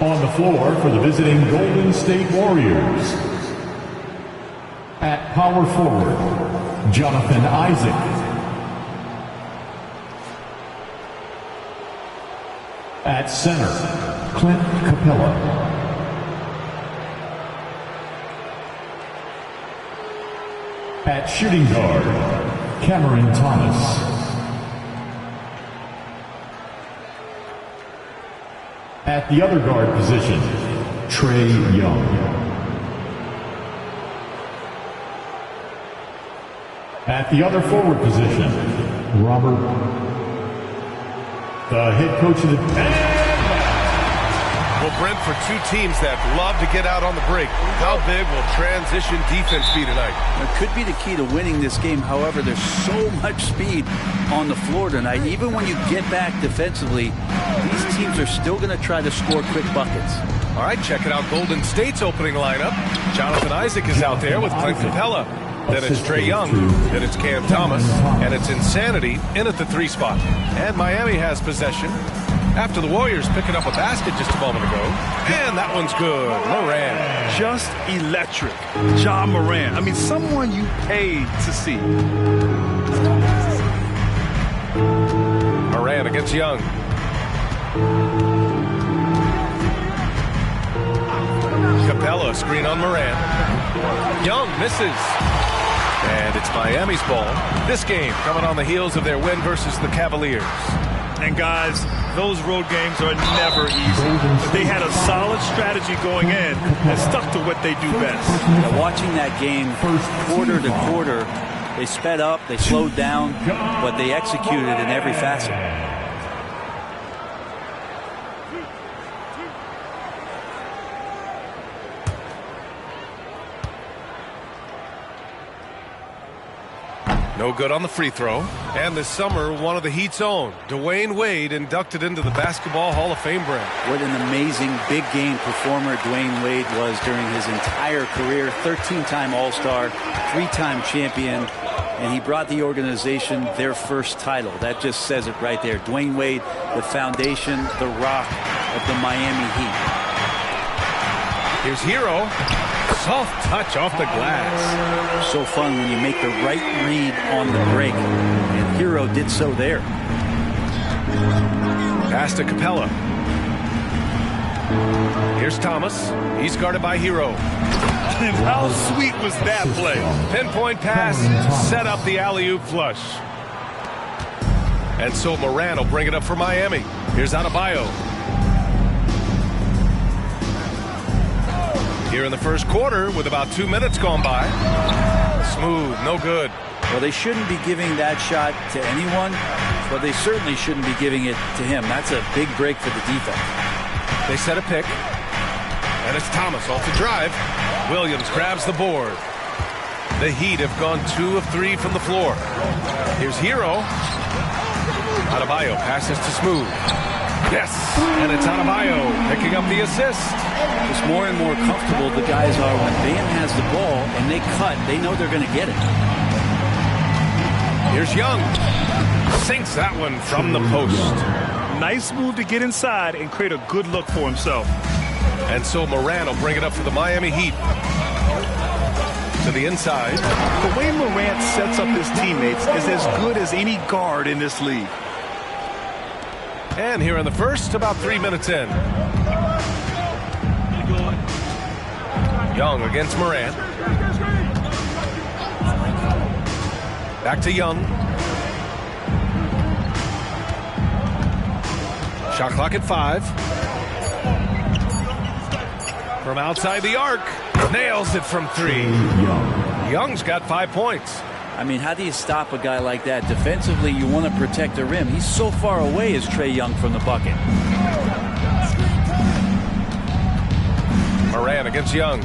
On the floor for the visiting Golden State Warriors, at power forward, Jonathan Isaac. At center, Clint Capella. At shooting guard, Cameron Thomas. At the other guard position, Trey Young. At the other forward position, Robert. The head coach of the... Well, Brent, for two teams that love to get out on the break, how big will transition defense be tonight? It could be the key to winning this game. However, there's so much speed on the floor tonight. Even when you get back defensively, these teams are still going to try to score quick buckets. All right, check it out. Golden State's opening lineup. Jonathan Isaac is out there with Clint Capella. Then it's Trey Young, then it's Cam Thomas, and it's Insanity in at the 3 spot. And Miami has possession after the Warriors picking up a basket just a moment ago. And that one's good. Moran. Just electric. Ja Moran. I mean, someone you paid to see. Moran against Young. Capella, screen on Moran. Young misses. And it's Miami's ball. This game coming on the heels of their win versus the Cavaliers. And guys, those road games are never easy. But they had a solid strategy going in and stuck to what they do best. Now, watching that game quarter to quarter, they sped up, they slowed down, but they executed in every facet. No good on the free throw. And this summer, one of the Heat's own, Dwayne Wade, inducted into the Basketball Hall of Fame, Brent. What an amazing big game performer Dwayne Wade was during his entire career. 13-time All-Star, 3-time champion, and he brought the organization their first title. That just says it right there. Dwayne Wade, the foundation, the rock of the Miami Heat. Here's Hero. Soft touch off the glass. So fun when you make the right read on the break. And Hero did so there. Pass to Capella. Here's Thomas. He's guarded by Hero. And how sweet was that play? Pinpoint pass. Set up the alley-oop flush. And so Moran will bring it up for Miami. Here's Adebayo. Here in the first quarter with about 2 minutes gone by. Smooth, no good. Well, they shouldn't be giving that shot to anyone, but they certainly shouldn't be giving it to him. That's a big break for the defense. They set a pick. And it's Thomas off the drive. Williams grabs the board. The Heat have gone 2 of 3 from the floor. Here's Hero. Adebayo passes to Smooth. Yes, and it's Adebayo picking up the assist. Just more and more comfortable the guys are when Bam has the ball and they cut. They know they're going to get it. Here's Young. Sinks that one from the post. Nice move to get inside and create a good look for himself. And so Moran will bring it up for the Miami Heat. To the inside. The way Morant sets up his teammates is as good as any guard in this league. And here in the first, about 3 minutes in. Young against Morant. Back to Young. Shot clock at 5. From outside the arc. Nails it from 3. Young's got 5 points. I mean, how do you stop a guy like that? Defensively, you want to protect the rim. He's so far away as Trey Young from the bucket. Moran against Young.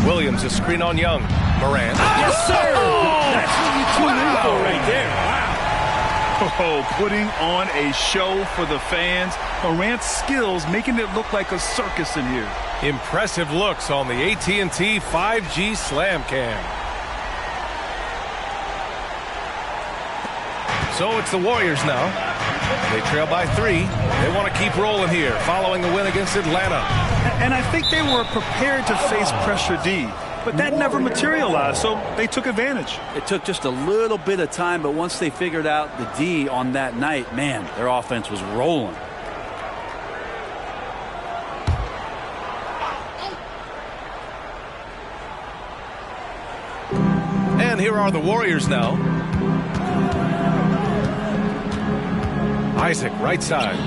Williams, a screen on Young. Moran. Yes, sir! That's what you tune in for right there. Wow. Oh, putting on a show for the fans. Morant's skills making it look like a circus in here. Impressive looks on the AT&T 5G Slam Cam. So it's the Warriors now. They trail by 3. They want to keep rolling here, following the win against Atlanta. And I think they were prepared to face pressure D, but that never materialized, so they took advantage. It took just a little bit of time, but once they figured out the D on that night, man, their offense was rolling. And here are the Warriors now. Isaac, right side.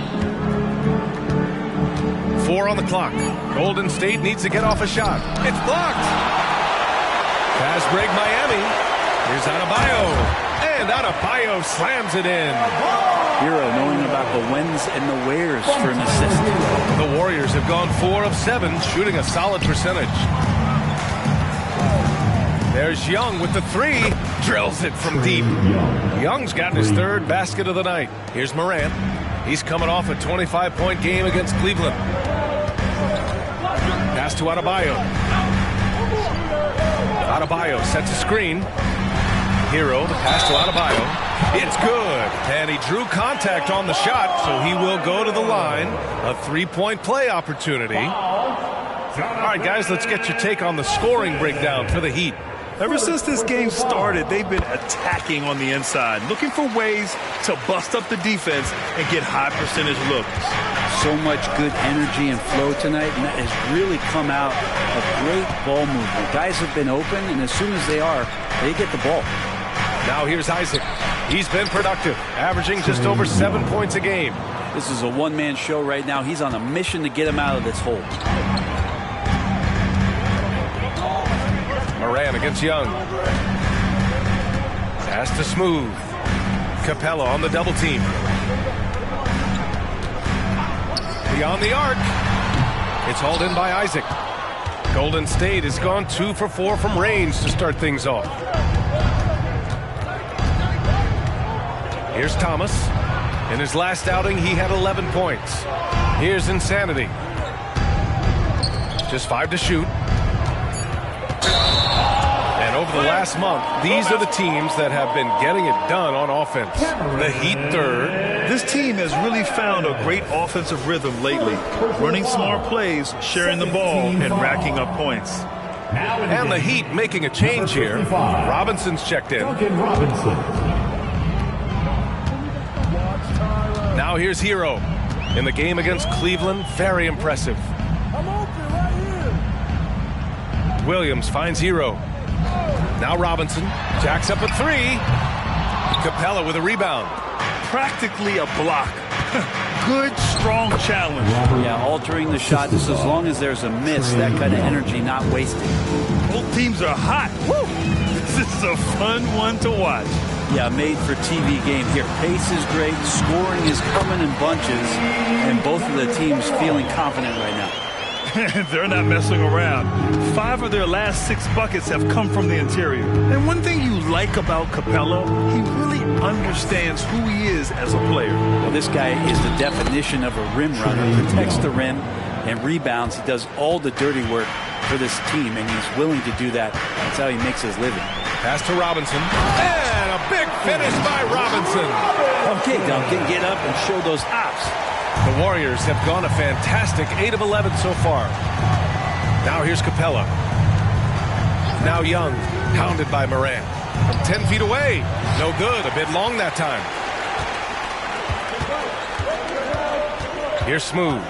4 on the clock. Golden State needs to get off a shot. It's blocked. Pass break Miami. Here's Adebayo. And Adebayo slams it in. Hero knowing about the whens and the wheres for an assist. The Warriors have gone 4 of 7, shooting a solid percentage. There's Young with the 3. Drills it from deep. Young's gotten his 3rd basket of the night. Here's Morant. He's coming off a 25-point game against Cleveland. Pass to Adebayo. Adebayo sets a screen. Hero, the pass to Adebayo. It's good. And he drew contact on the shot, so he will go to the line. A 3-point play opportunity. All right, guys, let's get your take on the scoring breakdown for the Heat. Ever since this game started, they've been attacking on the inside, looking for ways to bust up the defense and get high percentage looks. So much good energy and flow tonight, and that has really come out of great ball movement. Guys have been open, and as soon as they are, they get the ball. Now here's Isaac. He's been productive, averaging just over 7 points a game. This is a one-man show right now. He's on a mission to get him out of this hole. Moran against Young. Pass to Smooth. Capella on the double team. Beyond the arc. It's hauled in by Isaac. Golden State has gone 2 for 4 from range to start things off. Here's Thomas. In his last outing, he had 11 points. Here's Insanity. Just 5 to shoot. And over the last month, these are the teams that have been getting it done on offense. The Heat 3rd. This team has really found a great offensive rhythm lately, running smart plays, sharing the ball, and racking up points. And the Heat making a change here. Robinson's checked in. Now here's Hero. In the game against Cleveland, very impressive. Williams finds Hero. Now Robinson jacks up a 3. Capella with a rebound. Practically a block. Good, strong challenge. Yeah, altering the shot just as long as there's a miss, that kind of energy not wasted. Both teams are hot. Woo! This is a fun one to watch. Yeah, made for TV game here. Pace is great, scoring is coming in bunches, and both of the teams feeling confident right now. They're not messing around. 5 of their last 6 buckets have come from the interior. And one thing you like about Capella, he really understands who he is as a player. Well, this guy is the definition of a rim runner. Protects the rim and rebounds. He does all the dirty work for this team, and he's willing to do that. That's how he makes his living. Pass to Robinson. And a big finish by Robinson. Okay, Duncan, get up and show those hops. The Warriors have gone a fantastic 8 of 11 so far. Now here's Capella. Now Young, pounded by Morant. From 10 feet away. No good, a bit long that time. Here's Smooth.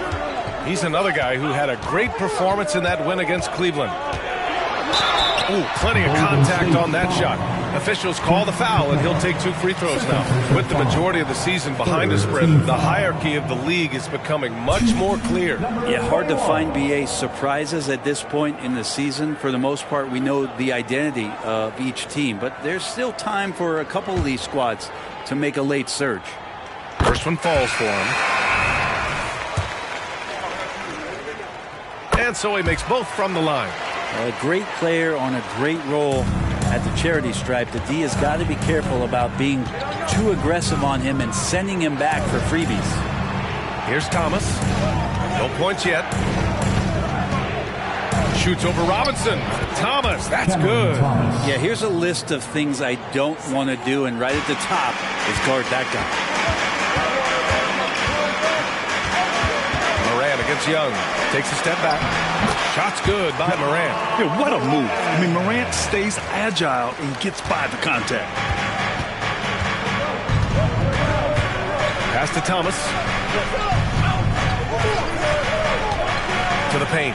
He's another guy who had a great performance in that win against Cleveland. Ooh, plenty of contact on that shot. Officials call the foul, and he'll take 2 free throws now. With the majority of the season behind us, Brendan, the hierarchy of the league is becoming much more clear. Yeah, hard to find BA surprises at this point in the season. For the most part, we know the identity of each team, but there's still time for a couple of these squads to make a late surge. First one falls for him. And so he makes both from the line. A great player on a great role at the charity stripe. The D has got to be careful about being too aggressive on him and sending him back for freebies. Here's Thomas. No points yet. Shoots over Robinson. Thomas, that's good. Yeah, here's a list of things I don't want to do, and right at the top is guard that guy. Towards Young. Takes a step back. Shot's good by Morant. Yeah, what a move. I mean, Morant stays agile and gets by the contact. Pass to Thomas. To the paint.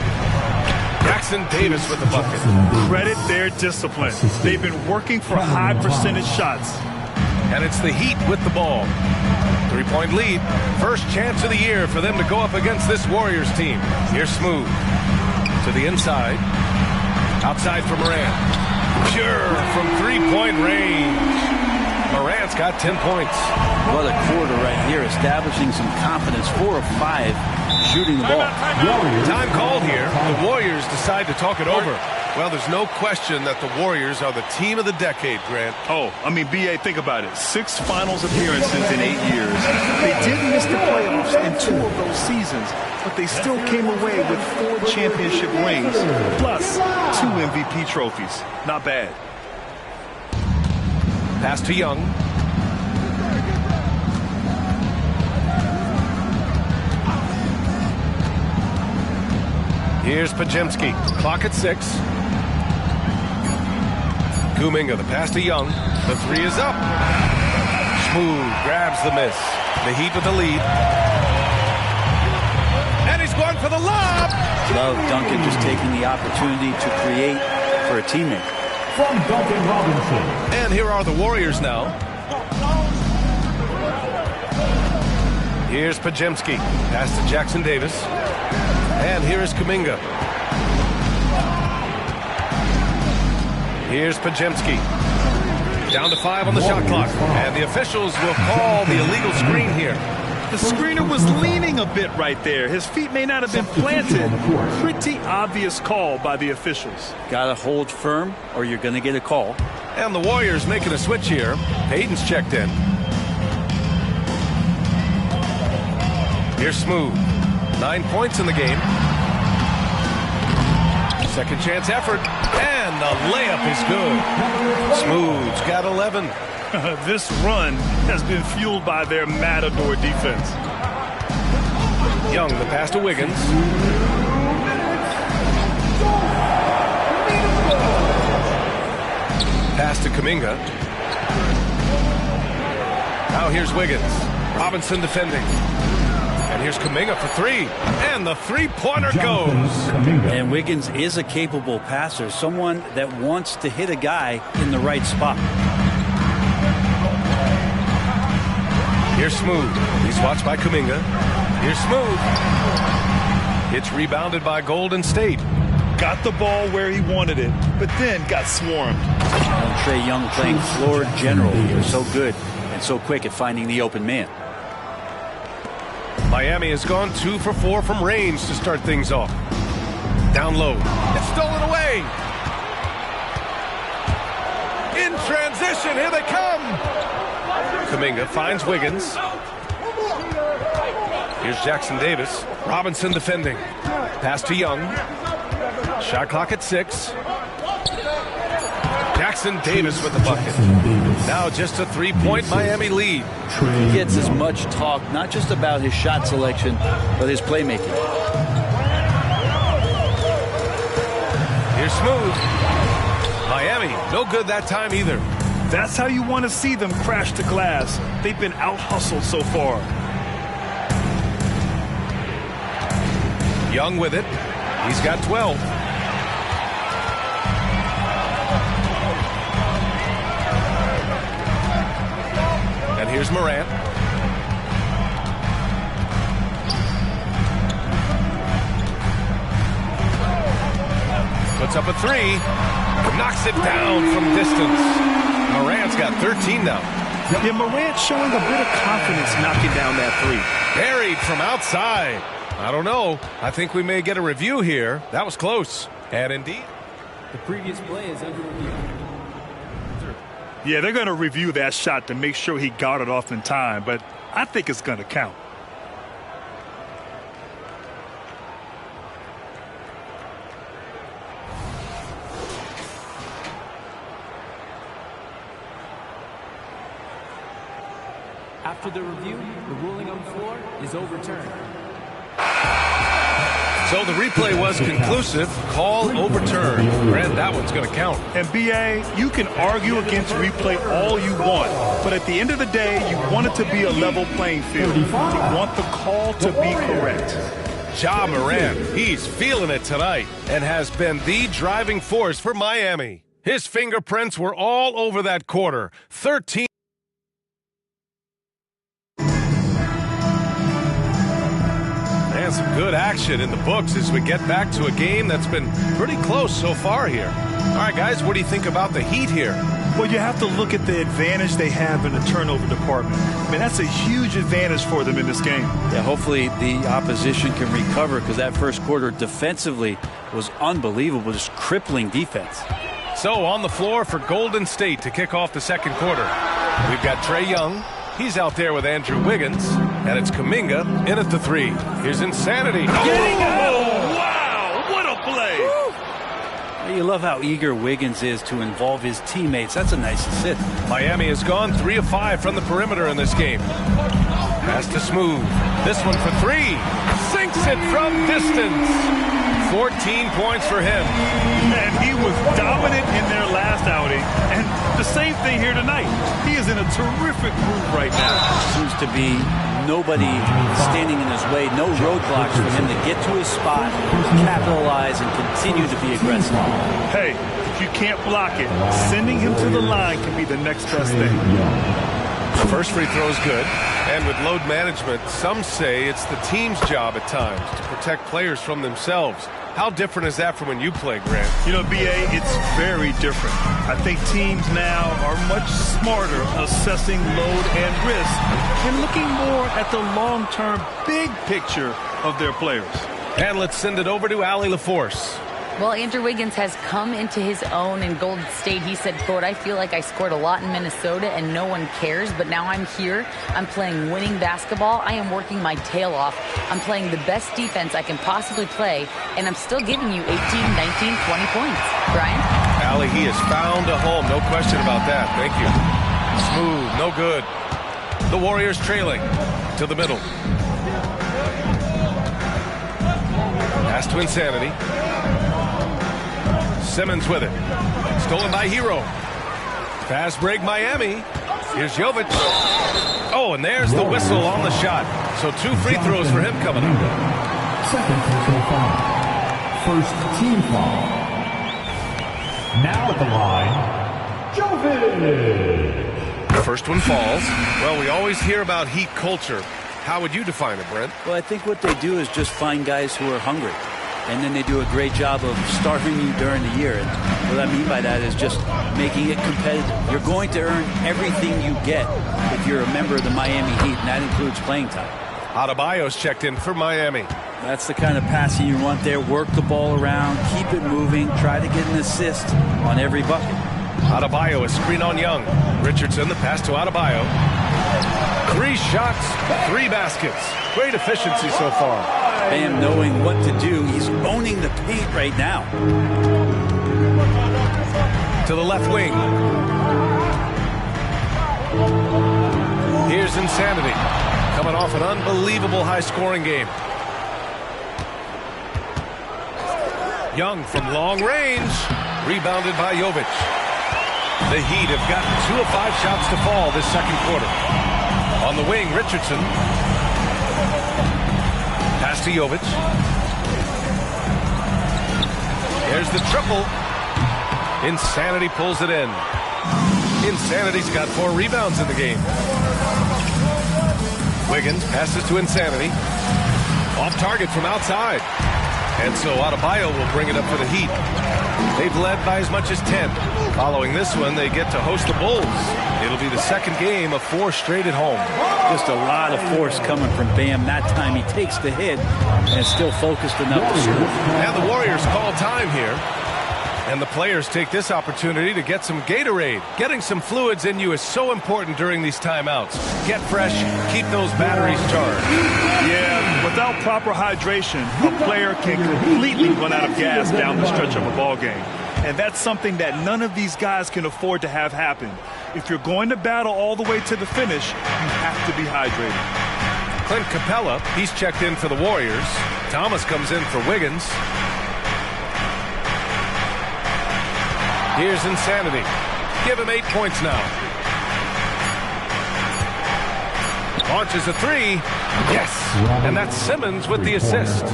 Jackson Davis with the bucket. Credit their discipline. They've been working for high percentage shots. And it's the Heat with the ball. 3-point lead. First chance of the year for them to go up against this Warriors team. Here's Smooth. To the inside. Outside for Morant. Pure from 3-point range. Morant's got 10 points. What a quarter right here, establishing some confidence. 4 of 5 shooting the ball. Time called here. The Warriors decide to talk it over. Well, there's no question that the Warriors are the team of the decade, Grant. Oh, I mean, B.A., think about it. 6 finals appearances in 8 years. They did miss the playoffs in 2 of those seasons, but they still came away with 4 championship rings, plus 2 MVP trophies. Not bad. Pass to Young. Here's Pajemski. Clock at 6. Kuminga, the pass to Young. The 3 is up. Smooth grabs the miss. The Heat with the lead. And he's going for the lob. Love Duncan just taking the opportunity to create for a teammate. From Duncan Robinson. And here are the Warriors now. Here's Pajemski. Pass to Jackson Davis. And here is Kuminga. Here's Pajemski. Down to 5 on the shot clock. And the officials will call the illegal screen here. The screener was leaning a bit right there. His feet may not have been planted. Pretty obvious call by the officials. Got to hold firm or you're going to get a call. And the Warriors making a switch here. Hayden's checked in. Here's Smooth. 9 points in the game. Second chance effort. And the layup is good. Smooth's got 11. This run has been fueled by their Matador defense. Young, the pass to Wiggins. Pass to Kuminga. Now here's Wiggins. Robinson defending. And here's Kuminga for 3. And the three-pointer goes. And Wiggins is a capable passer, someone that wants to hit a guy in the right spot. Here's Smooth. He's watched by Kuminga. Here's Smooth. It's rebounded by Golden State. Got the ball where he wanted it, but then got swarmed. And Trae Young playing floor general here. So good and so quick at finding the open man. Miami has gone 2 for 4 from range to start things off. Down low. It's stolen away. In transition. Here they come. Kuminga finds Wiggins. Here's Jackson Davis. Robinson defending. Pass to Young. Shot clock at 6. Jackson Davis with the bucket. Now just a 3-point Miami lead. He gets as much talk, not just about his shot selection, but his playmaking. Here's Smooth. Miami, no good that time either. That's how you want to see them crash the glass. They've been out-hustled so far. Young with it. He's got 12. And here's Morant. Puts up a 3. Knocks it down from distance. Morant's got 13 now. Yeah, Morant showing a bit of confidence knocking down that 3. Buried from outside. I don't know. I think we may get a review here. That was close. And indeed. The previous play is under review. Yeah, they're going to review that shot to make sure he got it off in time, but I think it's going to count. After the review, the ruling on the floor is overturned. So the replay was conclusive. Call overturned. Grant, that one's going to count. And B.A., you can argue against replay all you want, but at the end of the day, you want it to be a level playing field. You want the call to be correct. Ja Morant, he's feeling it tonight and has been the driving force for Miami. His fingerprints were all over that quarter. 13. And some good action in the books as we get back to a game that's been pretty close so far here. All right, guys, what do you think about the Heat here? Well, you have to look at the advantage they have in the turnover department. I mean, that's a huge advantage for them in this game. Yeah, hopefully the opposition can recover because that first quarter defensively was unbelievable, just crippling defense. So on the floor for Golden State to kick off the second quarter. We've got Trae Young. He's out there with Andrew Wiggins. And it's Kuminga in at the three. Here's Insanity. Oh, wow, what a play. You love how eager Wiggins is to involve his teammates. That's a nice assist. Miami has gone 3 of 5 from the perimeter in this game. Pass to Smooth. This one for three. Sinks it from distance. 14 points for him. And he was dominant in their last outing. And the same thing here tonight. He is in a terrific groove right now. Seems to be nobody standing in his way. No roadblocks for him to get to his spot, capitalize, and continue to be aggressive. Hey, if you can't block it, sending him to the line can be the next best thing. The first free throw is good. And with load management, some say it's the team's job at times to protect players from themselves. How different is that from when you play, Grant? You know, B.A., it's very different. I think teams now are much smarter assessing load and risk and looking more at the long-term big picture of their players. And let's send it over to Allie LaForce. Well, Andrew Wiggins has come into his own in Golden State. He said, quote, I feel like I scored a lot in Minnesota and no one cares, but now I'm here. I'm playing winning basketball. I am working my tail off. I'm playing the best defense I can possibly play, and I'm still giving you 18, 19, 20 points. Brian? Allie, he has found a home. No question about that. Thank you. Smooth. No good. The Warriors trailing to the middle. Pass to Insanity. Simmons with it. Stolen by Hero. Fast break Miami. Here's Jovic. Oh, and there's the whistle on the shot. So 2 free throws for him coming up. Second personal foul. First team foul. Now at the line, Jovic. First one falls. Well, we always hear about Heat culture. How would you define it, Brent? Well, I think what they do is just find guys who are hungry. And then they do a great job of starving you during the year. And what I mean by that is just making it competitive. You're going to earn everything you get if you're a member of the Miami Heat, and that includes playing time. Adebayo's checked in for Miami. That's the kind of passing you want there. Work the ball around, keep it moving, try to get an assist on every bucket. Adebayo, a screen on Young. Richardson, the pass to Adebayo. 3 shots, 3 baskets. Great efficiency so far. Bam knowing what to do. He's owning the paint right now. To the left wing. Here's Insanity. Coming off an unbelievable high-scoring game. Young from long range. Rebounded by Jovic. The Heat have gotten 2 of 5 shots to fall this second quarter. On the wing, Richardson. Pass to Jovic. There's the triple. Insanity pulls it in. Insanity's got 4 rebounds in the game. Wiggins passes to Insanity. Off target from outside. And so Adebayo will bring it up for the Heat. They've led by as much as 10. Following this one, they get to host the Bulls. It'll be the second game of 4 straight at home. Just a lot of force coming from Bam. That time he takes the hit and is still focused enough to score. Now the Warriors call time here. And the players take this opportunity to get some Gatorade. Getting some fluids in you is so important during these timeouts. Get fresh, keep those batteries charged. Yeah, without proper hydration, a player can completely run out of gas down the stretch of a ball game. And that's something that none of these guys can afford to have happen. If you're going to battle all the way to the finish, you have to be hydrated. Clint Capella, he's checked in for the Warriors. Thomas comes in for Wiggins. Here's Insanity. Give him 8 points now. Launches a three. Yes. And that's Simmons with the assist.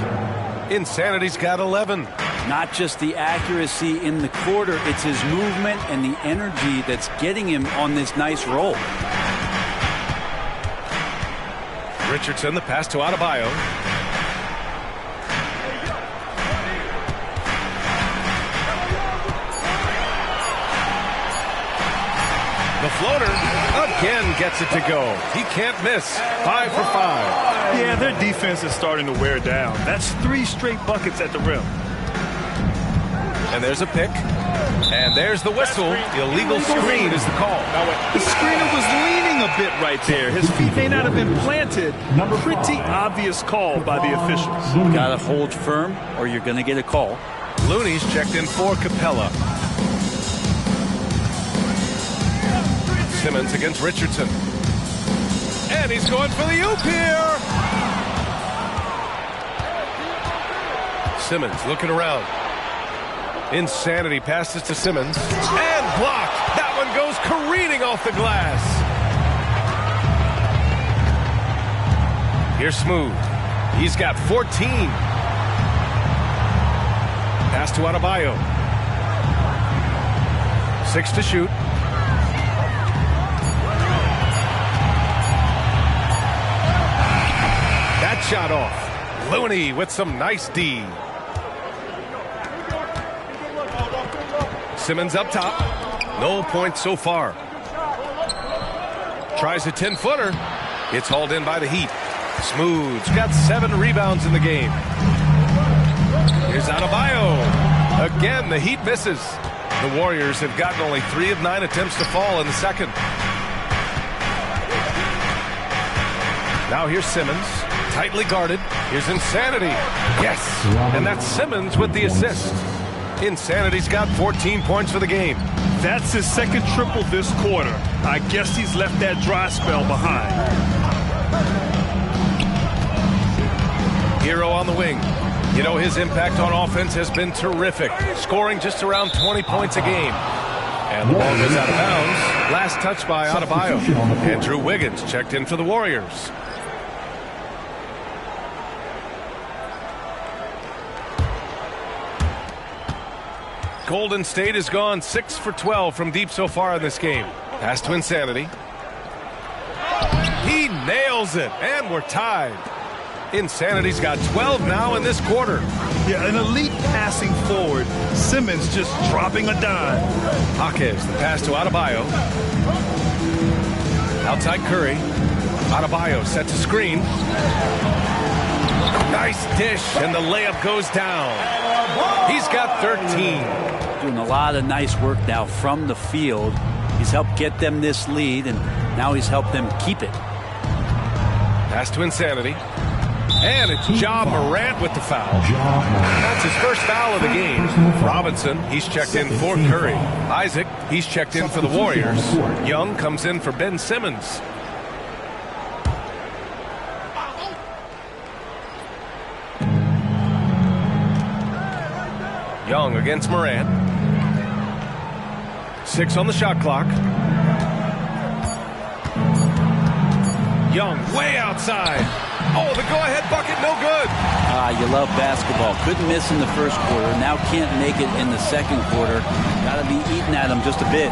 Insanity's got 11. Not just the accuracy in the quarter, it's his movement and the energy that's getting him on this nice roll. Richardson, the pass to Adebayo. The floater again gets it to go. He can't miss. 5 for 5. Yeah, their defense is starting to wear down. That's 3 straight buckets at the rim. And there's a pick. And there's the whistle. Illegal screen is the call. The screener was leaning a bit right there. His feet may not have been planted. Pretty obvious call by the officials. You got to hold firm or you're going to get a call. Looney's checked in for Capella. Simmons against Richardson. And he's going for the oop here. Simmons looking around. Insanity passes to Simmons. And blocked. That one goes careening off the glass. Here's Smooth. He's got 14. Pass to Adebayo. 6 to shoot. That shot off. Looney with some nice D. Simmons up top. No points so far. Tries a 10-footer. It's hauled in by the Heat. Smooth's got 7 rebounds in the game. Here's Adebayo. Again, the Heat misses. The Warriors have gotten only 3 of 9 attempts to fall in the second. Now here's Simmons. Tightly guarded. Here's Insanity. Yes. And that's Simmons with the assist. Insanity's got 14 points for the game. That's his second triple this quarter. I guess he's left that dry spell behind. Hero on the wing. You know, his impact on offense has been terrific, scoring just around 20 points a game. And the ball goes out of bounds. Last touch by Adebayo. Andrew Wiggins checked in for the Warriors. Golden State has gone 6 for 12 from deep so far in this game. Pass to Insanity. He nails it, and we're tied. Insanity's got 12 now in this quarter. Yeah, an elite passing forward. Simmons just dropping a dime. Jaquez, the pass to Adebayo. Outside Curry. Adebayo set to screen. Nice dish, and the layup goes down. He's got 13. Doing a lot of nice work now from the field. He's helped get them this lead, and now he's helped them keep it. Pass to Insanity. And it's Ja Morant with the foul. That's his first foul of the game. Robinson, he's checked in for Curry. Isaac, he's checked in for the Warriors. Young comes in for Ben Simmons. Young against Morant. 6 on the shot clock. Young way outside. Oh, the go-ahead bucket, no good. You love basketball. Couldn't miss in the first quarter. Now can't make it in the second quarter. Got to be eating at him just a bit.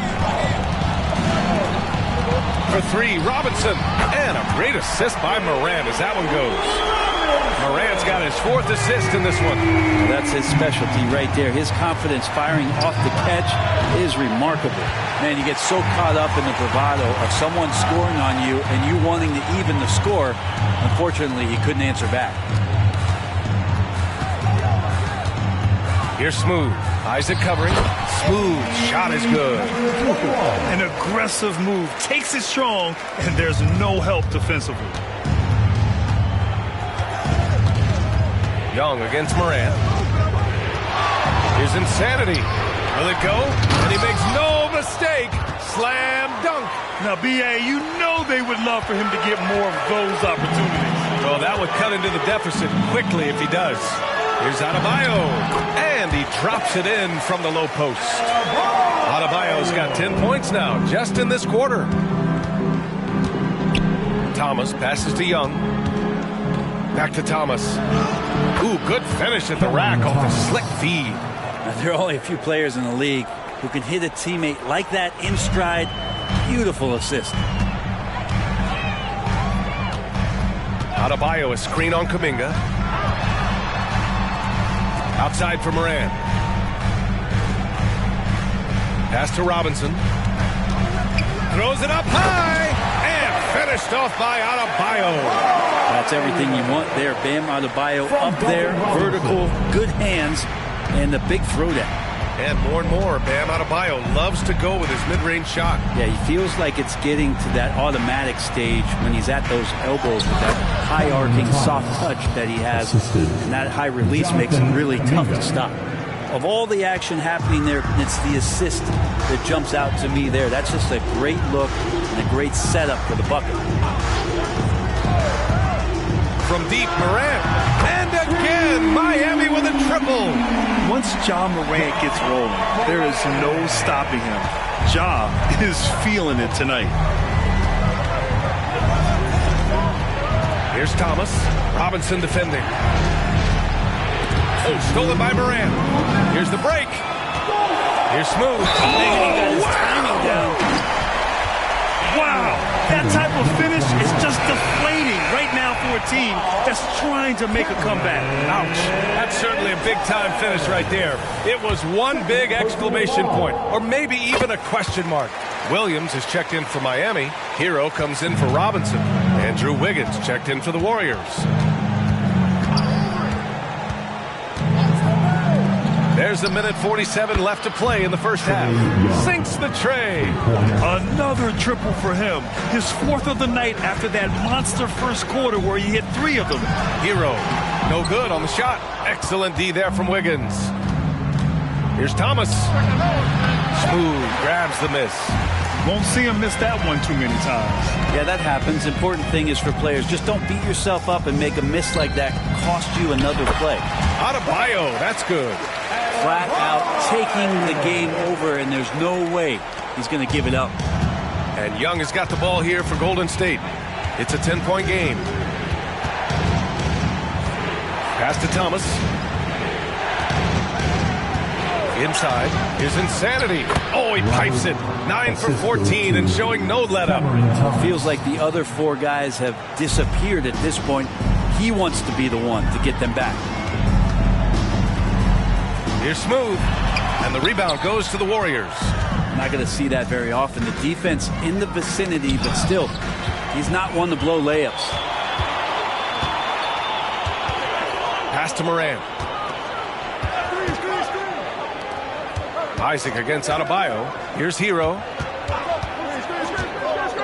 For 3, Robinson. And a great assist by Morant as that one goes. Morant's got his 4th assist in this one. That's his specialty right there. His confidence firing off the catch is remarkable. Man, you get so caught up in the bravado of someone scoring on you and you wanting to even the score. Unfortunately, he couldn't answer back. Here's Smooth. Isaac covering. Smooth shot is good. An aggressive move. Takes it strong, and there's no help defensively. Young against Morant. Here's Insanity. Will it go? And he makes no mistake. Slam dunk. Now, B.A., you know they would love for him to get more of those opportunities. Well, that would cut into the deficit quickly if he does. Here's Adebayo. And he drops it in from the low post. Adebayo's got 10 points now, just in this quarter. Thomas passes to Young. Back to Thomas. Ooh, good finish at the rack off a slick feed. There are only a few players in the league who can hit a teammate like that in stride. Beautiful assist. Adebayo, a screen on Kuminga. Outside for Moran. Pass to Robinson. Throws it up high. And finished off by Adebayo. That's everything you want there. Bam Adebayo up there. Vertical. Good hands. And the big throwdown. And more, Bam Adebayo loves to go with his mid-range shot. Yeah, he feels like it's getting to that automatic stage when he's at those elbows with that high-arcing soft touch that he has. And that high release makes him really tough to stop. Of all the action happening there, it's the assist that jumps out to me there. That's just a great look and a great setup for the bucket. From deep, Morant. And again, Miami with a triple. Once Ja Morant gets rolling, there is no stopping him. Ja is feeling it tonight. Here's Thomas. Robinson defending. Oh, stolen by Morant. Here's the break. Here's Smooth. He got his timing down. Wow, that type of finish is just deflating right now for a team that's trying to make a comeback. Ouch. That's certainly a big-time finish right there. It was one big exclamation point, or maybe even a question mark. Williams is checked in for Miami. Hero comes in for Robinson. Andrew Wiggins checked in for the Warriors. There's a minute 47 left to play in the first half. Sinks the tray. Another triple for him. His fourth of the night after that monster first quarter where he hit 3 of them. Hero, no good on the shot. Excellent D there from Wiggins. Here's Thomas. Smooth, grabs the miss. Won't see him miss that one too many times. Yeah, that happens. Important thing is for players, just don't beat yourself up and make a miss like that cost you another play. Adebayo, that's good. Flat out taking the game over, and there's no way he's going to give it up. And Young has got the ball here for Golden State. It's a 10-point game. Pass to Thomas. Inside. Here's Insanity. Oh, he pipes it. 9 for 14 and showing no let-up. Feels like the other 4 guys have disappeared at this point. He wants to be the one to get them back. Here's Smooth. And the rebound goes to the Warriors. Not going to see that very often. The defense in the vicinity, but still, he's not one to blow layups. Pass to Moran. Isaac against Adebayo. Here's Hero.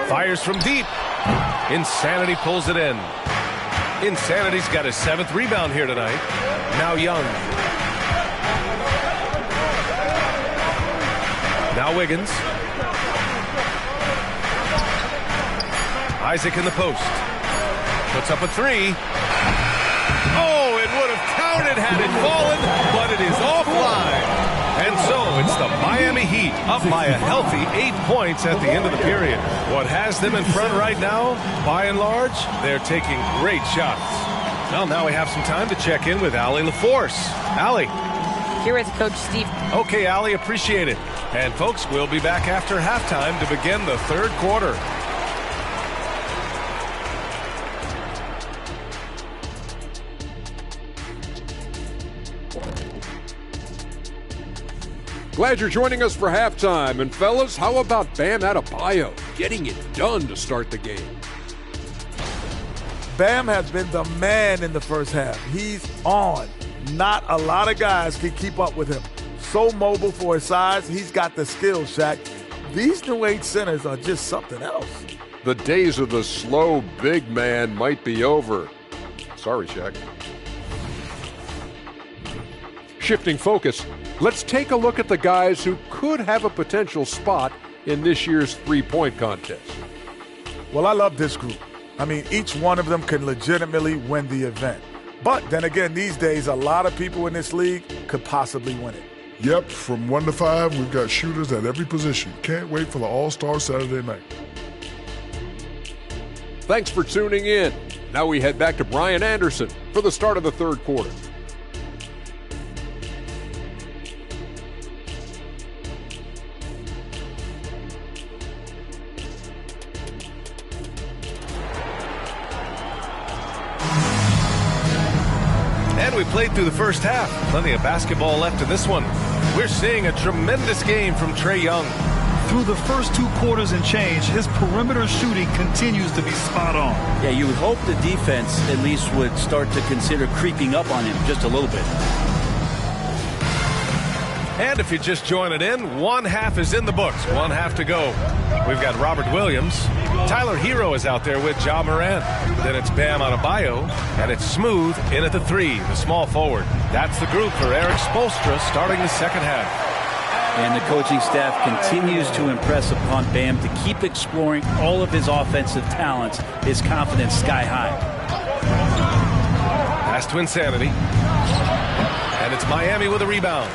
Fires from deep. Insanity pulls it in. Insanity's got his 7th rebound here tonight. Now Young. Now Wiggins. Isaac in the post. Puts up a 3. Oh, it would have counted had it fallen, but it is offline. And so it's the Miami Heat up by a healthy 8 points at the end of the period. What has them in front right now, by and large, they're taking great shots. Well, now we have some time to check in with Allie LaForce. Allie. Here is Coach Steve. Okay, Allie, appreciate it. And folks, we'll be back after halftime to begin the third quarter. Glad you're joining us for halftime. And fellas, how about Bam Adebayo getting it done to start the game? Bam has been the man in the first half. He's on. Not a lot of guys can keep up with him. So mobile for his size. He's got the skills, Shaq. These New Age centers are just something else. The days of the slow big man might be over. Sorry, Shaq. Shifting focus, let's take a look at the guys who could have a potential spot in this year's three-point contest. Well, I love this group. I mean, each one of them can legitimately win the event. But then again, these days, a lot of people in this league could possibly win it. Yep, from 1 to 5, we've got shooters at every position. Can't wait for the All-Star Saturday night. Thanks for tuning in. Now we head back to Brian Anderson for the start of the third quarter. And we played through the first half. Plenty of basketball left in this one. We're seeing a tremendous game from Trae Young. Through the first 2 quarters and change, his perimeter shooting continues to be spot on. Yeah, you would hope the defense at least would start to consider creeping up on him just a little bit. And if you're just joining in, one half is in the books. One half to go. We've got Robert Williams. Tyler Hero is out there with Ja Morant. Then it's Bam Adebayo. And it's Smooth in at the 3, the small forward. That's the group for Eric Spoelstra starting the second half. And the coaching staff continues to impress upon Bam to keep exploring all of his offensive talents, his confidence sky high. Pass to Insanity. And it's Miami with a rebound.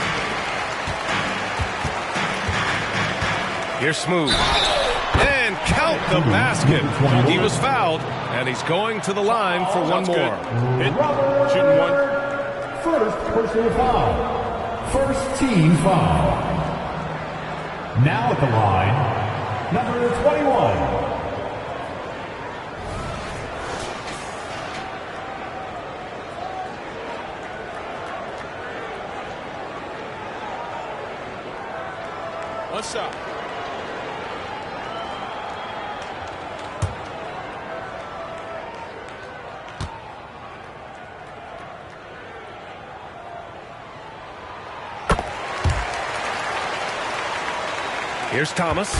Here's Smooth. And count the basket. He was fouled, and he's going to the line for one more. Shooting one. First personal foul. First team foul. Now at the line, number 21. What's up? Here's Thomas.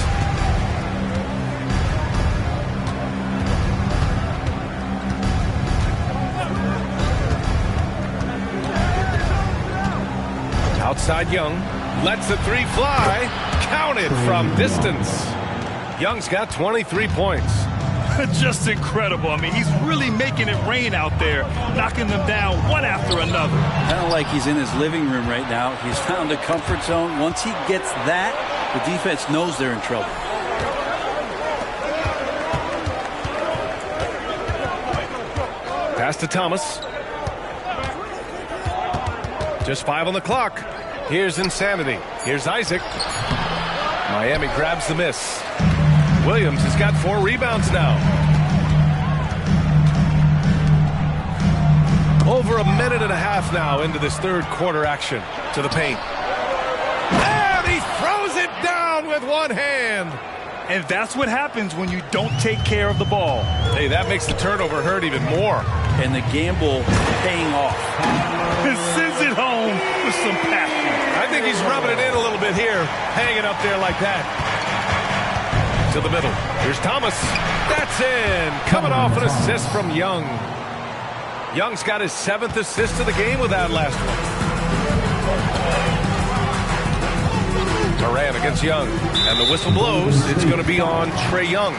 Outside Young. Lets the 3 fly. Counted from distance. Young's got 23 points. Just incredible. I mean, he's really making it rain out there, knocking them down one after another. Kind of like he's in his living room right now. He's found a comfort zone. Once he gets that, the defense knows they're in trouble. Pass to Thomas. Just 5 on the clock. Here's Insanity. Here's Isaac. Miami grabs the miss. Williams has got 4 rebounds now. Over a minute and a half now into this third quarter action. To the paint. And he throws it down with one hand. And that's what happens when you don't take care of the ball. Hey, that makes the turnover hurt even more. And the gamble paying off. He sends it home with some passion. I think he's rubbing it in a little bit here. Hanging up there like that. To the middle. Here's Thomas. That's in. Coming off an assist from Young. Young's got his 7th assist of the game with that last one. Morant against Young. And the whistle blows. It's going to be on Trae Young.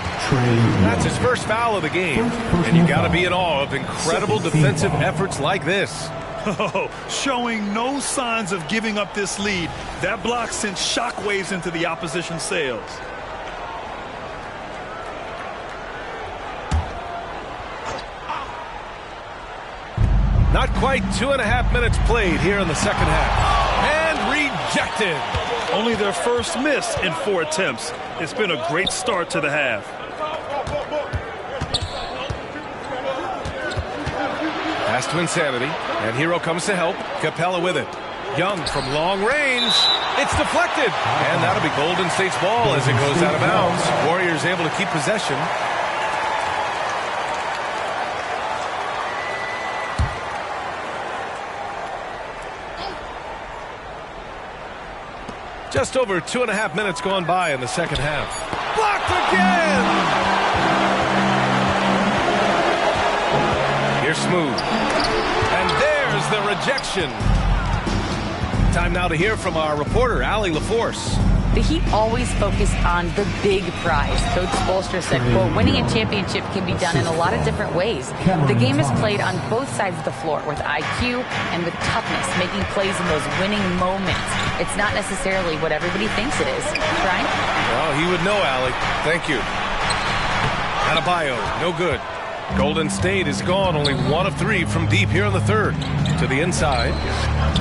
That's his first foul of the game. And you got to be in awe of incredible defensive efforts like this. Oh, showing no signs of giving up this lead. That block sent shockwaves into the opposition sails. Not quite 2.5 minutes played here in the second half. And rejected. Only their first miss in 4 attempts. It's been a great start to the half. Pass to Insanity. And Hero comes to help. Capella with it. Young from long range. It's deflected. And that'll be Golden State's ball as it goes out of bounds. Warriors able to keep possession. Just over 2.5 minutes gone by in the second half. Blocked again! Here's Smooth. And there's the rejection. Time now to hear from our reporter, Allie LaForce. The Heat always focus on the big prize. Coach Spoelstra said, quote, winning a championship can be done in a lot of different ways. The game is played on both sides of the floor with IQ and with toughness, making plays in those winning moments. It's not necessarily what everybody thinks it is. Brian? Well, he would know, Allie. Thank you. Adebayo, no good. Golden State is gone, only 1 of 3 from deep here in the third. To the inside.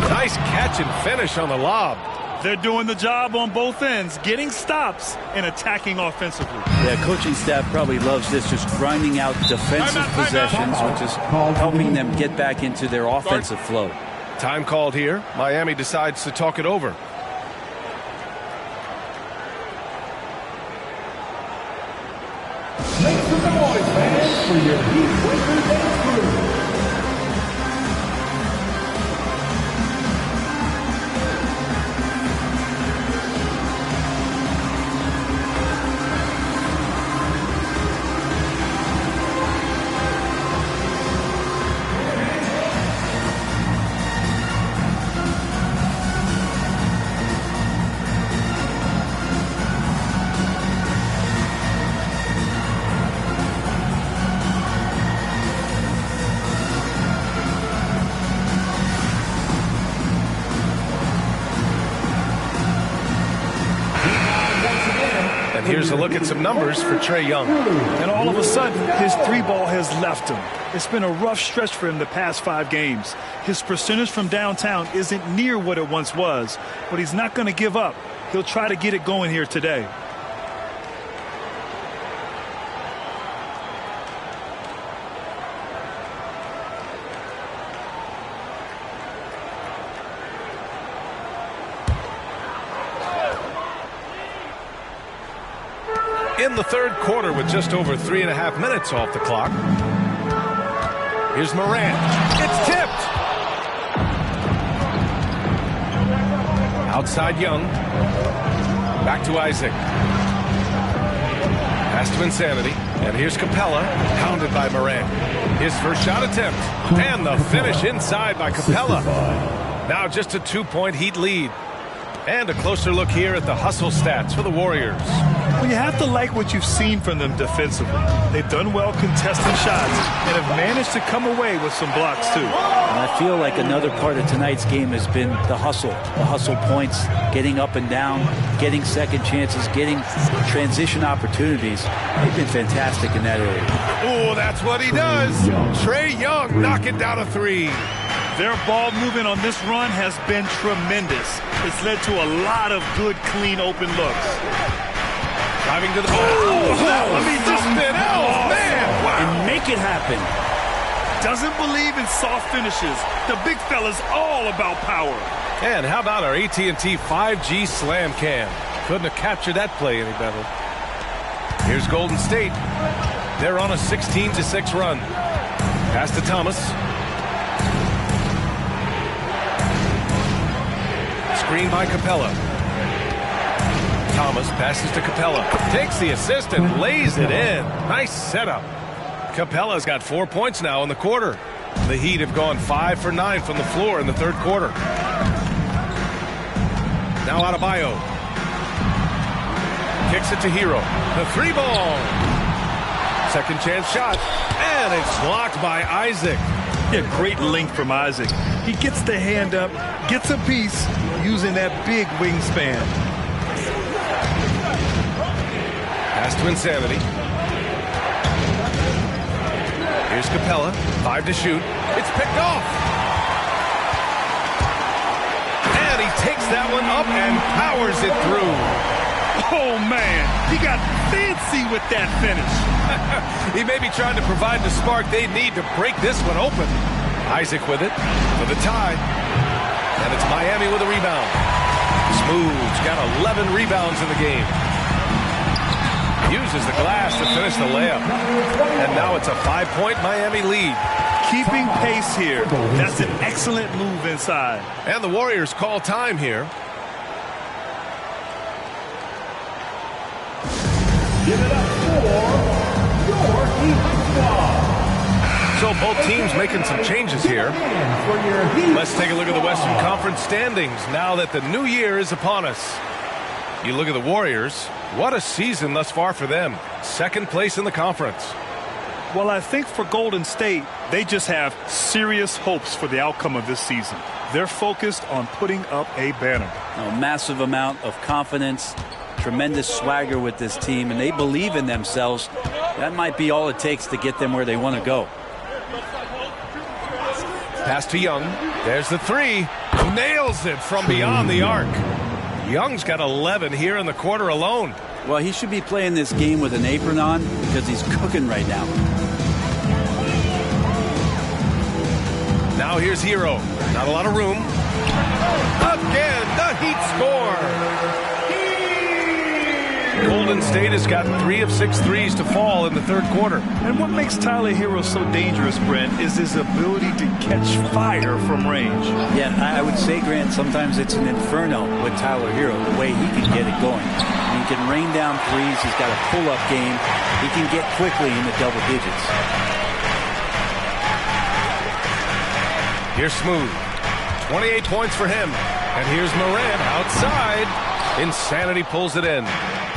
Nice catch and finish on the lob. They're doing the job on both ends, getting stops and attacking offensively. Yeah, coaching staff probably loves this, just grinding out defensive possessions, which is helping them get back into their offensive flow. Time called here. Miami decides to talk it over. Make some noise, fans, for your Heat Winter Dance Crew. Here's a look at some numbers for Trae Young. And all of a sudden, his 3-ball has left him. It's been a rough stretch for him the past 5 games. His percentage from downtown isn't near what it once was, but he's not going to give up. He'll try to get it going here today. In the third quarter with just over 3.5 minutes off the clock. Here's Morant. It's tipped. Outside Young. Back to Isaac. Pass to Insanity. And here's Capella, pounded by Morant. His first shot attempt. And the finish inside by Capella. Now just a 2-point Heat lead. And a closer look here at the hustle stats for the Warriors. Well, you have to like what you've seen from them defensively. They've done well contesting shots and have managed to come away with some blocks, too. And I feel like another part of tonight's game has been the hustle points, getting up and down, getting second chances, getting transition opportunities. They've been fantastic in that area. Oh, that's what he does. Trae Young knocking down a 3. Their ball movement on this run has been tremendous. It's led to a lot of good, clean, open looks. Driving to the ball. I mean, just spin out. Man, wow. And make it happen. Doesn't believe in soft finishes. The big fella's all about power. And how about our AT&T 5G Slam Cam? Couldn't have captured that play any better. Here's Golden State. They're on a 16-6 run. Pass to Thomas. Screen by Capella. Thomas passes to Capella. Takes the assist and lays it in. Nice setup. Capella's got 4 points now in the quarter. The Heat have gone 5 for 9 from the floor in the third quarter. Now Adebayo. Kicks it to Hero. The 3-ball. Second chance shot. And it's blocked by Isaac. Yeah, great length from Isaac. He gets the hand up, gets a piece using that big wingspan. Pass to Insanity. Here's Capella. 5 to shoot. It's picked off. And he takes that one up and powers it through. Oh, man. He got fancy with that finish. He may be trying to provide the spark they need to break this one open. Isaac with it for the tie. And it's Miami with a rebound. Smooth's got 11 rebounds in the game. Uses the glass to finish the layup. And now it's a 5-point Miami lead. Keeping pace here. That's an excellent move inside. And the Warriors call time here. Give it up for your Heat squad. So both teams making some changes here. Let's take a look at the Western Conference standings now that the new year is upon us. You look at the Warriors. What a season thus far for them. Second place in the conference. Well, I think for Golden State, they just have serious hopes for the outcome of this season. They're focused on putting up a banner. A massive amount of confidence, tremendous swagger with this team, and they believe in themselves. That might be all it takes to get them where they want to go. Pass to Young. There's the three. Nails it from beyond the arc. Young's got 11 here in the quarter alone. Well, he should be playing this game with an apron on because he's cooking right now. Now here's Hero. Not a lot of room. Again, the Heat score. Golden State has got 3 of 6 threes to fall in the third quarter. And what makes Tyler Hero so dangerous, Brent, is his ability to catch fire from range. Yeah, I would say, Grant, sometimes it's an inferno with Tyler Hero, the way he can get it going. He can rain down threes. He's got a pull-up game. He can get quickly in the double digits. Here's Smooth. 28 points for him. And here's Morant outside. Insanity pulls it in.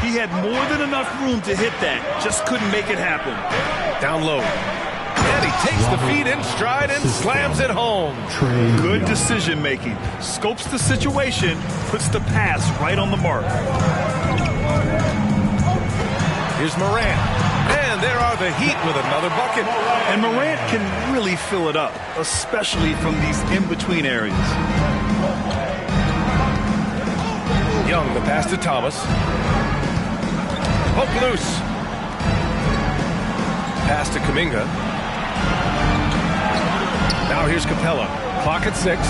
He had more than enough room to hit that. Just couldn't make it happen. Down low. And he takes the feed in stride and slams it home. Good decision making. Scopes the situation, puts the pass right on the mark. Here's Morant. And there are the Heat with another bucket. And Morant can really fill it up, especially from these in-between areas. Young, the pass to Thomas. Poke loose. Pass to Kuminga. Now here's Capella. Clock at 6.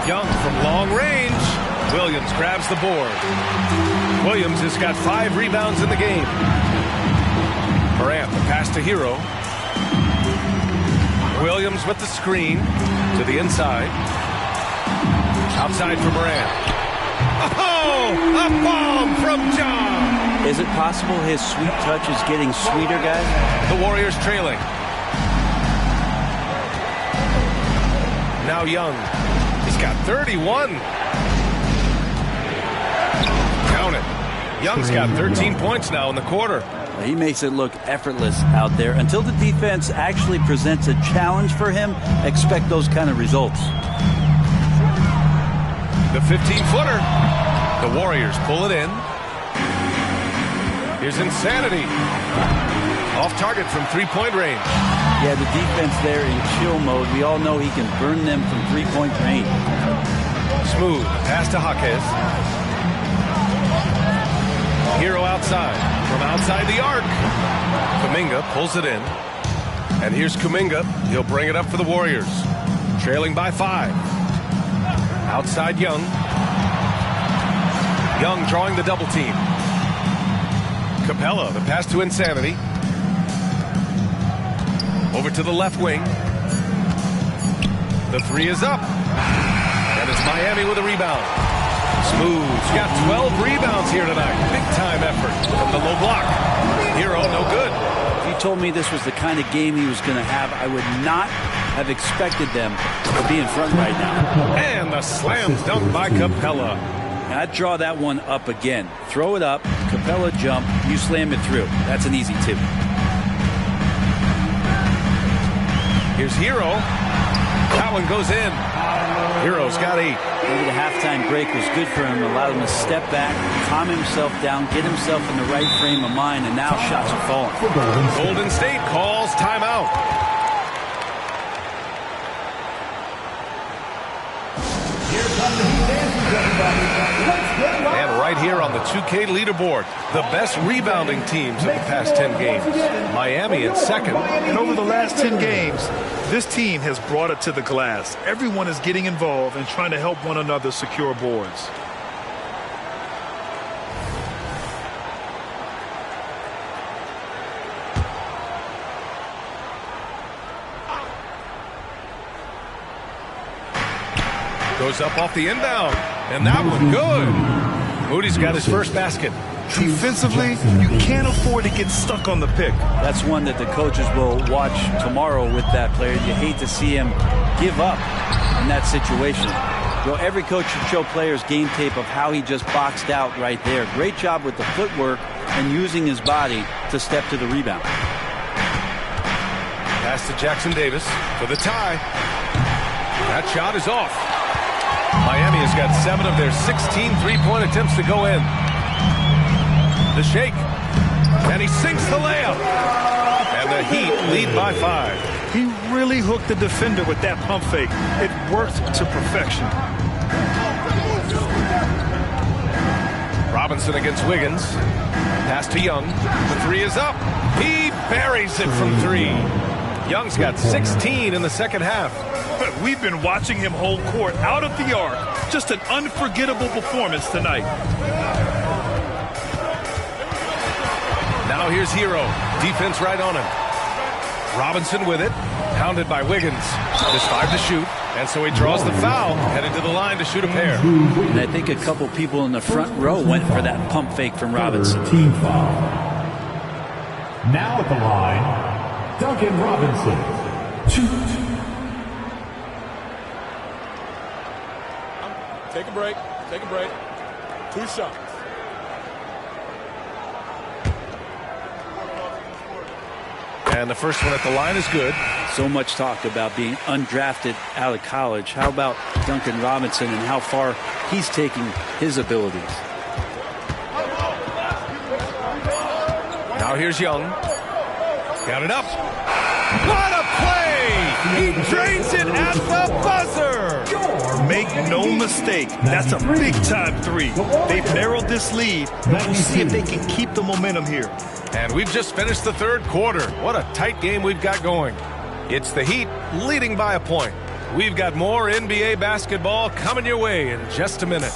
Young from long range. Williams grabs the board. Williams has got 5 rebounds in the game. Morant, the pass to Hero. Williams with the screen to the inside. Outside for Morant. Oh, a bomb from John. Is it possible his sweet touch is getting sweeter, guys? The Warriors trailing. Now Young. He's got 31. Count it. Young's got 13 points now in the quarter. He makes it look effortless out there. Until the defense actually presents a challenge for him, expect those kind of results. The 15-footer. The Warriors pull it in. Here's Insanity. Off target from three-point range. Yeah, the defense there in chill mode. We all know he can burn them from three-point range. Smooth. Pass to Jaquez. Hero outside. From outside the arc. Kuminga pulls it in. And here's Kuminga. He'll bring it up for the Warriors. Trailing by 5. Outside Young. Young drawing the double team. Capella, the pass to Insanity. Over to the left wing. The 3 is up. And it's Miami with a rebound. Smooth's got 12 rebounds here tonight. Big time effort from the low block. Hero, no good. If you told me this was the kind of game he was going to have, I would not have expected them to be in front right now. And the slam dunk by Capella. And I'd draw that one up again. Throw it up, Capella jump, you slam it through. That's an easy 2. Here's Hero. That one goes in. Hero's got 8. Maybe the halftime break was good for him. Allowed him to step back, calm himself down, get himself in the right frame of mind, and now shots are falling. Golden State calls timeout. And right here on the 2K leaderboard, the best rebounding teams of the past 10 games. Miami in second. And over the last 10 games, this team has brought it to the glass. Everyone is getting involved and trying to help one another secure boards. Goes up off the inbound. And that one good. Moody's got his first basket. Defensively, you can't afford to get stuck on the pick. That's one that the coaches will watch tomorrow with that player. You hate to see him give up in that situation. You know, every coach should show players game tape of how he just boxed out right there. Great job with the footwork and using his body to step to the rebound. Pass to Jackson Davis for the tie. That shot is off. Miami has got 7 of their 16 three-point attempts to go in. The shake. And he sinks the layup. And the Heat lead by 5. He really hooked the defender with that pump fake. It worked to perfection. Robinson against Wiggins. Pass to Young. The 3 is up. He buries it from 3. Young's got 16 in the second half. But we've been watching him hold court out of the arc. Just an unforgettable performance tonight. Now here's Hero. Defense right on him. Robinson with it. Hounded by Wiggins. There's 5 to shoot. And so he draws the foul. Headed to the line to shoot a pair. And I think a couple people in the front row went for that pump fake from Robinson. Team foul. Now at the line, Duncan Robinson. Shoot. Take a break. Take a break. 2 shots. And the first one at the line is good. So much talk about being undrafted out of college. How about Duncan Robinson and how far he's taking his abilities? Now here's Young. Got it up. What a play! He drains it at the buzzer! Make no mistake, that's a big-time 3. They've narrowed this lead. We'll see if they can keep the momentum here. And we've just finished the third quarter. What a tight game we've got going. It's the Heat leading by a point. We've got more NBA basketball coming your way in just a minute.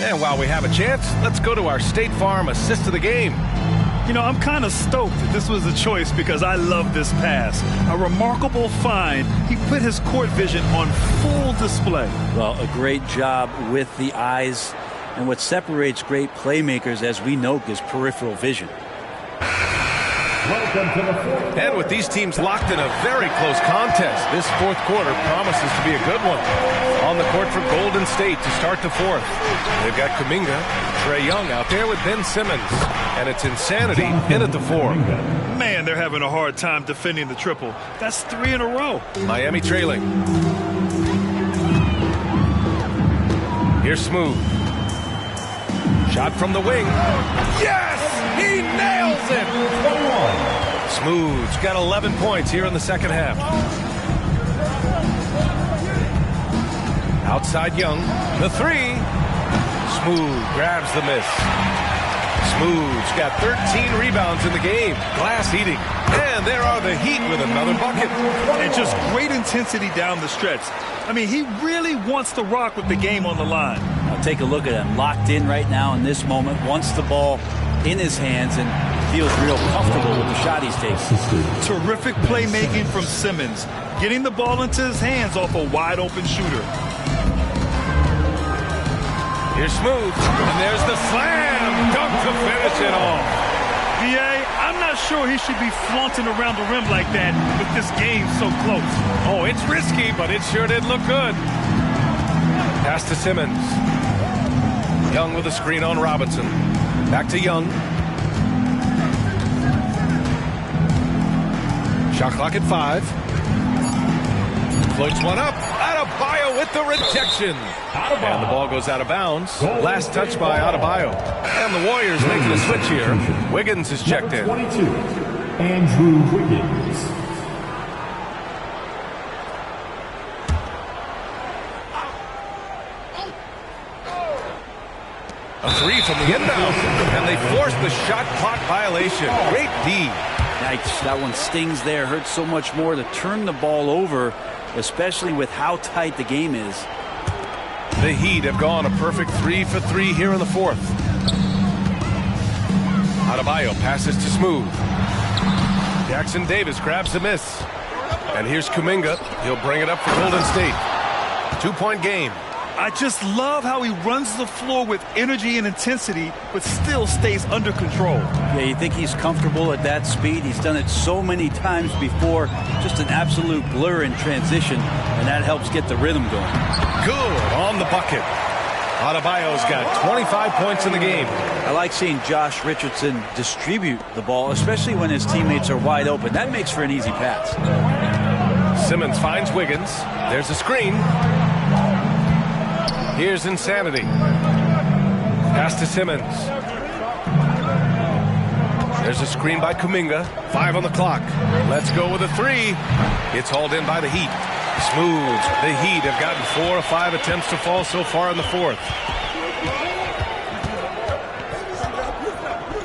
And while we have a chance, let's go to our State Farm assist of the game. You know, I'm kind of stoked that this was a choice because I love this pass. A remarkable find. He put his court vision on full display. Well, a great job with the eyes. And what separates great playmakers, as we know, is peripheral vision. And with these teams locked in a very close contest, this fourth quarter promises to be a good one. On the court for Golden State to start the fourth. They've got Kuminga, Trae Young out there with Ben Simmons. And it's Insanity in at the 4. Man, they're having a hard time defending the triple. That's 3 in a row. Miami trailing. Here's Smooth. Shot from the wing. Yes! He nails it! Smooth's got 11 points here in the second half. Outside Young. The 3. Smooth grabs the miss. Smooth's got 13 rebounds in the game. Glass eating. And there are the Heat with another bucket. And just great intensity down the stretch. I mean, he really wants to rock with the game on the line. Now take a look at him. Locked in right now in this moment. Wants the ball in his hands and feels real comfortable with the shot he's taking. Terrific playmaking from Simmons. Getting the ball into his hands off a wide-open shooter. Here's Smooth. And there's the slam dunk to finish it off. B.A., I'm not sure he should be flaunting around the rim like that with this game so close. Oh, it's risky, but it sure did look good. Pass to Simmons. Young with a screen on Robinson. Back to Young. Shot clock at 5. Floats one up. Adebayo with the rejection. And the ball goes out of bounds. Last touch by Adebayo. And the Warriors making a switch here. Wiggins is checked in. 22, Andrew Wiggins. A 3 from the inbound. And they force the shot clock violation. Great D. Yikes, that one stings there. Hurts so much more to turn the ball over, especially with how tight the game is. The Heat have gone a perfect 3 for 3 here in the fourth. Adebayo passes to Smooth. Jackson Davis grabs the miss. And here's Kuminga. He'll bring it up for Golden State. 2-point game. I just love how he runs the floor with energy and intensity, but still stays under control. Yeah, you think he's comfortable at that speed? He's done it so many times before. Just an absolute blur in transition, and that helps get the rhythm going. Good on the bucket. Adebayo's got 25 points in the game. I like seeing Josh Richardson distribute the ball, especially when his teammates are wide open. That makes for an easy pass. Simmons finds Wiggins. There's a screen. Here's Insanity. Pass to Simmons. There's a screen by Kuminga. 5 on the clock. Let's go with a 3. It's hauled in by the Heat. Smooth. The Heat have gotten 4 of 5 attempts to fall so far in the fourth.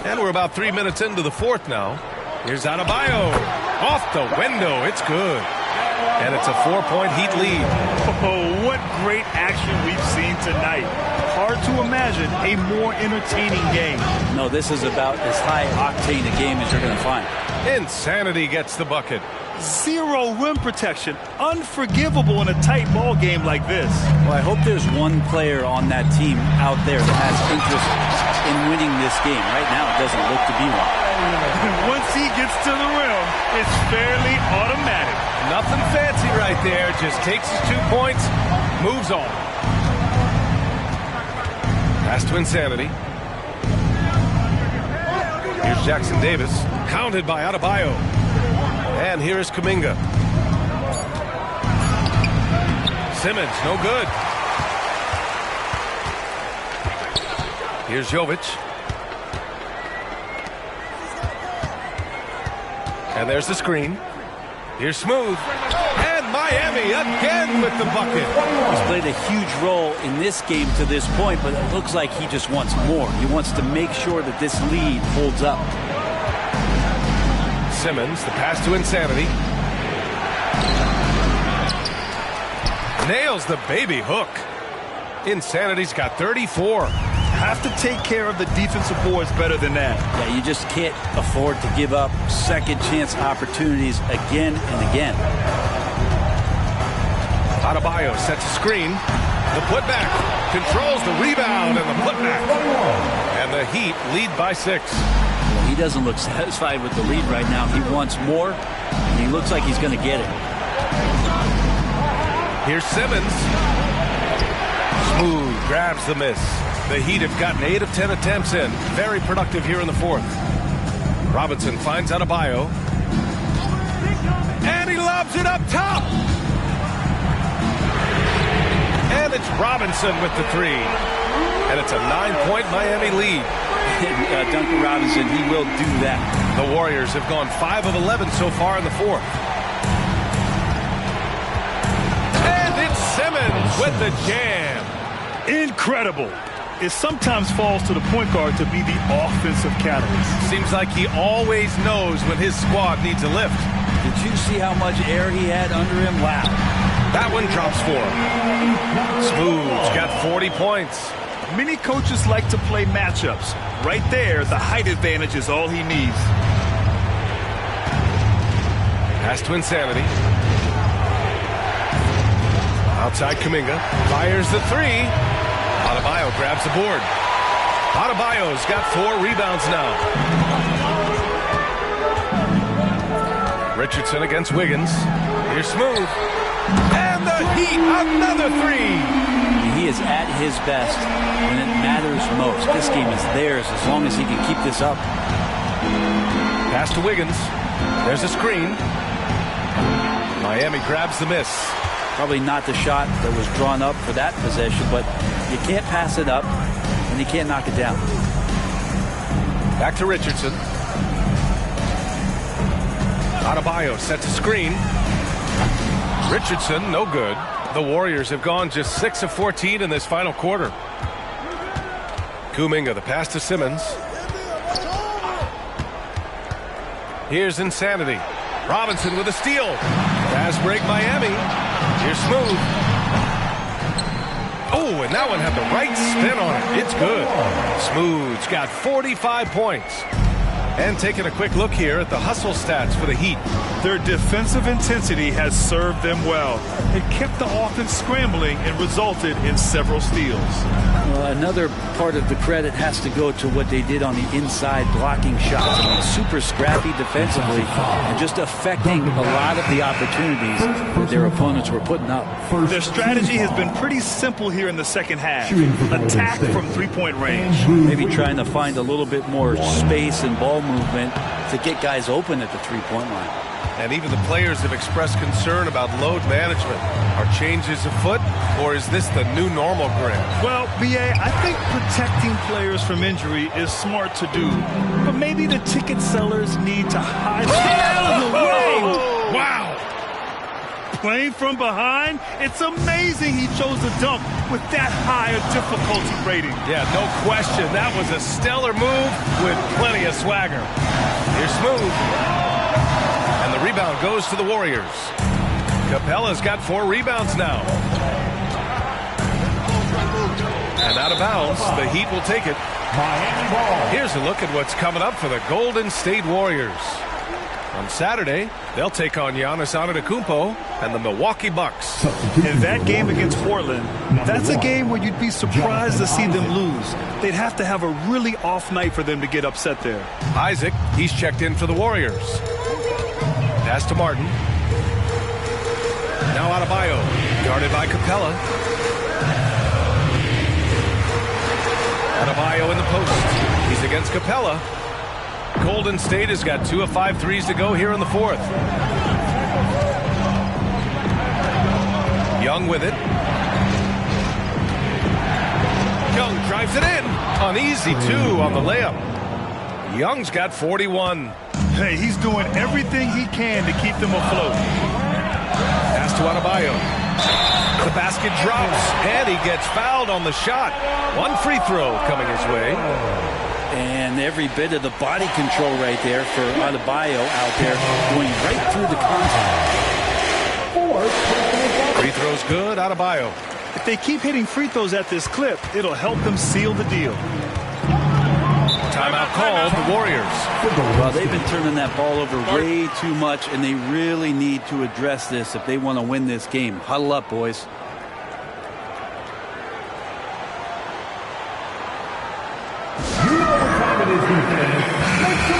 And we're about 3 minutes into the fourth now. Here's Adebayo. Off the window. It's good. And it's a 4-point Heat lead. Oh, what great action we've seen tonight. Hard to imagine a more entertaining game. No, this is about as high-octane a game as you're going to find. Insanity gets the bucket. Zero rim protection. Unforgivable in a tight ball game like this. Well, I hope there's one player on that team out there that has interest in winning this game. Right now, it doesn't look to be one. Once he gets to the rim, it's fairly automatic. Nothing fancy right there. Just takes his 2 points, moves on. Pass to Insanity. Here's Jackson Davis. Counted by Adebayo. And here is Kuminga. Simmons, no good. Here's Jovic. And there's the screen. Here's Smooth. And Miami again with the bucket. He's played a huge role in this game to this point, but it looks like he just wants more. He wants to make sure that this lead holds up. Simmons, the pass to Insanity. Nails the baby hook. Insanity's got 34. Have to take care of the defensive boards better than that. Yeah, you just can't afford to give up second chance opportunities again and again. Adebayo sets a screen. The putback controls the rebound and the putback. And the Heat lead by 6. Well, he doesn't look satisfied with the lead right now. He wants more, and he looks like he's going to get it. Here's Simmons. Smooth grabs the miss. The Heat have gotten 8 of 10 attempts in. Very productive here in the fourth. Robinson finds Adebayo. And he lobs it up top. And it's Robinson with the 3. And it's a 9-point Miami lead. Duncan Robinson, he will do that. The Warriors have gone 5 of 11 so far in the fourth. And it's Simmons with the jam. Incredible. It sometimes falls to the point guard to be the offensive catalyst. Seems like he always knows when his squad needs a lift. Did you see how much air he had under him? Wow. That one drops for him. Smooth's got 40 points. Many coaches like to play matchups. Right there, the height advantage is all he needs. Pass to Insanity. Outside Kuminga. Fires the 3. Adebayo grabs the board. Adebayo's got 4 rebounds now. Richardson against Wiggins. Here's Smooth. And the Heat, another 3. He is at his best when it matters most. This game is theirs as long as he can keep this up. Pass to Wiggins. There's a screen. Miami grabs the miss. Probably not the shot that was drawn up for that possession, but you can't pass it up, and you can't knock it down. Back to Richardson. Adebayo sets a screen. Richardson, no good. The Warriors have gone just 6 of 14 in this final quarter. Kuminga, the pass to Simmons. Here's Insanity. Robinson with a steal. Pass break Miami. Here's Smooth. Oh, and that one had the right spin on it. It's good. Smooth's got 45 points. And taking a quick look here at the hustle stats for the Heat. Their defensive intensity has served them well. It kept the offense scrambling and resulted in several steals. Another part of the credit has to go to what they did on the inside blocking shots. I mean, super scrappy defensively and just affecting a lot of the opportunities that their opponents were putting up. Their strategy has been pretty simple here in the second half. Attack from three-point range. Maybe trying to find a little bit more space and ball movement to get guys open at the three-point line. And even the players have expressed concern about load management. Are changes afoot, or is this the new normal, Grant? Well, B.A., I think protecting players from injury is smart to do. But maybe the ticket sellers need to hide out of the way. Wow. Playing from behind, it's amazing he chose to dunk with that high a difficulty rating. Yeah, no question. That was a stellar move with plenty of swagger. Here's Smooth. And the rebound goes to the Warriors. Capella's got 4 rebounds now. And out of bounds, the Heat will take it. Here's a look at what's coming up for the Golden State Warriors. On Saturday, they'll take on Giannis Antetokounmpo and the Milwaukee Bucks. In that game against Portland, that's a game where you'd be surprised to see them lose. They'd have to have a really off night for them to get upset there. Isaac, he's checked in for the Warriors. Pass to Martin. Now Adebayo, guarded by Capella. Adebayo in the post. He's against Capella. Golden State has got 2 of 5 threes to go here in the 4th. Young with it. Young drives it in. An easy 2 on the layup. Young's got 41. Hey, he's doing everything he can to keep them afloat. Pass to Adebayo. The basket drops, and he gets fouled on the shot. 1 free throw coming his way. And every bit of the body control right there for Adebayo out there going right through the contact. Free throws good, Adebayo. If they keep hitting free throws at this clip, it'll help them seal the deal. Timeout called, the Warriors. Well, they've been turning that ball over way too much, and they really need to address this if they want to win this game. Huddle up, boys.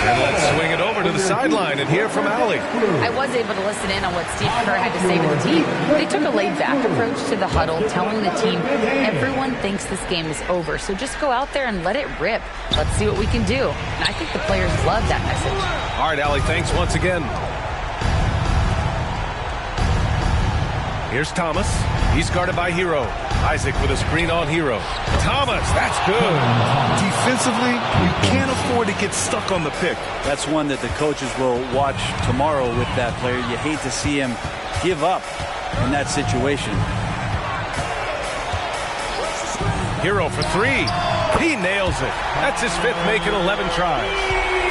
And let's swing it over to the sideline and hear from Allie. I was able to listen in on what Steve Kerr had to say to the team. They took a laid-back approach to the huddle, telling the team everyone thinks this game is over, so just go out there and let it rip. Let's see what we can do. And I think the players love that message. All right, Allie, thanks once again. Here's Thomas. He's guarded by Hero. Isaac with a screen on Hero. Thomas, that's good. Defensively, you can't afford to get stuck on the pick. That's one that the coaches will watch tomorrow with that player. You hate to see him give up in that situation. Hero for 3. He nails it. That's his 5th make in 11 tries.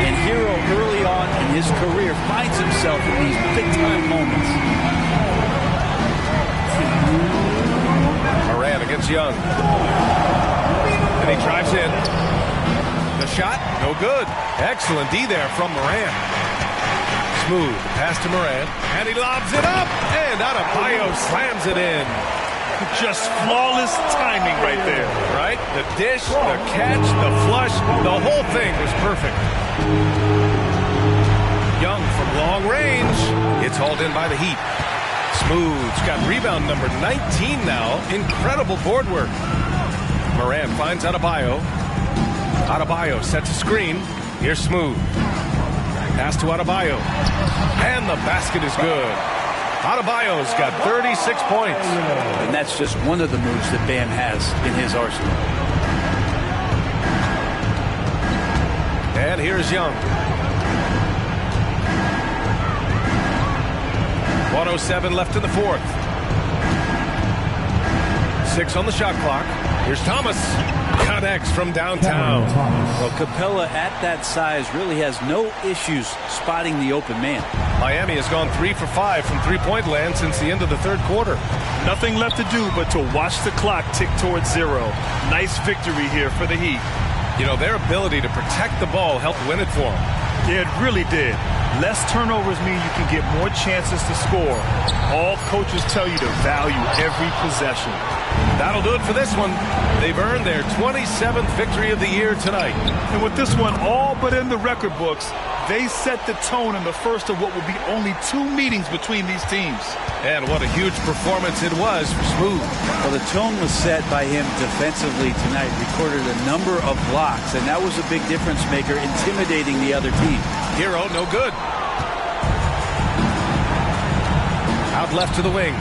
And Hero early on in his career finds himself in these big-time moments. Moran against Young. And he drives in. The shot, no good. Excellent D there from Moran. Smooth, pass to Moran. And he lobs it up. And Adebayo slams it in. Just flawless timing right there. Right? The dish, the catch, the flush, the whole thing was perfect. Young from long range. It's hauled in by the Heat. Smooth's got rebound number 19 now. Incredible board work. Moran finds Adebayo. Adebayo sets a screen. Here's Smooth. Pass to Adebayo. And the basket is good. Adebayo's got 36 points. And that's just one of the moves that Bam has in his arsenal. And here's Young. 1:07 left in the 4th. 6 on the shot clock. Here's Thomas. Got connects from downtown. Well, Capella at that size really has no issues spotting the open man. Miami has gone 3 for 5 from three-point land since the end of the third quarter. Nothing left to do but to watch the clock tick towards 0. Nice victory here for the Heat. You know, their ability to protect the ball helped win it for them. Yeah, it really did. Less turnovers mean you can get more chances to score. All coaches tell you to value every possession. That'll do it for this one. They've earned their 27th victory of the year tonight. And with this one all but in the record books, they set the tone in the first of what will be only 2 meetings between these teams. And what a huge performance it was for Smooth. Well, the tone was set by him defensively tonight. Recorded a number of blocks, and that was a big difference maker, intimidating the other team. Hero, no good. Out left to the wing.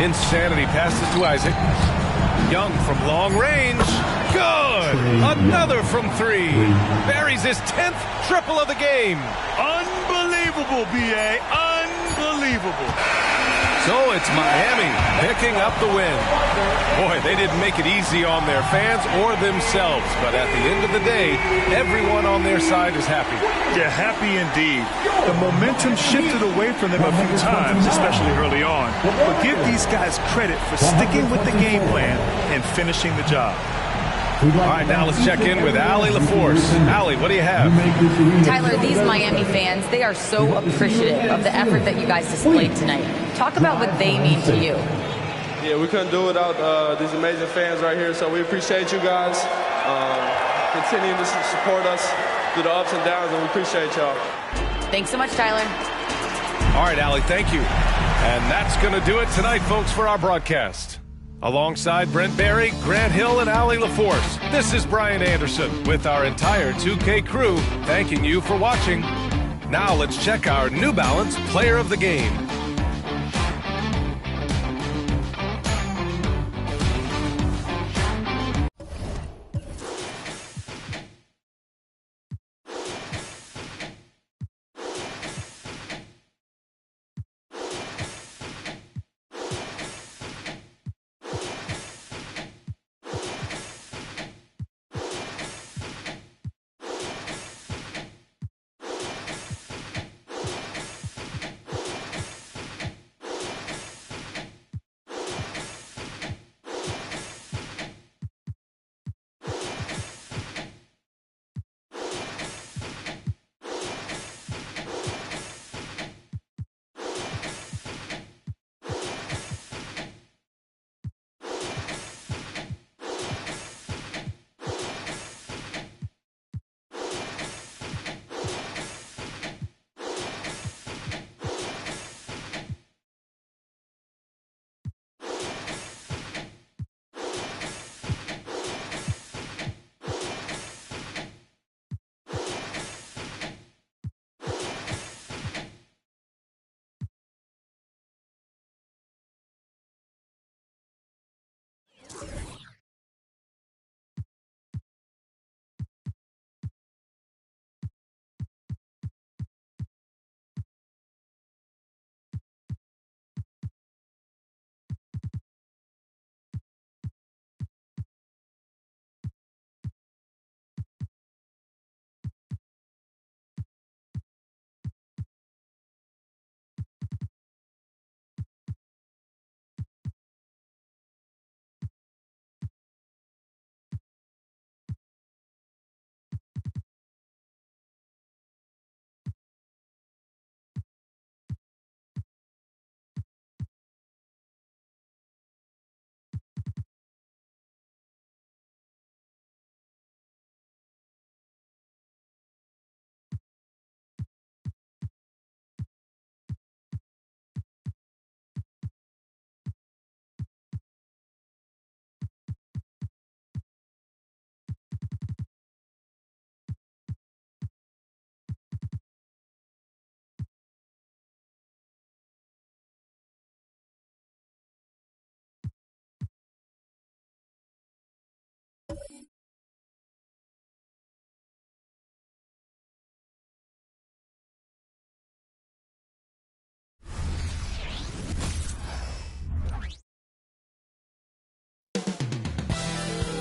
Insanity passes to Isaac. Young from long range. Good. Another from 3. Buries his 10th triple of the game. Unbelievable, B.A. Unbelievable. So it's Miami picking up the win. Boy, they didn't make it easy on their fans or themselves. But at the end of the day, everyone on their side is happy. Yeah, happy indeed. The momentum shifted away from them a few times, especially early on. But give these guys credit for sticking with the game plan and finishing the job. All right, now let's check in with Allie LaForce. Allie, what do you have? Tyler, these Miami fans, they are so appreciative of the effort that you guys displayed tonight. Talk about what they mean to you. Yeah, we couldn't do it without these amazing fans right here, so we appreciate you guys. Continuing to support us through the ups and downs, and we appreciate y'all. Thanks so much, Tyler. All right, Allie, thank you. And that's going to do it tonight, folks, for our broadcast. Alongside Brent Barry, Grant Hill, and Allie LaForce, this is Brian Anderson with our entire 2K crew thanking you for watching. Now let's check our New Balance Player of the Game.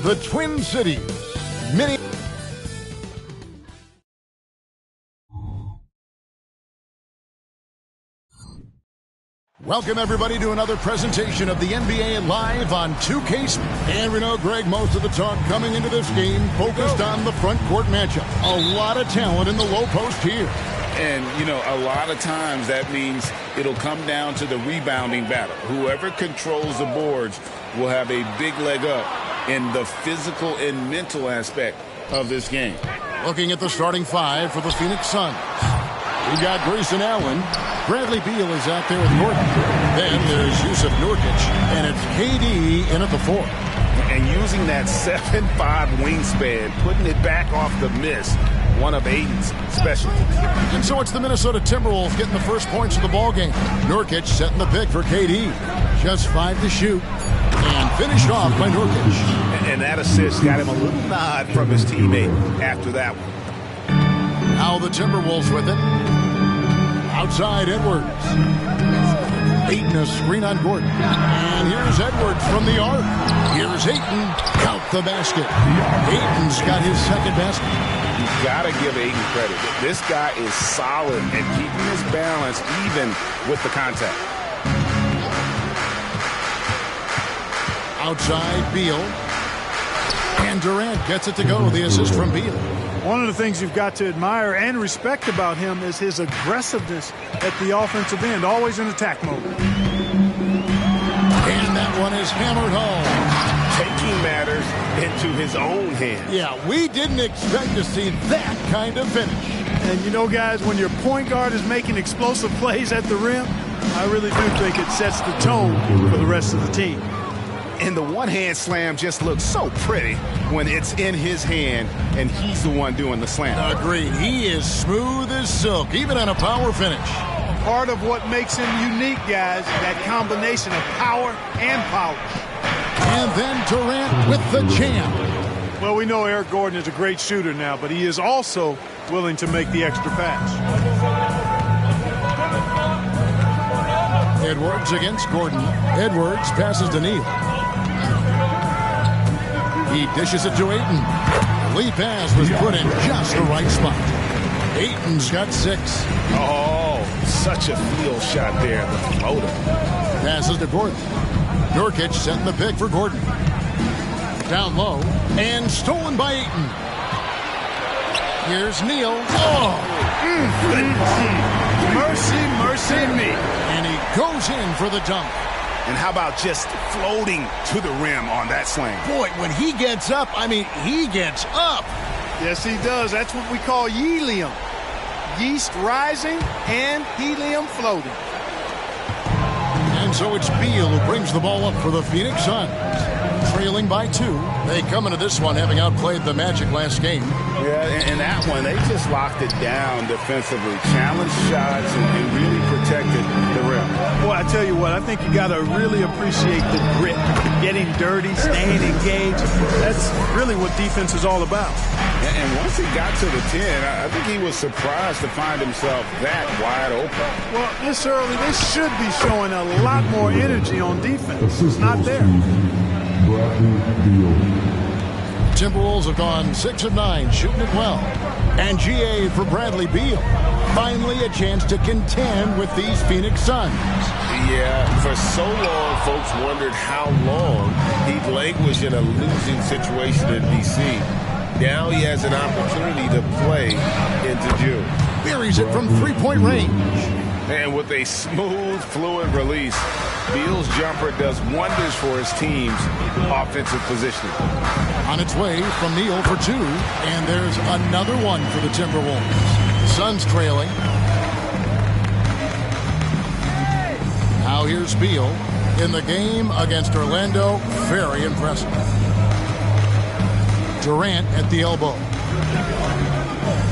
the Twin Cities, Welcome, everybody, to another presentation of the NBA Live on 2K. And we know, Greg, most of the talk coming into this game focused on the front court matchup. A lot of talent in the low post here. And, you know, a lot of times that means it'll come down to the rebounding battle. Whoever controls the boards will have a big leg up in the physical and mental aspect of this game. Looking at the starting five for the Phoenix Suns. We got Grayson Allen. Bradley Beal is out there with Gordon. Then there's Yusuf Nurkic, and it's KD in at the 4. And using that 7'5 wingspan, putting it back off the miss, one of Aiden's specialties. And so it's the Minnesota Timberwolves getting the first points of the ballgame. Nurkic setting the pick for KD. Just 5 to shoot. And finished off by Nurkic. And that assist got him a little nod from his teammate after that one. Now the Timberwolves with it. Outside Edwards. Ayton a screen on Gordon. And here's Edwards from the arc. Here's Ayton. Count the basket. Ayton's got his second basket. You've got to give Ayton credit. This guy is solid at keeping his balance even with the contact. Outside Beal. And Durant gets it to go. The assist from Beal. One of the things you've got to admire and respect about him is his aggressiveness at the offensive end, always in attack mode. And that one is hammered home. Taking matters into his own hands. Yeah, we didn't expect to see that kind of finish. And you know, guys, when your point guard is making explosive plays at the rim, I really do think it sets the tone for the rest of the team. And the one-hand slam just looks so pretty when it's in his hand and he's the one doing the slam. Agreed. He is smooth as silk, even on a power finish. Part of what makes him unique, guys, that combination of power and power. And then Durant with the jam. Well, we know Eric Gordon is a great shooter now, but he is also willing to make the extra pass. Edwards against Gordon. Edwards passes to Neal. He dishes it to Ayton. The lead pass was put in just the right spot. Ayton's got 6. Oh, such a field shot there. The floater. Passes to Gordon. Nurkic setting the pick for Gordon. Down low. And stolen by Ayton. Here's Neal. Oh! Mercy, mercy me. And he goes in for the dunk. And how about just floating to the rim on that slam? Boy, when he gets up, I mean, he gets up. Yes, he does. That's what we call helium. Yeast rising and helium floating. And so it's Beal who brings the ball up for the Phoenix Suns. Trailing by 2. They come into this one having outplayed the Magic last game. Yeah, and that one, they just locked it down defensively. Challenged shots and really protected the rim. Boy, I tell you what, I think you got to really appreciate the grit. Getting dirty, staying engaged. That's really what defense is all about. And once he got to the 10, I think he was surprised to find himself that wide open. Well, this early, they should be showing a lot more energy on defense. It's not there. Timberwolves have gone 6 of 9, shooting it well. And GA for Bradley Beal. Finally a chance to contend with these Phoenix Suns. Yeah, for so long, folks wondered how long he'd languish in a losing situation in D.C. Now he has an opportunity to play into June. Buries it from 3-point range. And with a smooth, fluid release, Beal's jumper does wonders for his team's offensive positioning. On its way from Neal for 2, and there's another one for the Timberwolves. Suns trailing. Now here's Beal in the game against Orlando. Very impressive. Durant at the elbow.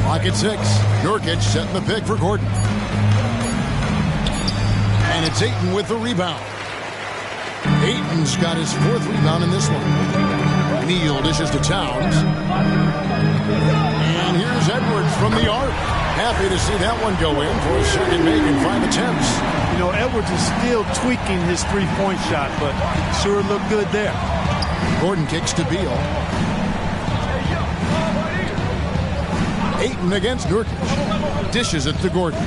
Clock at 6. Nurkic setting the pick for Gordon. And it's Ayton with the rebound. Ayton's got his 4th rebound in this one. Neal dishes to Towns. And here's Edwards from the arc. Happy to see that one go in for a second make in 5 attempts. You know, Edwards is still tweaking his 3-point shot, but sure looked good there. Gordon kicks to Beal. Ayton against Nurkic. Dishes it to Gordon.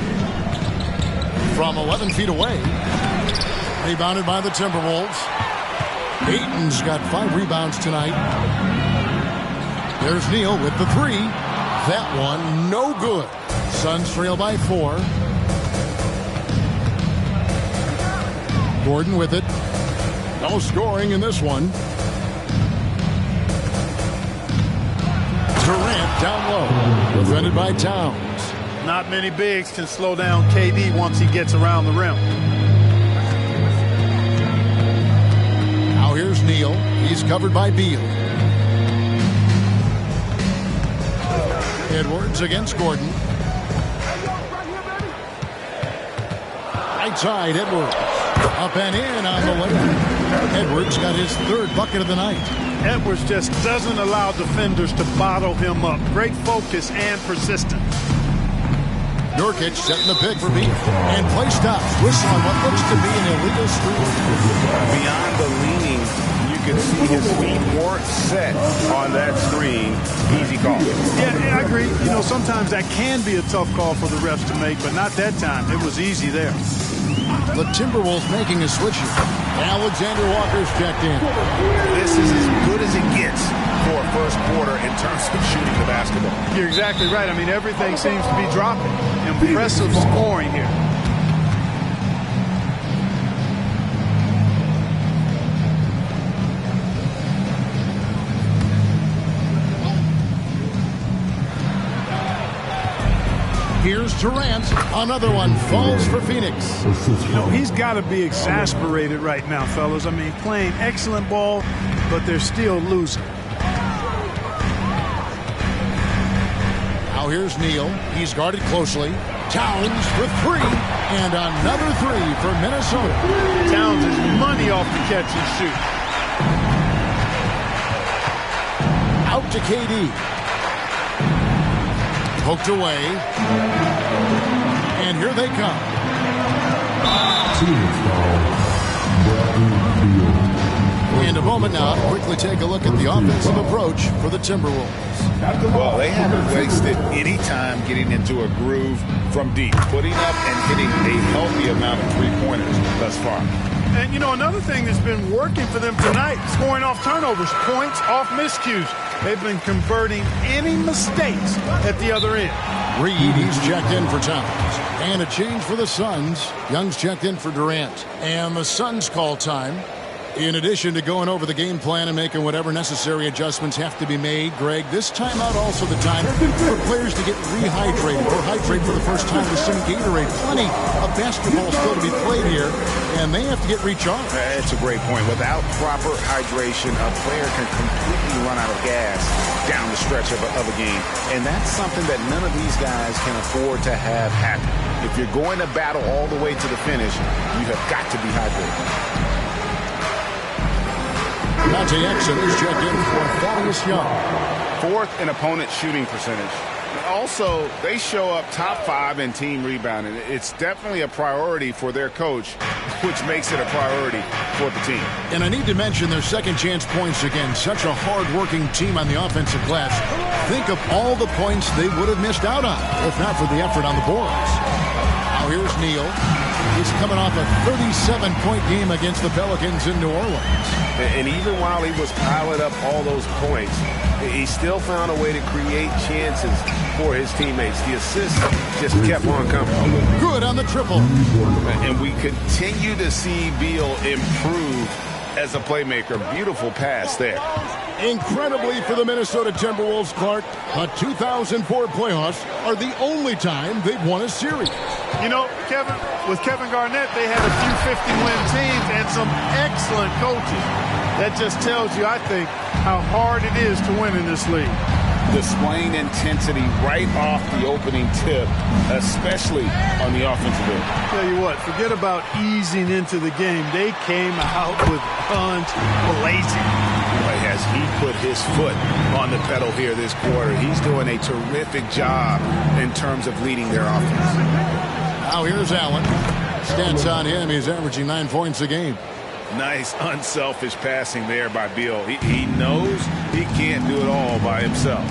From 11 feet away. Rebounded by the Timberwolves. Ayton's got 5 rebounds tonight. There's Neal with the 3. That one no good. Suns trail by 4. Gordon with it. No scoring in this one. Durant down low. Defended by Towns. Not many bigs can slow down KD once he gets around the rim. Now here's Neal. He's covered by Beal. Edwards against Gordon. Right side, Edwards. Up and in on the layup. Edwards got his 3rd bucket of the night. Edwards just doesn't allow defenders to bottle him up. Great focus and persistence. Nurkic setting the pick for Beal. And play stops. Whistle on what looks to be an illegal screen. Beyond the leaning, you can see his feet weren't set on that screen. Easy call. Yeah, I agree. You know, sometimes that can be a tough call for the refs to make, but not that time. It was easy there. The Timberwolves making a switch here. Alexander Walker's checked in. This is as good as it gets for a first quarter in terms of shooting the basketball. You're exactly right. I mean, everything seems to be dropping. Impressive scoring here. Here's Durant. Another one falls for Phoenix. You know, he's got to be exasperated right now, fellas. I mean, playing excellent ball, but they're still losing. Now here's Neal. He's guarded closely. Towns for 3. And another 3 for Minnesota. Towns is money off the catch and shoot. Out to KD. Poked away. And here they come. In a moment now, quickly take a look at the offensive approach for the Timberwolves. Well, they haven't wasted any time getting into a groove from deep, putting up and hitting a healthy amount of 3-pointers thus far. And, you know, another thing that's been working for them tonight, scoring off turnovers, points off miscues. They've been converting any mistakes at the other end. Reed, he's checked in for Towns. And a change for the Suns. Young's checked in for Durant. And the Suns call time. In addition to going over the game plan and making whatever necessary adjustments have to be made, Greg, this timeout also the time for players to get rehydrated or hydrate for the first time with some Gatorade. Plenty of basketball still to be played here, and they have to get recharged. That's a great point. Without proper hydration, a player can completely run out of gas down the stretch of a game, and that's something that none of these guys can afford to have happen. If you're going to battle all the way to the finish, you have got to be hydrated. Dante Exum is checked in for Thaddeus Young. 4th in opponent shooting percentage. Also, they show up top 5 in team rebounding. It's definitely a priority for their coach, which makes it a priority for the team. And I need to mention their second chance points again. Such a hard-working team on the offensive glass. Think of all the points they would have missed out on if not for the effort on the boards. Now here's Neal. He's coming off a 37-point game against the Pelicans in New Orleans. And even while he was piling up all those points, he still found a way to create chances for his teammates. The assists just kept on coming. Good on the triple. And we continue to see Beal improve as a playmaker. Beautiful pass there. Incredibly for the Minnesota Timberwolves, Clark, the 2004 playoffs are the only time they've won a series. You know, Kevin, with Kevin Garnett, they had a few 50-win teams and some excellent coaches. That just tells you, I think, how hard it is to win in this league. Displaying intensity right off the opening tip, especially on the offensive end. Tell you what, forget about easing into the game. They came out with guns blazing. As he put his foot on the pedal here this quarter, he's doing a terrific job in terms of leading their offense. Now here's Allen. Stats on him, he's averaging 9 points a game. Nice unselfish passing there by Beal. He knows he can't do it all by himself.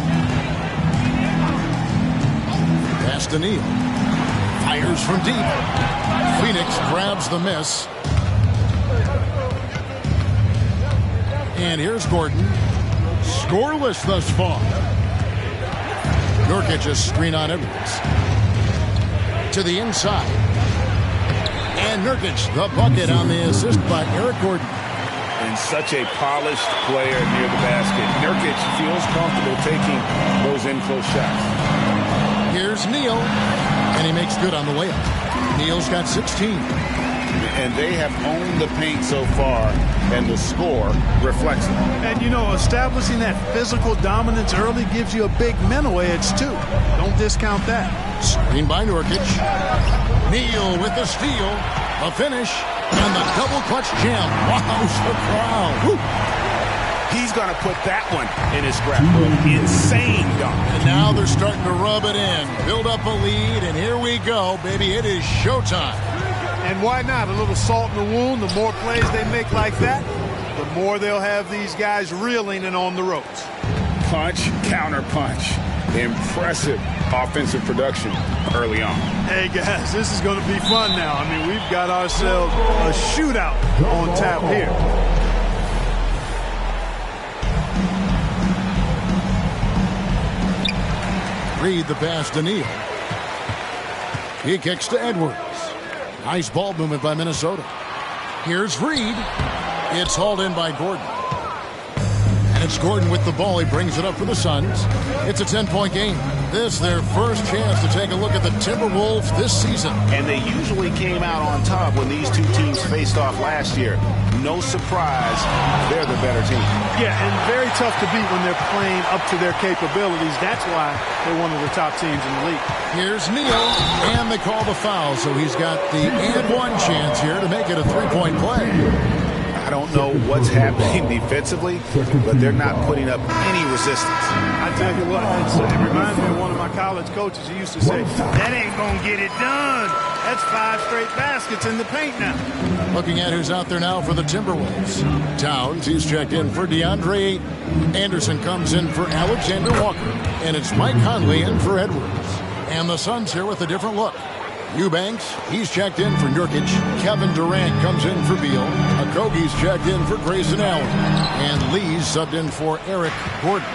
Pass to Neal. Fires from deep. Phoenix grabs the miss. And here's Gordon. Scoreless thus far. Nurkic's screen on Edwards. To the inside. And Nurkic, the bucket on the assist by Eric Gordon. And such a polished player near the basket. Nurkic feels comfortable taking those in-close shots. Here's Neal. And he makes good on the layup. Neal's got 16. And they have owned the paint so far, and the score reflects it. And, you know, establishing that physical dominance early gives you a big mental edge, too. Don't discount that. Screen by Nurkic. Neal with the steal. A finish. And the double clutch jam. Wows the crowd. Woo. He's going to put that one in his scrapbook. Insane dunk. And now they're starting to rub it in. Build up a lead, and here we go, baby. It is showtime. And why not? A little salt in the wound. The more plays they make like that, the more they'll have these guys reeling and on the ropes. Punch, counter punch. Impressive offensive production early on. Hey, guys, this is going to be fun now. I mean, we've got ourselves a shootout on tap here. Reed the pass to Neal. He kicks to Edwards. Nice ball movement by Minnesota. Here's Reed. It's hauled in by Gordon. And it's Gordon with the ball. He brings it up for the Suns. It's a 10-point game. This their first chance to take a look at the Timberwolves this season. And they usually came out on top when these two teams faced off last year. No surprise, they're the better team. Yeah, and very tough to beat when they're playing up to their capabilities. That's why they're one of the top teams in the league. Here's Neal, and they call the foul, so he's got the and-one chance here to make it a three-point play. I don't know what's happening defensively, but they're not putting up any resistance. I tell you what, it reminds me of one of my college coaches. He used to say, that ain't going to get it done. That's 5 straight baskets in the paint now. Looking at who's out there now for the Timberwolves. Towns, he's checked in for DeAndre Ayton. Anderson comes in for Alexander Walker. And it's Mike Conley in for Edwards. And the Suns here with a different look. Eubanks, he's checked in for Nurkic. Kevin Durant comes in for Beal. Okogie's checked in for Grayson Allen. And Lee's subbed in for Eric Gordon.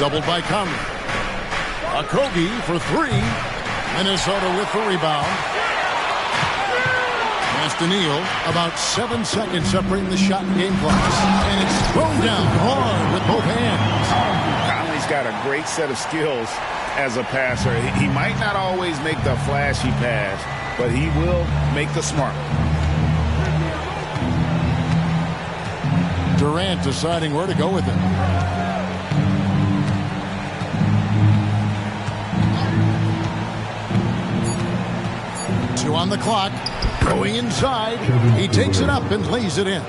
Doubled by Conley. Okogie for 3. Minnesota with the rebound. Pass to Neal. About 7 seconds separating the shot and game clocks. And it's thrown down hard with both hands. Conley's got a great set of skills as a passer. He might not always make the flashy pass, but he will make the smart one. Durant deciding where to go with it. On the clock, going inside, he takes it up and lays it in.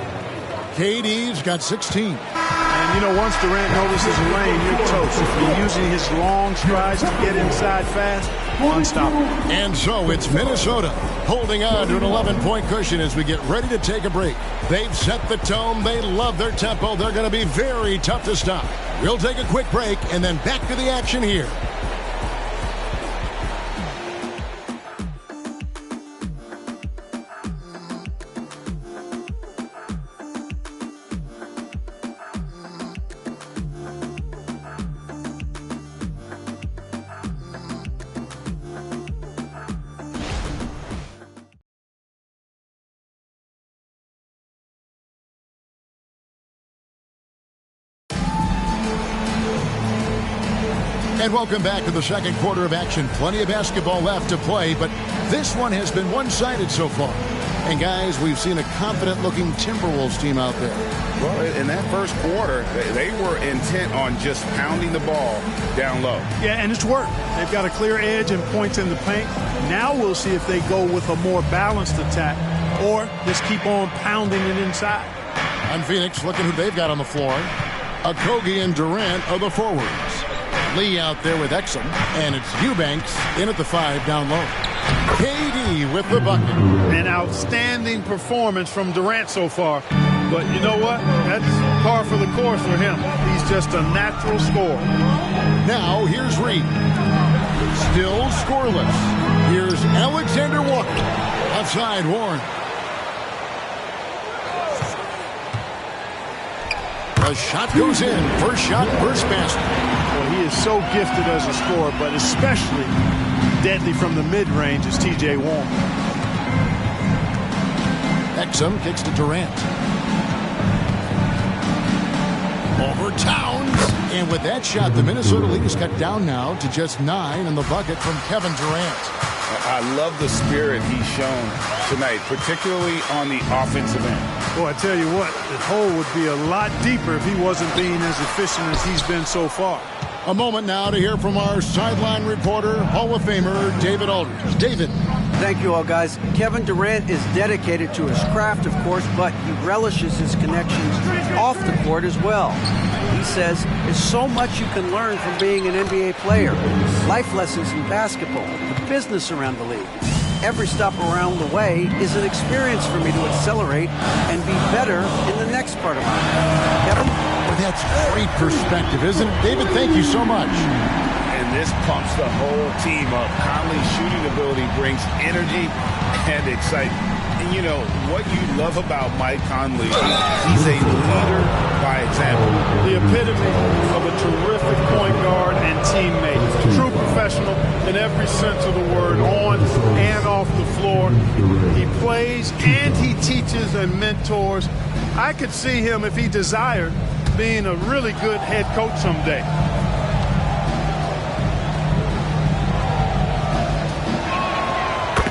KD's got 16. And you know, once Durant notices a lane, you're toast. He's using his long strides to get inside fast, unstoppable. And so it's Minnesota holding on to an 11-point cushion as we get ready to take a break. They've set the tone. They love their tempo. They're going to be very tough to stop. We'll take a quick break and then back to the action here. And welcome back to the second quarter of action. Plenty of basketball left to play, but this one has been one-sided so far. And guys, we've seen a confident-looking Timberwolves team out there. Well, in that first quarter, they were intent on just pounding the ball down low. Yeah, and it's worked. They've got a clear edge and points in the paint. Now we'll see if they go with a more balanced attack or just keep on pounding it inside. On Phoenix, looking who they've got on the floor. Okogie and Durant are the forwards. Lee out there with Exum, and it's Eubanks in at the 5 down low. KD with the bucket. An outstanding performance from Durant so far. But you know what? That's par for the course for him. He's just a natural scorer. Now here's Reed. Still scoreless. Here's Alexander Walker. Outside Warren. The shot goes in. First shot, first basket. Well, he is so gifted as a scorer, but especially deadly from the mid-range is T.J. Warren. Exum kicks to Durant. Over Towns. And with that shot, the Minnesota League is cut down now to just 9 in the bucket from Kevin Durant. I love the spirit he's shown tonight, particularly on the offensive end. Well, I tell you what, the hole would be a lot deeper if he wasn't being as efficient as he's been so far. A moment now to hear from our sideline reporter, Hall of Famer David Aldridge. David. Thank you all, guys. Kevin Durant is dedicated to his craft, of course, but he relishes his connections off the court as well. He says there's so much you can learn from being an NBA player. Life lessons in basketball, the business around the league. Every stop around the way is an experience for me to accelerate and be better in the next part of my life. Kevin? Well, that's great perspective, isn't it? David, thank you so much. And this pumps the whole team up. Conley's shooting ability brings energy and excitement. And you know, what you love about Mike Conley, he's a leader by example. The epitome of a terrific point guard and teammate. True professional in every sense of the word, on and off the floor. He plays and he teaches and mentors. I could see him, if he desired, being a really good head coach someday.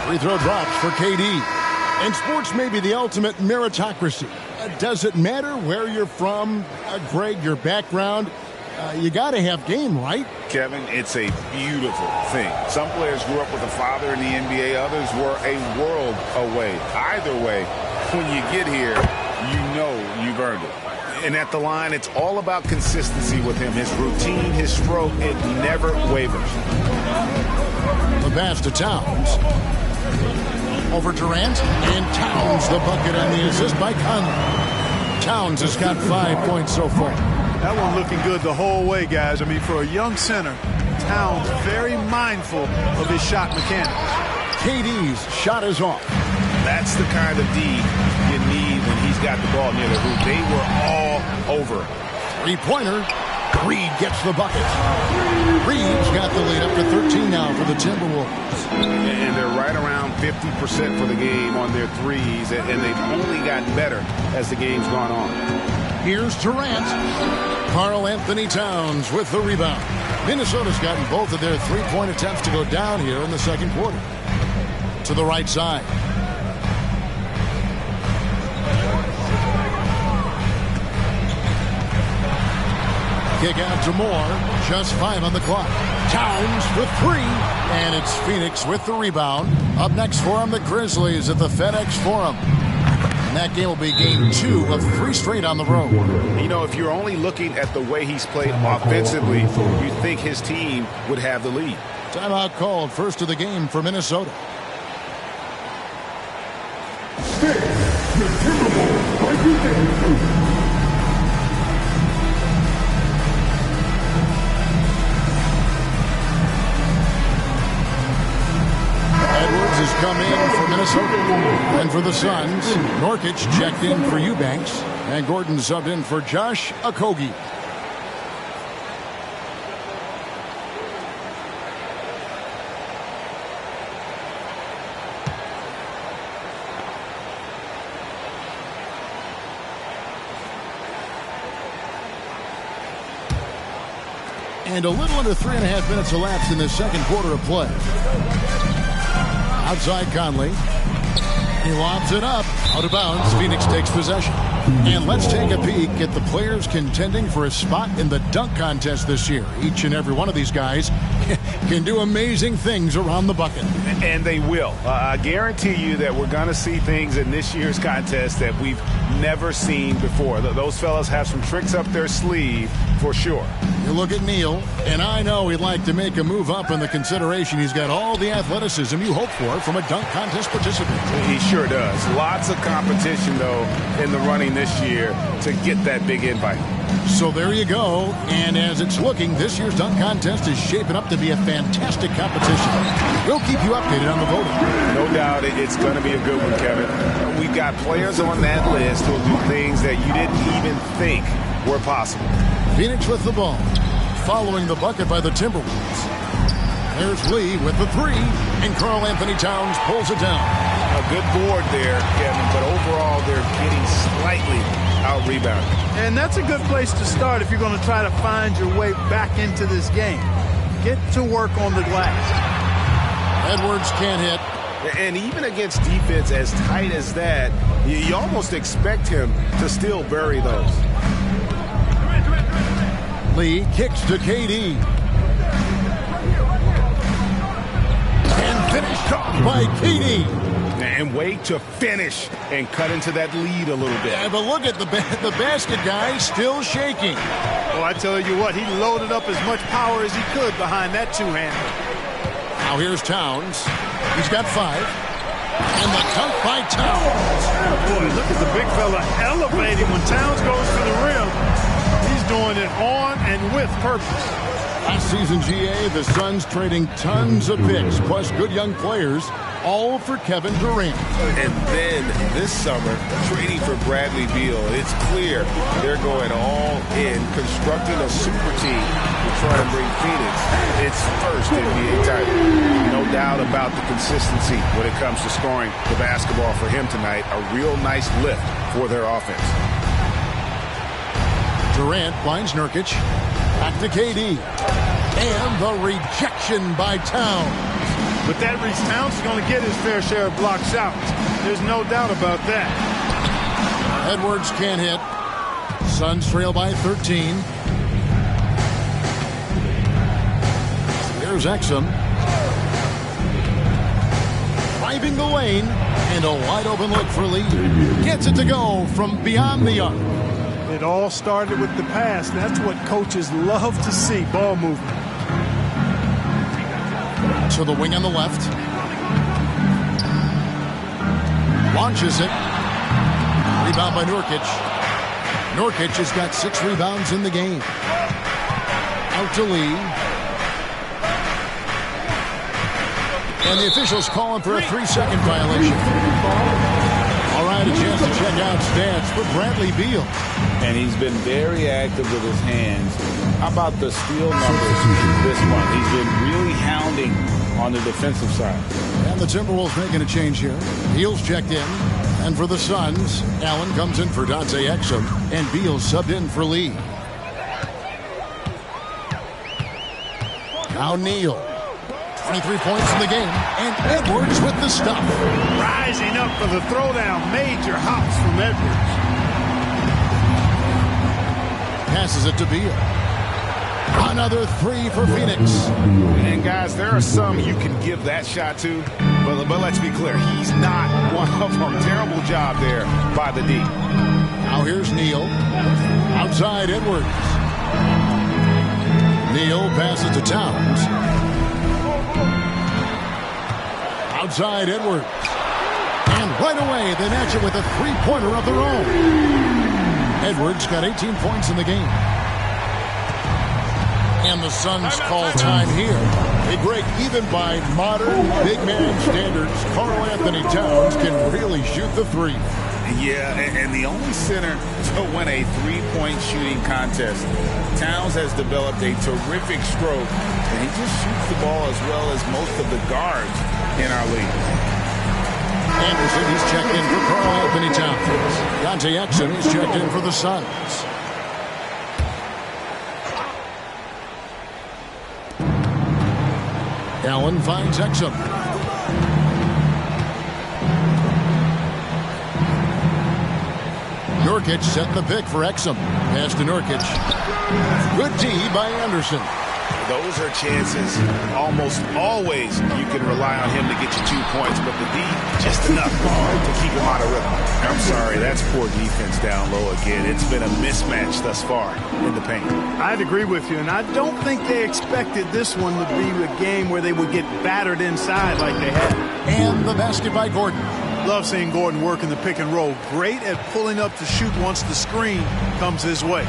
Free throw drops for KD. And sports may be the ultimate meritocracy. Does it matter where you're from, Greg, your background? You got to have game, right? Kevin, it's a beautiful thing. Some players grew up with a father in the NBA. Others were a world away. Either way, when you get here, you know you've earned it. And at the line, it's all about consistency with him. His routine, his stroke, it never wavers. The pass to Towns. Over Durant, and Towns the bucket on the assist by Conley. Towns has got 5 points so far. That one looking good the whole way, guys. I mean, for a young center, Towns very mindful of his shot mechanics. KD's shot is off. That's the kind of D you need when he's got the ball near the hoop. They were all over. Three-pointer. Reed gets the bucket. Reed's got the lead up to 13 now for the Timberwolves. And they're right around 50% for the game on their threes, and they've only gotten better as the game's gone on. Here's Durant. Karl Anthony Towns with the rebound. Minnesota's gotten both of their three-point attempts to go down here in the second quarter. To the right side. Kick out to Moore. Just 5 on the clock. Towns for 3. And it's Phoenix with the rebound. Up next for them, the Grizzlies at the FedEx Forum. And that game will be game 2 of 3 straight on the road. You know, if you're only looking at the way he's played offensively, you think his team would have the lead. Timeout called. First of the game for Minnesota. Edwards has come in for Minnesota. And for the Suns, Nurkic checked in for Eubanks. And Gordon subbed in for Josh Okogie. And a little under 3.5 minutes elapsed in the second quarter of play. Outside Conley. He lobs it up. Out of bounds. Phoenix takes possession. And let's take a peek at the players contending for a spot in the dunk contest this year. Each and every one of these guys can do amazing things around the bucket. And they will. I guarantee you that we're going to see things in this year's contest that we've never seen before. Those fellas have some tricks up their sleeve for sure. You look at Neal, and I know he'd like to make a move up in the consideration. He's got all the athleticism you hope for from a dunk contest participant. He sure does. Lots of competition, though, in the running this year to get that big invite. So there you go. And as it's looking, this year's dunk contest is shaping up to be a fantastic competition. We'll keep you updated on the voting. No doubt it's going to be a good one, Kevin. We've got players on that list who will do things that you didn't even think were possible. Phoenix with the ball, following the bucket by the Timberwolves. There's Lee with the three, and Karl Anthony Towns pulls it down. A good board there, Kevin, but overall they're getting slightly out-rebounded. And that's a good place to start if you're going to try to find your way back into this game. Get to work on the glass. Edwards can't hit. And even against defense as tight as that, you almost expect him to still bury those. Lee kicks to KD. And finished off by KD. And wait to finish and cut into that lead a little bit. Yeah, but look at the basket guy still shaking. Well, I tell you what, he loaded up as much power as he could behind that two-hander. Now here's Towns. He's got 5. And the dunk by Towns. Boy, look at the big fella elevating when Towns goes to the rim. He's doing it on and with purpose. Last season, GA, the Suns trading tons of picks, plus good young players, all for Kevin Durant. And then this summer, trading for Bradley Beal. It's clear they're going all in, constructing a super team to try and bring Phoenix its first NBA title. No doubt about the consistency when it comes to scoring the basketball for him tonight. A real nice lift for their offense. Durant finds Nurkic. Back to KD. And the rejection by Towns. But that means Towns is going to get his fair share of block shots. There's no doubt about that. Edwards can't hit. Suns trail by 13. Here's Exum. Driving the lane. And a wide open look for Lee. Gets it to go from beyond the arc. It all started with the pass. That's what coaches love to see, ball movement. To the wing on the left. Launches it. Rebound by Nurkic. Nurkic has got 6 rebounds in the game. Out to Lee. And the officials calling for a 3-second violation. All right, a chance to check out stats for Bradley Beal. And he's been very active with his hands. How about the steal numbers this month? He's been really hounding on the defensive side. And the Timberwolves making a change here. Beal's checked in. And for the Suns, Allen comes in for Dante Exum. And Beal subbed in for Lee. Now Neal. 23 points in the game. And Edwards with the stuff. Rising up for the throwdown. Major hops from Edwards. Passes it to Beal. Another 3 for Phoenix. And guys, there are some you can give that shot to, but let's be clear, he's not one of them. Terrible job there by the D. Now here's Neal. Outside Edwards. Neal passes to Towns. Outside Edwards. And right away they match it with a 3-pointer of their own. Edwards got 18 points in the game. And the Suns call time here. A break even by modern big man standards. Karl Anthony Towns can really shoot the 3. Yeah, and the only center to win a 3-point shooting contest. Towns has developed a terrific stroke, and he just shoots the ball as well as most of the guards in our league. Anderson is checked in for Karl Anthony Towns. Dante Exum is checked in for the Suns. Allen finds Exum. Nurkic set the pick for Exum. Pass to Nurkic. Good D by Anderson. Those are chances almost always you can rely on him to get you 2 points, but the D, just enough to keep him out of rhythm. I'm sorry, that's poor defense down low again. It's been a mismatch thus far in the paint. I'd agree with you, and I don't think they expected this one to be a game where they would get battered inside like they had. And the basket by Gordon. Love seeing Gordon work in the pick and roll. Great at pulling up to shoot once the screen comes his way.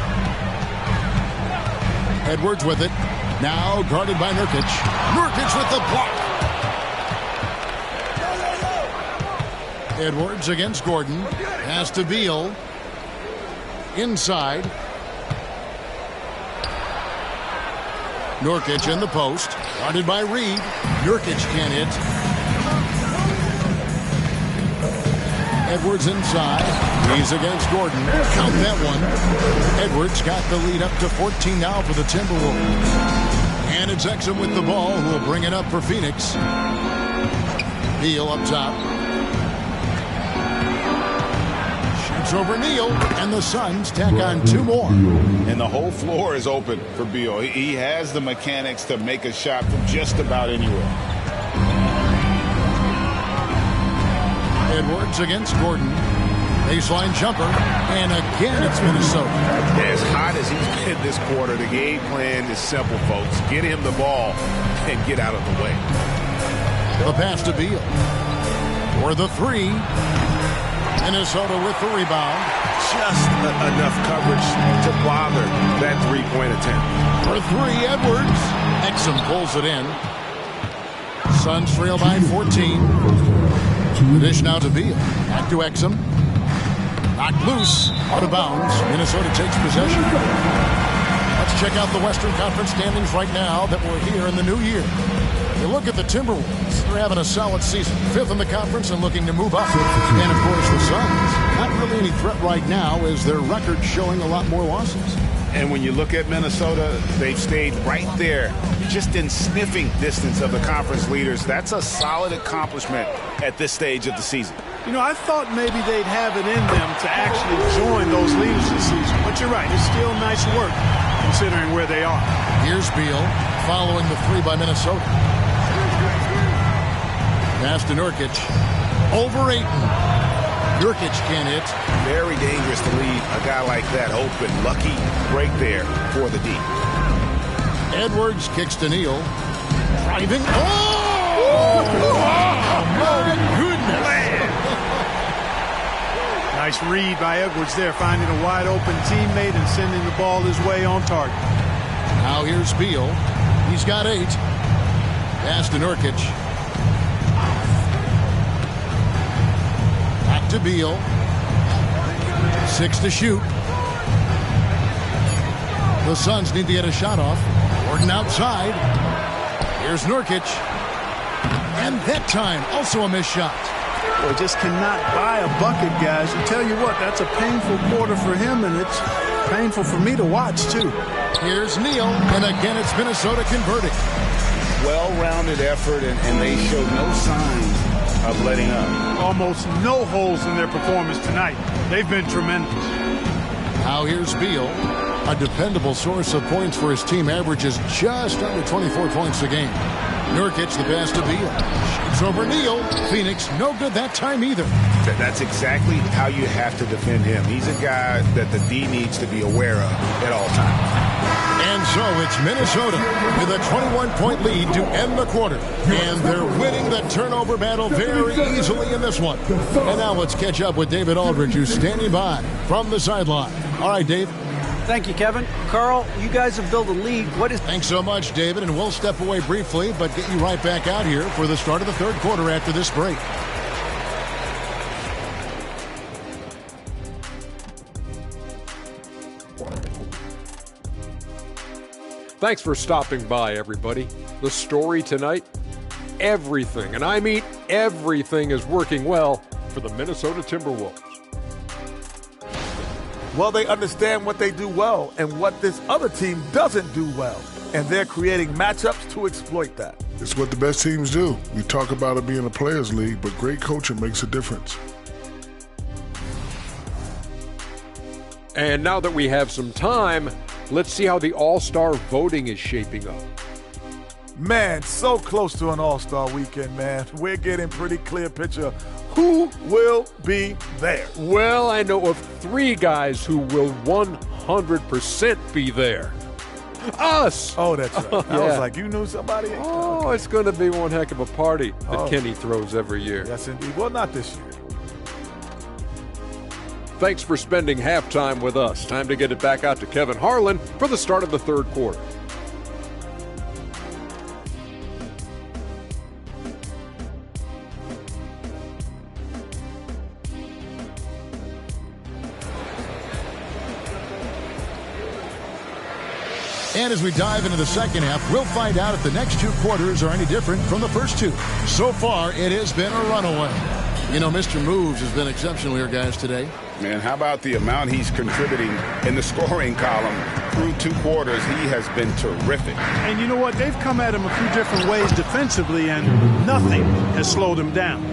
Edwards with it. Now guarded by Nurkic. Nurkic with the block. Edwards against Gordon. Has to Beal. Inside. Nurkic in the post. Guarded by Reed. Nurkic can't hit. Edwards inside. He's against Gordon. Count that one. Edwards got the lead up to 14 now for the Timberwolves. And it's Exum with the ball, who will bring it up for Phoenix. Beal up top. Shoots over Neal, and the Suns tack on 2 more. And the whole floor is open for Beal. He has the mechanics to make a shot from just about anywhere. Edwards against Gordon. Baseline jumper. And again, it's Minnesota. As hot as he's been this quarter, the game plan is simple, folks. Get him the ball and get out of the way. The pass to Beal. For the 3. Minnesota with the rebound. Just enough coverage to bother that three-point attempt. For 3, Edwards. Exum pulls it in. Suns trail by 14. The dish now to Beal. Back to Exum. Knocked loose. Out of bounds. Minnesota takes possession. Let's check out the Western Conference standings right now that we're here in the new year. You look at the Timberwolves. They're having a solid season. 5th in the conference and looking to move up. And, of course, the Suns. Not really any threat right now as their record showing a lot more losses. And when you look at Minnesota, they've stayed right there, just in sniffing distance of the conference leaders. That's a solid accomplishment at this stage of the season. You know, I thought maybe they'd have it in them to actually join those leaders this season. But you're right, it's still nice work considering where they are. Here's Beal following the 3 by Minnesota. Pass to Nurkic. Over Ayton. Nurkic can't hit. Very dangerous to leave a guy like that open. Lucky break there for the D. Edwards kicks to Neal. Driving. Oh! My goodness. Nice read by Edwards there, finding a wide open teammate and sending the ball his way on target. Now here's Beal. He's got 8. Pass to Nurkic. Back to Beal. 6 to shoot. The Suns need to get a shot off. Gordon outside. Here's Nurkic. And that time, also a missed shot. Boy, just cannot buy a bucket, guys. I tell you what, that's a painful quarter for him, and it's painful for me to watch, too. Here's Neal, and again it's Minnesota converting. Well-rounded effort, and they showed no signs of letting up. Almost no holes in their performance tonight. They've been tremendous. Now here's Beal. A dependable source of points for his team, averages just under 24 points a game. Nurkic the pass to Beal. Shoots over Neal. Phoenix no good that time either. That's exactly how you have to defend him. He's a guy that the D needs to be aware of at all times. And so it's Minnesota with a 21-point lead to end the quarter. And they're winning the turnover battle very easily in this one. And now let's catch up with David Aldridge, who's standing by from the sideline. All right, Dave. Thank you, Kevin. Carl, you guys have built a lead. Thanks so much, David. And we'll step away briefly, but get you right back out here for the start of the third quarter after this break. Thanks for stopping by, everybody. The story tonight, everything, and I mean everything, is working well for the Minnesota Timberwolves. Well, they understand what they do well and what this other team doesn't do well. And they're creating matchups to exploit that. It's what the best teams do. We talk about it being a players' league, but great coaching makes a difference. And now that we have some time, let's see how the All-Star voting is shaping up. Man, so close to an all-star weekend, man. We're getting pretty clear picture of who will be there. Well, I know of 3 guys who will 100% be there. Us! Oh, that's right. I was like, you knew somebody? Oh, okay. It's going to be one heck of a party that Kenny throws every year. Yes, indeed. Well, not this year. Thanks for spending halftime with us. Time to get it back out to Kevin Harlan for the start of the third quarter. And as we dive into the second half, we'll find out if the next 2 quarters are any different from the first 2. So far, it has been a runaway. You know, Mr. Moves has been exceptional here, guys, today. Man, how about the amount he's contributing in the scoring column through 2 quarters? He has been terrific. And you know what? They've come at him a few different ways defensively, and nothing has slowed him down.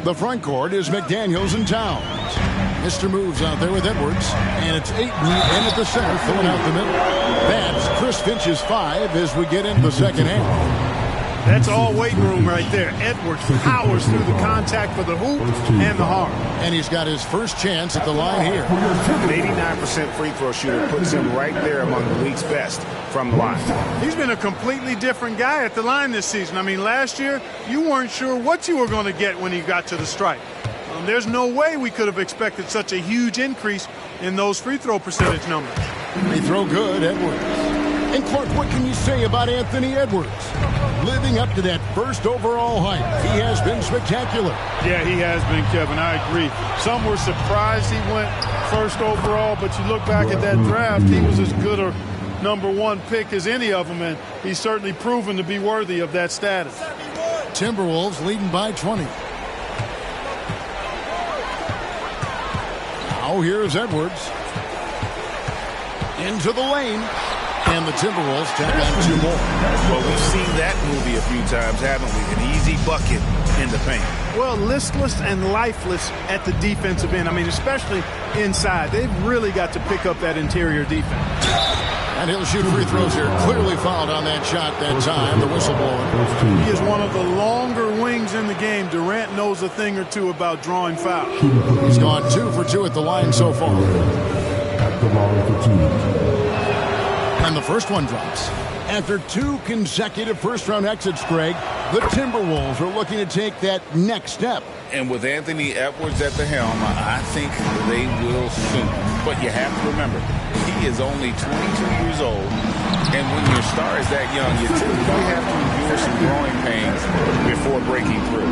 The front court is McDaniels and Towns. Mr. Moves out there with Edwards, and it's Ayton in at the center, filling out the middle. That's Chris Finch's 5 as we get into the second half. That's all waiting room right there. Edwards powers through the contact for the hoop and the harm. And he's got his first chance at the line here. An 89% free throw shooter puts him right there among the league's best from the line. He's been a completely different guy at the line this season. I mean, last year, you weren't sure what you were going to get when he got to the stripe. There's no way we could have expected such a huge increase in those free throw percentage numbers. They throw good, Edwards. And Clark, what can you say about Anthony Edwards? Living up to that first overall hype, he has been spectacular. Yeah, he has been, Kevin. I agree. Some were surprised he went first overall, but you look back at that draft, he was as good a #1 pick as any of them, and he's certainly proven to be worthy of that status. Timberwolves leading by 20. Now here's Edwards. Into the lane. And the Timberwolves tack on 2 more. Well, we've seen that movie a few times, haven't we? An easy bucket in the paint. Well, listless and lifeless at the defensive end. I mean, especially inside. They've really got to pick up that interior defense. And he'll shoot free throws here. Clearly fouled on that shot that time. The whistle blowing. He is one of the longer wings in the game. Durant knows a thing or two about drawing fouls. He's gone 2 for 2 at the line so far. At the line for 2. And the first one drops. After 2 consecutive first-round exits, Greg, the Timberwolves are looking to take that next step. And with Anthony Edwards at the helm, I think they will soon. But you have to remember, he is only 22 years old. And when your star is that young, you typically have to endure some growing pains before breaking through.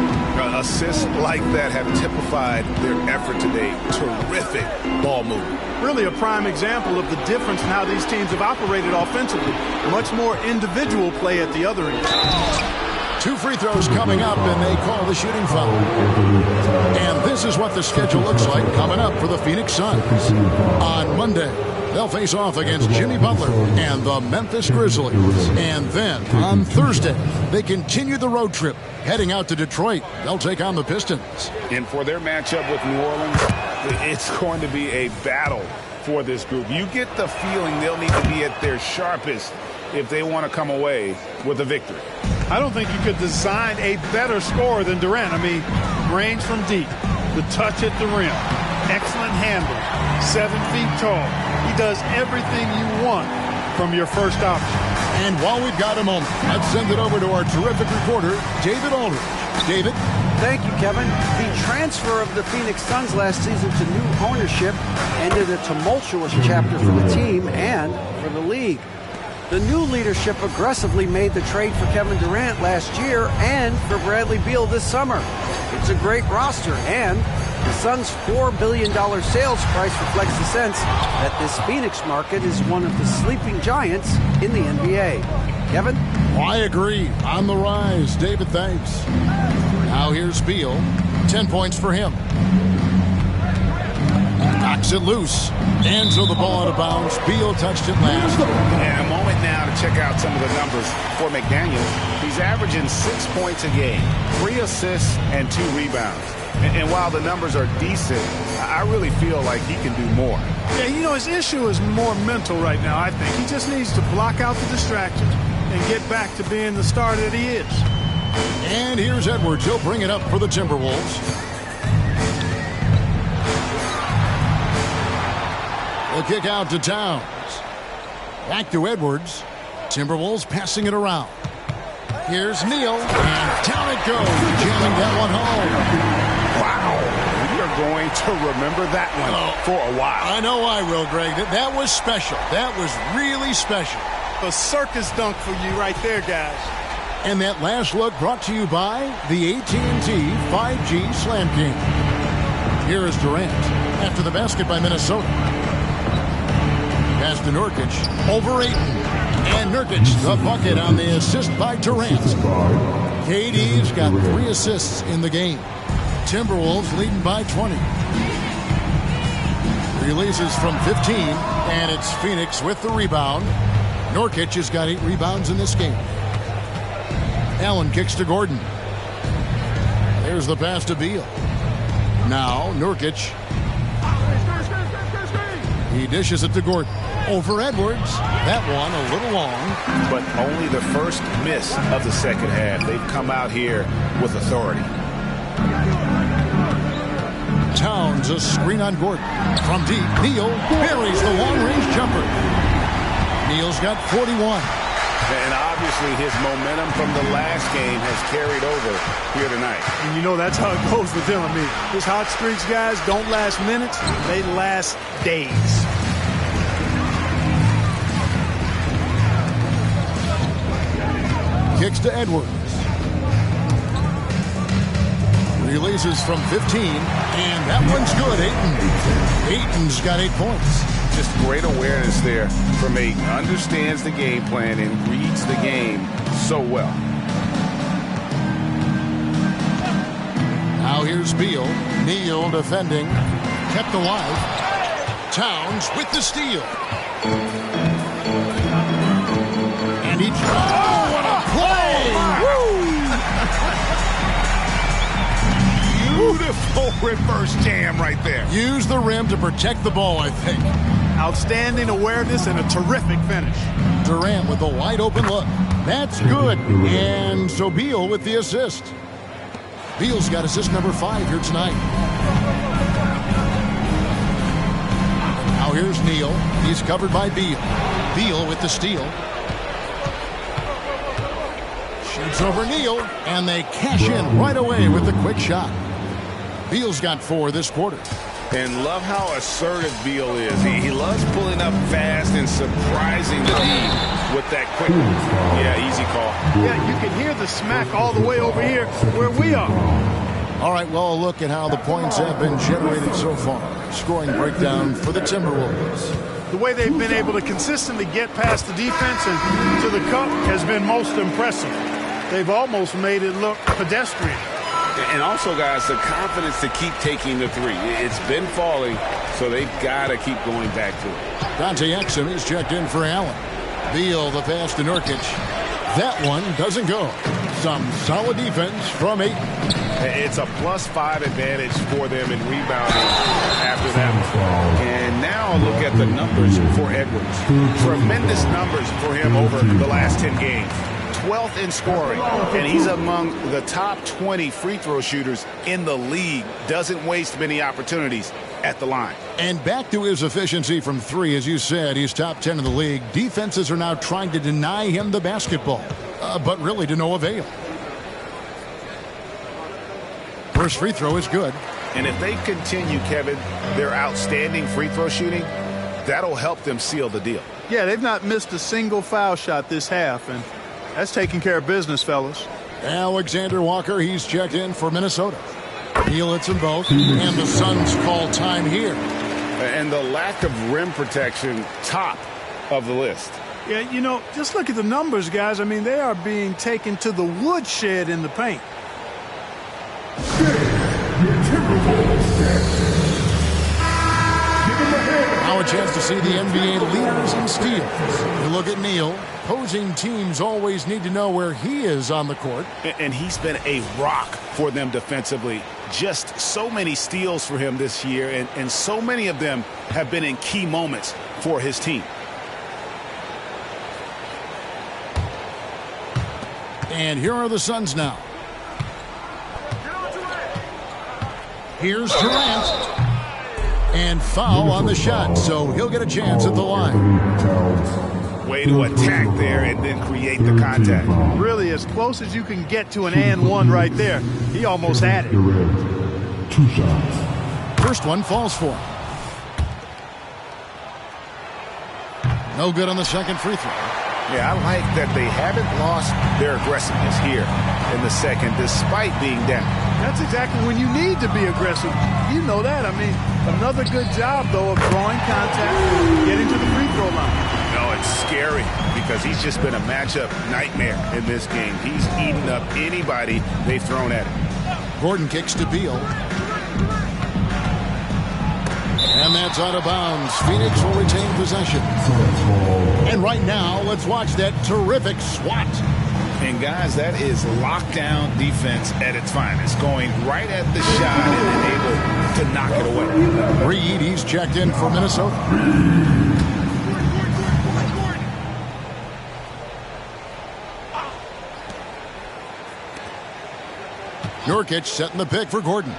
Assists like that have typified their effort today. Terrific ball movement. Really a prime example of the difference in how these teams have operated offensively. Much more individual play at the other end. 2 free throws coming up, and they call the shooting foul. And this is what the schedule looks like coming up for the Phoenix Suns. On Monday, they'll face off against Jimmy Butler and the Memphis Grizzlies. And then on Thursday, they continue the road trip, heading out to Detroit. They'll take on the Pistons. And for their matchup with New Orleans, it's going to be a battle for this group. You get the feeling they'll need to be at their sharpest if they want to come away with a victory. I don't think you could design a better scorer than Durant. I mean, range from deep, the touch at the rim, excellent handle, 7 feet tall. He does everything you want from your first option. And while we've got a moment, let's send it over to our terrific reporter, David Aldridge. David? Thank you, Kevin. The transfer of the Phoenix Suns last season to new ownership ended a tumultuous chapter for the team and for the league. The new leadership aggressively made the trade for Kevin Durant last year and for Bradley Beal this summer. It's a great roster, and the Suns' $4 billion sales price reflects the sense that this Phoenix market is one of the sleeping giants in the NBA. Kevin? I agree. On the rise. David, thanks. Now here's Beal. 10 points for him. Knocks it loose. And so the ball out of bounds. Beal touched it last. And a moment now to check out some of the numbers for McDaniels. He's averaging 6 points a game, 3 assists, and 2 rebounds. And while the numbers are decent, I really feel like he can do more. Yeah, you know, his issue is more mental right now, I think. He just needs to block out the distractions and get back to being the star that he is. And here's Edwards. He'll bring it up for the Timberwolves. The kick out to Towns. Back to Edwards. Timberwolves passing it around. Here's Neal, and down it goes, jamming that one home. Wow, we are going to remember that one for a while. I know I will, Greg. That was special. That was really special. A circus dunk for you right there, guys. And that last look brought to you by the AT&T 5G Slam King. Here is Durant after the basket by Minnesota. Pass to Nurkic, over Ayton. And Nurkic, the bucket on the assist by Durant. KD's got 3 assists in the game. Timberwolves leading by 20. Releases from 15, and it's Phoenix with the rebound. Nurkic has got 8 rebounds in this game. Allen kicks to Gordon. There's the pass to Beal. Now Nurkic. He dishes it to Gordon. Over Edwards. That one a little long. But only the first miss of the second half. They've come out here with authority. Towns, a screen on Gordon. From deep, Neal buries the long-range jumper. Neal's got 41. And obviously his momentum from the last game has carried over here tonight. And you know that's how it goes with him. I mean, his hot streaks, guys, don't last minutes. They last days. Kicks to Edwards. Releases from 15, and that one's good. Ayton's got 8 points. Just great awareness there from Ayton. Understands the game plan and reads the game so well. Now here's Beal. Neal defending. Kept alive. Towns with the steal. And he... Oh, what a play! Beautiful reverse jam right there. Use the rim to protect the ball, I think. Outstanding awareness and a terrific finish. Durant with a wide open look. That's good. And so Beal with the assist. Beal's got assist number 5 here tonight. Now here's Neal. He's covered by Beal. Beal with the steal. Shoots over Neal, and they cash in right away with the quick shot. Beal's got 4 this quarter. And love how assertive Beal is. He loves pulling up fast and surprising the team with that quick. Yeah, easy call. Yeah, you can hear the smack all the way over here where we are. All right, well, a look at how the points have been generated so far. Scoring breakdown for the Timberwolves. The way they've been able to consistently get past the defense and to the cup has been most impressive. They've almost made it look pedestrian. And also, guys, the confidence to keep taking the 3. It's been falling, so they've got to keep going back to it. Dante Exum is checked in for Allen. Beal, the pass to Nurkic. That one doesn't go. Some solid defense from Ayton. It's a +5 advantage for them in rebounding after that. And now look at the numbers for Edwards. Tremendous numbers for him over the last 10 games. 12th in scoring, and he's among the top 20 free throw shooters in the league. Doesn't waste many opportunities at the line. And back to his efficiency from 3, as you said, he's top 10 in the league. Defenses are now trying to deny him the basketball, but really to no avail. First free throw is good. And if they continue, Kevin, their outstanding free throw shooting, that'll help them seal the deal. Yeah, they've not missed a single foul shot this half, and that's taking care of business, fellas. Alexander Walker, he's checked in for Minnesota. He'll hit them both, and the Suns call time here. And the lack of rim protection, top of the list. Yeah, you know, just look at the numbers, guys. I mean, they are being taken to the woodshed in the paint. Now a chance to see the NBA leaders in steals. You look at Neal. Opposing teams always need to know where he is on the court. And he's been a rock for them defensively. Just so many steals for him this year, and so many of them have been in key moments for his team. And here are the Suns now. Here's Durant. And foul on the shot, so he'll get a chance at the line. Way to attack there and then create the contact. Really as close as you can get to an and one right there. He almost had it. 2 shots. First one falls for him. No good on the second free throw. Yeah, I like that they haven't lost their aggressiveness here in the second despite being down. That's exactly when you need to be aggressive. You know that. I mean, another good job, though, of drawing contact and getting to the free throw line. No, it's scary because he's just been a matchup nightmare in this game. He's eaten up anybody they've thrown at him. Gordon kicks to Beal. And that's out of bounds. Phoenix will retain possession. And right now, let's watch that terrific swat. And guys, that is lockdown defense at its finest. Going right at the shot and then able to knock it away. Reed, he's checked in for Minnesota. Nurkic setting the pick for Gordon.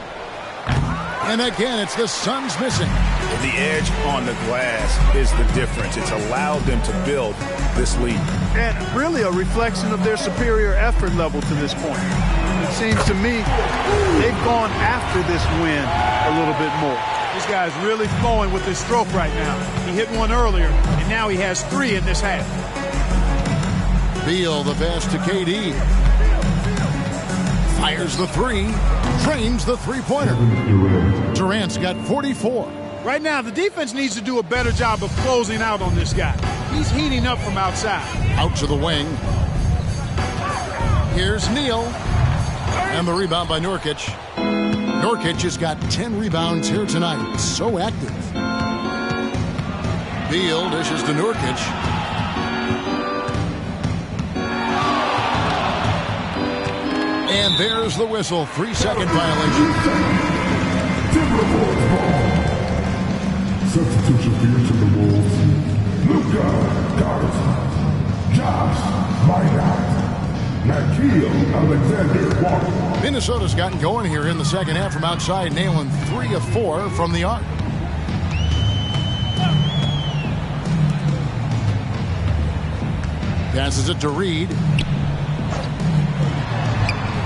And again, it's the Suns missing. The edge on the glass is the difference. It's allowed them to build this lead. And really a reflection of their superior effort level to this point. It seems to me they've gone after this win a little bit more. This guy's really flowing with his stroke right now. He hit one earlier, and now he has 3 in this half. Beal, the pass to KD. Fires the 3, trains the three-pointer. Durant's got 44. Right now, the defense needs to do a better job of closing out on this guy. He's heating up from outside. Out to the wing. Here's Neal. And the rebound by Nurkic. Nurkic has got 10 rebounds here tonight. So active. Beal dishes to Nurkic. And there's the whistle. 3-second violation. Substitution for each of the Wolves. Luka Garza, Josh Minot, Nikhil Alexander-Walker. Minnesota's gotten going here in the second half from outside, nailing 3 of 4 from the arc. Passes it to Reed.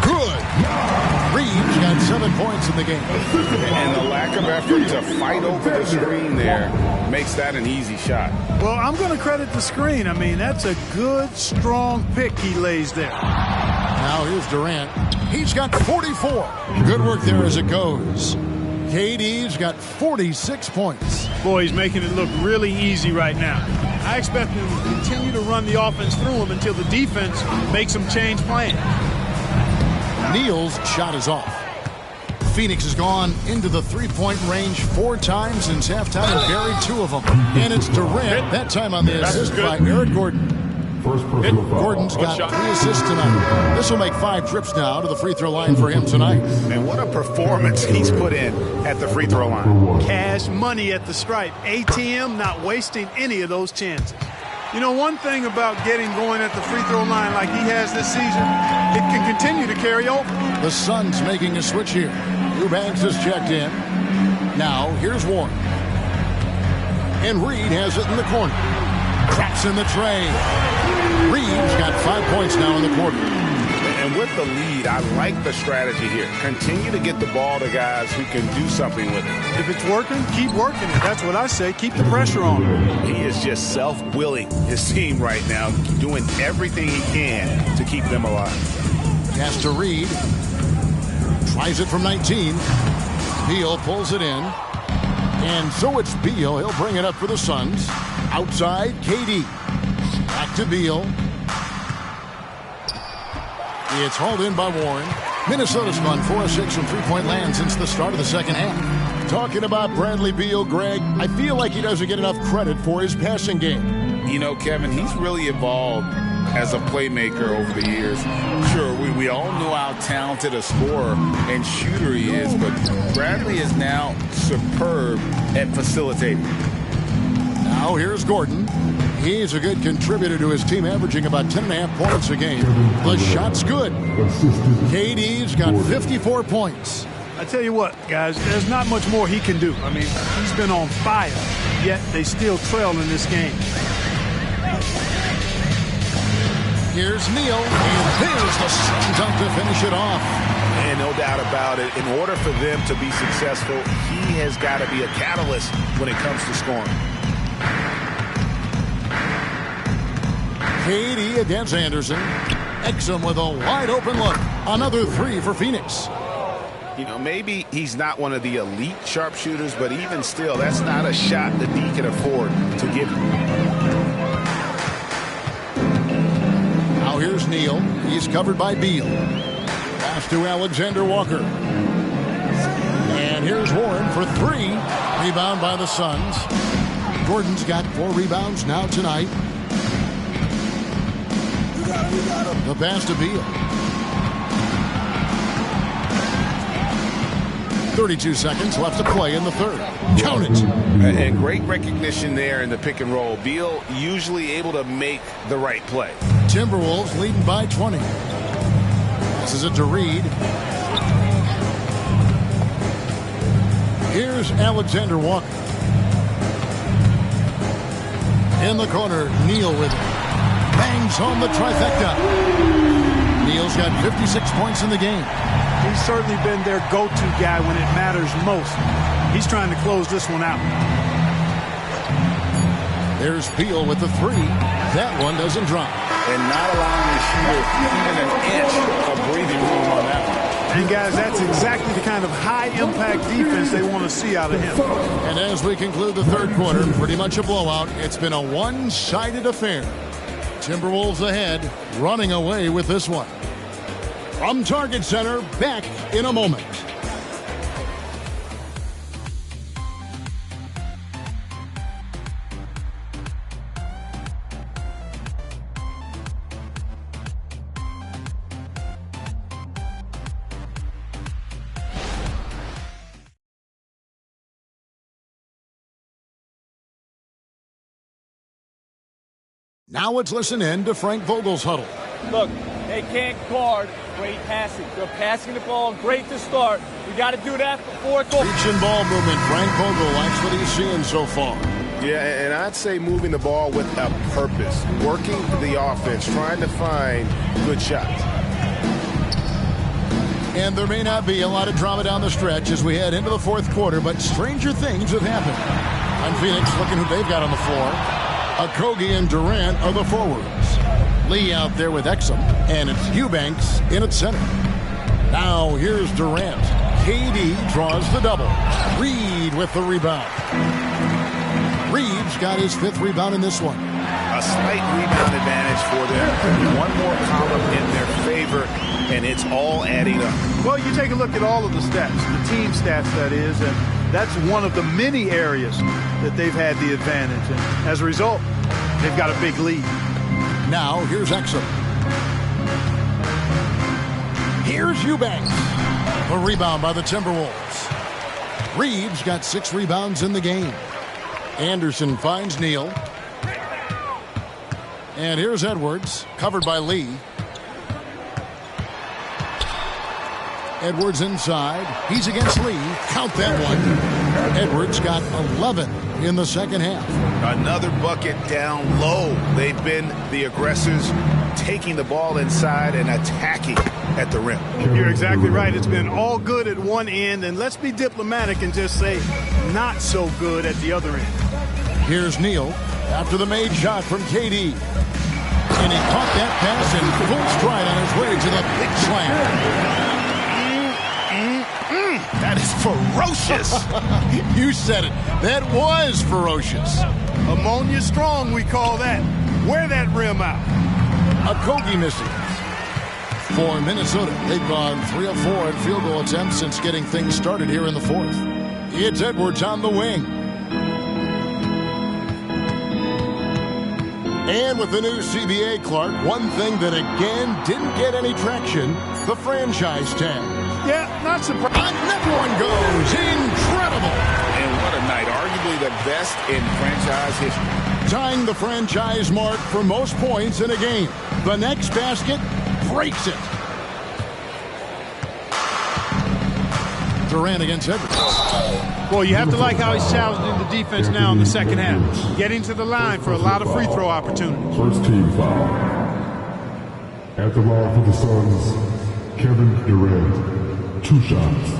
Good. Reed's got 7 points in the game. And the lack of effort to fight over the screen there makes that an easy shot. Well, I'm going to credit the screen. I mean, that's a good, strong pick he lays there. Now here's Durant. He's got 44. Good work there as it goes. KD's got 46 points. Boy, he's making it look really easy right now. I expect him to continue to run the offense through him until the defense makes him change plans. Neal's shot is off. Phoenix has gone into the three-point range 4 times since halftime and buried 2 of them. And it's Durant, that time on the assist by Eric Gordon. Gordon's got 3 assists tonight. This will make 5 trips now to the free throw line for him tonight. And what a performance he's put in at the free throw line. Cash money at the stripe. ATM not wasting any of those chances. You know, one thing about getting going at the free throw line like he has this season, it can continue to carry over. The Suns making a switch here. Eubanks has checked in. Now, here's Warren. And Reed has it in the corner. Traps in the tray. Reed's got 5 points now in the quarter. And with the lead, I like the strategy here. Continue to get the ball to guys who can do something with it. If it's working, keep working it. That's what I say. Keep the pressure on. He is just self-willing his team right now, doing everything he can to keep them alive. Pass to Reed. Tries it from 19. Beal pulls it in. And so it's Beal. He'll bring it up for the Suns. Outside, KD. Back to Beal. It's hauled in by Warren. Minnesota's gone 4 of 6 from three-point land since the start of the second half. Talking about Bradley Beal, Greg, I feel like he doesn't get enough credit for his passing game. You know, Kevin, he's really evolved as a playmaker over the years. Sure, we all know how talented a scorer and shooter he is, but Bradley is now superb at facilitating. Now here's Gordon. He's a good contributor to his team, averaging about 10.5 points a game. The shot's good. KD's got 54 points. I tell you what, guys, there's not much more he can do. I mean, he's been on fire, yet they still trail in this game. Here's Neal, and there's the slam dunk to finish it off. And no doubt about it, in order for them to be successful, he has got to be a catalyst when it comes to scoring. KD against Anderson. Exum with a wide open look. Another three for Phoenix. You know, maybe he's not one of the elite sharpshooters, but even still, that's not a shot that he can afford to give him. Now here's Neal. He's covered by Beal. Pass to Alexander Walker. And here's Warren for three. Rebound by the Suns. Gordon's got 4 rebounds now tonight. The pass to Beal. 32 seconds left to play in the third. Count it. And great recognition there in the pick and roll. Beal usually able to make the right play. Timberwolves leading by 20. This is it to Reed. Here's Alexander Walker. In the corner, Neal with it. Bangs home the trifecta. Neal's got 56 points in the game. He's certainly been their go-to guy when it matters most. He's trying to close this one out. There's Beal with the three. That one doesn't drop. And not allowing the shooter even an inch of breathing room on that one. And guys, that's exactly the kind of high-impact defense they want to see out of him. And as we conclude the third quarter, pretty much a blowout. It's been a one-sided affair. Timberwolves ahead, running away with this one. From Target Center, back in a moment. Now let's listen in to Frank Vogel's huddle. Look, they can't guard great passing. They're passing the ball great to start. We got to do that before it's over. Reach and ball movement. Frank Vogel likes what he's seeing so far. Yeah, and I'd say moving the ball with a purpose. Working the offense, trying to find good shots. And there may not be a lot of drama down the stretch as we head into the fourth quarter, but stranger things have happened. On Phoenix, looking who they've got on the floor. Okogie and Durant are the forwards. Lee out there with Exum, and it's Eubanks in at center. Now here's Durant. KD draws the double. Reed with the rebound. Reed's got his 5th rebound in this one. A slight rebound advantage for them. One more column in their favor, and it's all adding up. Well, you take a look at all of the stats, the team stats, that is, and that's one of the many areas that they've had the advantage. And as a result, they've got a big lead. Now, here's Exum. Here's Eubanks. A rebound by the Timberwolves. Reeves got 6 rebounds in the game. Anderson finds Neal. And here's Edwards, covered by Lee. Edwards inside. He's against Lee. Count that one. Edwards got 11 in the second half. Another bucket down low. They've been the aggressors, taking the ball inside and attacking at the rim. You're exactly right. It's been all good at one end, and let's be diplomatic and just say not so good at the other end. Here's Neal after the made shot from KD. And he caught that pass in full stride on his way to the big slam. That is ferocious. You said it. That was ferocious. Ammonia strong, we call that. Wear that rim out. Okogie missing. For Minnesota, they've gone 3 of 4 in field goal attempts since getting things started here in the fourth. It's Edwards on the wing. And with the new CBA, Clark, one thing that again didn't get any traction, the franchise tag. Yeah, not surprised. Another one goes. Incredible. And what a night. Arguably the best in franchise history. tying the franchise mark for most points in a game. The next basket breaks it. Durant against Edwards. Well, you have to like how he's challenging the defense now in the second half. Getting to the line for a lot of free throw opportunities. First team foul. At the line for the Suns, Kevin Durant. 2 shots.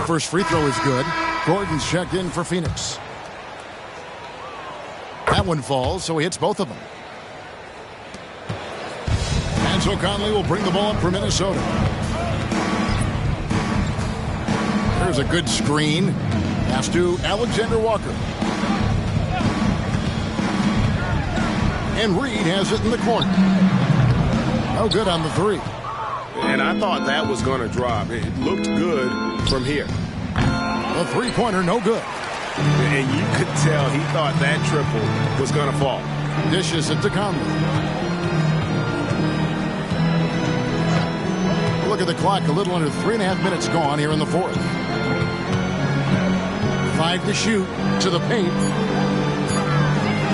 First free throw is good. Gordon's checked in for Phoenix. That one falls, so he hits both of them. And so Conley will bring the ball up for Minnesota. There's a good screen. Pass to Alexander Walker. And Reed has it in the corner. No good on the three. And I thought that was going to drop. It looked good from here. The three-pointer, no good. And you could tell he thought that triple was going to fall. Dishes it to Conley. Look at the clock. A little under 3.5 minutes gone here in the fourth. 5 to shoot to the paint.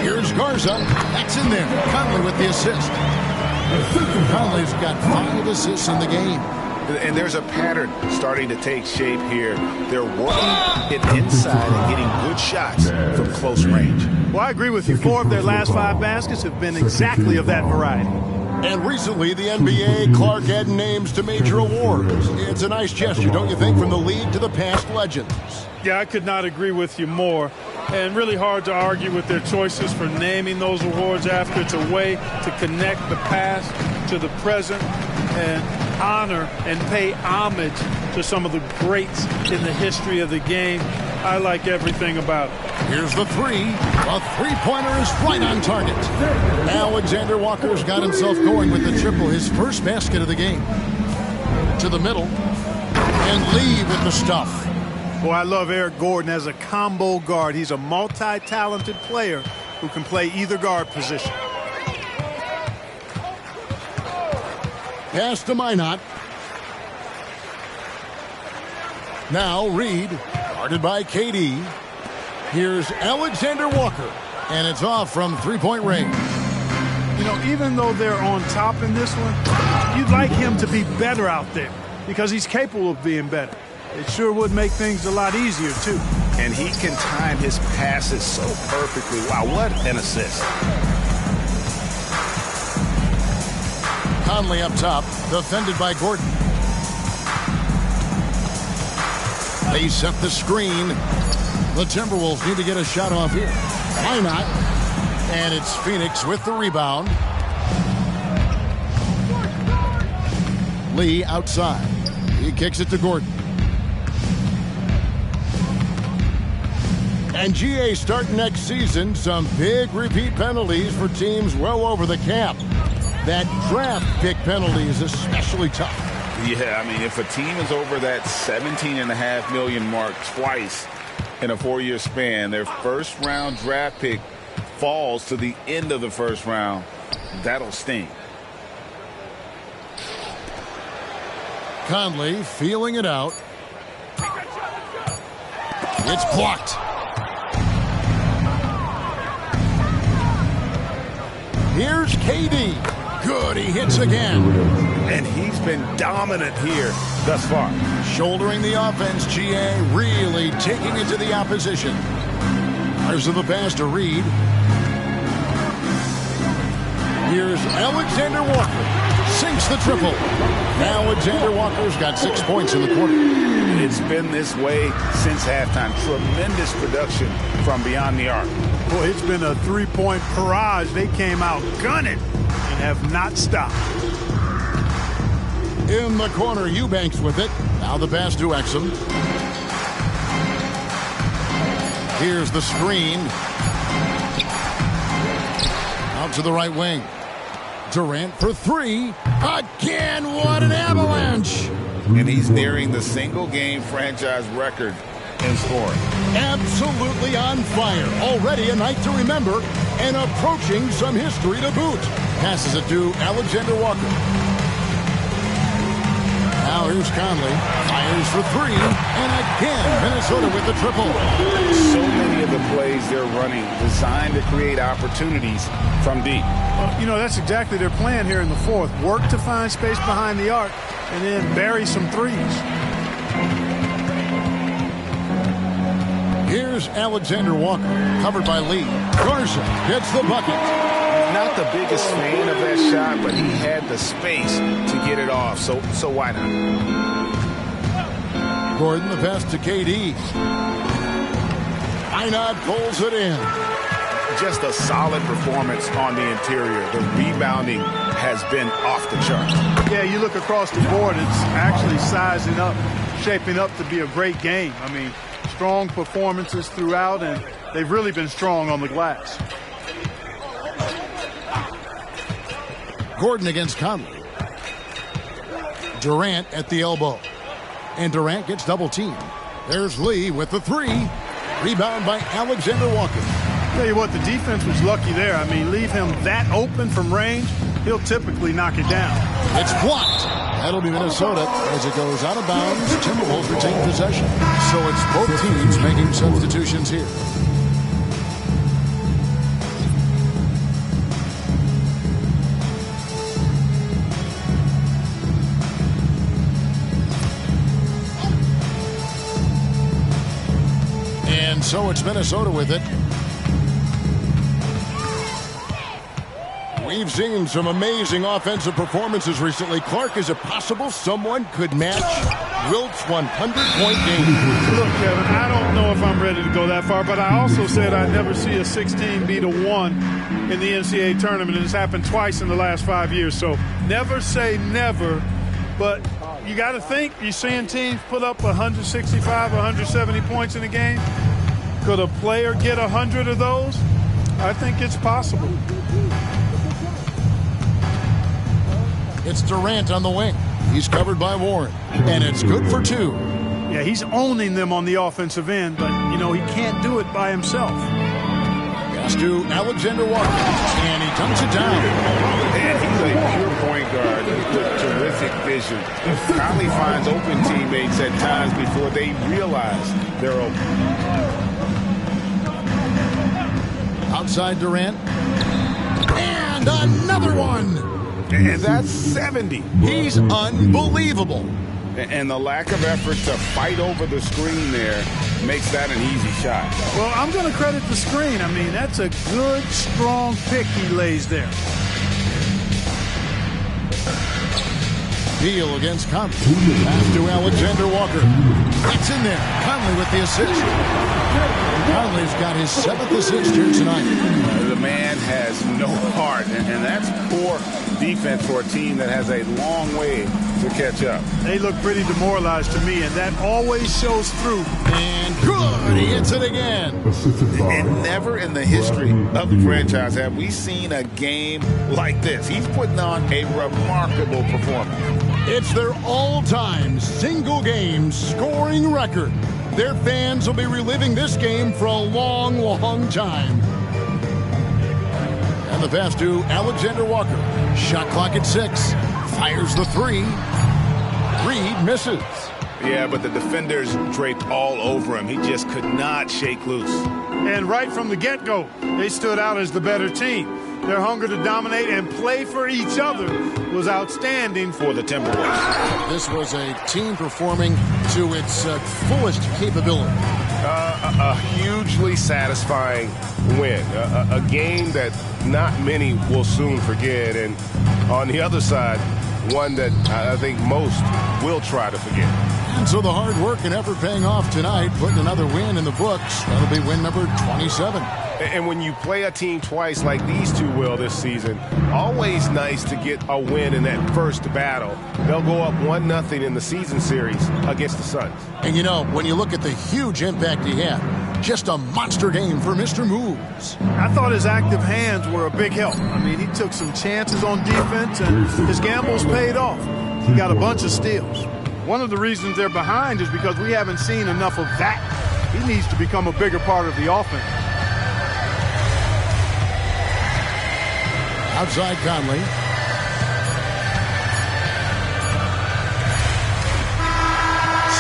Here's Garza. That's in there. Conley with the assist. Conley's got 5 assists in the game. And there's a pattern starting to take shape here. They're working it inside and getting good shots from close range. Well, I agree with you. 4 of their last 5 baskets have been exactly of that variety. And recently, the NBA, Clark added names to major awards. It's a nice gesture, don't you think, from the league to the past legends? Yeah, I could not agree with you more. And really hard to argue with their choices for naming those awards after. It's a way to connect the past to the present and honor and pay homage to some of the greats in the history of the game. I like everything about it. Here's the three. A three-pointer is right on target. Alexander Walker's got himself going with the triple, his first basket of the game. To the middle. And Lee with the stuff. Well, I love Eric Gordon as a combo guard. He's a multi-talented player who can play either guard position. Pass to Minot. Now Reed, guarded by KD. Here's Alexander Walker, and it's off from three-point range. You know, even though they're on top in this one, you'd like him to be better out there because he's capable of being better. It sure would make things a lot easier, too. And he can time his passes so perfectly. Wow, what an assist. Conley up top, defended by Gordon. They set the screen. The Timberwolves need to get a shot off here. Why not? And it's Phoenix with the rebound. Lee outside. He kicks it to Gordon. And GA starting next season, some big repeat penalties for teams well over the cap. That draft pick penalty is especially tough. Yeah, I mean, if a team is over that $17.5 million mark twice in a 4-year span, their first-round draft pick falls to the end of the first round, that'll sting. Conley feeling it out. It's blocked. Here's KD. Good, he hits again. And he's been dominant here thus far. Shouldering the offense, GA really taking it to the opposition. There's the pass to Reed. Here's Alexander Walker. Sinks the triple. Alexander Walker's got 6 points in the quarter. It's been this way since halftime. Tremendous production from beyond the arc. Boy, it's been a three-point barrage. They came out gunning and have not stopped. In the corner, Eubanks with it. Now the pass to Exum. Here's the screen. Out to the right wing. Durant for three. Again, what an avalanche. And he's nearing the single-game franchise record in scoring. Absolutely on fire. Already a night to remember and approaching some history to boot. Passes it to Alexander Walker. Now here's Conley. Fires for three. And again, Minnesota with the triple. So many of the plays they're running designed to create opportunities from deep. Well, you know, that's exactly their plan here in the fourth. Work to find space behind the arc and then bury some threes. Here's Alexander Walker, covered by Lee. Garza gets the bucket. Not the biggest fan of that shot, but he had the space to get it off, so why not? Gordon, the pass to KD. Einod pulls it in. Just a solid performance on the interior. The rebounding has been off the charts. Yeah, you look across the board, it's actually sizing up, shaping up to be a great game. I mean, strong performances throughout, and they've really been strong on the glass. Gordon against Conley. Durant at the elbow. And Durant gets double teamed. There's Lee with the three. Rebound by Alexander Walker. Tell you what, the defense was lucky there. I mean, leave him that open from range, he'll typically knock it down. It's blocked. That'll be Minnesota as it goes out of bounds. Timberwolves retain possession. So it's both teams making substitutions here. And so it's Minnesota with it. We've seen some amazing offensive performances recently. Clark, is it possible someone could match Wilt's 100-point game? Look, Kevin, I don't know if I'm ready to go that far, but I also said I'd never see a 16 beat a 1 in the NCAA tournament, and it's happened twice in the last 5 years. So never say never, but you got to think, you're seeing teams put up 165, 170 points in a game. Could a player get 100 of those? I think it's possible. It's Durant on the wing. He's covered by Warren. And it's good for two. Yeah, he's owning them on the offensive end, but, you know, he can't do it by himself. Pass to Alexander Walker. And he dumps it down. And he's a pure point guard with terrific vision. Conley finds open teammates at times before they realize they're open. Outside Durant. And another one. And that's 70. He's unbelievable. And the lack of effort to fight over the screen there makes that an easy shot. Well, I'm going to credit the screen. I mean, that's a good, strong pick he lays there. Deal against Conley. Pass to Alexander Walker. That's in there. Conley with the assist. Conley's got his 7th assist here tonight. The man has no heart, and that's poor defense for a team that has a long way to catch up. They look pretty demoralized to me, and that always shows through. And good, he hits it again. And never in the history of the franchise have we seen a game like this. He's putting on a remarkable performance. It's their all-time single-game scoring record. Their fans will be reliving this game for a long, long time. And the pass to Alexander Walker. Shot clock at 6. Fires the three. Reed misses. Yeah, but the defenders draped all over him. He just could not shake loose. And right from the get-go, they stood out as the better team. Their hunger to dominate and play for each other was outstanding for the Timberwolves. This was a team performing to its fullest capability. A hugely satisfying win. A game that not many will soon forget. And on the other side, one that I think most will try to forget. And so the hard work and effort paying off tonight, putting another win in the books. That'll be win number 27. And when you play a team twice like these two will this season, always nice to get a win in that first battle. They'll go up 1-0 in the season series against the Suns. And you know, when you look at the huge impact he had, just a monster game for Mr. Moves. I thought his active hands were a big help. I mean, he took some chances on defense, and his gambles paid off. He got a bunch of steals. One of the reasons they're behind is because we haven't seen enough of that. He needs to become a bigger part of the offense. Outside Conley.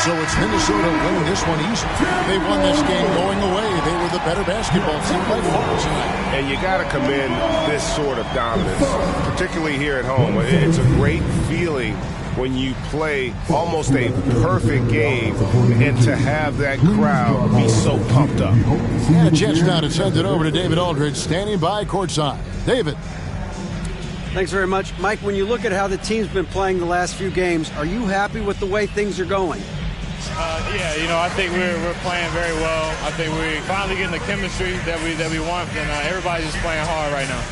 So it's Minnesota winning this one easy. They won this game going away. They were the better basketball team by far tonight. And you got to commend this sort of dominance, particularly here at home. It's a great feeling when you play almost a perfect game and to have that crowd be so pumped up. And a chance now to send it over to David Aldridge, standing by courtside. David. Thanks very much. Mike, when you look at how the team's been playing the last few games, are you happy with the way things are going? Yeah, I think we're playing very well. I think we're finally getting the chemistry that we want, and everybody's just playing hard right now.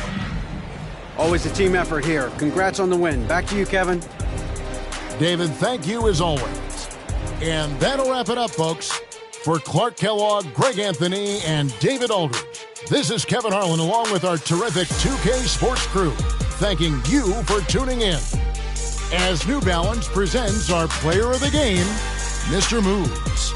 Always a team effort here. Congrats on the win. Back to you, Kevin. David, thank you as always. And that'll wrap it up, folks. For Clark Kellogg, Greg Anthony, and David Aldridge, this is Kevin Harlan along with our terrific 2K Sports crew, thanking you for tuning in. As New Balance presents our player of the game, Mr. Moves.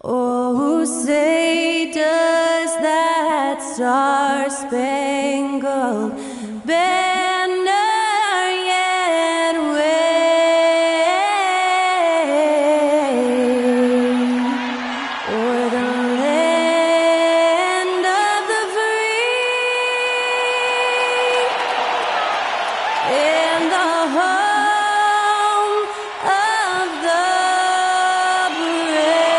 Oh, say does that star-spangled banner yet wave o'er the land of the free and the home of the brave.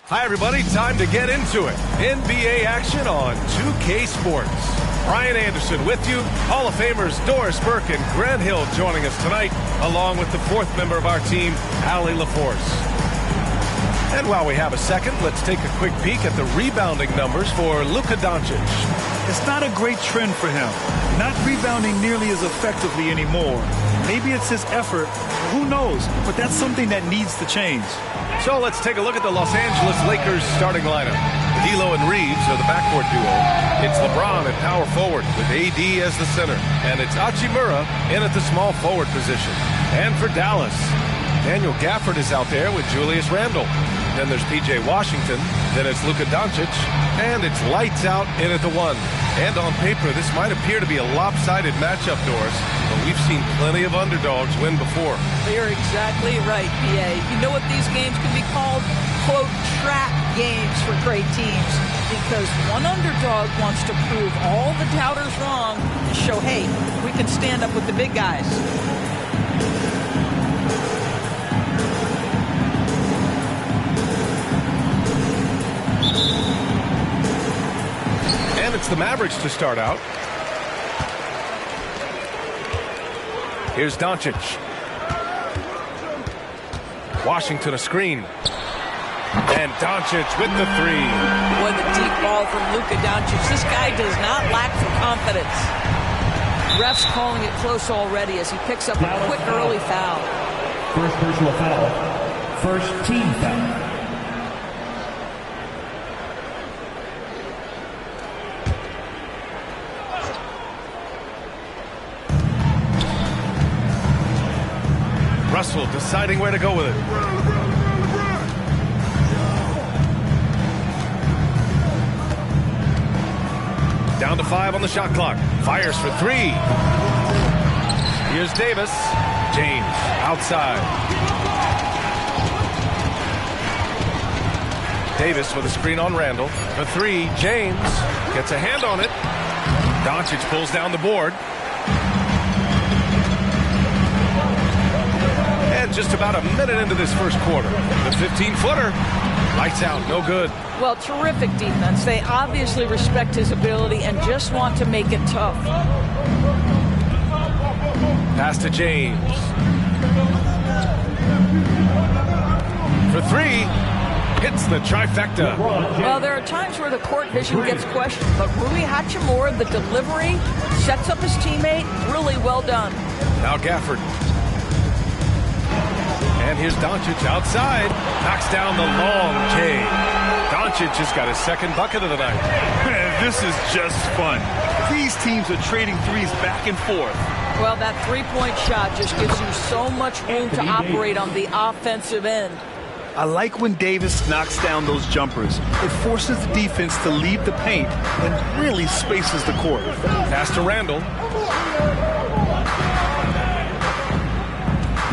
Hi, everybody. Time to get into it. NBA action on 2K Sports. Brian Anderson with you. Hall of Famers Doris Burke and Grant Hill joining us tonight, along with the fourth member of our team, Allie LaForce. And while we have a second, let's take a quick peek at the rebounding numbers for Luka Doncic. It's not a great trend for him. Not rebounding nearly as effectively anymore. Maybe it's his effort. Who knows? But that's something that needs to change. So let's take a look at the Los Angeles Lakers starting lineup. D'Lo and Reeves are the backcourt duo. It's LeBron at power forward with AD as the center. And it's Hachimura in at the small forward position. And for Dallas, Daniel Gafford is out there with Julius Randle. Then there's P.J. Washington. Then it's Luka Doncic. And it's lights out in at the one. And on paper, this might appear to be a lopsided matchup, Doris. But we've seen plenty of underdogs win before. You're exactly right, PA. You know what these games can be called? Quote, trap games for great teams. Because one underdog wants to prove all the doubters wrong and show, hey, we can stand up with the big guys. And it's the Mavericks to start out. Here's Doncic. Washington a screen. And Doncic with the three. Boy, the deep ball from Luka Doncic. This guy does not lack for confidence. Refs calling it close already as he picks up a quick early foul. First personal foul. First team foul. Russell deciding where to go with it. Down to 5 on the shot clock. Fires for 3. Here's Davis. James outside. Davis with a screen on Randle. For 3. James gets a hand on it. Doncic pulls down the board. And just about a minute into this first quarter, the 15-footer, lights out, no good. Well, terrific defense. They obviously respect his ability and just want to make it tough. Pass to James. For 3, hits the trifecta. Well, there are times where the court vision gets questioned, but Rui Hachimura, the delivery, sets up his teammate, really well done. Now Gafford. And here's Doncic outside. Knocks down the long J. Doncic has got his second bucket of the night. This is just fun. These teams are trading threes back and forth. Well, that three-point shot just gives you so much room to operate on the offensive end. I like when Davis knocks down those jumpers. It forces the defense to leave the paint and really spaces the court. Pass to Randle.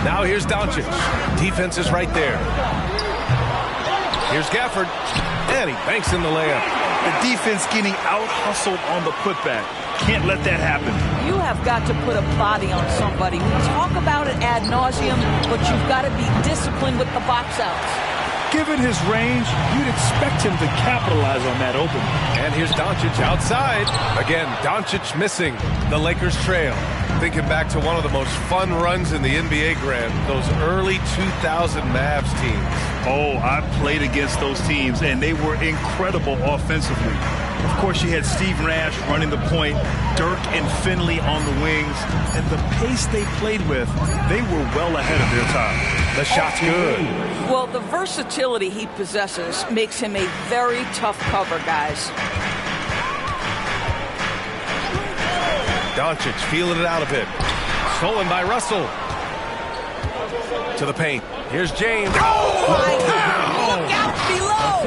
Now here's Doncic. Defense is right there. Here's Gafford. And he banks in the layup. The defense getting out-hustled on the putback. Can't let that happen. You have got to put a body on somebody. We talk about it ad nauseum, but you've got to be disciplined with the box outs. Given his range, you'd expect him to capitalize on that opening. And here's Doncic outside. Again, Doncic missing. The Lakers trail. Thinking back to one of the most fun runs in the NBA, Grant, those early 2000 Mavs teams. Oh, I played against those teams, and they were incredible offensively. Of course, you had Steve Nash running the point, Dirk and Finley on the wings, and the pace they played with, they were well ahead of their time. The shot's good. Well, the versatility he possesses makes him a very tough cover, guys. Doncic feeling it out a bit. Stolen by Russell. To the paint. Here's James. Oh, my God. Look out below.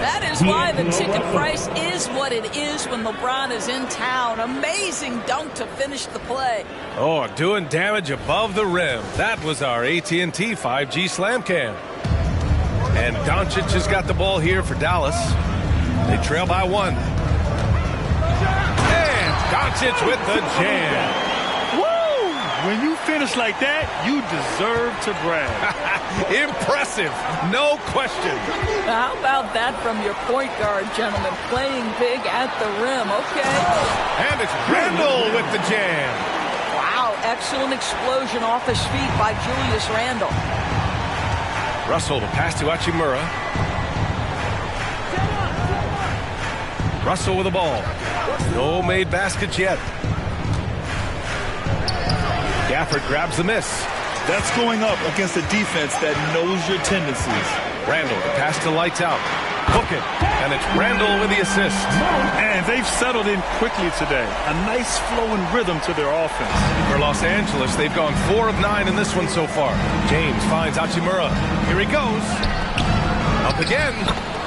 That is why the ticket price is what it is when LeBron is in town. Amazing dunk to finish the play. Oh, doing damage above the rim. That was our AT&T 5G Slam Cam. And Doncic has got the ball here for Dallas. They trail by 1. And Doncic with the jam. When you finish like that, you deserve to brag. Impressive, no question. How about that from your point guard, gentlemen? Playing big at the rim, okay. And it's Randle with the jam. Wow, excellent explosion off his feet by Julius Randle. Russell to pass to Hachimura. Russell with the ball. No made baskets yet. Gafford grabs the miss. That's going up against a defense that knows your tendencies. Randle, the pass to lights out. Hook it, and it's Randle with the assist. And they've settled in quickly today. A nice flowing rhythm to their offense. For Los Angeles, they've gone 4 of 9 in this one so far. James finds Hachimura. Here he goes. Up again.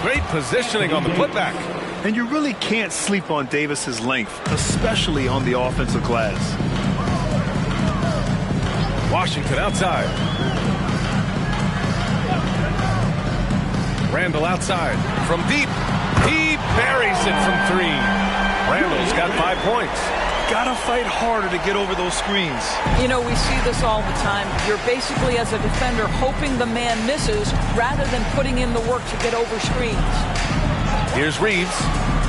Great positioning on the putback. And you really can't sleep on Davis's length, especially on the offensive glass. Washington outside. Randle outside. From deep. He buries it from 3. Randle's got 5 points. Gotta fight harder to get over those screens. You know, we see this all the time. You're basically, as a defender, hoping the man misses rather than putting in the work to get over screens. Here's Reeves.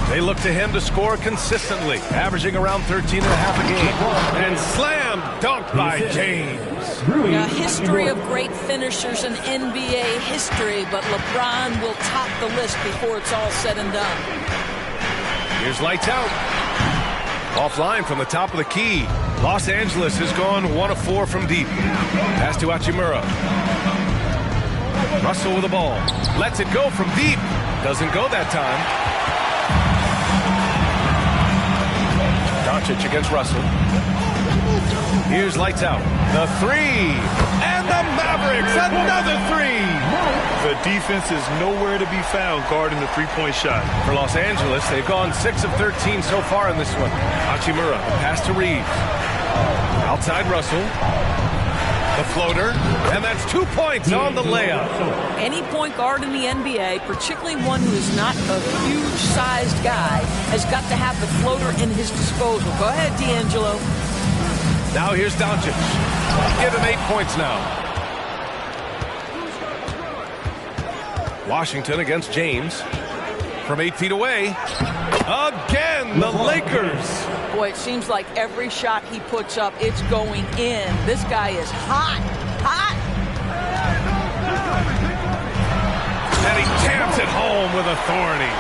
They look to him to score consistently, averaging around 13.5 a game. And slam dunked by James. A history of great finishers in NBA history, but LeBron will top the list before it's all said and done. Here's lights out. Offline from the top of the key. Los Angeles has gone 1 of 4 from deep. Pass to Hachimura. Russell with the ball. Lets it go from deep. Doesn't go that time. Doncic against Russell. Here's lights out. The 3. And the Mavericks, another 3. The defense is nowhere to be found guarding the three-point shot. For Los Angeles, they've gone 6 of 13 so far in this one. Hachimura, pass to Reeves. Outside Russell. The floater, and that's 2 points on the layup. Any point guard in the NBA, particularly one who is not a huge-sized guy, has got to have the floater in his disposal. Go ahead, D'Angelo. Now here's Doncic. Give him 8 points now. Washington against James. From 8 feet away. Again, the Lakers. Boy, it seems like every shot he puts up, it's going in. This guy is hot, hot. And he jams it home with authority.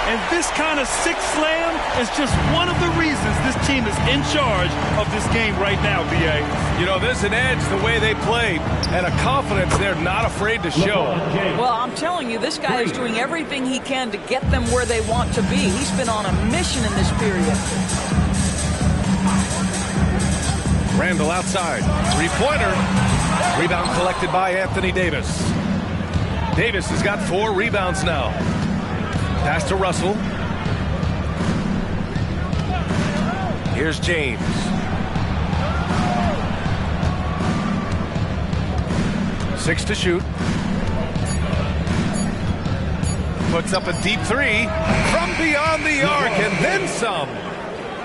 And this kind of six slam is just one of the reasons this team is in charge of this game right now, B.A. You know, there's an edge the way they play and a confidence they're not afraid to show. Well, I'm telling you, this guy is doing everything he can to get them where they want to be. He's been on a mission in this period. Randle outside. 3-pointer. Rebound collected by Anthony Davis. Davis has got 4 rebounds now. Pass to Russell. Here's James. Six to shoot. Puts up a deep 3 from beyond the arc and then some.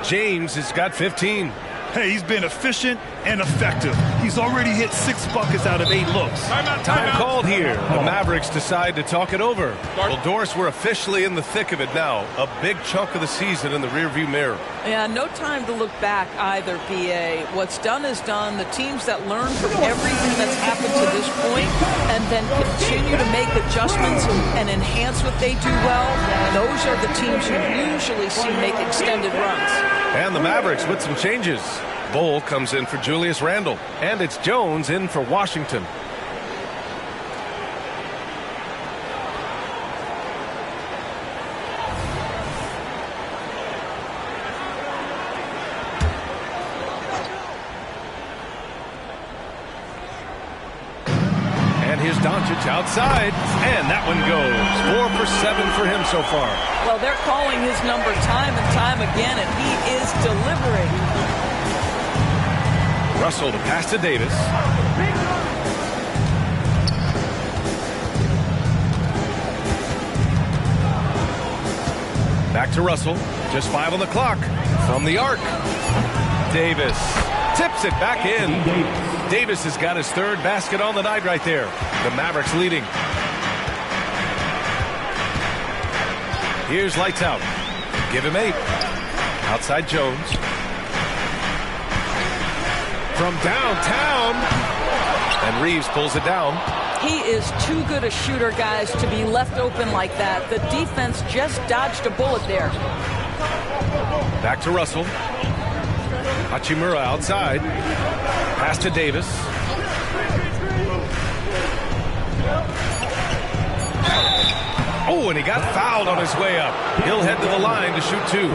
James has got 15. Hey, he's been efficient and effective. He's already hit 6 buckets out of 8 looks. Time called here. The Mavericks decide to talk it over. Well, Doris, we're officially in the thick of it now. A big chunk of the season in the rearview mirror. Yeah, no time to look back either, BA. What's done is done. The teams that learn from everything that's happened to this point and then continue to make adjustments and enhance what they do well, those are the teams you usually see make extended runs. And the Mavericks with some changes. Bull comes in for Julius Randle. And it's Jones in for Washington. And here's Doncic outside. And that one goes. 4 for 7 for him so far. Well, they're calling his number time and time again, and he is delivering. Russell to pass to Davis. Back to Russell. Just 5 on the clock. From the arc. Davis tips it back in. Davis has got his 3rd basket on the night right there. The Mavericks leading. Here's lights out. Give him 8. Outside Jones. From downtown. And Reeves pulls it down. He is too good a shooter, guys, to be left open like that. The defense just dodged a bullet there. Back to Russell. Hachimura outside. Pass to Davis. Oh, and he got fouled on his way up. He'll head to the line to shoot 2.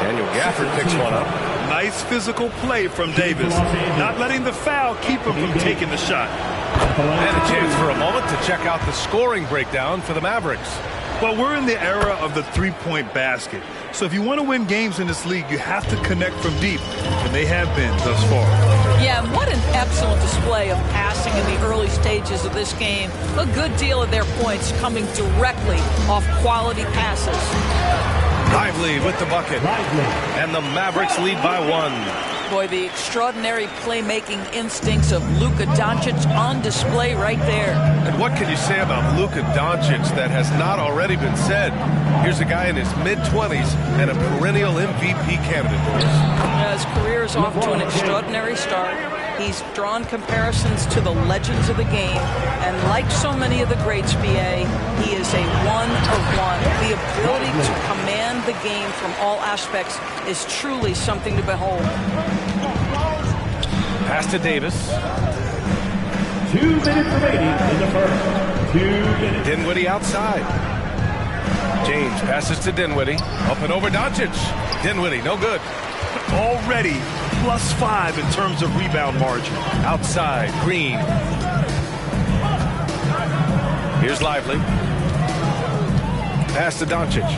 Daniel Gafford picks one up. Nice physical play from Davis. Not letting the foul keep him from taking the shot. And a chance for a moment to check out the scoring breakdown for the Mavericks. Well, we're in the era of the 3-point basket. So if you want to win games in this league, you have to connect from deep. And they have been thus far. Yeah, and what an excellent display of passing in the early stages of this game. A good deal of their points coming directly off quality passes. Lively with the bucket. And the Mavericks lead by 1. Boy, the extraordinary playmaking instincts of Luka Doncic on display right there. And what can you say about Luka Doncic that has not already been said? Here's a guy in his mid-20s and a perennial MVP candidate. His career is off to an extraordinary start. He's drawn comparisons to the legends of the game. And like so many of the greats, BA, he is a one-of-one. The ability to command the game from all aspects is truly something to behold. Pass to Davis. 2 minutes remaining in the first. 2 minutes. Dinwiddie outside. James passes to Dinwiddie. Up and over Doncic. Dinwiddie, no good. Already +5 in terms of rebound margin. Outside, Green. Here's Lively. Pass to Doncic.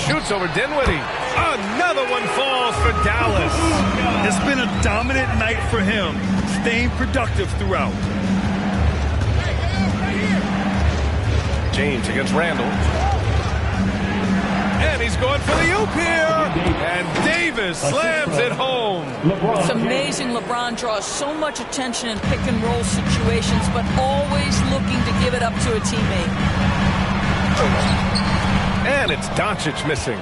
Shoots over Dinwiddie. Another one falls for Dallas. It's been a dominant night for him, staying productive throughout. James against Randle. And he's going for the oop here. And Davis slams it home. It's amazing LeBron draws so much attention in pick and roll situations, but always looking to give it up to a teammate. And it's Doncic missing.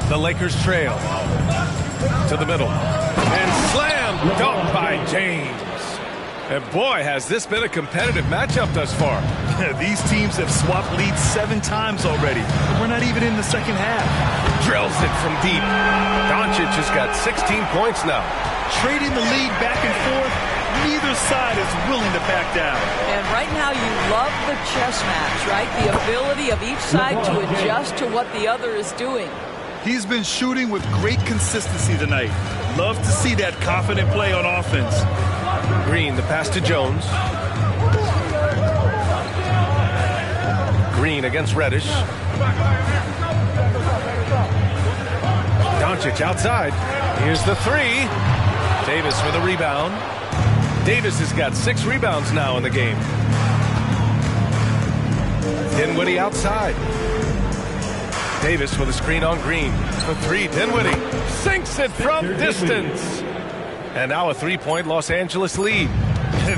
The Lakers trail. To the middle. And slam dunk by James. And boy, has this been a competitive matchup thus far. These teams have swapped leads 7 times already. We're not even in the second half. Drills it from deep. Doncic has got 16 points now. Trading the lead back and forth, neither side is willing to back down. And right now you love the chess match, right? The ability of each side to adjust to what the other is doing. He's been shooting with great consistency tonight. Love to see that confident play on offense. Green, the pass to Jones. Green against Reddish. Doncic outside. Here's the 3. Davis with a rebound. Davis has got 6 rebounds now in the game. Dinwiddie outside. Davis with a screen on Green. The three, Dinwiddie sinks it from distance. And now a three-point Los Angeles lead.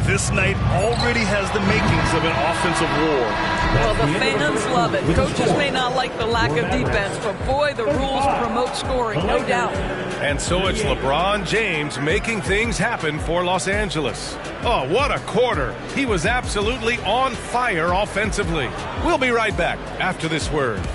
This night already has the makings of an offensive war. Well, the fans love it. Coaches may not like the lack of defense, but boy, the rules promote scoring, no doubt. And so it's LeBron James making things happen for Los Angeles. Oh, what a quarter. He was absolutely on fire offensively. We'll be right back after this word.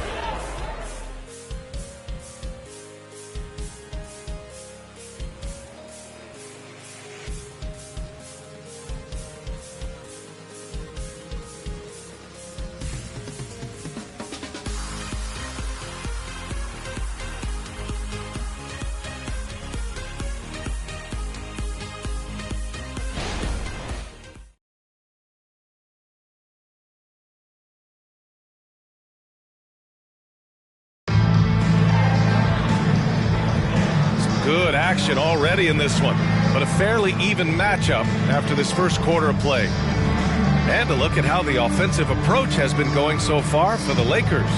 Good action already in this one, but a fairly even matchup after this first quarter of play. And a look at how the offensive approach has been going so far for the Lakers.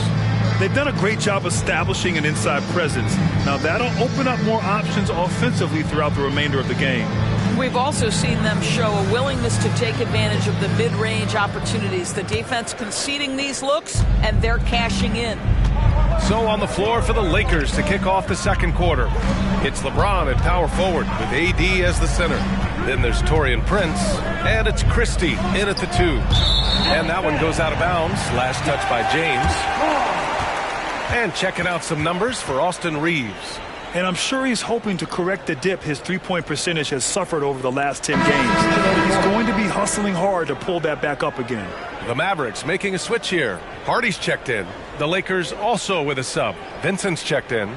They've done a great job establishing an inside presence. Now that'll open up more options offensively throughout the remainder of the game. We've also seen them show a willingness to take advantage of the mid-range opportunities. The defense conceding these looks, and they're cashing in. So on the floor for the Lakers to kick off the second quarter. It's LeBron at power forward with AD as the center. Then there's Taurean Prince, and it's Christie in at the two. And that one goes out of bounds. Last touch by James. And checking out some numbers for Austin Reeves. And I'm sure he's hoping to correct the dip his three-point percentage has suffered over the last 10 games. He's going to be hustling hard to pull that back up again. The Mavericks making a switch here. Hardy's checked in. The Lakers also with a sub. Vincent's checked in.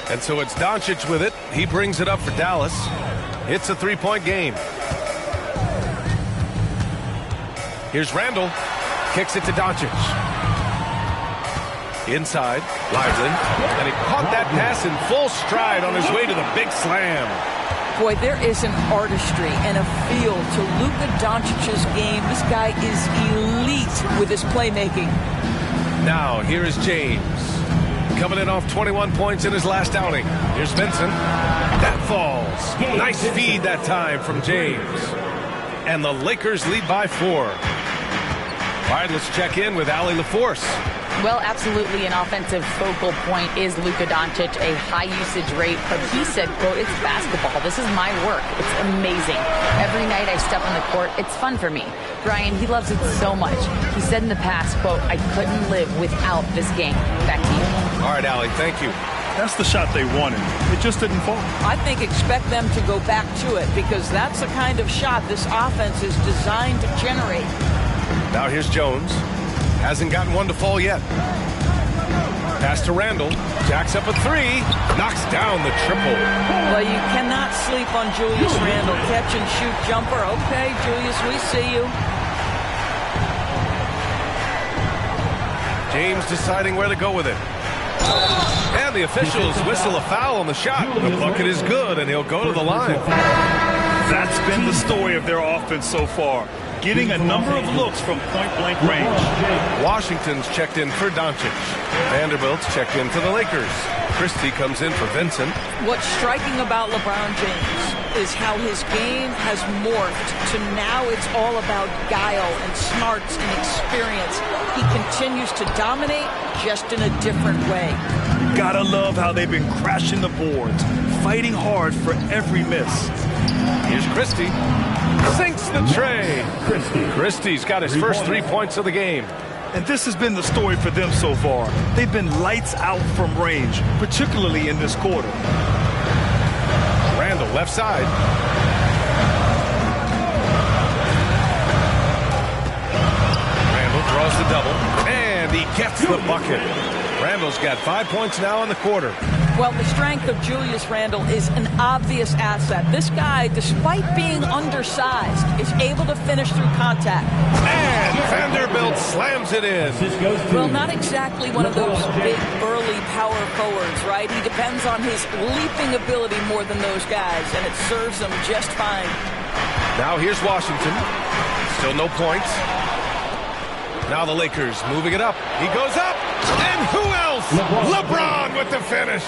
And so it's Doncic with it. He brings it up for Dallas. It's a three-point game. Here's Randall. Kicks it to Doncic. Inside, Lively. And he caught that pass in full stride on his way to the big slam. Boy, there is an artistry and a feel to Luka Doncic's game. This guy is elite with his playmaking. Now, here is James. Coming in off 21 points in his last outing. Here's Vincent. That falls. Nice feed that time from James. And the Lakers lead by 4. All right, let's check in with Allie LaForce. Well, absolutely an offensive focal point is Luka Doncic, a high usage rate, but he said, quote, it's basketball. This is my work. It's amazing. Every night I step on the court, it's fun for me. Brian, he loves it so much. He said in the past, quote, I couldn't live without this game. Back to you. All right, Allie, thank you. That's the shot they wanted. It just didn't fall. I think expect them to go back to it because that's the kind of shot this offense is designed to generate. Now here's Jones. Hasn't gotten one to fall yet. Pass to Randall. Jacks up a three. Knocks down the triple. Well, you cannot sleep on Julius Randall. Catch and shoot jumper. Okay, Julius, we see you. James deciding where to go with it. And the officials whistle a foul on the shot. The bucket is good, and he'll go to the line. That's been the story of their offense so far. Getting a number of looks from point-blank range. Washington's checked in for Doncic. Vanderbilt's checked in for the Lakers. Christie comes in for Vincent. What's striking about LeBron James is how his game has morphed to now it's all about guile and smarts and experience. He continues to dominate just in a different way. Gotta love how they've been crashing the boards, fighting hard for every miss. Here's Christie. Sinks the tray. Christie's got his first 3 points of the game. And this has been the story for them so far. They've been lights out from range, particularly in this quarter. Randall, left side. Randall draws the double, and he gets the bucket. Randall's got 5 points now in the quarter. Well, the strength of Julius Randall is an obvious asset. This guy, despite being undersized, is able to finish through contact. And Vanderbilt slams it in. Well, not exactly one of those big, burly power forwards, right? He depends on his leaping ability more than those guys, and it serves him just fine. Now here's Washington. Still no points. Now the Lakers moving it up. He goes up. And who else? LeBron with the finish.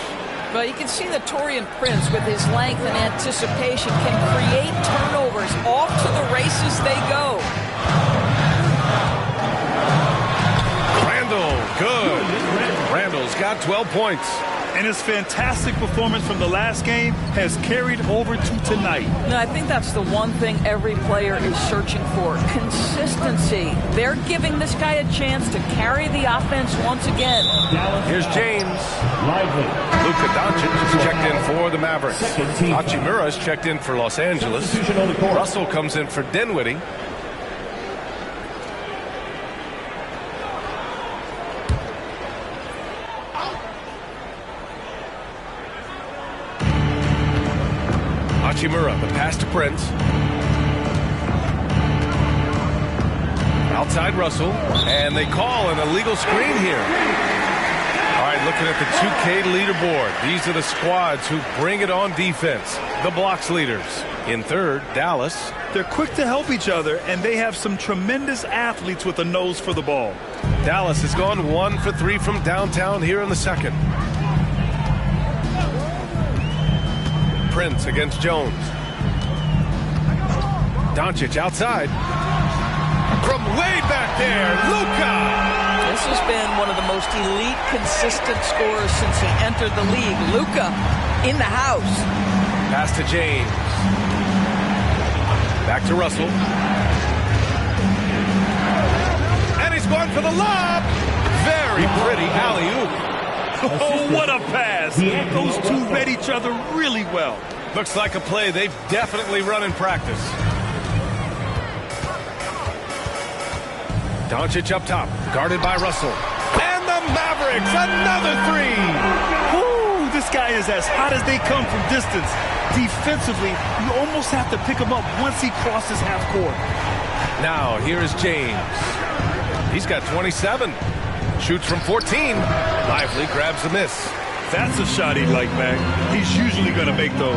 Well, you can see that Taurean Prince, with his length and anticipation, can create turnovers. Off to the races they go. Randall, good. Randall's got 12 points. And his fantastic performance from the last game has carried over to tonight. No, I think that's the one thing every player is searching for. Consistency. They're giving this guy a chance to carry the offense once again. Here's James. Luka Doncic is checked in for the Mavericks. Hachimura is checked in for Los Angeles. Russell comes in for Dinwiddie. Hachimura, the pass to Prince. Outside Russell, and they call an illegal screen here. All right, looking at the 2K leaderboard. These are the squads who bring it on defense. The blocks leaders. In third, Dallas. They're quick to help each other, and they have some tremendous athletes with a nose for the ball. Dallas has gone 1 for 3 from downtown here in the second. Prince against Jones. Doncic outside. From way back there, Luka. This has been one of the most elite, consistent scorers since he entered the league. Luka in the house. Pass to James. Back to Russell. And he's going for the lob. Very pretty alley-oop. Oh, what a pass. Those two read each other really well. Looks like a play they've definitely run in practice. Doncic up top, guarded by Russell. And the Mavericks, another three. Ooh, this guy is as hot as they come from distance. Defensively, you almost have to pick him up once he crosses half court. Now, here is James. He's got 27. Shoots from 14. Lively grabs the miss. That's a shot he'd like back. He's usually going to make those.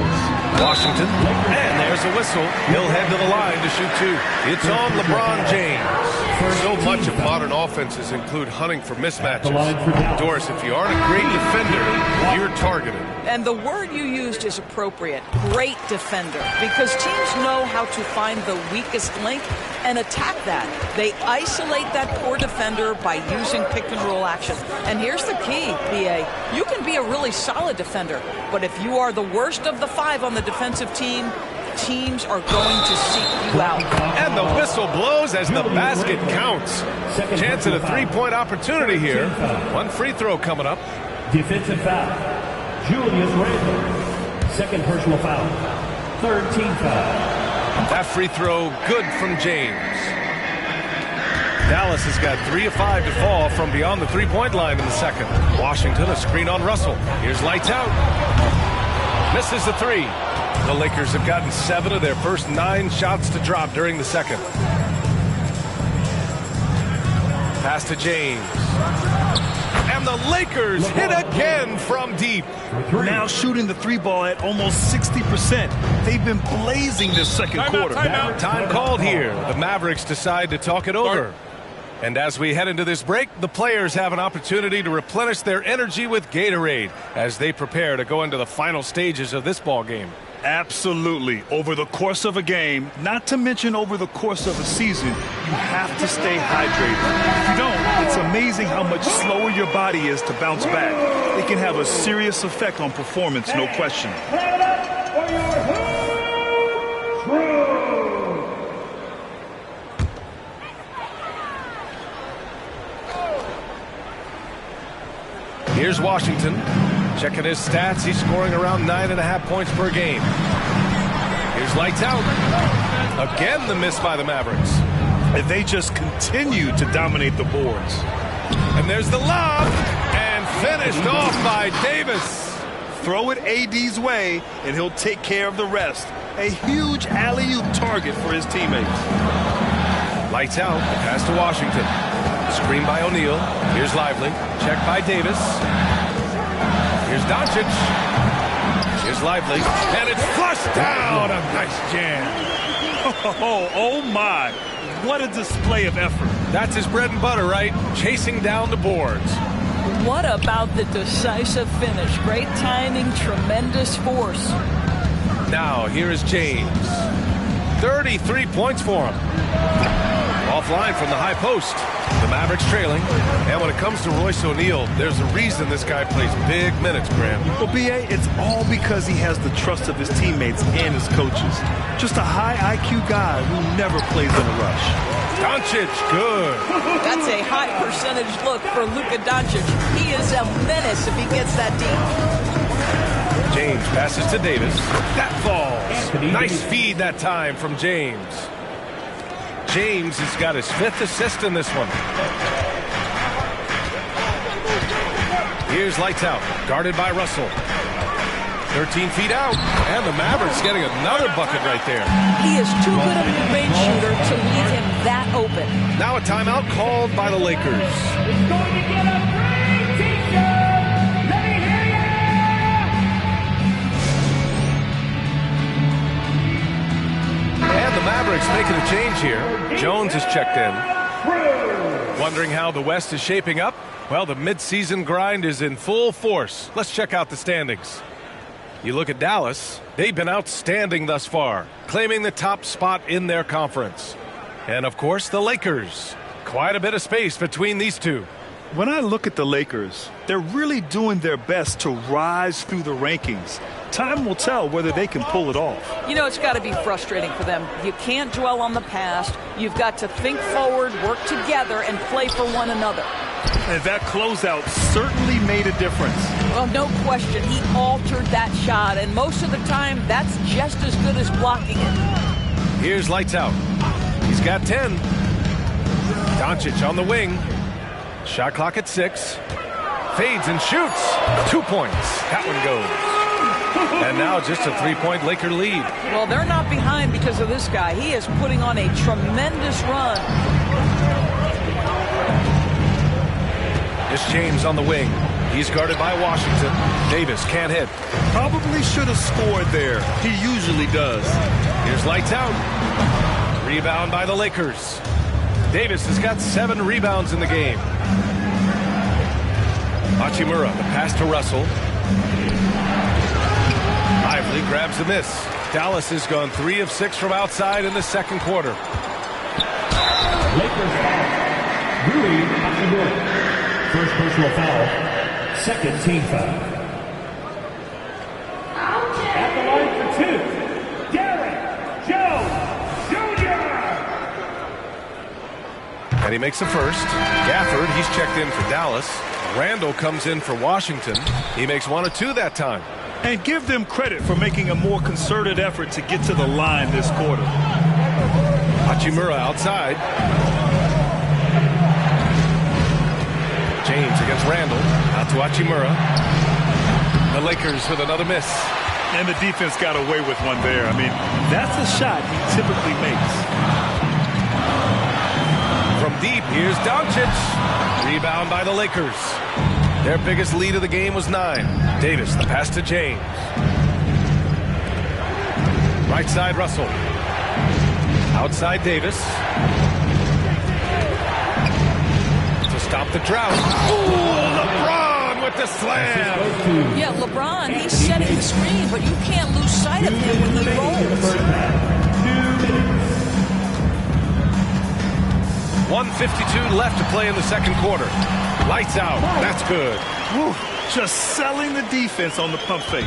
Washington. And there's a whistle. He'll head to the line to shoot two. It's on LeBron James. So much of modern offenses include hunting for mismatches. Doris, if you aren't a great defender, you're targeted. And the word you used is appropriate. Great defender. Because teams know how to find the weakest link and attack that. They isolate that poor defender by using pick-and-roll action. And here's the key, PA. You can be a really solid defender, but if you are the worst of the five on the defensive team, teams are going to seek you out. And the whistle blows as the basket counts. Chance at a three-point opportunity here. One free throw coming up. Defensive foul. Julius Randle. Second personal foul. Third team foul. That free throw good from James. Dallas has got 3 of 5 to fall from beyond the three-point line in the second. Washington, a screen on Russell. Here's lights out. Misses the three. The Lakers have gotten 7 of their first 9 shots to drop during the second. Pass to James. And the Lakers hit again from deep. Now shooting the three ball at almost 60%. They've been blazing this second quarter. Time called here. The Mavericks decide to talk it over. And as we head into this break, the players have an opportunity to replenish their energy with Gatorade as they prepare to go into the final stages of this ball game. Absolutely. Over the course of a game, not to mention over the course of a season, you have to stay hydrated. If you don't, it's amazing how much slower your body is to bounce back. It can have a serious effect on performance, no question. Here's Washington. Checking his stats, he's scoring around 9.5 points per game. Here's lights out. Again, the miss by the Mavericks. And they just continue to dominate the boards. And there's the lob. And finished off by Davis. Throw it AD's way, and he'll take care of the rest. A huge alley-oop target for his teammates. Lights out. Pass to Washington. Screen by O'Neal. Here's Lively. Check by Davis. Here's Doncic. Here's Lively. And it's flushed down. A nice jam. Oh my. What a display of effort. That's his bread and butter, right? Chasing down the boards. What about the decisive finish? Great timing, tremendous force. Now, here is James. 33 points for him. Offline from the high post. The Mavericks trailing. And when it comes to Royce O'Neal, there's a reason this guy plays big minutes, Graham. Well, B.A., it's all because he has the trust of his teammates and his coaches. Just a high IQ guy who never plays in a rush. Doncic, good. That's a high percentage look for Luka Doncic. He is a menace if he gets that deep. James passes to Davis. That falls. Nice feed that time from James. James has got his 5th assist in this one. Here's lights out. Guarded by Russell. 13 feet out. And the Mavericks getting another bucket right there. He is too good of a range shooter to leave him that open. Now a timeout called by the Lakers. It's going to get a free t-shirt. Let me hear ya! And the Mavericks making a change here. Jones is checked in. Wondering how the West is shaping up? Well, the midseason grind is in full force. Let's check out the standings. You look at Dallas, they've been outstanding thus far, claiming the top spot in their conference. And of course, the Lakers. Quite a bit of space between these two. When I look at the Lakers, they're really doing their best to rise through the rankings. Time will tell whether they can pull it off. You know, it's got to be frustrating for them. You can't dwell on the past. You've got to think forward, work together, and play for one another. And that closeout certainly made a difference. Well, no question. He altered that shot, and most of the time, that's just as good as blocking it. Here's lights out. He's got 10. Doncic on the wing. Shot clock at 6. Fades and shoots. 2 points. That one goes. And now just a 3-point Laker lead. Well, they're not behind because of this guy. He is putting on a tremendous run. It's James on the wing. He's guarded by Washington. Davis can't hit. Probably should have scored there. He usually does. Here's lights out. Rebound by the Lakers. Davis has got 7 rebounds in the game. Hachimura, the pass to Russell. Lively grabs the miss. Dallas has gone 3 of 6 from outside in the second quarter. Lakers foul. Rui Hachimura. First personal foul. Second team foul. At the line for 2, Derek Jones Jr. And he makes the first. Gafford, he's checked in for Dallas. Randall comes in for Washington. He makes 1 of 2 that time. And give them credit for making a more concerted effort to get to the line this quarter. Hachimura outside. James against Randall. Out to Hachimura. The Lakers with another miss. And the defense got away with one there. I mean, that's a shot he typically makes. From deep, here's Doncic. Rebound by the Lakers. Their biggest lead of the game was 9. Davis, the pass to James. Right side, Russell. Outside, Davis. To stop the drought. Ooh, LeBron with the slam. Yeah, LeBron, he's setting the screen, but you can't lose sight of him when he rolls. 1:52 left to play in the second quarter. Lights out. That's good. Whew, just selling the defense on the pump fake.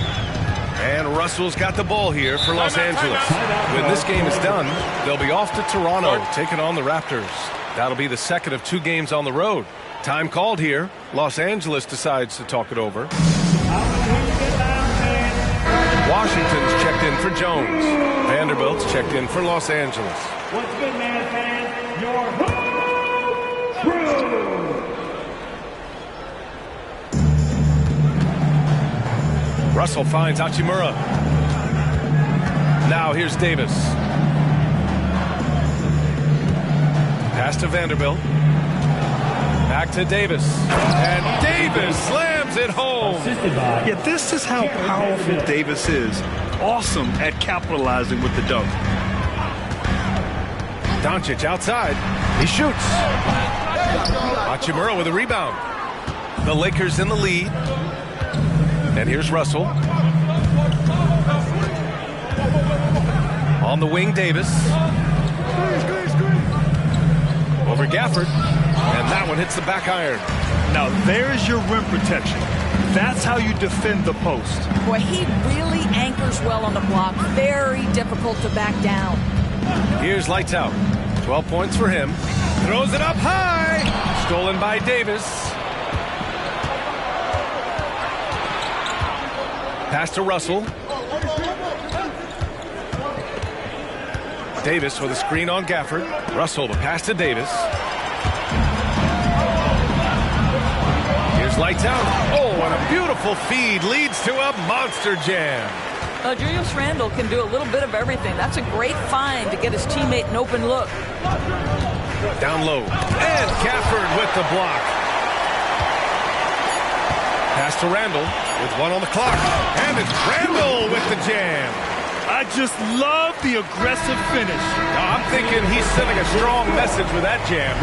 And Russell's got the ball here for Los Angeles. When this game is done, they'll be off to Toronto, taking on the Raptors. That'll be the second of 2 games on the road. Time called here. Los Angeles decides to talk it over. Washington's checked in for Jones. Vanderbilt's checked in for Los Angeles. What's good, man fans? Your crew. Russell finds Hachimura. Now here's Davis. Pass to Vanderbilt. Back to Davis. And Davis slams it home. Yeah, this is how powerful Davis is. Awesome at capitalizing with the dunk. Doncic outside. He shoots. Hachimura with a rebound. The Lakers in the lead. And here's Russell. On the wing, Davis. Over Gafford. And that one hits the back iron. Now, there's your rim protection. That's how you defend the post. Boy, he really anchors well on the block. Very difficult to back down. Here's lights out. 12 points for him. Throws it up high. Stolen by Davis. Pass to Russell. Davis with a screen on Gafford. Russell, the pass to Davis. Here's lights out. Oh, and a beautiful feed leads to a monster jam. Julius Randle can do a little bit of everything. That's a great find to get his teammate an open look. Down low. And Gafford with the block. Pass to Randle with one on the clock. And it's Randle with the jam. I just love the aggressive finish. I'm thinking he's sending a strong message with that jam.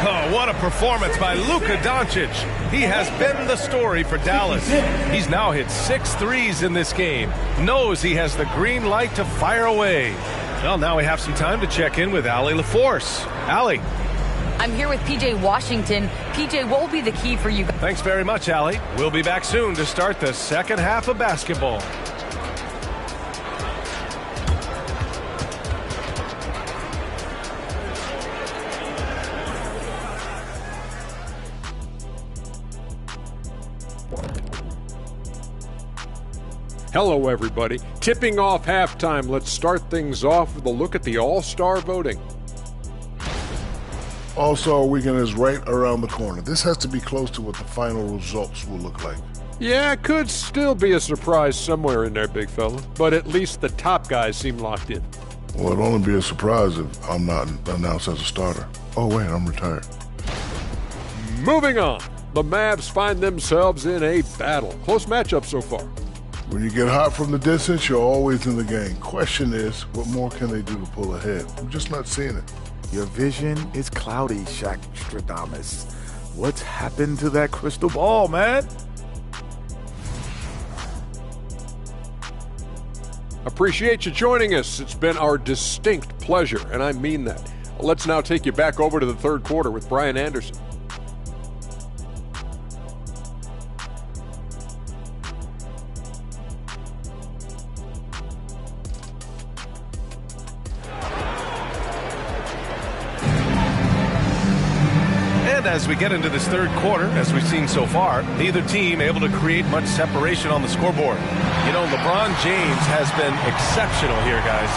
Oh, what a performance by Luka Doncic. He has been the story for Dallas. He's now hit 6 threes in this game. Knows he has the green light to fire away. Well, now we have some time to check in with Allie LaForce. Allie. I'm here with PJ Washington. PJ, what will be the key for you? Thanks very much, Allie. We'll be back soon to start the second half of basketball. Hello, everybody. Tipping off halftime. Let's start things off with a look at the All-Star voting. All-Star Weekend is right around the corner. This has to be close to what the final results will look like. Yeah, it could still be a surprise somewhere in there, big fella. But at least the top guys seem locked in. Well, it'll only be a surprise if I'm not announced as a starter. Oh, wait, I'm retired. Moving on. The Mavs find themselves in a battle. Close matchup so far. When you get hot from the distance, you're always in the game. Question is, what more can they do to pull ahead? I'm just not seeing it. Your vision is cloudy, Shaq Stradamus. What's happened to that crystal ball, man? Appreciate you joining us. It's been our distinct pleasure, and I mean that. Let's now take you back over to the third quarter with Brian Anderson. As we get into this third quarter, as we've seen so far, neither team able to create much separation on the scoreboard. You know, LeBron James has been exceptional here, guys.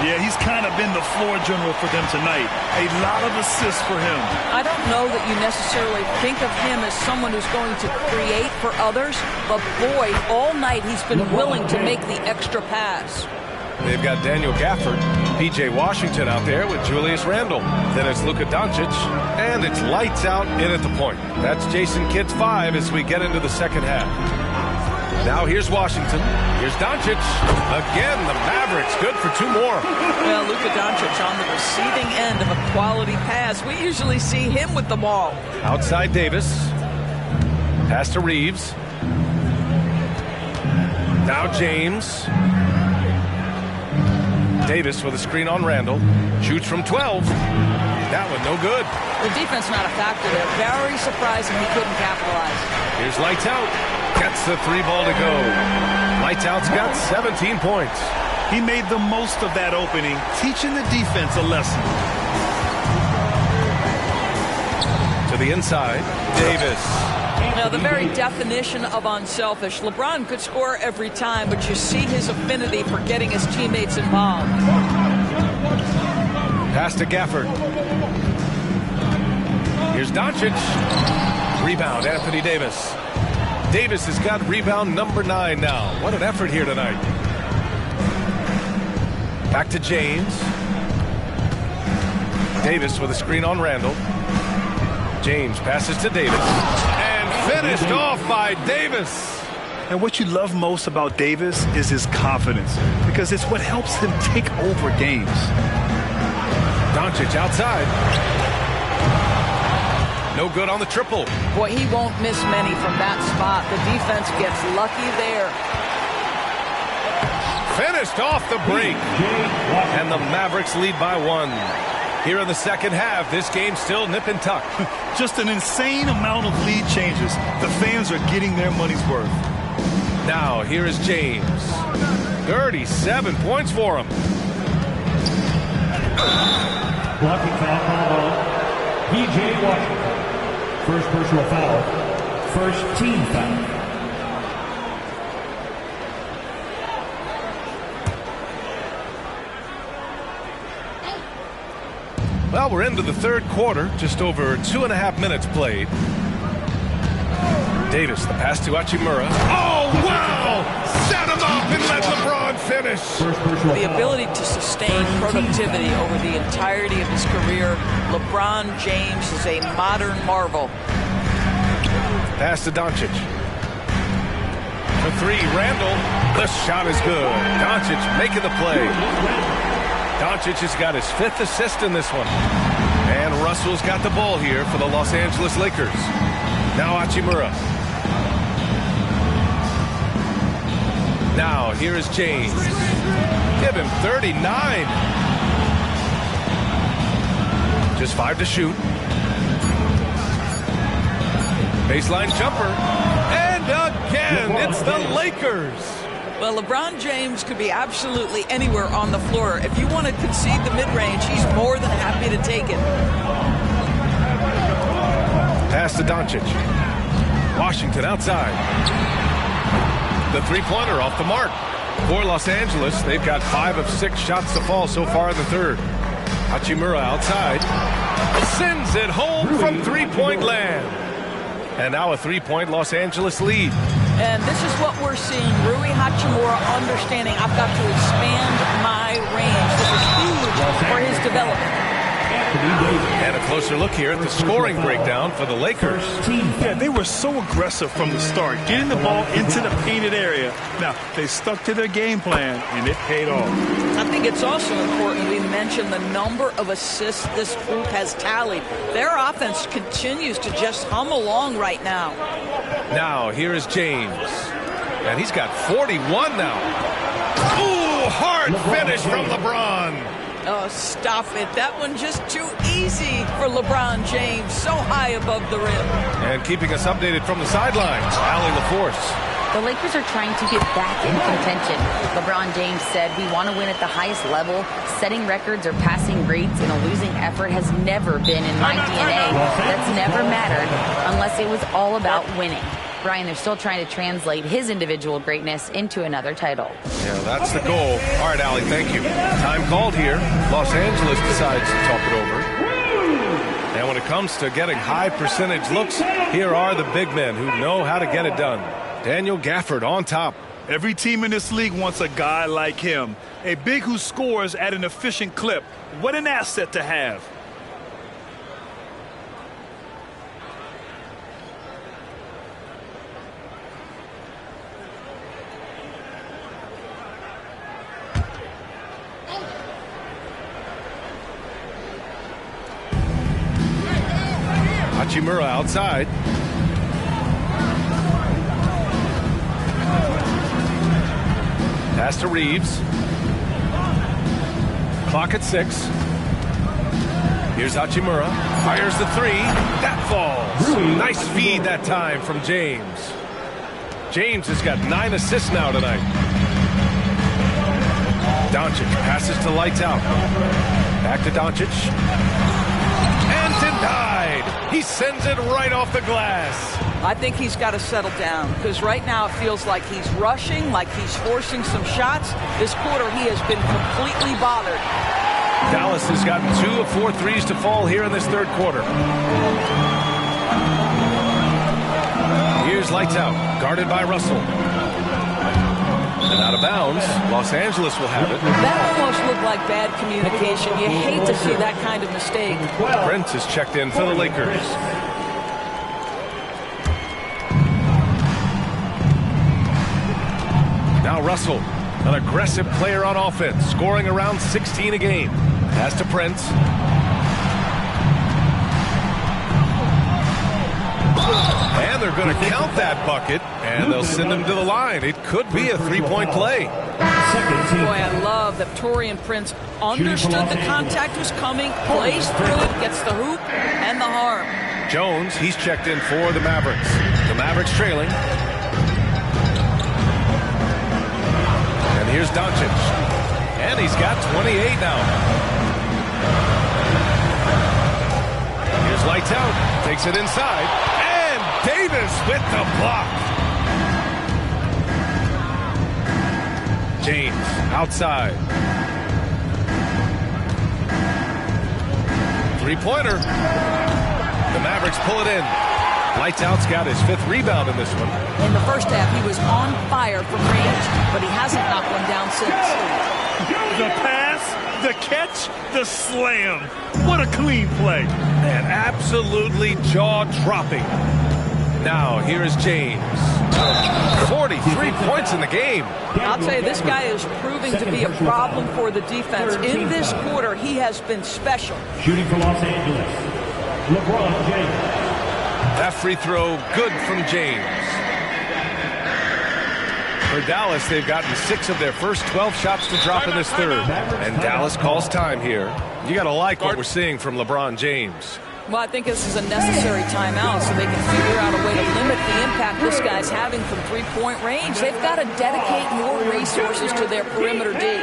Yeah, he's kind of been the floor general for them tonight. A lot of assists for him. I don't know that you necessarily think of him as someone who's going to create for others, but boy, all night he's been willing to make the extra pass. They've got Daniel Gafford, PJ Washington out there with Julius Randle. Then it's Luka Doncic, and it's lights out in at the point. That's Jason Kidd's 5 as we get into the second half. Now here's Washington. Here's Doncic. Again, the Mavericks good for 2 more. Well, Luka Doncic on the receiving end of a quality pass. We usually see him with the ball. Outside Davis. Pass to Reeves. Now James. Davis with a screen on Randle. Shoots from 12. That one no good. The defense not a factor there. Very surprising he couldn't capitalize. Here's Lights Out. Gets the 3 ball to go. Lights Out's got 17 points. He made the most of that opening, teaching the defense a lesson. To the inside, Davis. Now, the very definition of unselfish. LeBron could score every time, but you see his affinity for getting his teammates involved. Pass to Gafford. Here's Doncic. Rebound, Anthony Davis. Davis has got rebound number 9 now. What an effort here tonight. Back to James. Davis with a screen on Randle. James passes to Davis. Finished off by Davis. And what you love most about Davis is his confidence, because it's what helps him take over games. Doncic outside. No good on the triple. Boy, he won't miss many from that spot. The defense gets lucky there. Finished off the break. And the Mavericks lead by 1. Here in the second half, this game's still nip and tuck. Just an insane amount of lead changes. The fans are getting their money's worth. Now, here is James. 37 points for him. Blocking foul called on P.J. Washington. First personal foul. First team foul. Well, we're into the third quarter. Just over 2.5 minutes played. Davis, the pass to Hachimura. Oh, wow! Set him up and let LeBron finish. The ability to sustain productivity over the entirety of his career. LeBron James is a modern marvel. Pass to Doncic. For 3, Randall. The shot is good. Doncic making the play. Doncic has got his 5th assist in this one. And Russell's got the ball here for the Los Angeles Lakers. Now Hachimura. Now here is James. Give him 39. Just 5 to shoot. Baseline jumper. And again, it's the Lakers. Well, LeBron James could be absolutely anywhere on the floor. If you want to concede the mid-range, he's more than happy to take it. Pass to Doncic. Washington outside. The three-pointer off the mark. For Los Angeles, they've got 5 of 6 shots to fall so far in the third. Hachimura outside. Sends it home from three-point land. And now a 3-point Los Angeles lead. And this is what we're seeing. Rui Hachimura understanding I've got to expand my range. This is huge for his development. And a closer look here at the scoring breakdown for the Lakers. Yeah, they were so aggressive from the start, getting the ball into the painted area. Now, they stuck to their game plan, and it paid off. I think it's also important we mention the number of assists this group has tallied. Their offense continues to just hum along right now. Now, here is James. And he's got 41 now. Ooh, hard finish from LeBron. Oh, stop it. That one just too easy for LeBron James. So high above the rim. And keeping us updated from the sidelines, Allie LaForce. The Lakers are trying to get back in contention. LeBron James said, we want to win at the highest level. Setting records or passing grades in a losing effort has never been in my DNA. That's never mattered unless it was all about winning. Brian, they're still trying to translate his individual greatness into another title. Yeah, that's the goal. All right, Allie, thank you. Time called here. Los Angeles decides to talk it over. And when it comes to getting high percentage looks, here are the big men who know how to get it done. Daniel Gafford on top. Every team in this league wants a guy like him. A big who scores at an efficient clip. What an asset to have. Hachimura outside. Pass to Reeves. Clock at 6. Here's Hachimura. Fires the 3. That falls. Nice feed that time from James. James has got 9 assists now tonight. Doncic passes to lights out. Back to Doncic. And denied. He sends it right off the glass. I think he's got to settle down because right now it feels like he's rushing, like he's forcing some shots. This quarter he has been completely bothered. Dallas has gotten 2 of 4 threes to fall here in this third quarter. Here's lights out, guarded by Russell. And out of bounds, Los Angeles will have it. That almost looked like bad communication. You hate to see that kind of mistake. Prince is checked in for the Lakers. Now Russell, an aggressive player on offense, scoring around 16 a game. Pass to Prince. And they're going to count that bucket, and they'll send him to the line. It could be a three-point play. Boy, I love that Taurean Prince understood the contact was coming, plays through it, gets the hoop and the harm. Jones, he's checked in for the Mavericks. The Mavericks trailing. And here's Doncic. And he's got 28 now. Here's lights out. Takes it inside. And Davis with the block. James outside. Three-pointer. The Mavericks pull it in. Lights out's got his 5th rebound in this one. In the first half, he was on fire from range, but he hasn't knocked one down since. The pass, the catch, the slam. What a clean play. Man, absolutely jaw-dropping. Now, here is James. 43 points in the game. I'll tell you, this guy is proving to be a problem for the defense. In this quarter, he has been special. Shooting for Los Angeles, LeBron James. That free throw, good from James. For Dallas, they've gotten 6 of their first 12 shots to drop in this third. And Dallas calls time here. You got to like what we're seeing from LeBron James. Well, I think this is a necessary timeout so they can figure out a way to limit the impact this guy's having from three-point range. They've got to dedicate more resources to their perimeter D.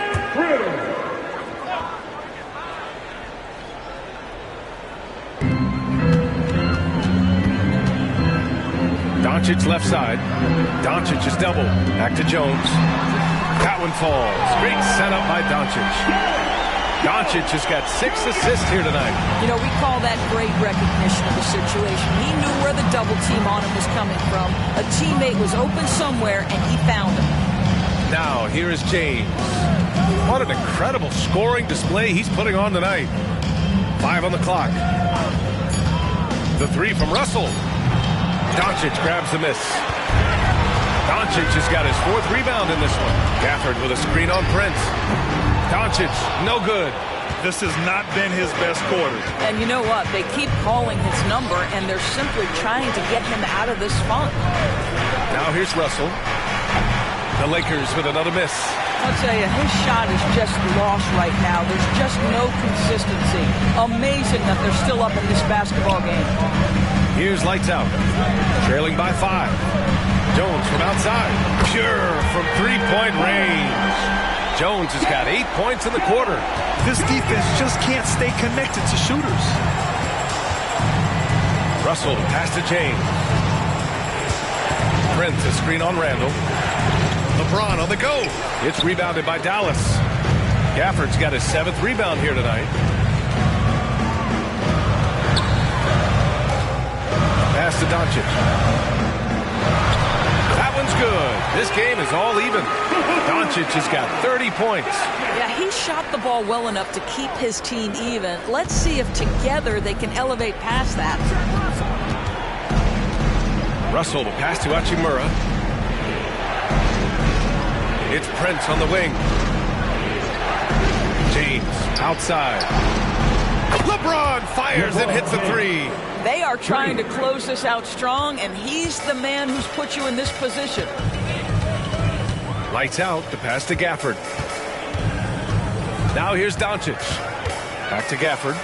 Doncic left side. Doncic is double. Back to Jones. That one falls. Great setup by Doncic. Doncic has got 6 assists here tonight. You know, we call that great recognition of the situation. He knew where the double team on him was coming from. A teammate was open somewhere, and he found him. Now, here is James. What an incredible scoring display he's putting on tonight. 5 on the clock. The three from Russell. Doncic grabs the miss. Doncic has got his 4th rebound in this one. Gafford with a screen on Prince. Doncic, no good. This has not been his best quarter. And you know what? They keep calling his number, and they're simply trying to get him out of this funk. Now here's Russell. The Lakers with another miss. I'll tell you, his shot is just lost right now. There's just no consistency. Amazing that they're still up in this basketball game. Here's lights out. Trailing by 5. Jones from outside. Pure from three-point range. Jones has got 8 points in the quarter. This defense just can't stay connected to shooters. Russell pass to James. Prince a screen on Randall. LeBron on the go. It's rebounded by Dallas. Gafford's got his 7th rebound here tonight. Pass to Doncic. That one's good. This game is all even. Doncic has got 30 points. Yeah, he shot the ball well enough to keep his team even. Let's see if together they can elevate past that. Russell to pass to Hachimura. It's Prince on the wing. James outside. LeBron fires and hits a 3. They are trying to close this out strong, and he's the man who's put you in this position. Lights out, the pass to Gafford. Now here's Doncic. Back to Gafford.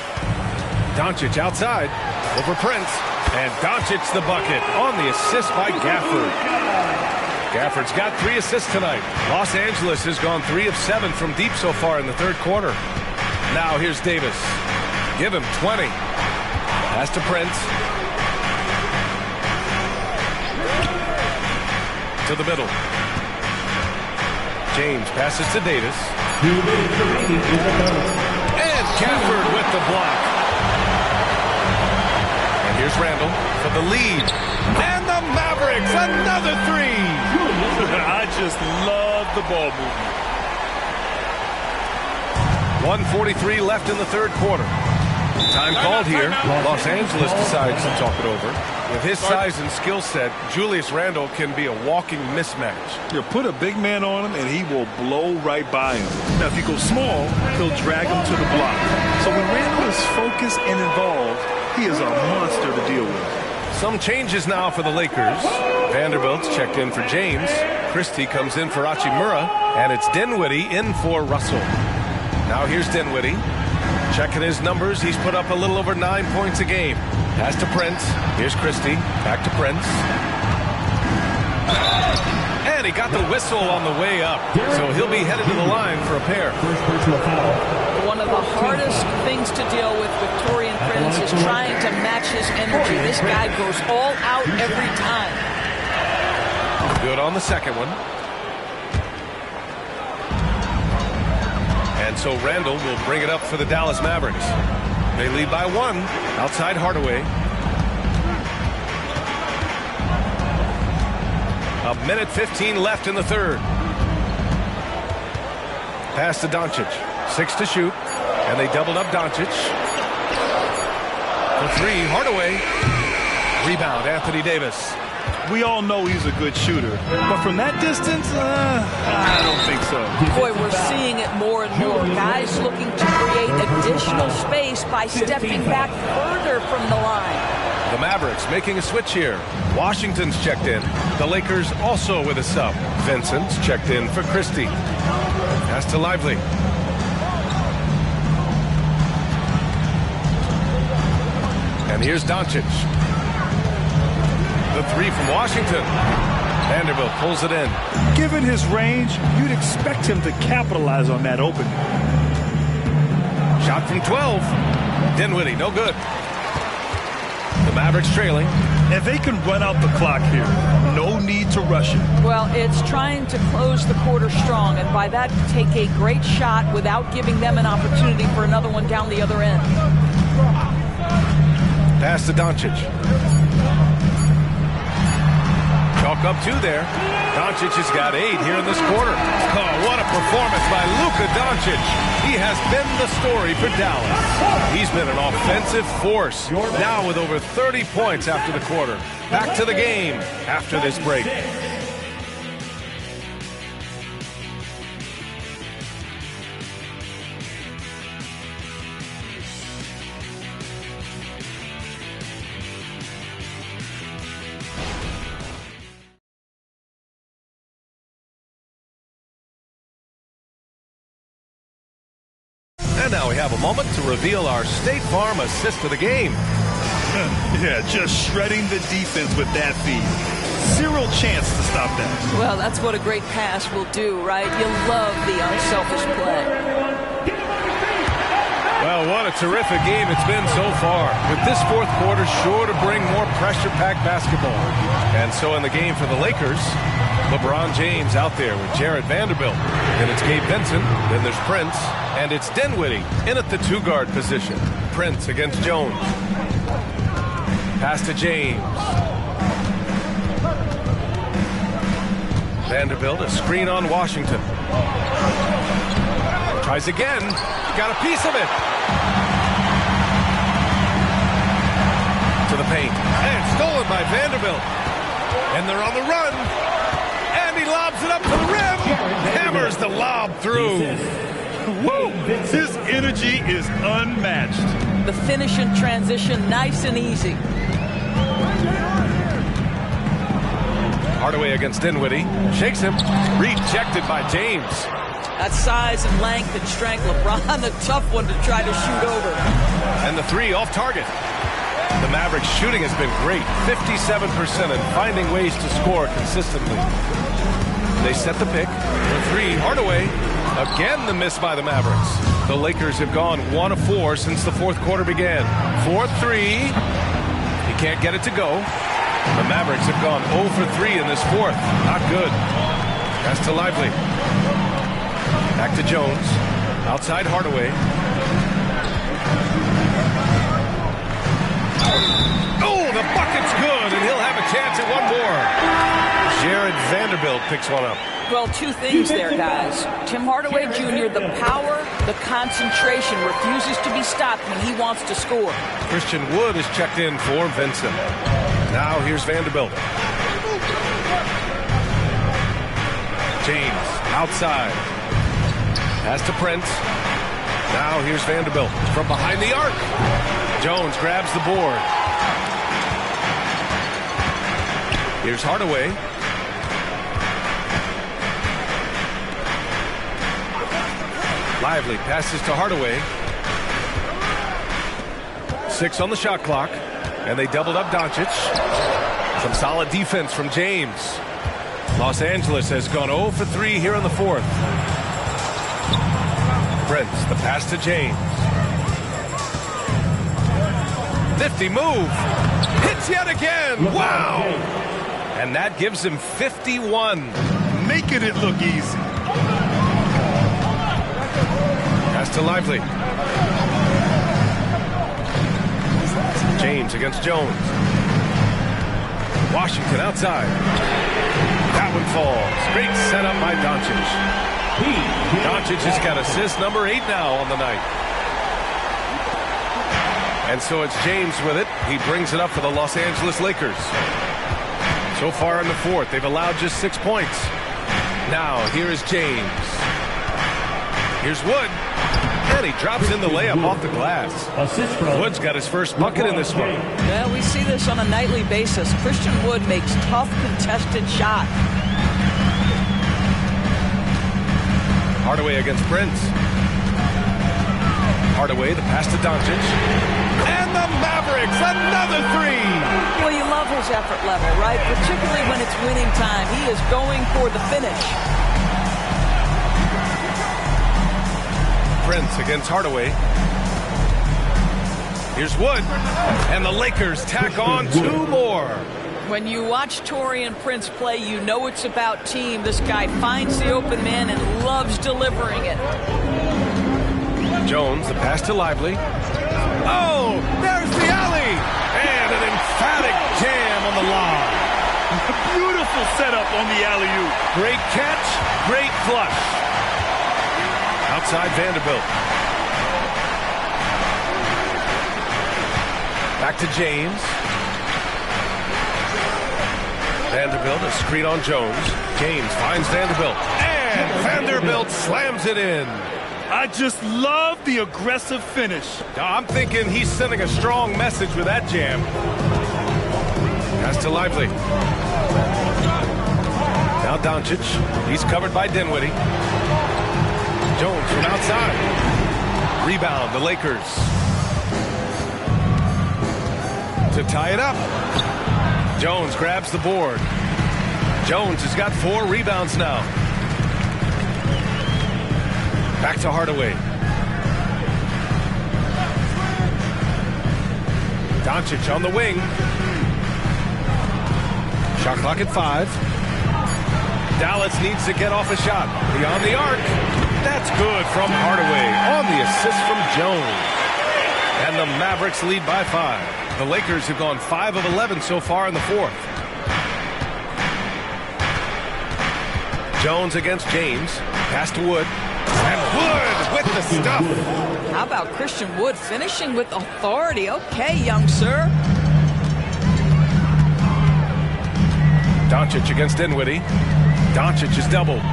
Doncic outside, over Prince. And Doncic the bucket on the assist by Gafford. Gafford's got 3 assists tonight. Los Angeles has gone 3 of 7 from deep so far in the third quarter. Now here's Davis. Give him 20. Pass to Prince. To the middle. James passes to Davis. And Gafford with the block. And here's Randall for the lead. And the Mavericks, another 3. I just love the ball movement. 1:43 left in the third quarter. Time called here. Los Angeles decides to talk it over. With his size and skill set, Julius Randle can be a walking mismatch. You put a big man on him, and he will blow right by him. Now, if you go small, he'll drag him to the block. So when Randle is focused and involved, he is a monster to deal with. Some changes now for the Lakers. Vanderbilt's checked in for James. Christie comes in for Hachimura, and it's Dinwiddie in for Russell. Now here's Dinwiddie. Checking his numbers, he's put up a little over 9 points a game. Pass to Prince. Here's Christie. Back to Prince. And he got the whistle on the way up. So he'll be headed to the line for a pair. One of the hardest things to deal with Taurean Prince is trying to match his energy. This guy goes all out every time. Good on the second one. And so Randle will bring it up for the Dallas Mavericks. They lead by 1. Outside Hardaway. A minute 15 left in the third. Pass to Doncic. 6 to shoot. And they doubled up Doncic. For 3, Hardaway. Rebound, Anthony Davis. We all know he's a good shooter, but from that distance, I don't think so. Boy, we're seeing it more and more. Guys looking to create additional space by stepping back further from the line. The Mavericks making a switch here. Washington's checked in. The Lakers also with a sub. Vincent's checked in for Christie. Pass to Lively. And here's Doncic. The 3 from Washington. Vanderbilt pulls it in. Given his range, you'd expect him to capitalize on that opening. Shot from 12. Dinwiddie, no good. The Mavericks trailing. And they can run out the clock here. No need to rush it. Well, it's trying to close the quarter strong, and by that, take a great shot without giving them an opportunity for another one down the other end. Pass to Doncic. Chalk up 2 there. Doncic has got 8 here in this quarter. Oh, what a performance by Luka Doncic. He has been the story for Dallas. He's been an offensive force. Now with over 30 points after the quarter. Back to the game after this break. And now we have a moment to reveal our State Farm assist of the game. Yeah, just shredding the defense with that feed. Zero chance to stop that. Well, that's what a great pass will do, right? You love the unselfish play. Well, what a terrific game it's been so far. With this fourth quarter sure to bring more pressure-packed basketball. And so in the game for the Lakers, LeBron James out there with Jared Vanderbilt. Then it's Gabe Vincent. Then there's Prince. And it's Dinwiddie in at the 2-guard position. Prince against Jones. Pass to James. Vanderbilt, a screen on Washington. Tries again. Got a piece of it. To the paint. And stolen by Vanderbilt. And they're on the run. And he lobs it up to the rim. Hammers the lob through. Whoa! His energy is unmatched. The finish in transition, nice and easy. Hardaway against Dinwiddie. Shakes him. Rejected by James. That size and length and strength. LeBron, a tough one to try to shoot over. And the 3 off target. The Mavericks shooting has been great. 57% and finding ways to score consistently. They set the pick. The 3, Hardaway. Again, the miss by the Mavericks. The Lakers have gone 1 of 4 since the fourth quarter began. 4-3. He can't get it to go. The Mavericks have gone 0 for 3 in this fourth. Not good. Pass to Lively. Back to Jones. Outside Hardaway. Oh, the bucket's good, and he'll have a chance at one more. Jared Vanderbilt picks one up. Well, two things there, guys. Tim Hardaway Jr., the power, the concentration, refuses to be stopped when he wants to score. Christian Wood is checked in for Vincent. Now here's Vanderbilt. James outside. Pass to Prince. Now here's Vanderbilt from behind the arc. Jones grabs the board. Here's Hardaway. Lively passes to Hardaway. 6 on the shot clock. And they doubled up Doncic. Some solid defense from James. Los Angeles has gone 0 for 3 here in the fourth. Prince, the pass to James. Nifty move. Hits yet again. Wow. And that gives him 51. Making it look easy. Pass to Lively. James against Jones. Washington outside. That one falls. Great setup by Doncic. Doncic has got assist number 8 now on the night. And so it's James with it. He brings it up for the Los Angeles Lakers. So far in the fourth, they've allowed just 6 points. Now, here is James. Here's Wood. And he drops in the layup off the glass. Wood's got his first bucket in this one. Yeah, we see this on a nightly basis. Christian Wood makes tough, contested shots. Hardaway against Prince. Hardaway, the pass to Doncic. And the Mavericks, another 3. Well, you love his effort level, right? Particularly when it's winning time. He is going for the finish. Prince against Hardaway. Here's Wood. And the Lakers tack on 2 more. When you watch Taurean Prince play, you know it's about team. This guy finds the open man and loves delivering it. Jones, the pass to Lively. Oh, there's the alley. And an emphatic jam on the lob. Beautiful setup on the alley-oop. Great catch, great flush. Outside Vanderbilt. Back to James. Vanderbilt, a screen on Jones. James finds Vanderbilt. And Vanderbilt slams it in. I just love the aggressive finish. I'm thinking he's sending a strong message with that jam. Pass to Lively. Now Doncic. He's covered by Dinwiddie. Jones from outside. Rebound, the Lakers. To tie it up. Jones grabs the board. Jones has got 4 rebounds now. Back to Hardaway. Doncic on the wing. Shot clock at 5. Dallas needs to get off a shot. Beyond the arc. That's good from Hardaway on the assist from Jones. And the Mavericks lead by 5. The Lakers have gone 5 of 11 so far in the fourth. Jones against James. Pass to Wood. And Wood with the stuff. How about Christian Wood finishing with authority? Okay, young sir. Doncic against Dinwiddie. Doncic is doubled.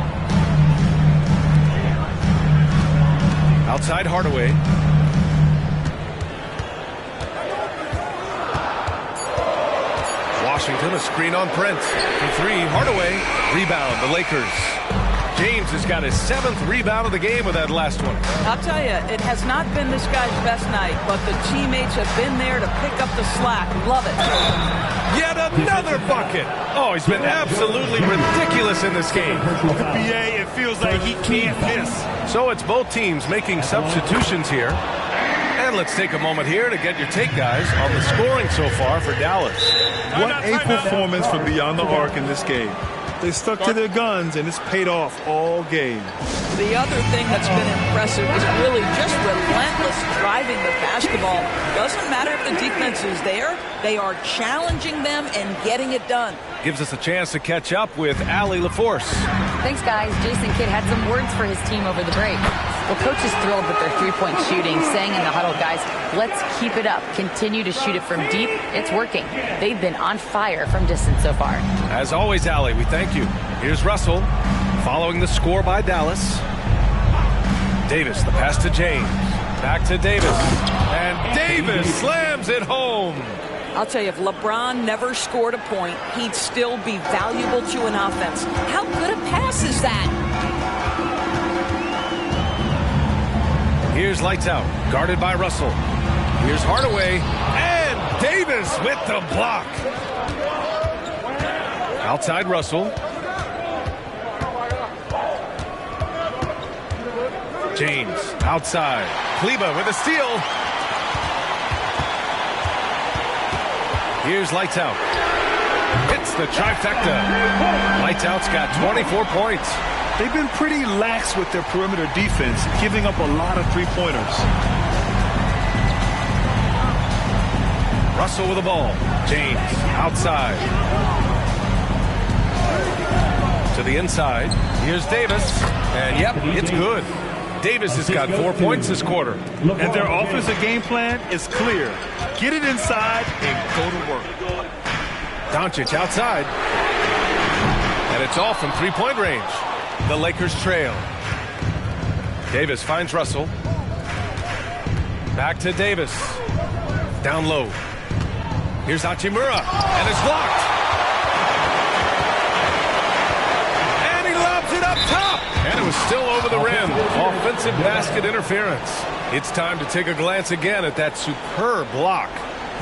Outside Hardaway. Washington, a screen on Prince. For 3, Hardaway. Rebound, the Lakers. James has got his 7th rebound of the game with that last one. I'll tell you, it has not been this guy's best night, but the teammates have been there to pick up the slack. Love it. Yet another bucket. Oh, he's been absolutely ridiculous in this game. BA, it feels like he can't miss. So it's both teams making substitutions here. And let's take a moment here to get your take, guys, on the scoring so far for Dallas. What a performance from beyond the arc in this game. They stuck to their guns, and it's paid off all game. The other thing that's been impressive is really just relentless driving the basketball. Doesn't matter if the defense is there. They are challenging them and getting it done. Gives us a chance to catch up with Allie LaForce. Thanks, guys. Jason Kidd had some words for his team over the break. Well, coach is thrilled with their three-point shooting, saying in the huddle, guys, let's keep it up. Continue to shoot it from deep. It's working. They've been on fire from distance so far. As always, Allie, we thank you. Here's Russell, following the score by Dallas. Davis, the pass to James. Back to Davis. And Davis slams it home. I'll tell you, if LeBron never scored a point, he'd still be valuable to an offense. How good a pass is that? Here's Lights Out, guarded by Russell. Here's Hardaway, and Davis with the block. Outside Russell. James, outside. Kleba with a steal. Here's Lights Out. Hits the trifecta. Lights Out's got 24 points. They've been pretty lax with their perimeter defense, giving up a lot of three-pointers. Russell with the ball. James outside. To the inside. Here's Davis. And yep, it's good. Davis has got 4 points this quarter. And their offensive game plan is clear. Get it inside and go to work. Doncic outside. And it's all from three-point range. The Lakers trail. Davis finds Russell. Back to Davis. Down low. Here's Hachimura. And it's blocked. And he lobs it up top. And it was still over the rim. Offensive basket interference. It's time to take a glance again at that superb block.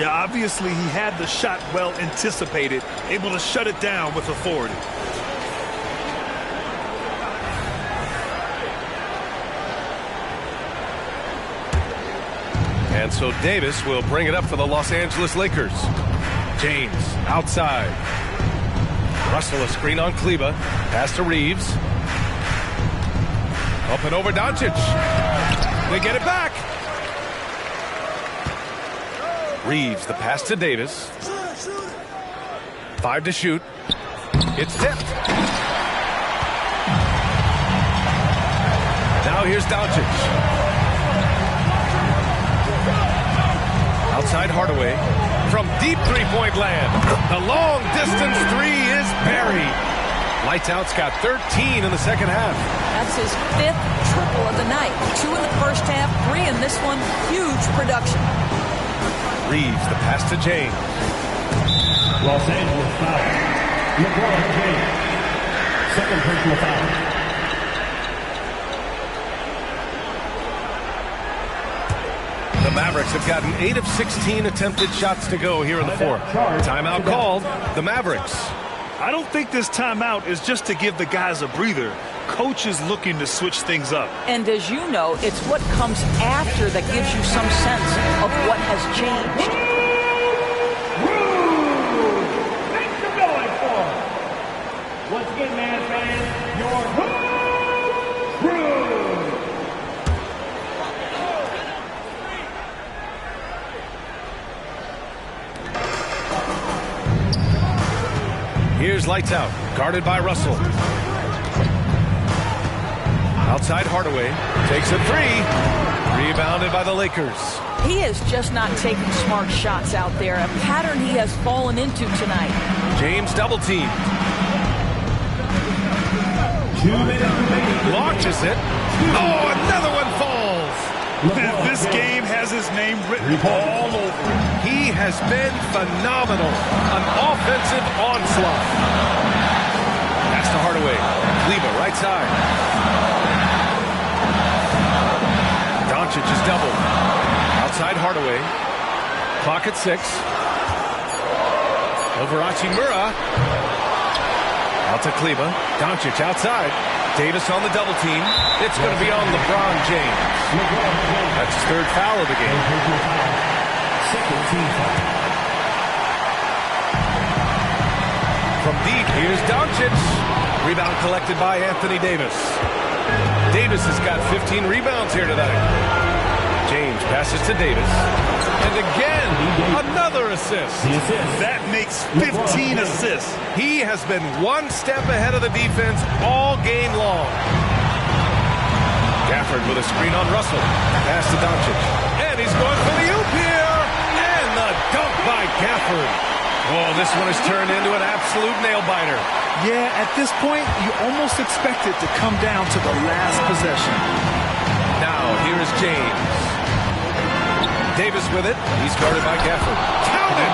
Yeah, obviously he had the shot well anticipated, able to shut it down with authority. And so Davis will bring it up for the Los Angeles Lakers. James outside. Russell a screen on Kleba. Pass to Reeves. Up and over Doncic. They get it back. Reeves the pass to Davis. 5 to shoot. It's tipped. Now here's Doncic. Outside Hardaway from deep three-point land. The long distance three is buried. Lights Out's got 13 in the second half. That's his 5th triple of the night. 2 in the first half, 3 in this one. Huge production. Reeves the pass to James. Los Angeles foul. LeBron James. Second personal foul. The Mavericks have gotten 8 of 16 attempted shots to go here in the fourth. Timeout called. The Mavericks. I don't think this timeout is just to give the guys a breather. Coach is looking to switch things up. And as you know, it's what comes after that gives you some sense of what has changed. Thanks for going for. Once again, man fans, your Here's Lights Out, guarded by Russell. Outside Hardaway, takes a three. Rebounded by the Lakers. He is just not taking smart shots out there, a pattern he has fallen into tonight. James double teamed. 2 minutes remaining. Launches it. Oh, another one falls. This game has his name written all over it. He has been phenomenal. An offensive onslaught. Pass to Hardaway. Kleba, right side. Doncic is doubled. Outside Hardaway. Clock at 6. Over Hachimura. Out to Kleba. Doncic outside. Davis on the double team. It's going to be on LeBron James. That's his 3rd foul of the game. Second team foul. From deep, here's Doncic. Rebound collected by Anthony Davis. Davis has got 15 rebounds here tonight. James passes to Davis. And again, another assist. That makes 15 assists. He has been one step ahead of the defense all game long. Gafford with a screen on Russell. Pass to Doncic. And he's going for the oop here. And the dunk by Gafford. Oh, this one has turned into an absolute nail-biter. Yeah, at this point, you almost expect it to come down to the last possession. Now, here is James. Davis with it. He's guarded by Gafford. Counted!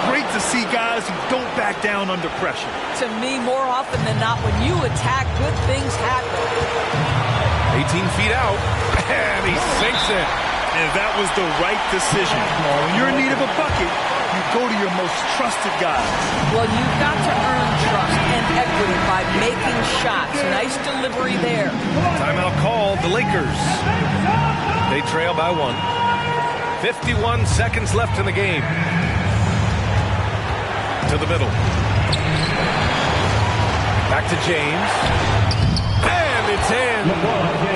Great to see guys who don't back down under pressure. To me, more often than not, when you attack, good things happen. 18 feet out, and he sinks it. And that was the right decision. When you're in need of a bucket, you go to your most trusted guys. Well, you've got to earn trust and equity by making shots. Nice delivery there. Timeout called, the Lakers. They trail by 1. 51 seconds left in the game. To the middle. Back to James. And it's in.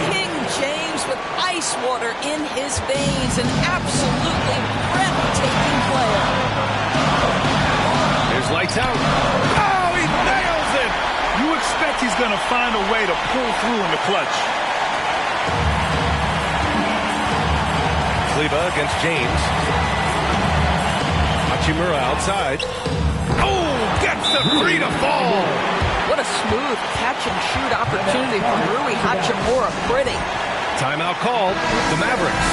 King James with ice water in his veins. An absolutely breathtaking player. Here's lights out. Oh, he nails it. You expect he's going to find a way to pull through in the clutch. Kleber against James. Hachimura outside. Oh, gets the three to fall. What a smooth catch-and-shoot opportunity for Rui Hachimura. Pretty. Timeout called. The Mavericks.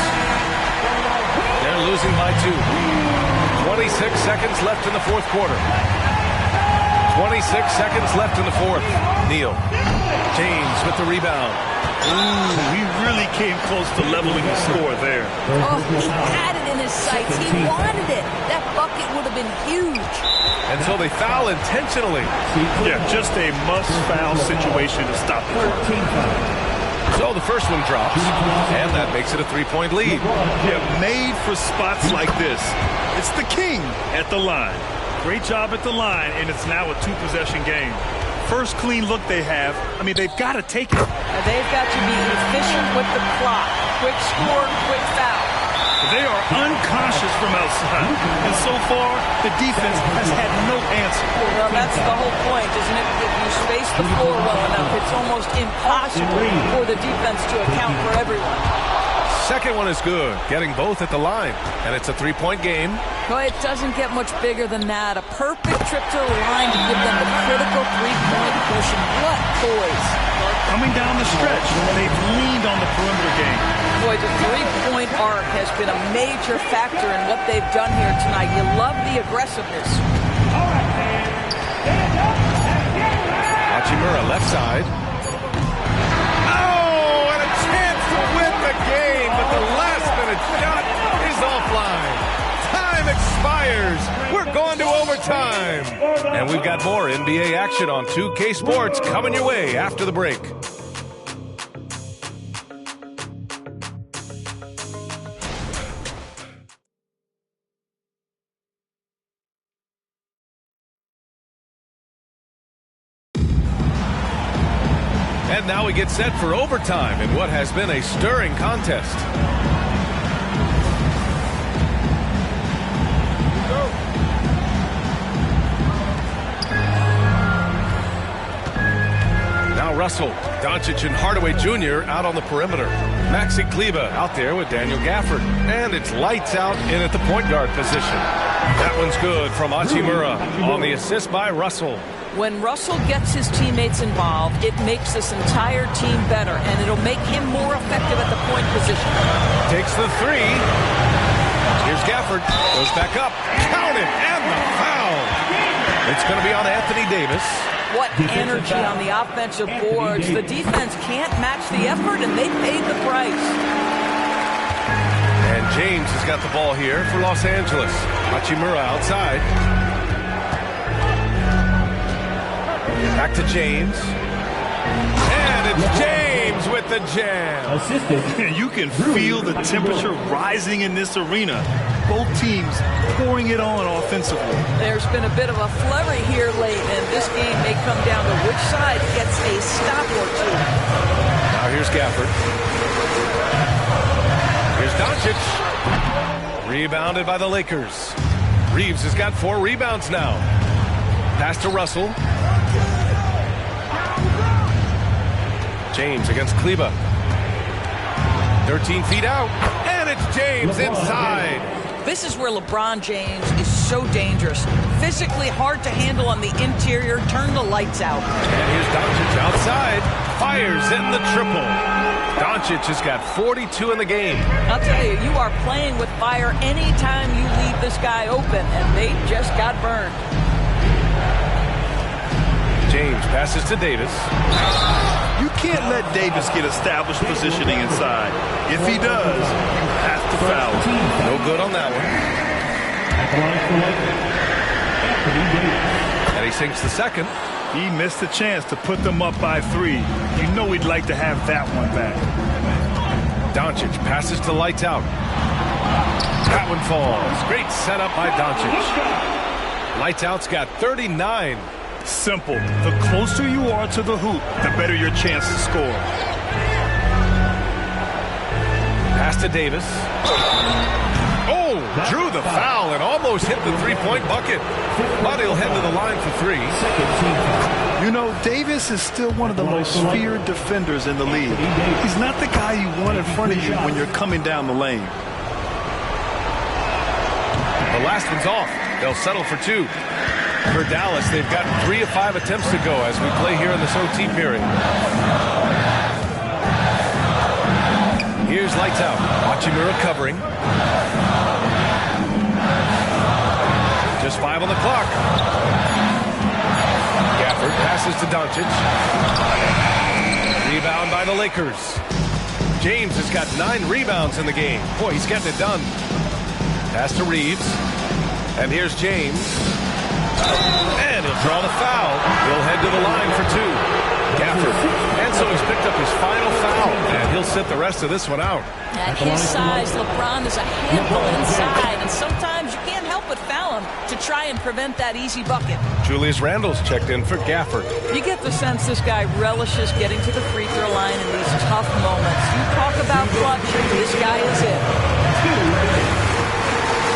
They're losing by 2. 26 seconds left in the fourth quarter. 26 seconds left in the fourth. Neal. James with the rebound. Ooh, he really came close to leveling the score there. Oh, he had it in his sights. He wanted it. That bucket would have been huge. And so they foul intentionally. Yeah, just a must-foul situation to stop the clock. So the first one drops, and that makes it a 3-point lead. Yeah, made for spots like this. It's the king at the line. Great job at the line, and it's now a 2-possession game. First clean look they have, I mean, they've got to take it. They've got to be efficient with the clock. Quick score, quick foul. They are uncautious from outside, and so far, the defense has had no answer. Well, that's the whole point, isn't it? If you space the floor well enough, it's almost impossible for the defense to account for everyone. Second one is good, getting both at the line, and it's a 3-point game. Well, it doesn't get much bigger than that. A perfect trip to the line to give them the critical 3-point push, and what poise. Coming down the stretch, they've leaned on the perimeter game. Boy, the 3-point arc has been a major factor in what they've done here tonight. You love the aggressiveness. Hachimura left side. Oh, and a chance to win the game, but the last-minute shot is offline. Time expires. We're going to overtime. And we've got more NBA action on 2K Sports coming your way after the break. And now we get set for overtime in what has been a stirring contest. Now Russell, Doncic and Hardaway Jr. out on the perimeter. Maxi Kleber out there with Daniel Gafford. And it's lights out in at the point guard position. That one's good from Hachimura on the assist by Russell. When Russell gets his teammates involved, it makes this entire team better, and it'll make him more effective at the point position. Takes the three. Here's Gafford. Goes back up. Count it. And the foul. It's going to be on Anthony Davis. What energy on the offensive boards. The defense can't match the effort, and they paid the price. And James has got the ball here for Los Angeles. Hachimura outside. Back to James. And it's James James with the jam. Assisted. You can feel the temperature rising in this arena. Both teams pouring it on offensively. There's been a bit of a flurry here late, and this game may come down to which side gets a stop or two. Now here's Gafford. Here's Doncic. Rebounded by the Lakers. Reeves has got 4 rebounds now. Pass to Russell. James against Kleba. 13 feet out. And it's James inside. This is where LeBron James is so dangerous. Physically hard to handle on the interior. Turn the lights out. And here's Doncic outside. Fires in the triple. Doncic has got 42 in the game. I'll tell you, you are playing with fire anytime you leave this guy open, and they just got burned. James passes to Davis. You can't let Davis get established positioning inside. If he does, you have to foul him. No good on that one. And he sinks the second. He missed the chance to put them up by 3. You know he'd like to have that one back. Doncic passes to lights out. That one falls. Great setup by Doncic. Lights out's got 39. Simple. The closer you are to the hoop, the better your chance to score. Pass to Davis. Oh, drew the foul and almost hit the 3-point bucket. But he'll head to the line for 3. You know, Davis is still one of the most feared defenders in the league. He's not the guy you want in front of you when you're coming down the lane. The last one's off. They'll settle for 2. For Dallas, they've got 3 of 5 attempts to go as we play here in this OT period. Here's lights out. Hachimura covering. Just 5 on the clock. Gafford passes to Doncic. Rebound by the Lakers. James has got 9 rebounds in the game. Boy, he's getting it done. Pass to Reeves. And here's James. And he'll draw the foul. He'll head to the line for 2. Gafford. And so he's picked up his final foul. And he'll sit the rest of this one out. At his size, LeBron is a handful inside. And sometimes you can't help but foul him to try and prevent that easy bucket. Julius Randle's checked in for Gafford. You get the sense this guy relishes getting to the free throw line in these tough moments. You talk about clutch, this guy is it.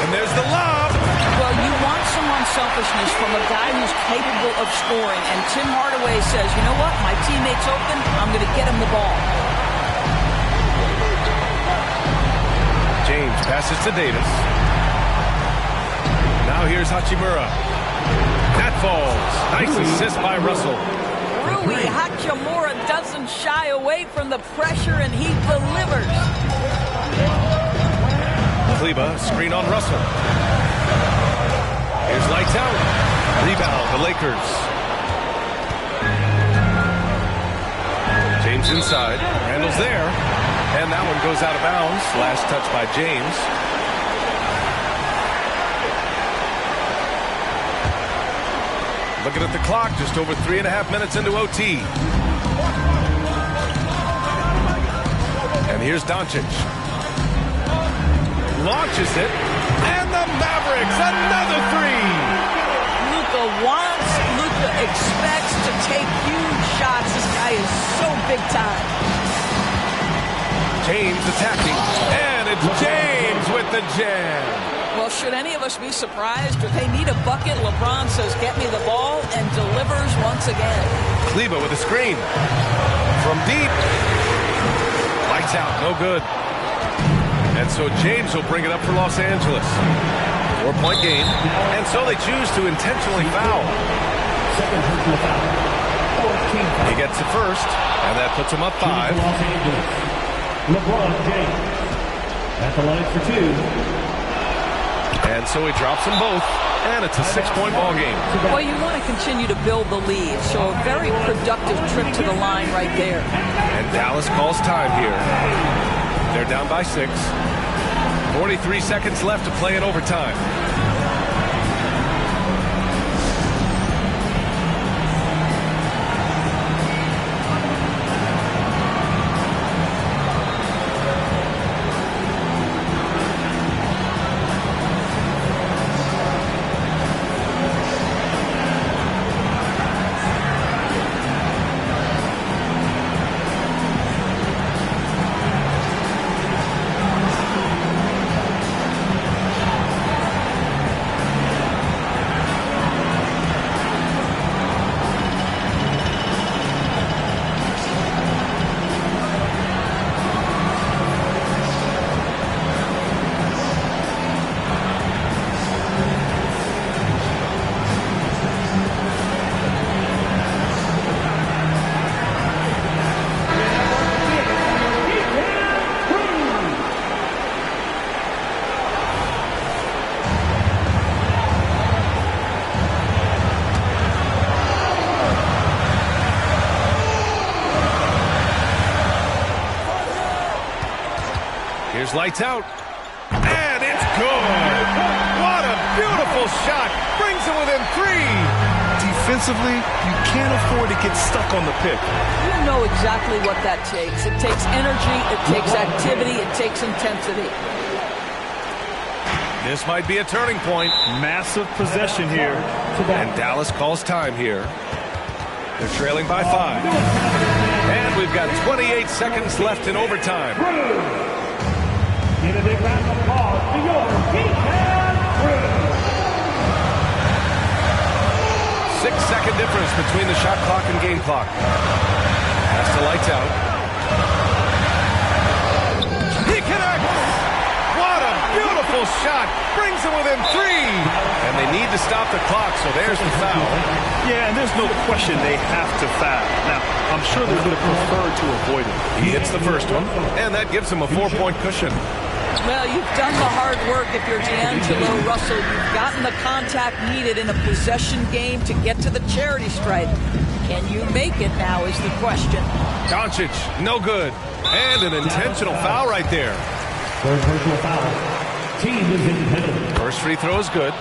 And there's the lob. Well, you want some unselfishness from a guy who's capable of scoring. And Tim Hardaway says, you know what? My teammate's open. I'm going to get him the ball. James passes to Davis. Now here's Hachimura. That falls. Nice assist by Russell. Rui Hachimura doesn't shy away from the pressure, and he delivers. Kleba, screen on Russell. Here's lights out. Rebound, the Lakers. James inside. Randle's there. And that one goes out of bounds. Last touch by James. Looking at the clock, just over 3.5 minutes into OT. And here's Doncic. Launches it. And the Mavericks, another 3. Luka wants, Luka expects to take huge shots. This guy is so big time. James attacking, and it's James with the jam. Well, should any of us be surprised if they need a bucket? LeBron says, get me the ball, and delivers once again. Kleba with a screen. From deep. Lights out, no good. And so James will bring it up for Los Angeles. 4-point game, and so they choose to intentionally foul. He gets the first, and that puts him up 5. LeBron James at the line for 2. And so he drops them both, and it's a 6-point ball game. Well, you want to continue to build the lead, so a very productive trip to the line right there. And Dallas calls time here. They're down by 6. 43 seconds left to play in overtime. Here's lights out. And it's good. What a beautiful shot. Brings it within 3. Defensively, you can't afford to get stuck on the pick. You know exactly what that takes. It takes energy, it takes activity, it takes intensity. This might be a turning point. Massive possession here. And Dallas calls time here. They're trailing by 5. And we've got 28 seconds left in overtime. Give a big round of applause to your Deacon Crew. 6-second difference between the shot clock and game clock. Pass the lights out. He connects! What a beautiful shot! Brings it within 3! And they need to stop the clock, so there's the foul. Yeah, and there's no question they have to foul. Now, I'm sure they would have preferred to avoid it. He hits the first one, and that gives him a 4-point cushion. Well, you've done the hard work if you're D'Angelo Russell. You've gotten the contact needed in a possession game to get to the charity stripe. Can you make it now is the question. Doncic, no good. And an intentional foul right there. Third personal foul. Team is in penalty. First free throw is good,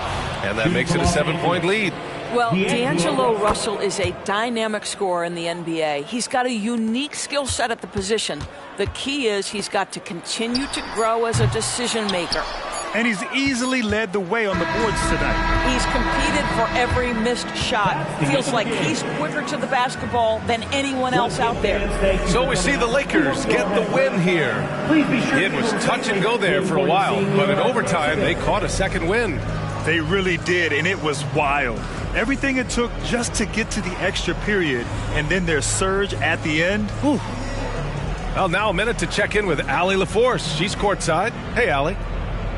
and that makes it a 7-point lead. Well, D'Angelo Russell is a dynamic scorer in the NBA. He's got a unique skill set at the position. The key is he's got to continue to grow as a decision maker. And he's easily led the way on the boards tonight. He's competed for every missed shot. Feels like he's quicker to the basketball than anyone else out there. So we see the Lakers get the win here. It was touch and go there for a while, but in overtime they caught a second win. They really did, and it was wild. Everything it took just to get to the extra period, and then their surge at the end. Whew. Well, now a minute to check in with Allie LaForce. She's courtside. Hey, Allie.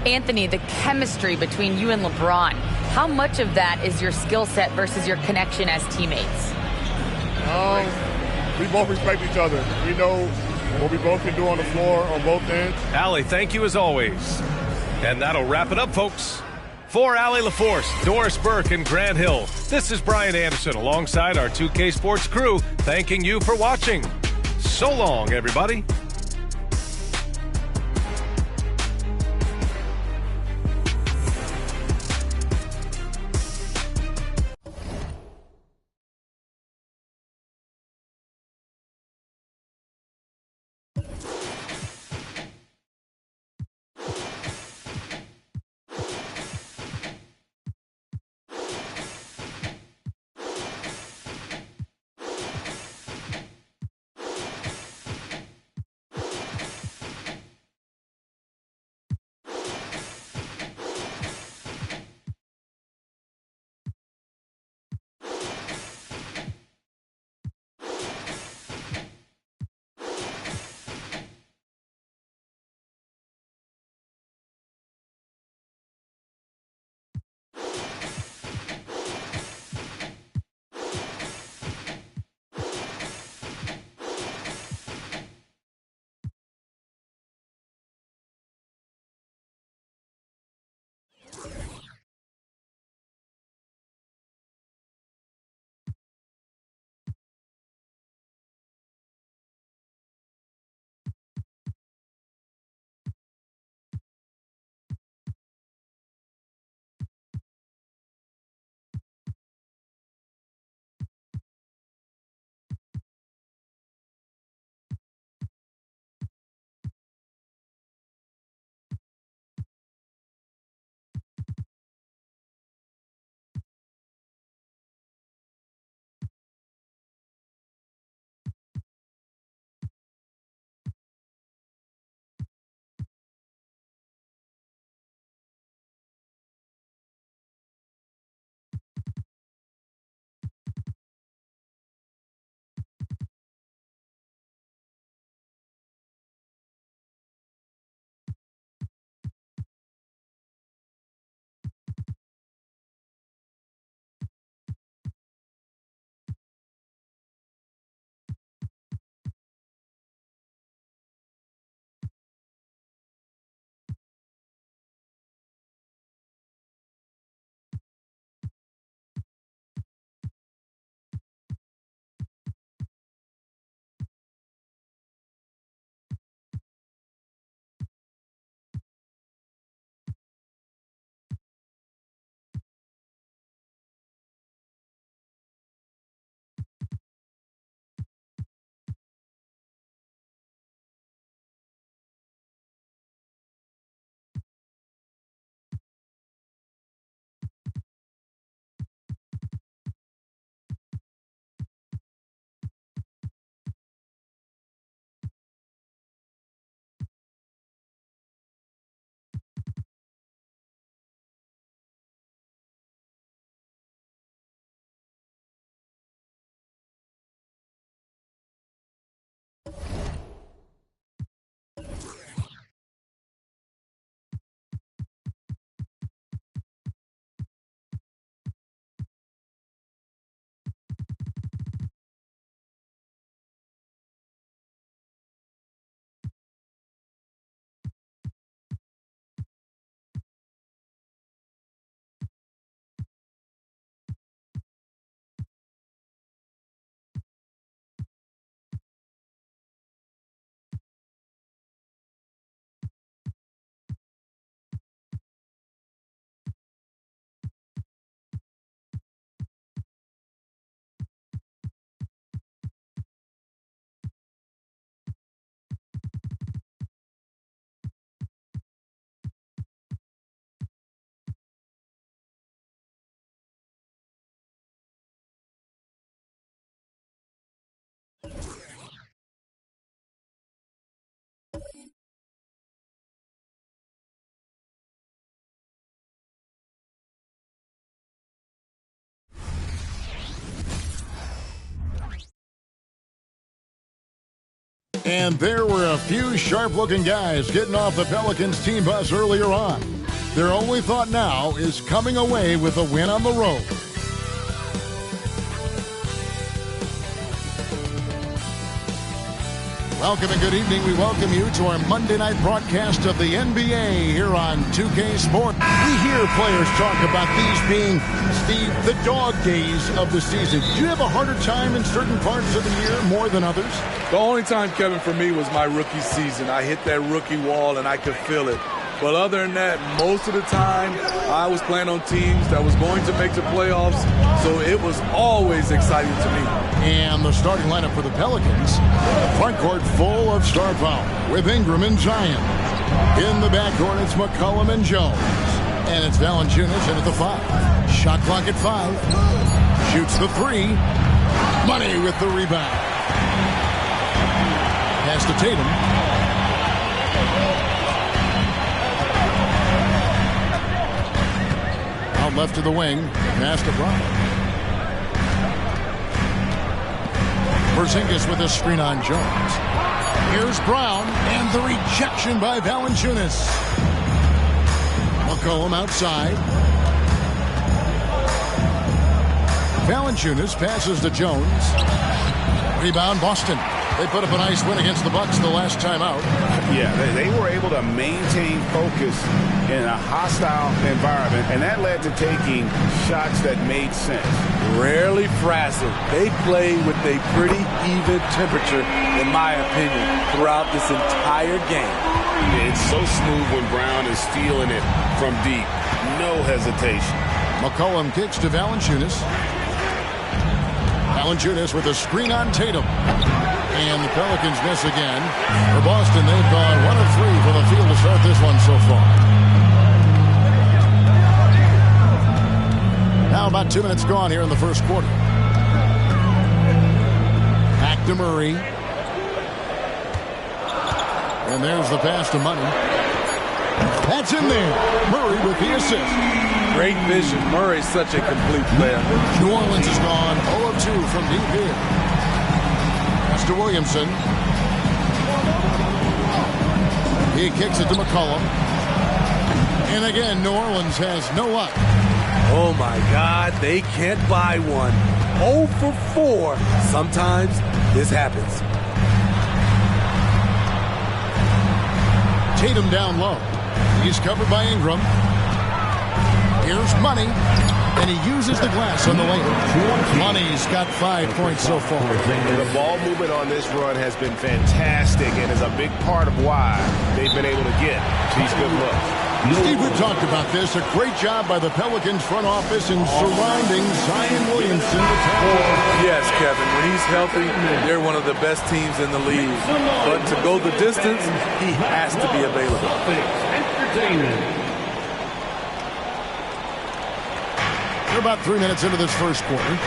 Anthony, the chemistry between you and LeBron, how much of that is your skill set versus your connection as teammates? We both respect each other. We know what we both can do on the floor on both ends. Allie, thank you as always. And that'll wrap it up, folks. For Allie LaForce, Doris Burke, and Grant Hill, this is Brian Anderson alongside our 2K Sports crew, thanking you for watching. So long, everybody. And there were a few sharp-looking guys getting off the Pelicans team bus earlier on. Their only thought now is coming away with a win on the road. Welcome and good evening. We welcome you to our Monday night broadcast of the NBA here on 2K Sports. We hear players talk about these being, Steve, the dog days of the season. Do you have a harder time in certain parts of the year more than others? The only time, Kevin, for me was my rookie season. I hit that rookie wall and I could feel it. But other than that, most of the time, I was playing on teams that was going to make the playoffs, so it was always exciting to me. And the starting lineup for the Pelicans, the front court full of star power with Ingram and Zion. In the backcourt, it's McCollum and Jones. And it's Valanciunas in at the 5. Shot clock at 5. Shoots the 3. Money with the rebound. Pass to Tatum. Out left to the wing. Pass to Brown. Porzingis with a screen on Jones. Here's Brown, and the rejection by Valanciunas. McCollum outside. Valanciunas passes to Jones. Rebound, Boston. They put up a nice win against the Bucks the last time out. Yeah, they were able to maintain focus in a hostile environment, and that led to taking shots that made sense. Rarely frazzled. They played with a pretty even temperature, in my opinion, throughout this entire game. It's so smooth when Brown is feeling it from deep. No hesitation. McCollum kicks to Valanciunas. Valanciunas with a screen on Tatum. And the Pelicans miss again. For Boston, they've gone 1 of 3 from the field to start this one so far. Now about 2 minutes gone here in the first quarter. Back to Murray. And there's the pass to Money. That's in there. Murray with the assist. Great vision. Murray's such a complete player. New Orleans has gone 0 of 2 from deep here. To Williamson. He kicks it to McCollum. And again, New Orleans has no luck. Oh my God, they can't buy one. 0 for 4. Sometimes this happens. Tatum down low. He's covered by Ingram. Here's Money. And he uses the glass on the lane. Money's got 5 points so far. The ball movement on this run has been fantastic and is a big part of why they've been able to get these good looks. Steve, we talked about this. A great job by the Pelicans front office in surrounding Zion Williamson. Yes, Kevin. When he's healthy, they're one of the best teams in the league. But to go the distance, he has to be available. We're about 3 minutes into this first quarter.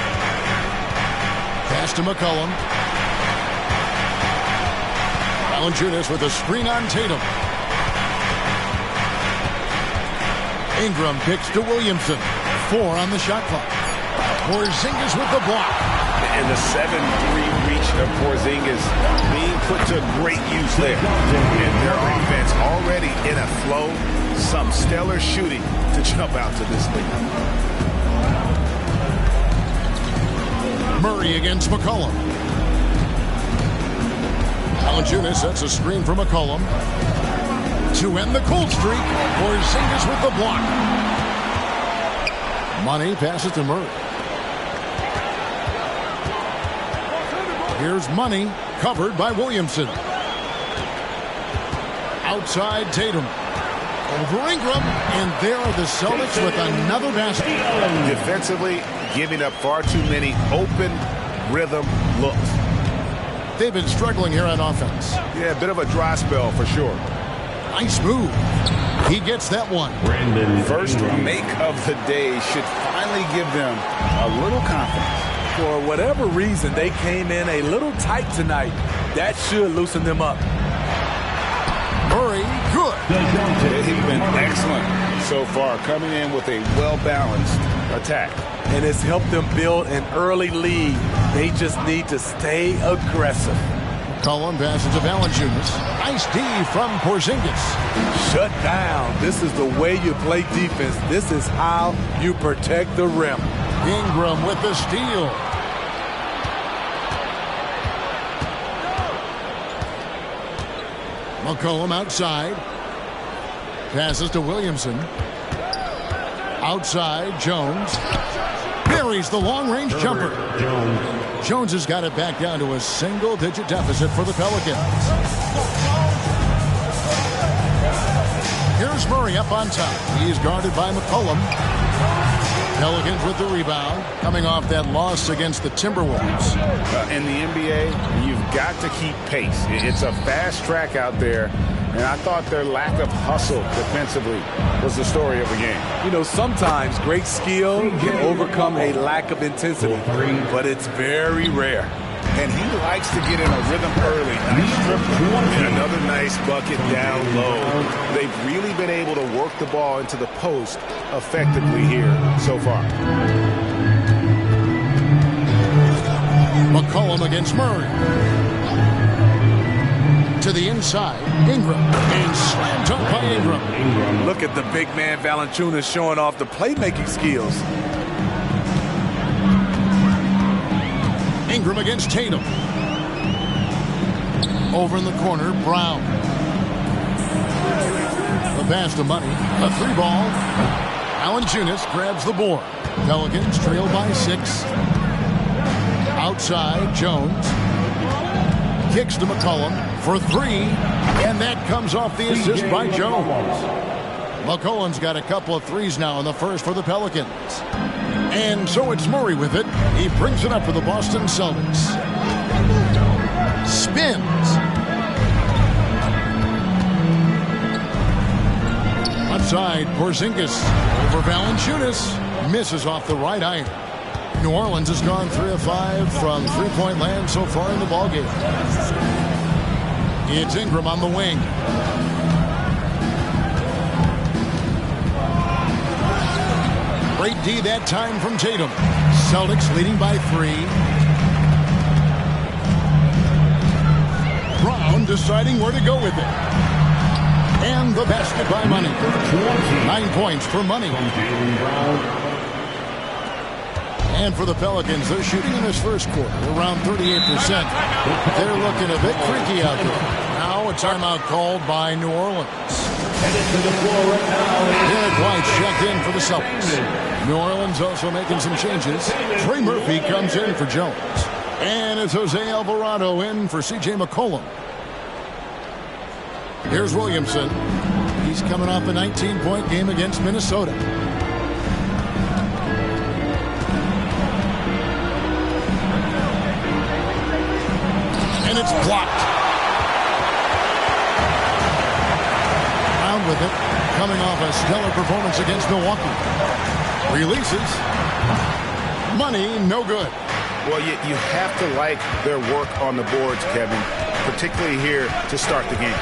Pass to McCollum. Valanciunas with a screen on Tatum. Ingram kicks to Williamson. 4 on the shot clock. Porzingis with the block. And the 7-3 reach of Porzingis being put to great use there. And their offense already in a flow. Some stellar shooting to jump out to this lead. Murray against McCollum. Valanciunas sets a screen for McCollum. To end the cold streak, Porzingis with the block. Money passes to Murray. Here's Money, covered by Williamson. Outside Tatum. Over Ingram, and there are the Celtics with another basket. Defensively, giving up far too many open rhythm looks. They've been struggling here on offense. Yeah, a bit of a dry spell for sure. Nice move. He gets that one. First make of the day should finally give them a little confidence. For whatever reason, they came in a little tight tonight. That should loosen them up. Murray, good. They've been excellent so far, coming in with a well-balanced attack. And it's helped them build an early lead. They just need to stay aggressive. McCollum passes to Valanciunas. Nice D from Porzingis. Shut down. This is the way you play defense. This is how you protect the rim. Ingram with the steal. McCollum outside. Passes to Williamson. Outside, Jones. Buries the long-range jumper. Jones has got it back down to a single-digit deficit for the Pelicans. Here's Murray up on top. He's guarded by McCollum. Pelicans with the rebound, coming off that loss against the Timberwolves. In the NBA, you've got to keep pace. It's a fast track out there, and I thought their lack of hustle defensively was the story of the game. You know, sometimes great skill can overcome a lack of intensity, but it's very rare. And he likes to get in a rhythm early. Nice triple. And another nice bucket down low. They've really been able to work the ball into the post effectively here so far. McCollum against Murray. To the inside, Ingram. And slam dunk by Ingram. Look at the big man Valanciunas showing off the playmaking skills. Ingram against Tatum. Over in the corner, Brown. The pass to Money. A 3-ball. Valanciunas grabs the board. Pelicans trail by 6. Outside, Jones. Kicks to McCollum for 3. And that comes off the assist by Jones. McCollum's got a couple of threes now in the first for the Pelicans. And so it's Murray with it. He brings it up for the Boston Celtics. Spins. Outside, Porzingis over Valanciunas. Misses off the right iron. New Orleans has gone 3 of 5 from three-point land so far in the ballgame. It's Ingram on the wing. Great D that time from Tatum. Celtics leading by 3. Brown deciding where to go with it. And the basket by Money. 9 points for Money. And for the Pelicans, they're shooting in this first quarter around 38%. They're looking a bit creaky out there. Now a timeout called by New Orleans. Derek White checked in for the Celtics. New Orleans also making some changes. Trey Murphy comes in for Jones. And it's Jose Alvarado in for C.J. McCollum. Here's Williamson. He's coming off a 19-point game against Minnesota. And it's blocked. Brown with it. Coming off a stellar performance against Milwaukee. Releases. Money, no good. Well, you have to like their work on the boards, Kevin, particularly here to start the game.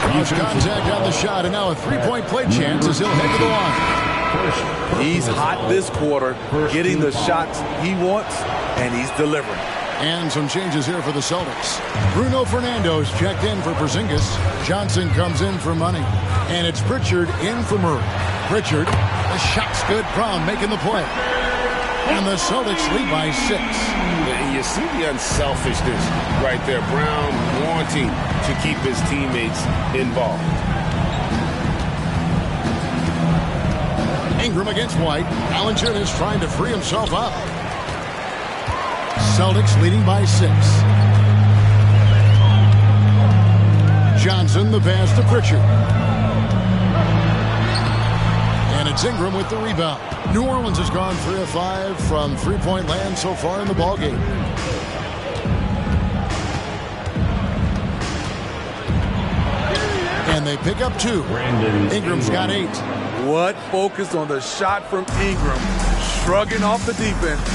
Cross contact on the shot, and now a three-point play chance as he'll head to the line. He's hot this quarter, getting the shots he wants, and he's delivering. And some changes here for the Celtics. Bruno Fernando's checked in for Porzingis. Johnson comes in for Money. And it's Pritchard in for Murray. Pritchard, the shot's good. Brown making the play. And the Celtics lead by 6. You see the unselfishness right there. Brown wanting to keep his teammates involved. Ingram against White. Valanciunas trying to free himself up. Celtics leading by 6. Johnson, the pass to Pritchard. And it's Ingram with the rebound. New Orleans has gone 3 of 5 from three-point land so far in the ballgame. And they pick up 2. Ingram's got 8. What focus on the shot from Ingram. Shrugging off the defense.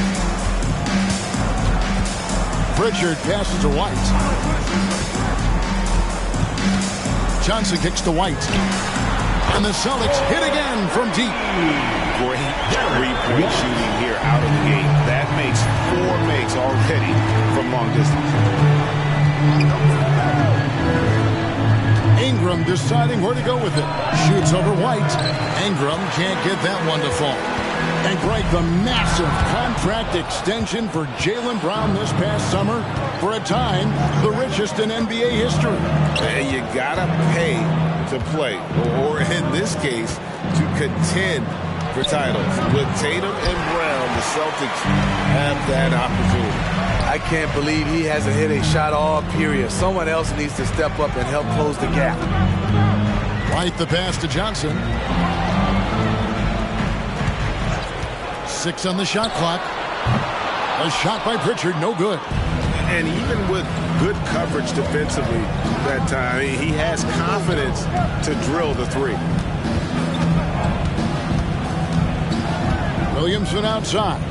Pritchard passes to White. Johnson kicks to White. And the Celtics hit again from deep. Great three-point shooting here out of the gate. That makes 4 makes already from long distance. Ingram deciding where to go with it. Shoots over White. Ingram can't get that one to fall. And Greg, the massive contract extension for Jaylen Brown this past summer, for a time, the richest in NBA history. And you gotta pay to play, or in this case, to contend for titles. With Tatum and Brown, the Celtics have that opportunity. I can't believe he hasn't hit a shot all period. Someone else needs to step up and help close the gap. White the pass to Johnson. 6 on the shot clock. A shot by Pritchard, no good. And even with good coverage defensively that time, he has confidence to drill the three. Williamson outside.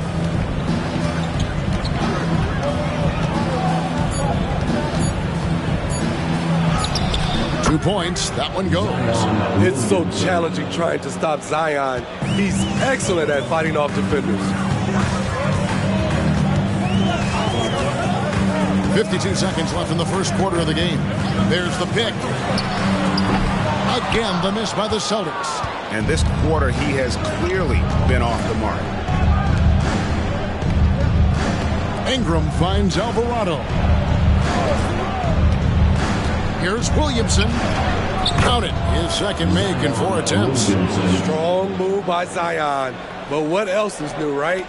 Two points. That one goes. It's so challenging trying to stop Zion. He's excellent at fighting off defenders. 52 seconds left in the first quarter of the game. There's the pick. Again, the miss by the Celtics. And this quarter, he has clearly been off the mark. Ingram finds Alvarado. Here's Williamson. Count it. His second make in 4 attempts. Strong move by Zion. But what else is new, right?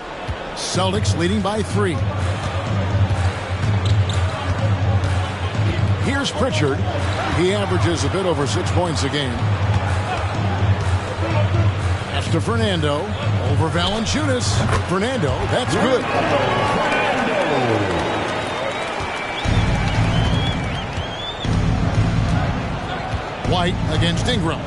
Celtics leading by 3. Here's Pritchard. He averages a bit over 6 points a game. That's to Fernando. Over Valanciunas. Fernando, that's good. White against Ingram.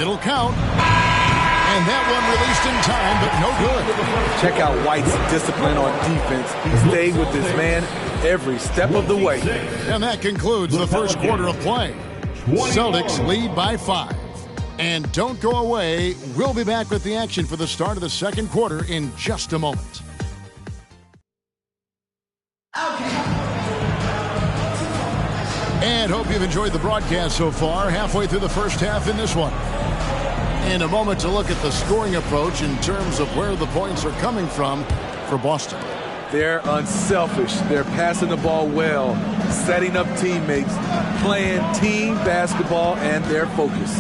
It'll count. And that one released in time, but no good. Check out White's discipline on defense. He stayed with this man every step of the way. And that concludes the first quarter of play. Celtics lead by 5. And don't go away. We'll be back with the action for the start of the second quarter in just a moment. And hope you've enjoyed the broadcast so far. Halfway through the first half in this one. In a moment to look at the scoring approach in terms of where the points are coming from for Boston. They're unselfish. They're passing the ball well, setting up teammates, playing team basketball, and their focus.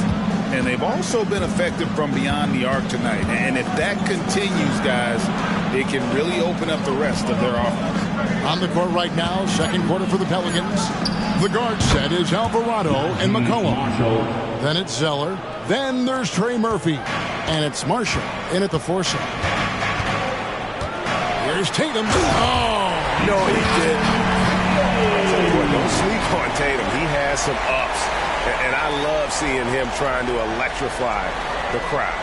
And they've also been effective from beyond the arc tonight. And if that continues, guys, it can really open up the rest of their offense. On the court right now, second quarter for the Pelicans. The guard set is Alvarado and McCollum. Then it's Zeller. Then there's Trey Murphy. And it's Marshall in at the 4 set. Here's Tatum. Oh! No, he didn't. Don't sleep on Tatum. He has some ups. And I love seeing him trying to electrify the crowd.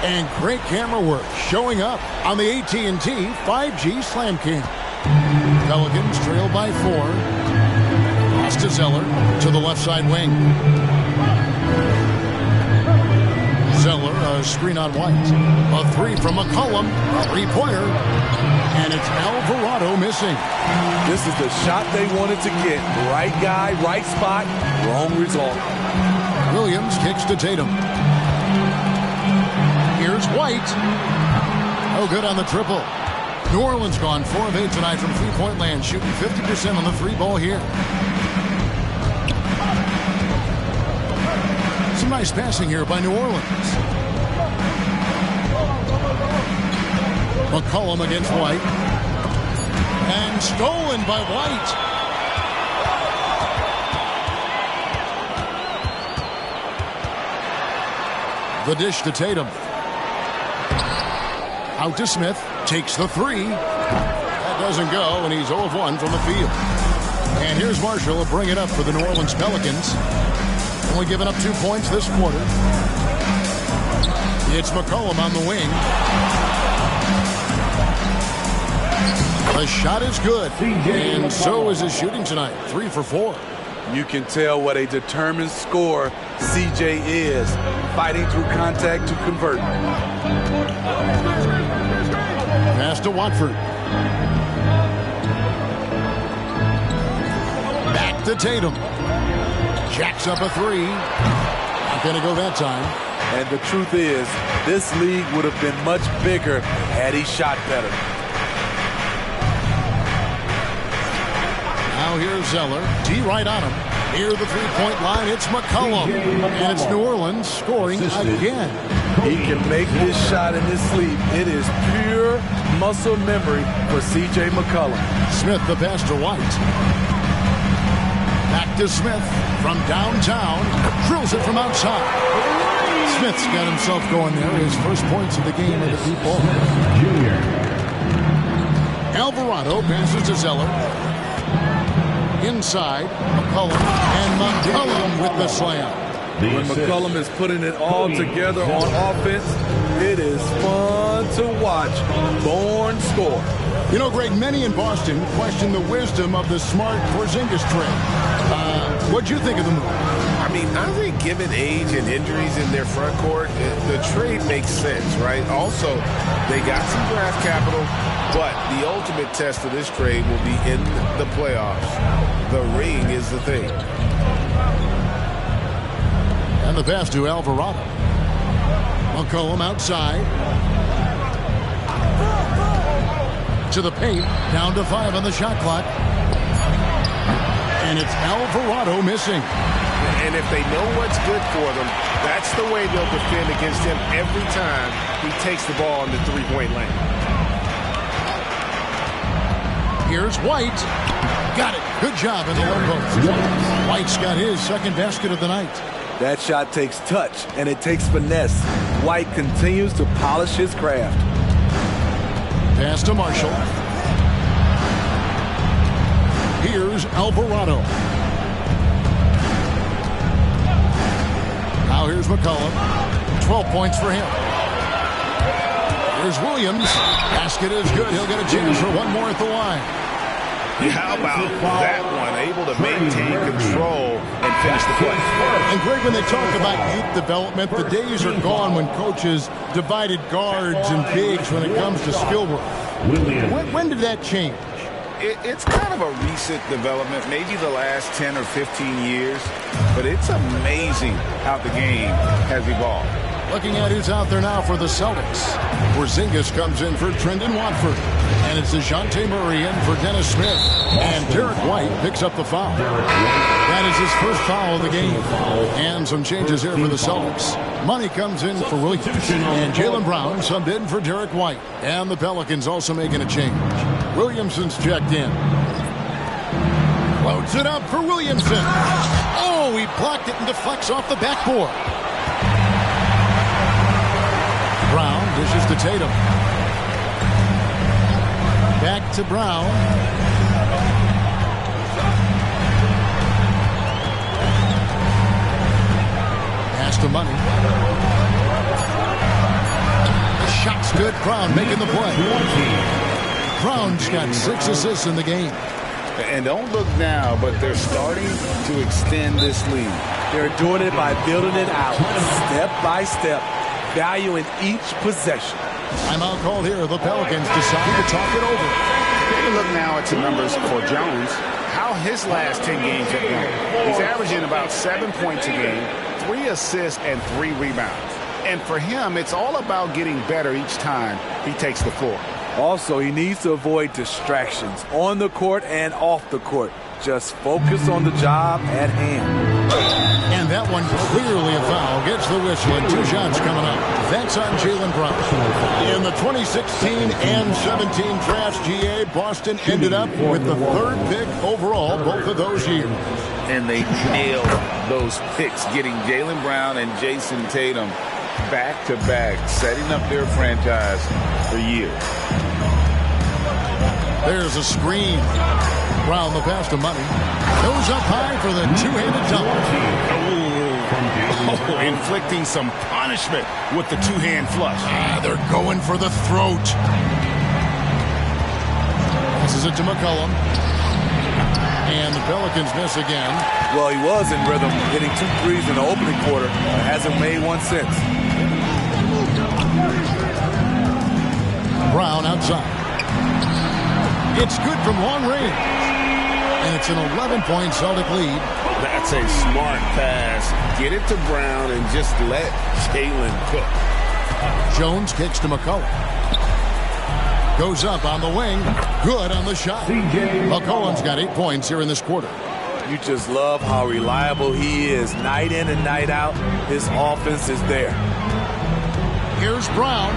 And great camera work showing up on the AT&T 5G Slam Cam. Pelicans trail by 4. Pass to Zeller to the left side wing. Zeller, a screen on White. A 3 from McCollum. A 3-pointer. And it's Alvarado missing. This is the shot they wanted to get. Right guy, right spot, wrong result. Williams kicks to Tatum. Here's White. Oh, good on the triple. New Orleans gone 4 of 8 tonight from three-point land, shooting 50% on the 3-ball here. Some nice passing here by New Orleans. McCollum against White. And stolen by White. The dish to Tatum. Out to Smith. Takes the 3. That doesn't go, and he's 0 of 1 from the field. And here's Marshall to bring it up for the New Orleans Pelicans. Only giving up 2 points this quarter. It's McCollum on the wing. The shot is good, and so is his shooting tonight. 3 for 4. You can tell what a determined scorer CJ is, fighting through contact to convert. Pass to Watford. Back to Tatum. Jacks up a three. Not going to go that time. And the truth is, this league would have been much bigger had he shot better. Now here's Zeller. D right on him. Near the three-point line, it's McCollum. And it's New Orleans scoring again. He can make this shot in his sleep. It is pure muscle memory for C.J. McCollum. Smith the pass to White. Back to Smith from downtown. Drills it from outside. Smith's got himself going there. His first points of the game of the deep ball. Alvarado passes to Zeller. Inside, McCollum. And McCollum with the slam. When McCollum is putting it all together on offense, it is fun to watch. Born score. You know, Greg, many in Boston question the wisdom of the smart Porzingis trade. What'd you think of the move? I mean, I think given age and injuries in their front court, the trade makes sense, right? Also, they got some draft capital, but the ultimate test of this trade will be in the playoffs. The ring is the thing. And the pass to Alvarado. McCollum outside. To the paint. Down to 5 on the shot clock. And it's Alvarado missing. And if they know what's good for them, that's the way they'll defend against him every time he takes the ball in the three-point lane. Here's White. Got it. Good job in the low post. White's got his second basket of the night. That shot takes touch, and it takes finesse. White continues to polish his craft. Pass to Marshall. Here's Alvarado. Now here's McCollum. 12 points for him. Here's Williams. Basket is good. He'll get a chance for one more at the line. How about that one? Able to maintain control and finish the play. And Greg, when they talk about youth development, the days are gone when coaches divided guards and bigs when it comes to skill work. When did that change? It's kind of a recent development, maybe the last 10 or 15 years, but it's amazing how the game has evolved. Looking at who's out there now for the Celtics. Porzingis comes in for Trendon Watford. And it's DeJounte Murray in for Dennis Smith. And Derek White picks up the foul. That is his first foul of the game. And some changes here for the Celtics. Money comes in for Williams. And Jaylen Brown subbed in for Derek White. And the Pelicans also making a change. Williamson's checked in. Loads it up for Williamson. Oh, he blocked it and deflects off the backboard. Brown dishes to Tatum. Back to Brown. Pass to Money. The shot's good. Brown making the play. Brown's got 6 assists in the game. And don't look now, but they're starting to extend this lead. They're doing it by building it out, step by step, valuing each possession. Timeout called here. The Pelicans decide to talk it over. Take a look now at some numbers for Jones. How his last 10 games have gone. He's averaging about 7 points a game, 3 assists, and 3 rebounds. And for him, it's all about getting better each time he takes the floor. Also, he needs to avoid distractions on the court and off the court. Just focus on the job at hand. And that one clearly a foul. Gets the whistle and 2 shots coming up. That's on Jaylen Brown. In the 2016 and 17 drafts, GA, Boston ended up with the 3rd pick overall both of those years. And they nailed those picks, getting Jaylen Brown and Jason Tatum back-to-back, setting up their franchise for years. There's a screen. Brown the pass to Money. Goes up high for the two-handed dunk. Oh, inflicting some punishment with the two-hand flush. They're going for the throat. Passes it to McCollum. And the Pelicans miss again. Well, he was in rhythm, hitting 2 threes in the opening quarter. Hasn't made one since. Brown outside. It's good from long range. And it's an 11-point Celtic lead. That's a smart pass. Get it to Brown and just let Jalen cook. Jones kicks to McCullough. Goes up on the wing. Good on the shot. McCollum's got 8 points here in this quarter. You just love how reliable he is. Night in and night out, his offense is there. Here's Brown.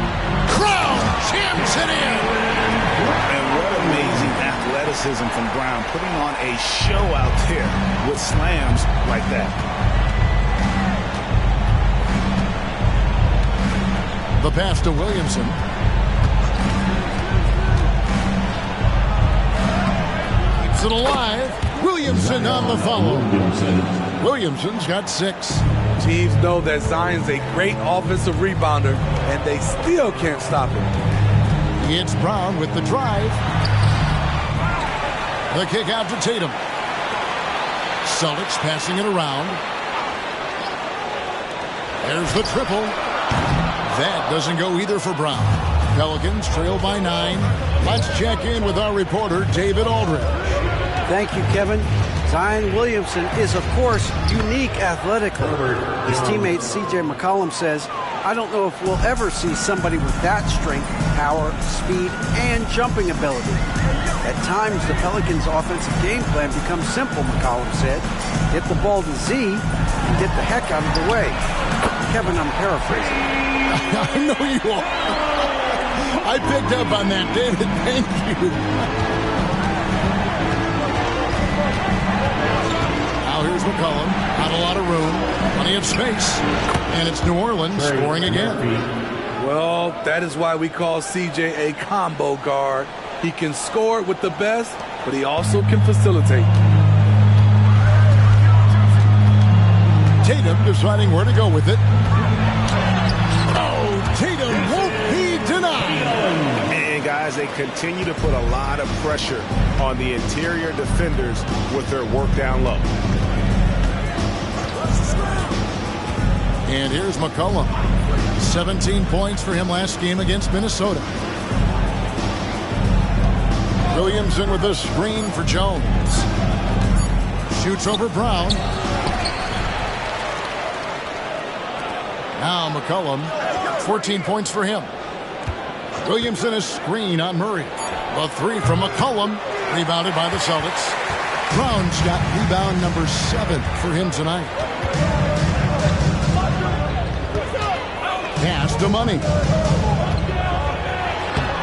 Crown jams it in. And what amazing athleticism from Brown, putting on a show out there with slams like that. The pass to Williamson. Keeps it alive. Williamson on the follow. Williamson's got 6. Teams know that Zion's a great offensive rebounder, and they still can't stop him. It's Brown with the drive. The kick out to Tatum. Celtics passing it around. There's the triple. That doesn't go either for Brown. Pelicans trail by 9. Let's check in with our reporter, David Aldridge. Thank you, Kevin. Zion Williamson is, of course, unique athletically. His teammate C.J. McCollum says, I don't know if we'll ever see somebody with that strength, power, speed, and jumping ability. At times, the Pelicans' offensive game plan becomes simple, McCollum said. Get the ball to Z and get the heck out of the way. Kevin, I'm paraphrasing. I know you are. I picked up on that, David. Thank you. Now here's McCollum. Not a lot of room. Plenty of space. And it's New Orleans scoring again. Well, that is why we call CJ a combo guard. He can score with the best, but he also can facilitate. Tatum deciding where to go with it. Oh, Tatum won't be denied. And guys, they continue to put a lot of pressure on the interior defenders with their work down low. And here's McCollum. 17 points for him last game against Minnesota. Williamson with a screen for Jones. Shoots over Brown. Now McCollum, 14 points for him. Williamson a screen on Murray. A 3 from McCollum, rebounded by the Celtics. Brown's got rebound number 7 for him tonight. Pass to Money.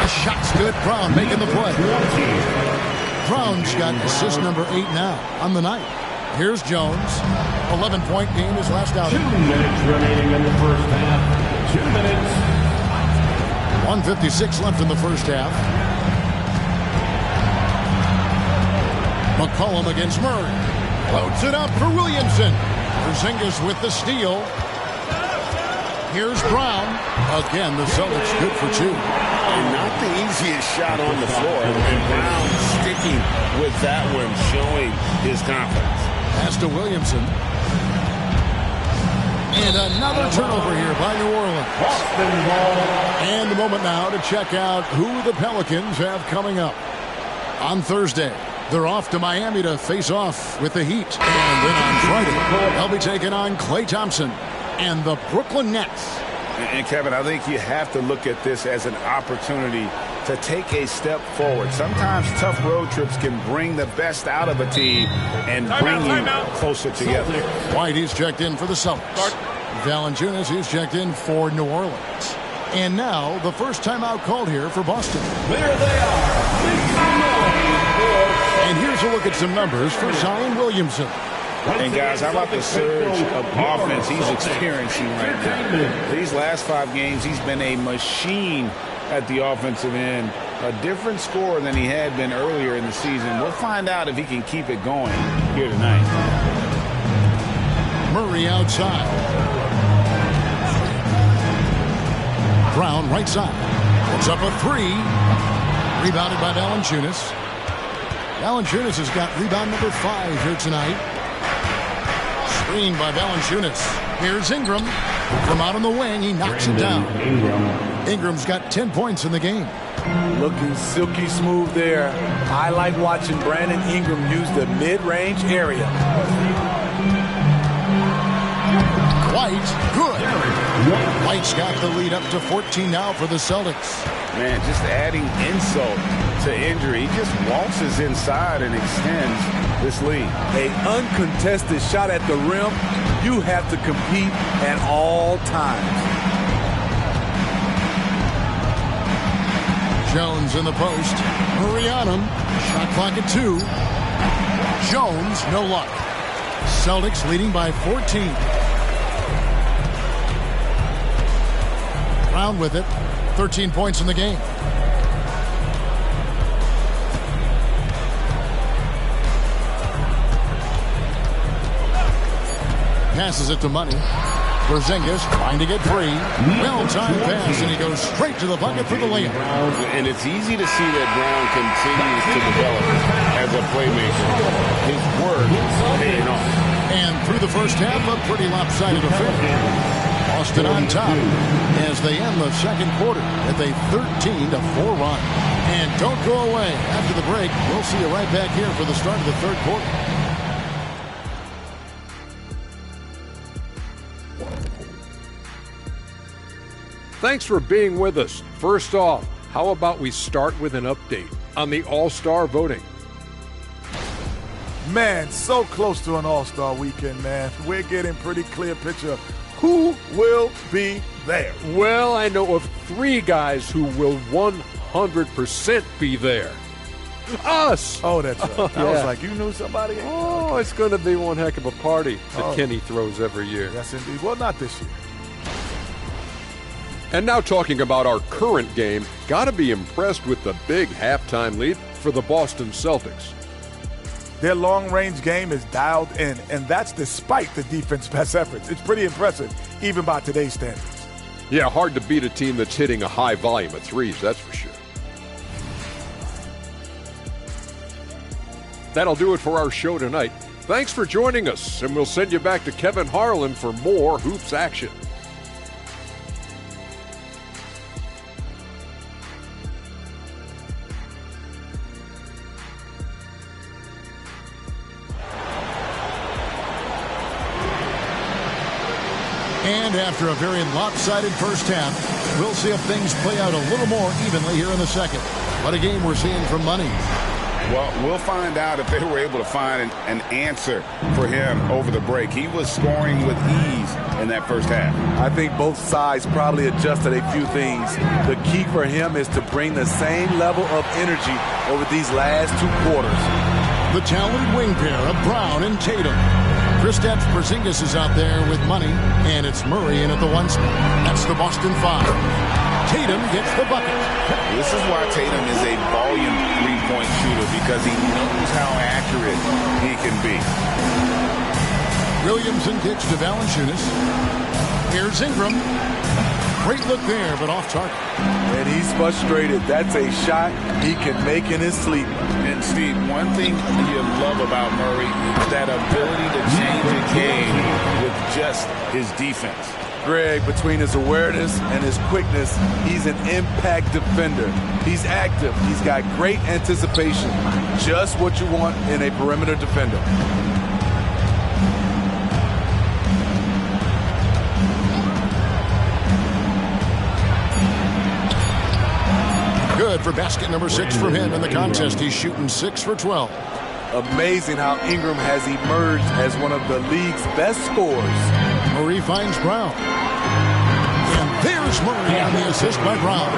The shot's good. Brown making the play. Brown's got assist number 8 now on the night. Here's Jones. 11-point game his last outing. 2 minutes remaining in the first half. 2 minutes. 1:56 left in the first half. McCollum against Murray. Floats it up for Williamson. Porzingis with the steal. Here's Brown. Again, the Celtics good for 2. And not the easiest shot on the floor. And Brown sticking with that one, showing his confidence. Pass to Williamson. And another turnover here by New Orleans. And a moment now to check out who the Pelicans have coming up. On Thursday, they're off to Miami to face off with the Heat. And then on Friday, they'll be taking on Klay Thompson and the Brooklyn Nets. And Kevin, I think you have to look at this as an opportunity to take a step forward. Sometimes tough road trips can bring the best out of a team and bring you closer together. White, he's checked in for the Celtics. Valanciunas, he's checked in for New Orleans. And now, the first timeout called here for Boston. There they are. And here's a look at some numbers for Zion Williamson. And guys, how about the surge of offense he's experiencing right now? These last 5 games, he's been a machine at the offensive end. A different scorer than he had been earlier in the season. We'll find out if he can keep it going here tonight. Murray outside. Brown right side. Puts up a 3. Rebounded by Valanciunas. Valanciunas has got rebound number 5 here tonight. Screen by Valanciunas. Here's Ingram. From out on the wing, he knocks it down. Ingram's got 10 points in the game. Looking silky smooth there. I like watching Brandon Ingram use the mid-range area. White, good. White's got the lead up to 14 now for the Celtics. Man, just adding insult to injury. He just waltzes inside and extends this lead. An uncontested shot at the rim. You have to compete at all times. Jones in the post. Murray on him. Shot clock at 2. Jones, no luck. Celtics leading by 14. Brown with it. 13 points in the game. Passes it to Money. Porzingis trying to get free. Well-timed pass, and he goes straight to the bucket for the layup. And it's easy to see that Brown continues to develop as a playmaker. His work paying off. And through the first half, a pretty lopsided affair. Boston on top as they end the second quarter with a 13-4 run. And don't go away. After the break, we'll see you right back here for the start of the third quarter. Thanks for being with us. First off, how about we start with an update on the All-Star voting? Man, so close to an All-Star weekend, man. We're getting pretty clear picture of who will be there. Well, I know of 3 guys who will 100% be there. Us! Oh, that's right. I was like, you knew somebody? Oh, it's going to be one heck of a party that Kenny throws every year. Yes, indeed. Well, not this year. And now talking about our current game, got to be impressed with the big halftime lead for the Boston Celtics. Their long-range game is dialed in, and that's despite the defense's best efforts. It's pretty impressive, even by today's standards. Yeah, hard to beat a team that's hitting a high volume of threes, that's for sure. That'll do it for our show tonight. Thanks for joining us, and we'll send you back to Kevin Harlan for more Hoops action. And after a very lopsided first half, we'll see if things play out a little more evenly here in the second. What a game we're seeing from Money. Well, we'll find out if they were able to find an answer for him over the break. He was scoring with ease in that first half. I think both sides probably adjusted a few things. The key for him is to bring the same level of energy over these last 2 quarters. The talented wing pair of Brown and Tatum. Kristaps Porzingis is out there with Money, and it's Murray in at the 1 spot. That's the Boston 5. Tatum gets the bucket. This is why Tatum is a volume three-point shooter, because he knows how accurate he can be. Williamson kicks to Valanciunas. Here's Ingram. Great look there, but off target. And he's frustrated. That's a shot he can make in his sleep. And Steve, one thing you love about Murray is that ability to change a game with just his defense. Greg, between his awareness and his quickness, he's an impact defender. He's active. He's got great anticipation. Just what you want in a perimeter defender. Good for basket number 6 from him in the contest. He's shooting 6 for 12. Amazing how Ingram has emerged as one of the league's best scorers. Murray finds Brown. And there's Murray on the assist by Brown.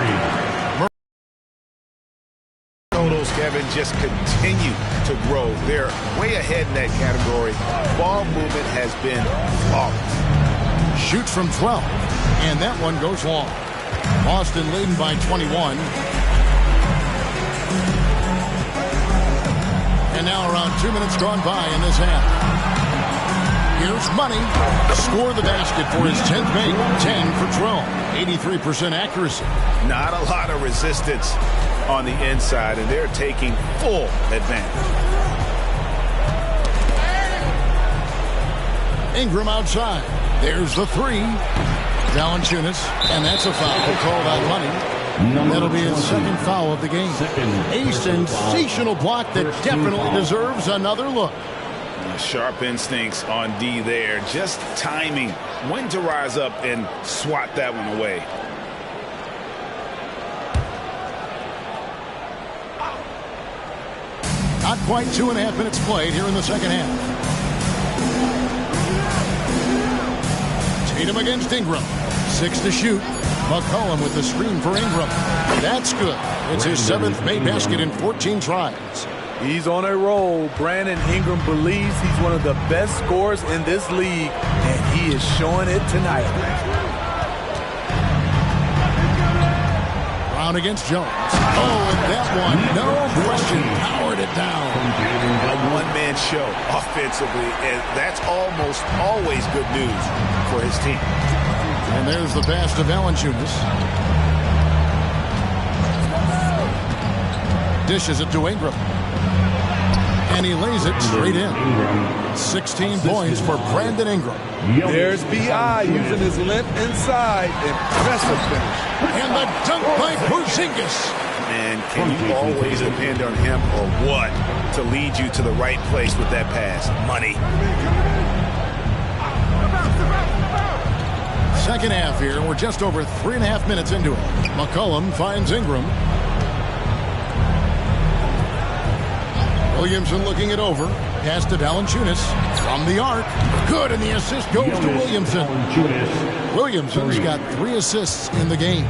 Totals, Kevin, just continue to grow. They're way ahead in that category. Ball movement has been flawless. Shoots from 12. And that one goes long. Boston leading by 21. And now around 2 minutes gone by in this half. Here's Money. Score the basket for his 10th make. 10 for 12. 83% accuracy. Not a lot of resistance on the inside, and they're taking full advantage. Ingram outside. There's the 3. Valanciunas, and that's a foul called on Money. That'll be his second foul of the game. A sensational block that definitely deserves another look. Sharp instincts on D there. Just timing when to rise up and swat that one away. Not quite 2.5 minutes played here in the second half. Tatum against Ingram. 6 to shoot. McCollum with the screen for Ingram. That's good. It's his 7th made basket in 14 tries. He's on a roll. Brandon Ingram believes he's one of the best scorers in this league, and he is showing it tonight. Brown against Jones. Oh, and that one, no question, powered it down. A one-man show offensively, and that's almost always good news for his team. And there's the pass to Valanciunas. Dishes it to Ingram. And he lays it straight in. 16 points for Brandon Ingram. There's B.I. using his length inside. Impressive finish. And the dunk by Porzingis. And can you always depend on him or what to lead you to the right place with that pass? Money. Second half here. We're just over 3.5 minutes into it. McCollum finds Ingram. Williamson looking it over. Pass to Valanciunas from the arc. Good, and the assist goes to Williamson. Williamson's got 3 assists in the game.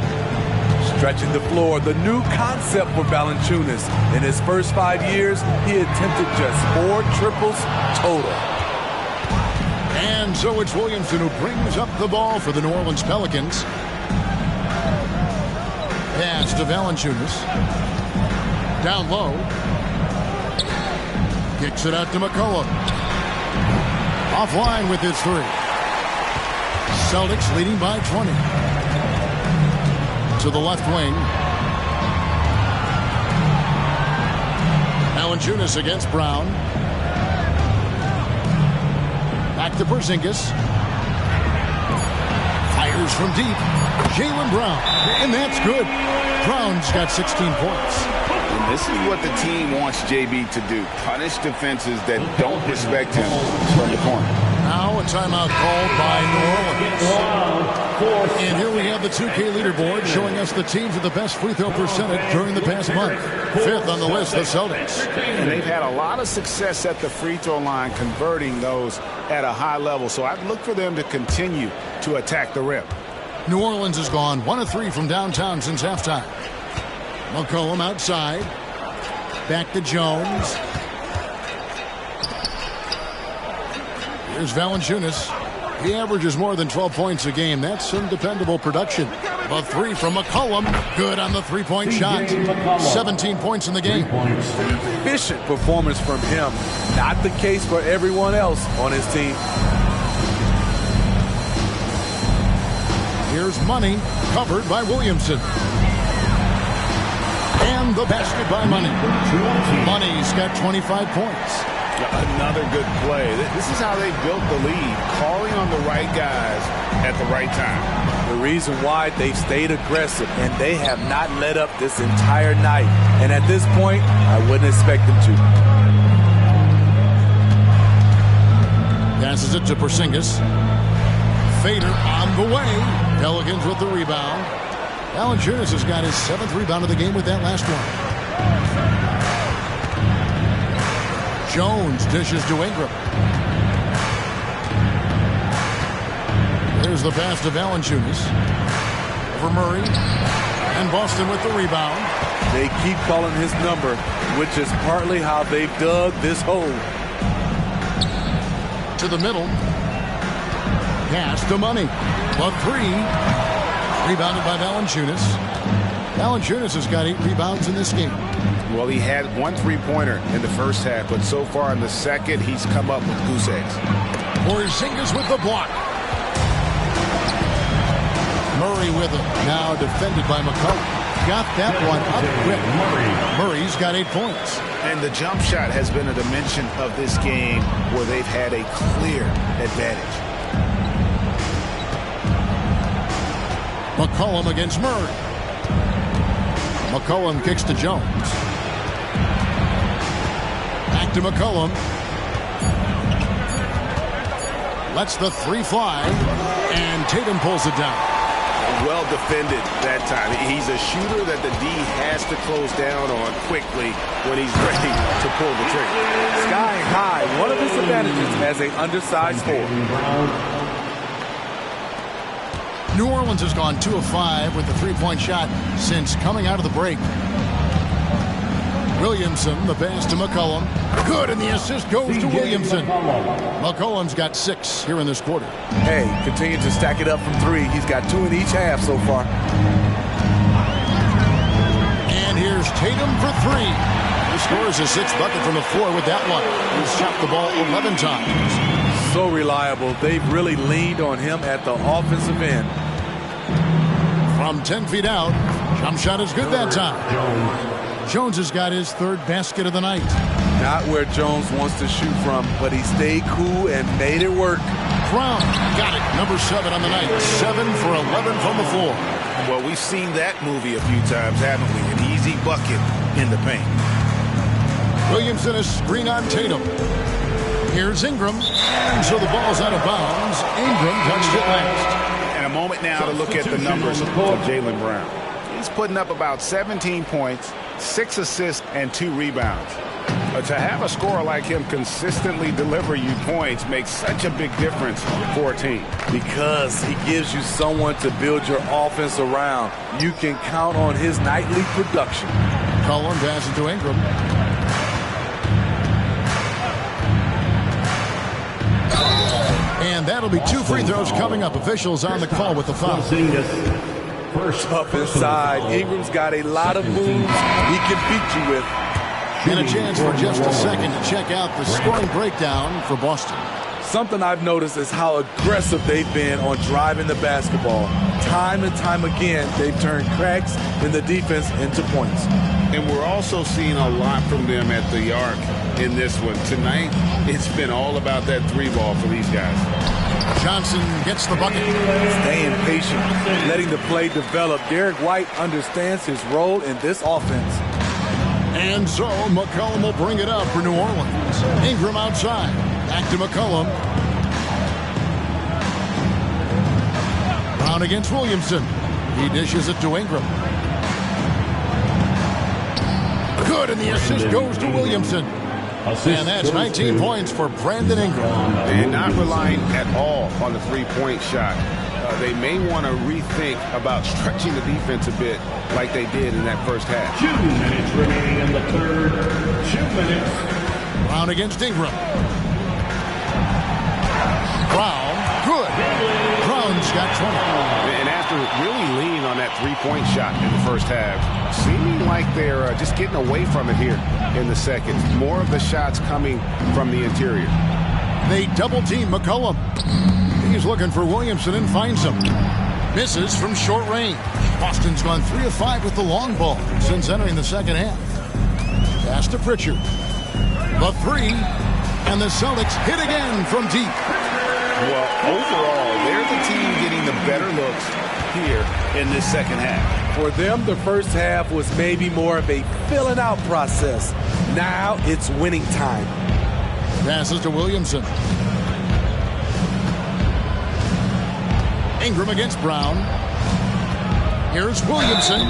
Stretching the floor, the new concept for Valanciunas. In his first 5 years, he attempted just 4 triples total. And so it's Williamson who brings up the ball for the New Orleans Pelicans. Pass to Valanciunas. Down low. Kicks it out to McCollum. Offline with his 3. Celtics leading by 20. To the left wing. Valanciunas against Brown. Back to Porzingis. Fires from deep. Jaylen Brown. And that's good. Brown's got 16 points. And this is what the team wants JB to do. Punish defenses that don't respect him from the corner. Now a timeout called by New Orleans. And here we have the 2K leaderboard showing us the teams with the best free throw percentage during the past month. 5th on the list, the Celtics. And they've had a lot of success at the free throw line, converting those at a high level. So I'd look for them to continue to attack the rim. New Orleans has gone 1 of 3 from downtown since halftime. McCollum outside. Back to Jones. Here's Valanciunas. He averages more than 12 points a game. That's some dependable production. A 3 from McCollum. Good on the 3-point shot. 17 points in the game. Efficient performance from him. Not the case for everyone else on his team. Here's Money, covered by Williamson. And the basket by Money. Money's got 25 points. Another good play. This is how they built the lead, calling on the right guys at the right time. The reason why they've stayed aggressive, and they have not let up this entire night. And at this point, I wouldn't expect them to. Passes it to Porzingis. Fader on the way. Pelicans with the rebound. Valanciunas has got his 7th rebound of the game with that last one. Jones dishes to Ingram. There's the pass to Valanciunas. Over Murray. And Boston with the rebound. They keep calling his number, which is partly how they've dug this hole. To the middle. Pass to Money. A 3. Rebounded by Valanciunas. Valanciunas has got 8 rebounds in this game. Well, he had 1 3-pointer in the first half, but so far in the second, he's come up with goose eggs. Porzingis with the block. Murray with it. Now defended by McCollum. Got that one up quick. Murray's got 8 points. And the jump shot has been a dimension of this game where they've had a clear advantage. McCollum against Murray. McCollum kicks to Jones. Back to McCollum. Lets the three fly, and Tatum pulls it down. Well defended that time. He's a shooter that the D has to close down on quickly when he's ready to pull the trigger. Sky high. One of his advantages as an undersized forward. New Orleans has gone 2 of 5 with the three-point shot since coming out of the break. Williamson, the pass to McCollum. Good, and the assist goes to Williamson. McCollum's got 6 here in this quarter. Hey, continue to stack it up from 3. He's got 2 in each half so far. And here's Tatum for 3. He scores a 6th bucket from the floor with that one. He's shot the ball 11 times. So reliable. They've really leaned on him at the offensive end. From 10 feet out, jump shot is good that time. Jones has got his 3rd basket of the night. Not where Jones wants to shoot from, but he stayed cool and made it work. Brown got it. Number 7 on the night. 7 for 11 from the floor. Well, we've seen that movie a few times, haven't we? An easy bucket in the paint. Williamson is screen on Tatum. Here's Ingram. And so the ball's out of bounds. Ingram touched it last. And a moment now to look at the numbers of Jaylen Brown. He's putting up about 17 points, 6 assists, and 2 rebounds. But to have a scorer like him consistently deliver you points makes such a big difference for a team. Because he gives you someone to build your offense around. You can count on his nightly production. Cullen passes to Ingram. And that'll be 2 free throws coming up. Officials on the call with the foul. First up inside. Ingram's got a lot of moves he can beat you with. And a chance for just a second to check out the scoring breakdown for Boston. Something I've noticed is how aggressive they've been on driving the basketball. Time and time again, they've turned cracks in the defense into points. And we're also seeing a lot from them at the arc in this one. Tonight, it's been all about that 3-ball for these guys. Johnson gets the bucket. Staying patient, letting the play develop. Derek White understands his role in this offense. And so McCollum will bring it up for New Orleans. Ingram outside. Back to McCollum. Brown against Williamson. He dishes it to Ingram. Good, and the assist goes to Williamson. And that's 19 points for Brandon Ingram. And not relying at all on the three-point shot. They may want to rethink about stretching the defense a bit like they did in that first half. 2 minutes remaining in the third. 2 minutes. Brown against Ingram. Brown, good. Brown's got 20. And after really leaning on that three-point shot in the first half, seeming like they're just getting away from it here in the second. More of the shots coming from the interior. They double-team McCollum. He's looking for Williamson and finds him. Misses from short range. Boston's gone 3 of 5 with the long ball since entering the second half. Pass to Pritchard. The 3. And the Celtics hit again from deep. Well, overall, they're the team getting the better looks here in this second half. For them, the first half was maybe more of a filling out process. Now it's winning time. Passes to Williamson. Ingram against Brown. Here's Williamson.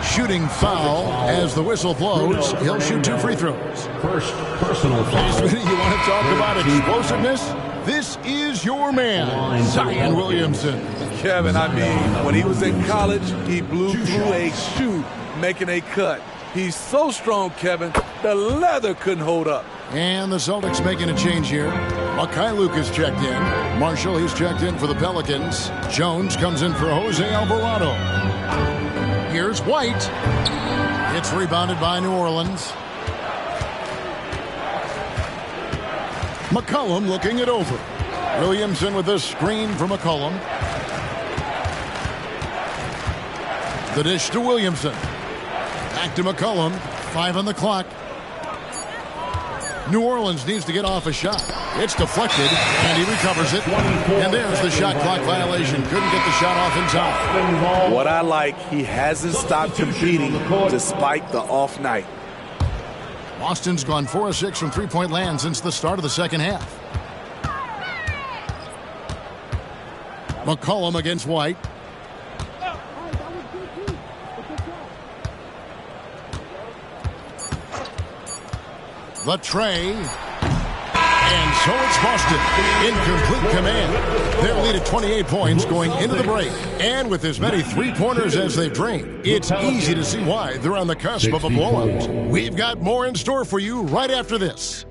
Shooting foul as the whistle blows. He'll shoot 2 free throws. First personal foul. You want to talk about explosiveness? This is your man, Zion Williamson. Kevin, I mean, when he was in college, he blew through a shoe making a cut. He's so strong, Kevin, the leather couldn't hold up. And the Celtics making a change here. Makai Lucas checked in. Marshall, he's checked in for the Pelicans. Jones comes in for Jose Alvarado. Here's White. It's rebounded by New Orleans. McCollum looking it over. Williamson with the screen for McCollum. The dish to Williamson. Back to McCollum. 5 on the clock. New Orleans needs to get off a shot. It's deflected, and he recovers it. And there's the shot clock violation. Couldn't get the shot off in time. What I like, he hasn't stopped competing despite the off night. Boston's gone 4 of 6 from three-point land since the start of the second half. McCollum against White. The tray. And so it's Boston in complete command. Their lead at 28 points going into the break. And with as many three-pointers as they've drained, it's easy to see why they're on the cusp of a blowout. We've got more in store for you right after this.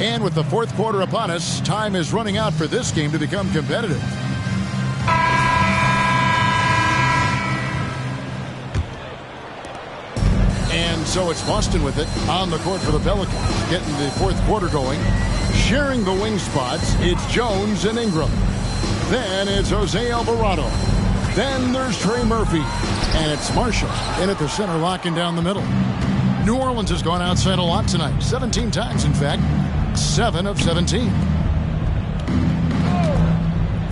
And with the fourth quarter upon us, time is running out for this game to become competitive. And so it's Boston with it on the court for the Pelicans, getting the fourth quarter going. Sharing the wing spots, it's Jones and Ingram. Then it's Jose Alvarado. Then there's Trey Murphy. And it's Marshall in at the center, locking down the middle. New Orleans has gone outside a lot tonight, 17 times in fact. 7 of 17.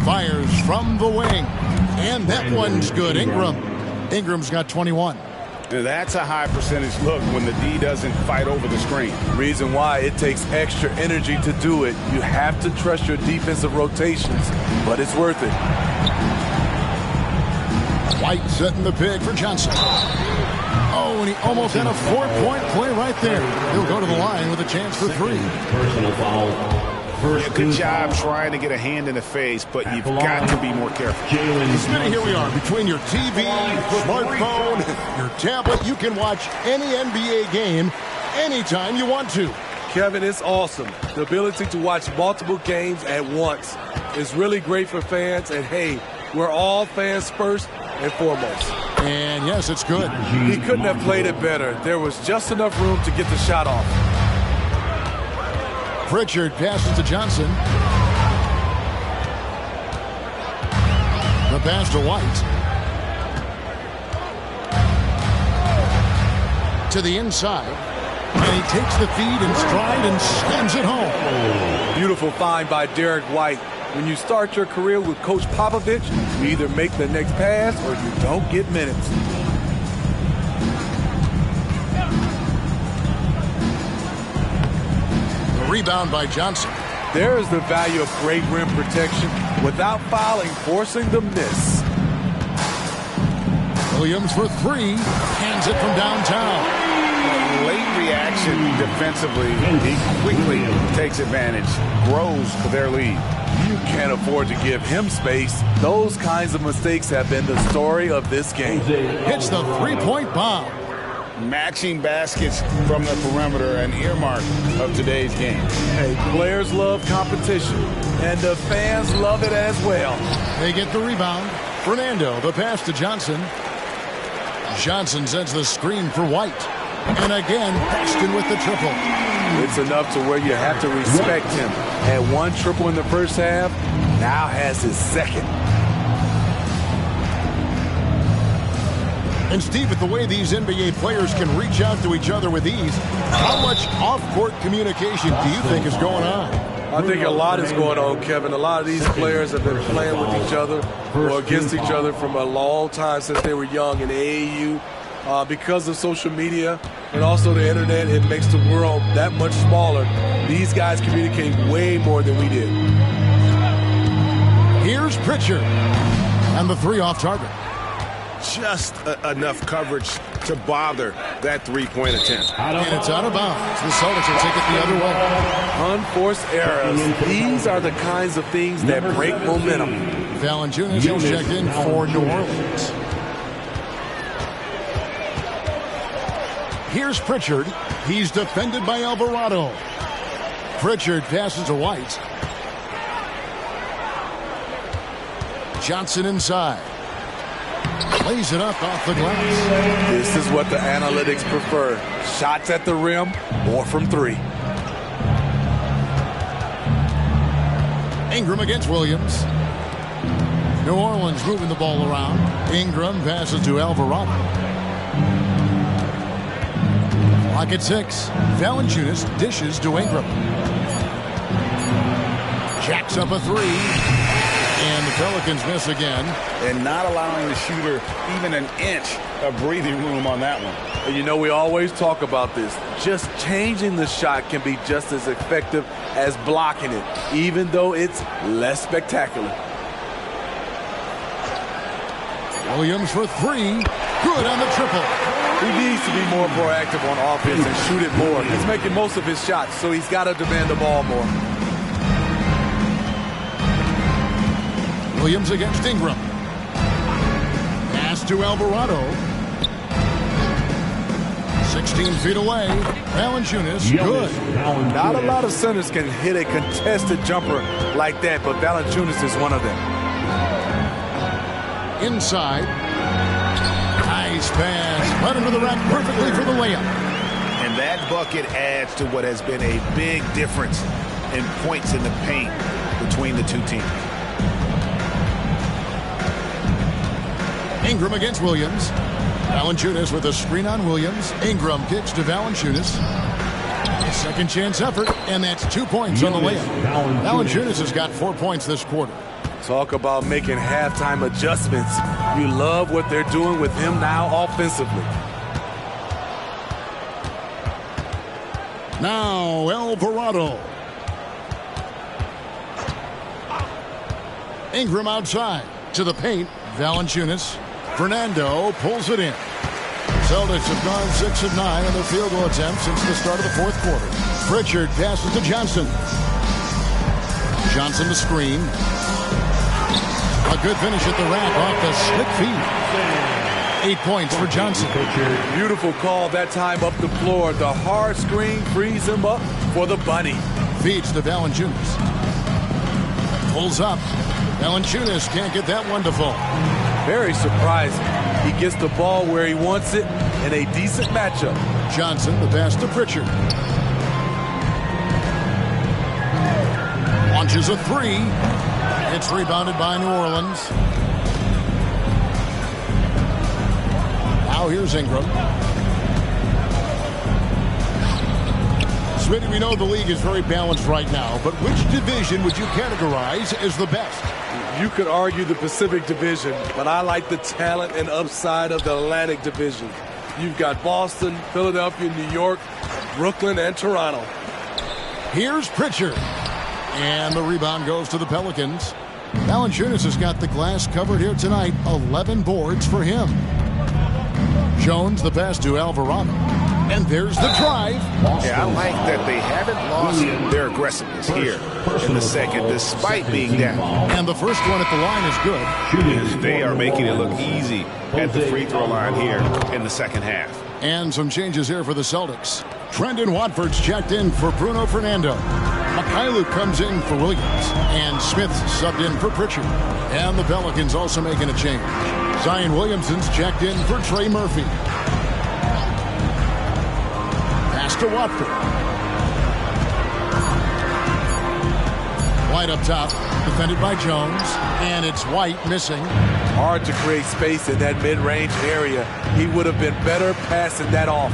Fires from the wing. And that one's good. Ingram's got 21. That's a high percentage look when the D doesn't fight over the screen. Reason why it takes extra energy to do it. You have to trust your defensive rotations, but it's worth it. White setting the pick for Johnson. Oh, and he almost had a 4-point play right there. He'll go to the line with a chance for 3. Personal foul. Yeah, good job trying to get a hand in the face, but you've got to be more careful. Smitty, here we are. Between your TV, smartphone, your tablet, you can watch any NBA game anytime you want to. Kevin, it's awesome. The ability to watch multiple games at once is really great for fans. And, hey, we're all fans first and foremost. And, yes, it's good. He couldn't have played it better. There was just enough room to get the shot off. Pritchard passes to Johnson. The pass to White. To the inside. And he takes the feed in stride and slams it home. Beautiful find by Derek White. When you start your career with Coach Popovich, you either make the next pass or you don't get minutes. The rebound by Johnson. There is the value of great rim protection without fouling, forcing the miss. Williams for 3. Hands it from downtown. Late reaction defensively. He quickly takes advantage, grows their lead. You can't afford to give him space. Those kinds of mistakes have been the story of this game. Hits the 3-point bomb. Matching baskets from the perimeter, an earmark of today's game. Hey, players love competition, and the fans love it as well. They get the rebound. Fernando, the pass to Johnson. Johnson sends the screen for White. And again, Paxton with the triple. It's enough to where you have to respect him. Had 1 triple in the first half, now has his second. And Steve, with the way these NBA players can reach out to each other with ease, how much off-court communication do you think is going on? I think a lot is going on, Kevin. A lot of these players have been playing with each other or against each other from a long time since they were young in AAU. Because of social media and also the internet, it makes the world that much smaller. These guys communicate way more than we did. Here's Pritchard. And the 3 off target. Just enough coverage to bother that 3-point attempt. And it's out of bounds. The Celtics will take it the other way. Unforced errors. These are the kinds of things that break momentum. Valanciunas has checked in for New Orleans. Here's Pritchard. He's defended by Alvarado. Pritchard passes to White. Johnson inside. Lays it up off the glass. This is what the analytics prefer. Shots at the rim or from three. Ingram against Williams. New Orleans moving the ball around. Ingram passes to Alvarado. Clock at 6. Valanciunas dishes to Ingram. Jacks up a three. And the Pelicans miss again. And not allowing the shooter even an inch of breathing room on that one. And you know, we always talk about this. Just changing the shot can be just as effective as blocking it, even though it's less spectacular. Williams for three. Good on the triple. He needs to be more proactive on offense and shoot it more. He's making most of his shots, so he's got to demand the ball more. Williams against Ingram. Pass to Alvarado. 16 feet away. Valanciunas, good. Not a lot of centers can hit a contested jumper like that, but Valanciunas is one of them. Inside. Nice pass. Right under the rack perfectly for the layup. And that bucket adds to what has been a big difference in points in the paint between the two teams. Ingram against Williams. Valanciunas with a screen on Williams. Ingram kicks to Valanciunas. Second chance effort, and that's 2 points on the layup. Valanciunas has got 4 points this quarter. Talk about making halftime adjustments. You love what they're doing with him now offensively. Now Alvarado. Ingram outside to the paint. Valanciunas. Fernando pulls it in. Celtics have gone 6 of 9 on their field goal attempts since the start of the fourth quarter. Pritchard passes to Johnson. Johnson the screen. A good finish at the rack off the slick feet. 8 points for Johnson. Beautiful call that time up the floor. The hard screen frees him up for the bunny. Feeds to Valanciunas. Pulls up. Valanciunas can't get that one to fall. Very surprising. He gets the ball where he wants it in a decent matchup. Johnson, the pass to Pritchard. Launches a three. It's rebounded by New Orleans. Now here's Ingram. Smitty, we know the league is very balanced right now, but which division would you categorize as the best? You could argue the Pacific Division, but I like the talent and upside of the Atlantic Division. You've got Boston, Philadelphia, New York, Brooklyn, and Toronto. Here's Pritchard. And the rebound goes to the Pelicans. Valanciunas has got the glass covered here tonight. 11 boards for him. Jones, the pass to Alvarado. And there's the drive. Yeah, I like that they haven't lost their aggressiveness here in the second, despite being down. And the first one at the line is good. They are making it look easy at the free throw line here in the second half. And some changes here for the Celtics. Trendon Watford's checked in for Bruno Fernando. Mikhailuk comes in for Williams. And Smith's subbed in for Pritchard. And the Pelicans also making a change. Zion Williamson's checked in for Trey Murphy. Pass to Watford. White up top, defended by Jones. And it's White missing. Hard to create space in that mid-range area. He would have been better passing that off.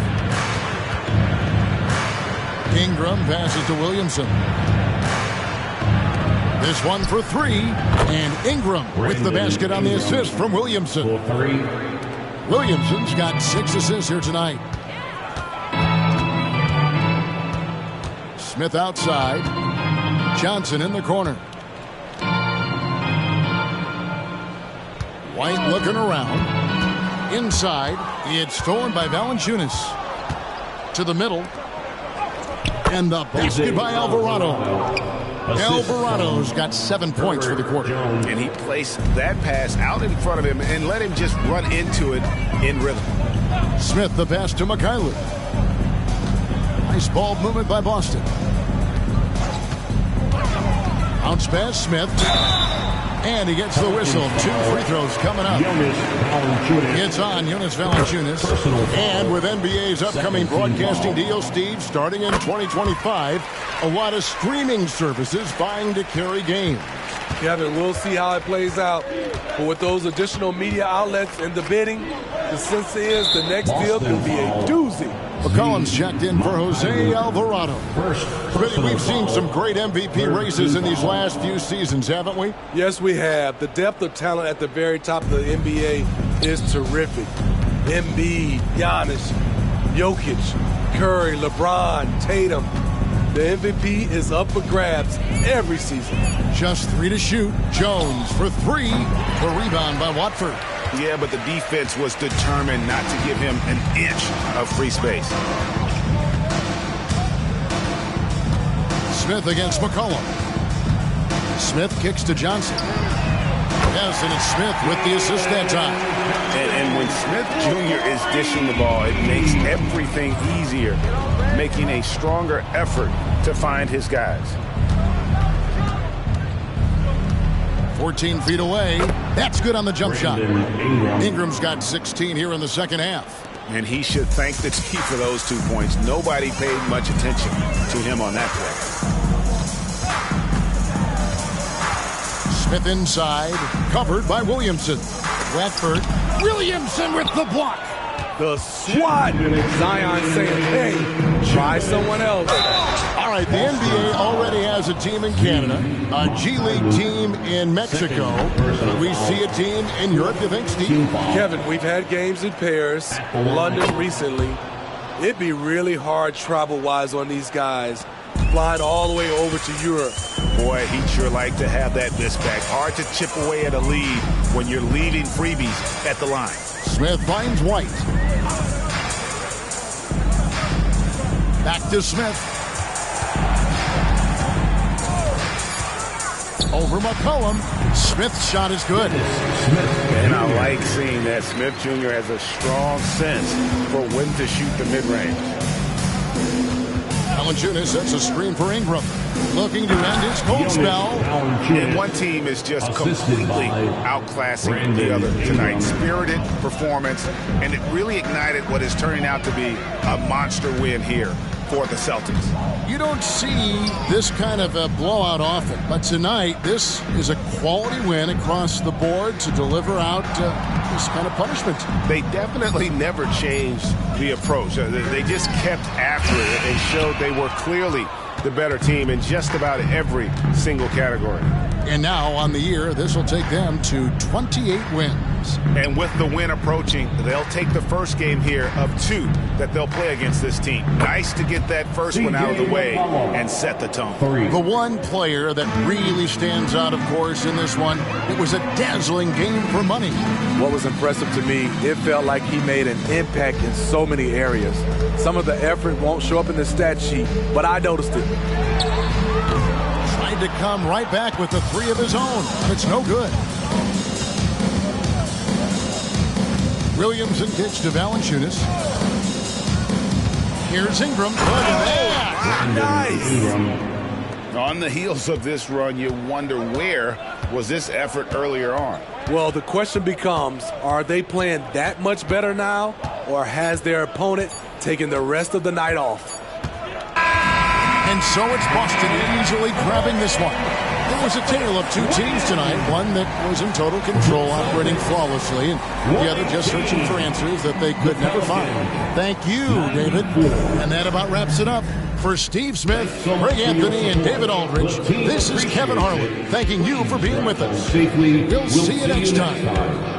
Ingram passes to Williamson. This one for three. And Ingram with the basket on the assist from Williamson. Williamson's got 6 assists here tonight. Smith outside. Johnson in the corner. White looking around. Inside. It's stolen by Valanciunas. To the middle. And the basket by Alvarado. Alvarado's got 7 points for the quarter. And he placed that pass out in front of him and let him just run into it in rhythm. Smith the pass to Mikhailuk. Nice ball movement by Boston. Bounce pass, Smith. And he gets the whistle. 2 free throws coming up. It's on Jonas Valanciunas. And with NBA's upcoming broadcasting deal, Steve, starting in 2025, a lot of streaming services vying to carry games. Kevin, we'll see how it plays out. But with those additional media outlets and the bidding, the sense is the next deal could be a doozy. McCollum's checked in for Jose Alvarado. We've seen some great MVP races in these last few seasons, haven't we? Yes, we have. The depth of talent at the very top of the NBA is terrific. Embiid, Giannis, Jokic, Curry, LeBron, Tatum. The MVP is up for grabs every season. Just 3 to shoot. Jones for 3. The rebound by Watford. Yeah, but the defense was determined not to give him an inch of free space. Smith against McCollum. Smith kicks to Johnson. Yes, and it's Smith with the assist that time. And when Smith Jr. is dishing the ball, it makes everything easier, making a stronger effort to find his guys. 14 feet away. That's good on the jump shot. Ingram's got 16 here in the second half. And he should thank the team for those 2 points. Nobody paid much attention to him on that play. Smith inside, covered by Williamson. Watford. Williamson with the block. The SWAT. Zion saying, hey, try someone else. All right, the NBA already has a team in Canada, a G League team in Mexico. We see a team in Europe, you think, Steve? Kevin, we've had games in Paris, London recently. It'd be really hard travel-wise on these guys, flying all the way over to Europe. Boy, he'd sure like to have that misback. Hard to chip away at a lead when you're leaving freebies at the line. Smith finds White. Back to Smith. Over McCollum. Smith's shot is good. And I like seeing that. Smith Jr. has a strong sense for when to shoot the mid-range. Valanciunas sets a screen for Ingram. Looking to end his cold spell. And one team is just completely outclassing the other tonight. Spirited performance, and it really ignited what is turning out to be a monster win here for the Celtics. You don't see this kind of a blowout often, but tonight this is a quality win across the board to deliver out this kind of punishment. They definitely never changed the approach. They just kept after it and showed they were clearly the better team in just about every single category. And now on the year, this will take them to 28 wins. And with the win approaching, they'll take the first game here of 2 that they'll play against this team. Nice to get that first one out of the way and set the tone. The one player that really stands out, of course, in this one, it was a dazzling game for money. What was impressive to me, it felt like he made an impact in so many areas. Some of the effort won't show up in the stat sheet, but I noticed it. Tried to come right back with the 3 of his own. It's no good. Williamson kicks to Valanciunas. Here's Ingram. Look at that. Nice. On the heels of this run, you wonder where was this effort earlier on? Well, the question becomes, are they playing that much better now, or has their opponent taken the rest of the night off? And so it's Boston easily grabbing this one. It was a tale of 2 teams tonight, one that was in total control, operating flawlessly, and the other just searching for answers that they could never find. Thank you, David. And that about wraps it up. For Steve Smith, Greg Anthony, and David Aldridge, this is Kevin Harlan, thanking you for being with us. We'll see you next time.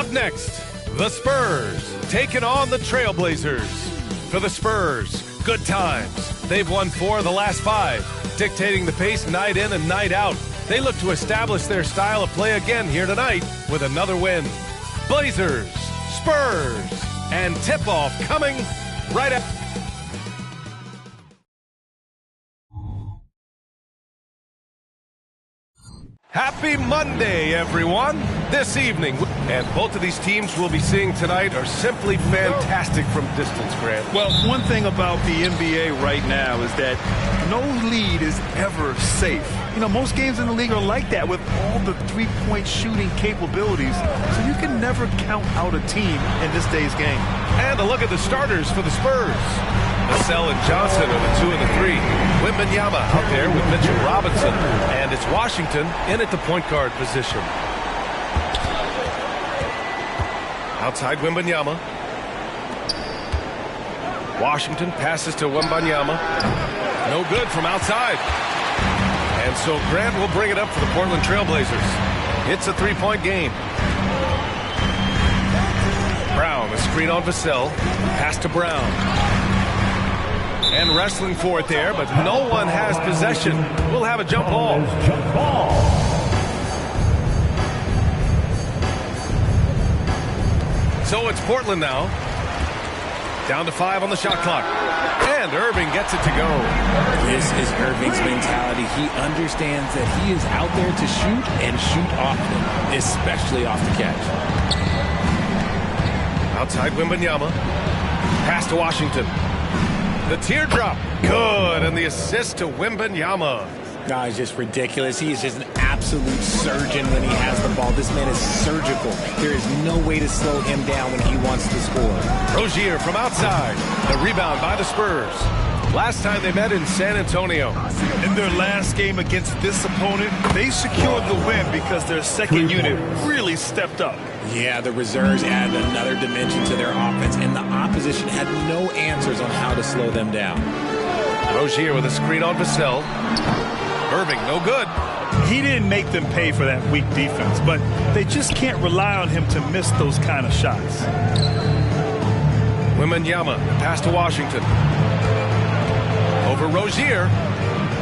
Up next, the Spurs taking on the Trailblazers. For the Spurs, good times. They've won 4 of the last 5, dictating the pace night in and night out. They look to establish their style of play again here tonight with another win. Blazers, Spurs, and tip-off coming right up. Happy Monday, everyone. This evening, and both of these teams we'll be seeing tonight are simply fantastic from distance, Grant. Well, one thing about the NBA right now is that no lead is ever safe. You know, most games in the league are like that with all the three-point shooting capabilities, so you can never count out a team in this day's game. And a look at the starters for the Spurs. Vassell and Johnson are the 2 and the 3. Wembanyama out there with Mitchell Robinson. And it's Washington in at the point guard position. Outside Wembanyama. Washington passes to Wembanyama. No good from outside. And so Grant will bring it up for the Portland Trailblazers. It's a 3-point game. Brown, a screen on Vassell. Pass to Brown. And wrestling for it there, but no one has possession. We'll have a jump ball. So it's Portland now. Down to 5 on the shot clock. And Irving gets it to go. This is Irving's mentality. He understands that he is out there to shoot and shoot often, especially off the catch. Outside Wembanyama. Pass to Washington. The teardrop. Good. And the assist to Wembanyama. No, it's just ridiculous. He is just an absolute surgeon when he has the ball. This man is surgical. There is no way to slow him down when he wants to score. Rozier from outside. The rebound by the Spurs. Last time they met in San Antonio. In their last game against this opponent, they secured the win because their second unit really stepped up. Yeah, the reserves added another dimension to their offense, and the opposition had no answers on how to slow them down. Rozier with a screen on Vassell. Irving, no good. He didn't make them pay for that weak defense, but they just can't rely on him to miss those kind of shots. Wembanyama, pass to Washington. Over Rozier,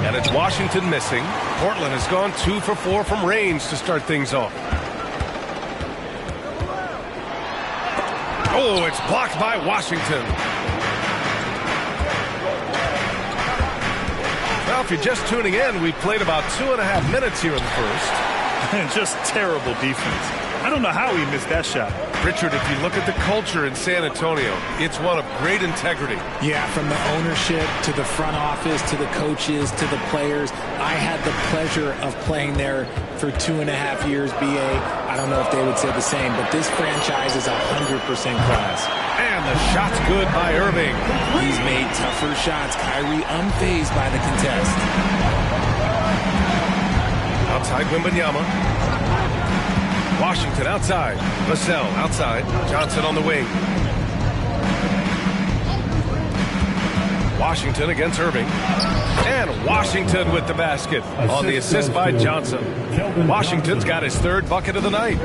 and it's Washington missing. Portland has gone 2 for 4 from range to start things off. Oh, it's blocked by Washington. Well, if you're just tuning in, we've played about 2.5 minutes here in the first. And just terrible defense. I don't know how he missed that shot. Richard, if you look at the culture in San Antonio, it's one of great integrity. Yeah, from the ownership to the front office to the coaches to the players. I had the pleasure of playing there for 2.5 years, BA. I don't know if they would say the same, but this franchise is 100% class. And the shot's good by Irving. He's made tougher shots. Kyrie unfazed by the contest. Outside Wembanyama. Washington outside. Vassell outside. Johnson on the wing. Washington against Irving. And Washington with the basket on the assist by Johnson. Washington's got his 3rd bucket of the night.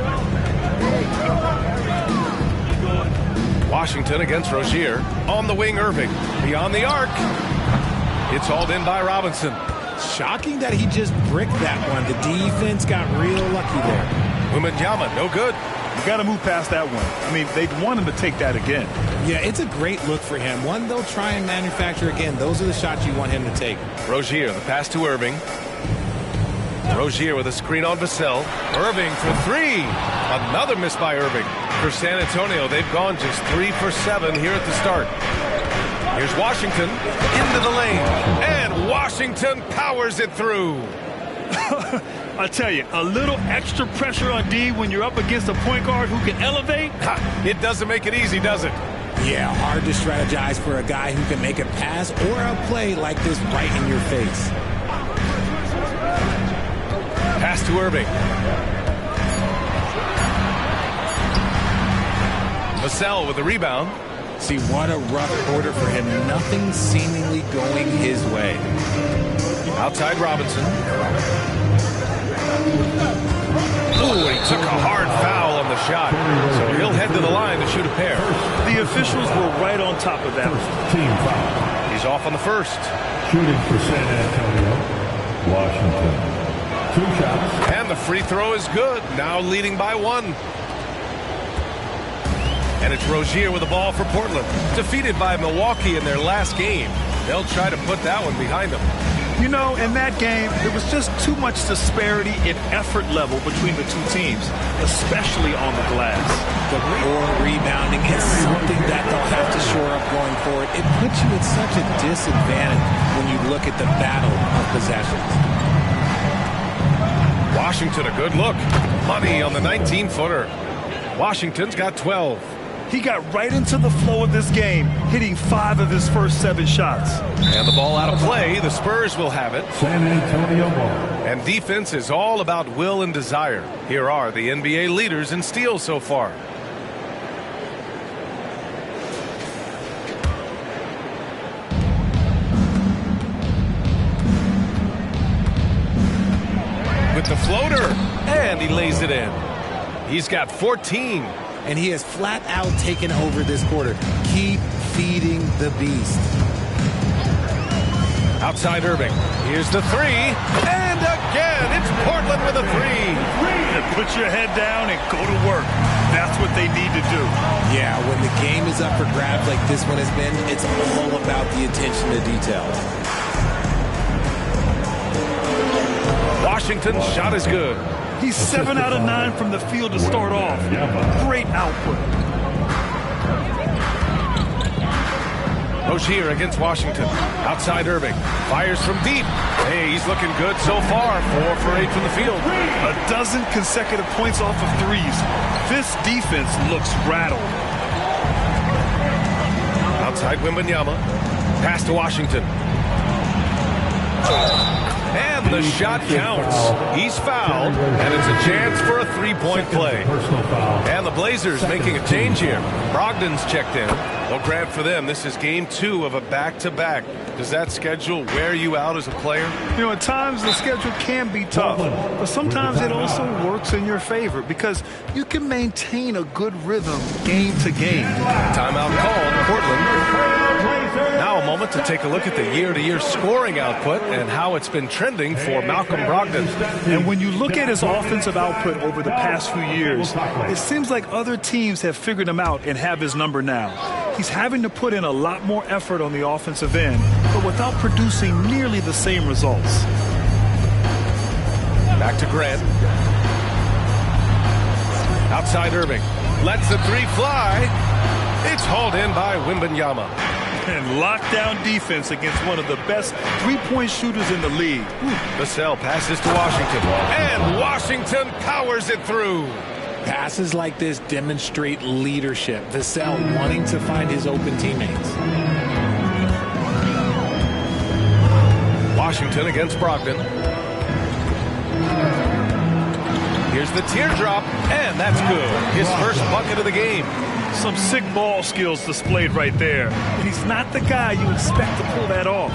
Washington against Rozier. On the wing, Irving. Beyond the arc. It's hauled in by Robinson. Shocking that he just bricked that one. The defense got real lucky there. Wembanyama, no good. You got to move past that one. I mean, they'd want him to take that again. Yeah, it's a great look for him. One they'll try and manufacture again. Those are the shots you want him to take. Rozier, the pass to Irving. Rozier with a screen on Vassell. Irving for 3. Another miss by Irving. For San Antonio, they've gone just 3 for 7 here at the start. Here's Washington into the lane. And Washington powers it through. I tell you, a little extra pressure on D when you're up against a point guard who can elevate. It doesn't make it easy, does it? Yeah, hard to strategize for a guy who can make a pass or a play like this right in your face. Pass to Irving. Vassell with the rebound. See, what a rough quarter for him. Nothing seemingly going his way. Outside Robinson. Oh, he took a hard foul on the shot, so he'll head to the line to shoot a pair. The officials were right on top of that. Team foul. He's off on the first. Shooting for San Antonio, Washington. 2 shots. And the free throw is good. Now leading by 1. And it's Rozier with the ball for Portland. Defeated by Milwaukee in their last game. They'll try to put that one behind them. You know, in that game, there was just too much disparity in effort level between the two teams, especially on the glass. The poor rebounding is something that they'll have to shore up going forward. It puts you at such a disadvantage when you look at the battle of possessions. Washington, a good look. Money on the 19-footer. Washington's got 12. He got right into the flow of this game, hitting 5 of his first 7 shots. And the ball out of play. The Spurs will have it. San Antonio ball. And defense is all about will and desire. Here are the NBA leaders in steals so far. With the floater, and he lays it in. He's got 14. And he has flat out taken over this quarter. Keep feeding the beast. Outside Irving. Here's the 3. And again, it's Portland with a 3. And put your head down and go to work. That's what they need to do. Yeah, when the game is up for grabs like this one has been, it's all about the attention to detail. Washington's shot is good. He's 7 out of 9 from the field to start off. Great output. Rozier against Washington. Outside Irving. Fires from deep. Hey, he's looking good so far. 4 for 8 from the field. A dozen consecutive points off of threes. This defense looks rattled. Outside Wembanyama. Pass to Washington. And the shot counts. He's fouled, and it's a chance for a 3-point play. And the Blazers making a change here. Brogdon's checked in. No grant for them. This is game 2 of a back-to-back. Does that schedule wear you out as a player? You know, at times the schedule can be tough, but sometimes it also works in your favor because you can maintain a good rhythm game to game. Timeout called, Portland. Now a moment to take a look at the year-to-year scoring output and how it's been trending for Malcolm Brogdon. And when you look at his offensive output over the past few years, it seems like other teams have figured him out and have his number now. He's having to put in a lot more effort on the offensive end, but without producing nearly the same results. Back to Grant. Outside Irving. Lets the 3 fly. It's hauled in by Wembanyama. And lockdown defense against one of the best three-point shooters in the league. Vassell passes to Washington. And Washington powers it through. Passes like this demonstrate leadership. Vassell wanting to find his open teammates. Washington against Brogdon. Here's the teardrop, and that's good. His first bucket of the game. Some sick ball skills displayed right there. And he's not the guy you expect to pull that off.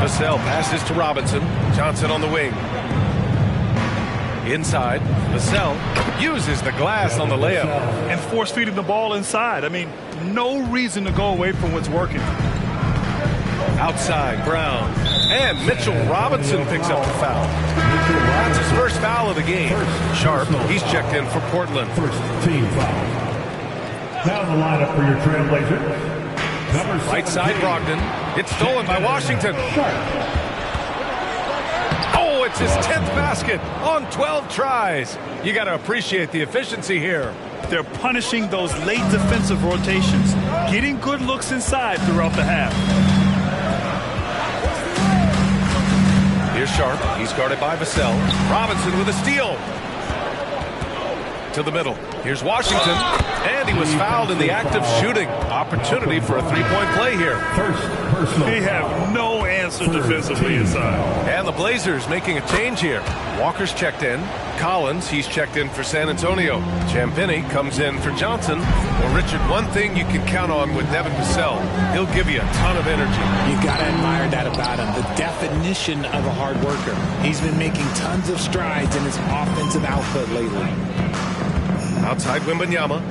Vassell passes to Robinson. Johnson on the wing. Inside, Vassell uses the glass on the layup. And force-feeding the ball inside. I mean, no reason to go away from what's working. Outside, Brown. And Mitchell Robinson picks up the foul. That's his first foul of the game. Sharp, he's checked in for Portland. First team foul. Now the lineup for your Trailblazers. Right side, Brogdon. It's stolen by Washington. Oh, it's his 10th basket on 12 tries. You got to appreciate the efficiency here. They're punishing those late defensive rotations, getting good looks inside throughout the half. Here's Sharp. He's guarded by Vassell. Robinson with a steal. To the middle. Here's Washington. And he was fouled in the act of shooting. Opportunity for a 3-point play here. First personal. They have no answer answer defensively inside. And the Blazers making a change here. Walker's checked in. Collins, he's checked in for San Antonio. Champagnie comes in for Johnson. Well, Richard, one thing you can count on with Devin Vassell, he'll give you a ton of energy. You got to admire that about him, the definition of a hard worker. He's been making tons of strides in his offensive output lately. Outside Wembanyama.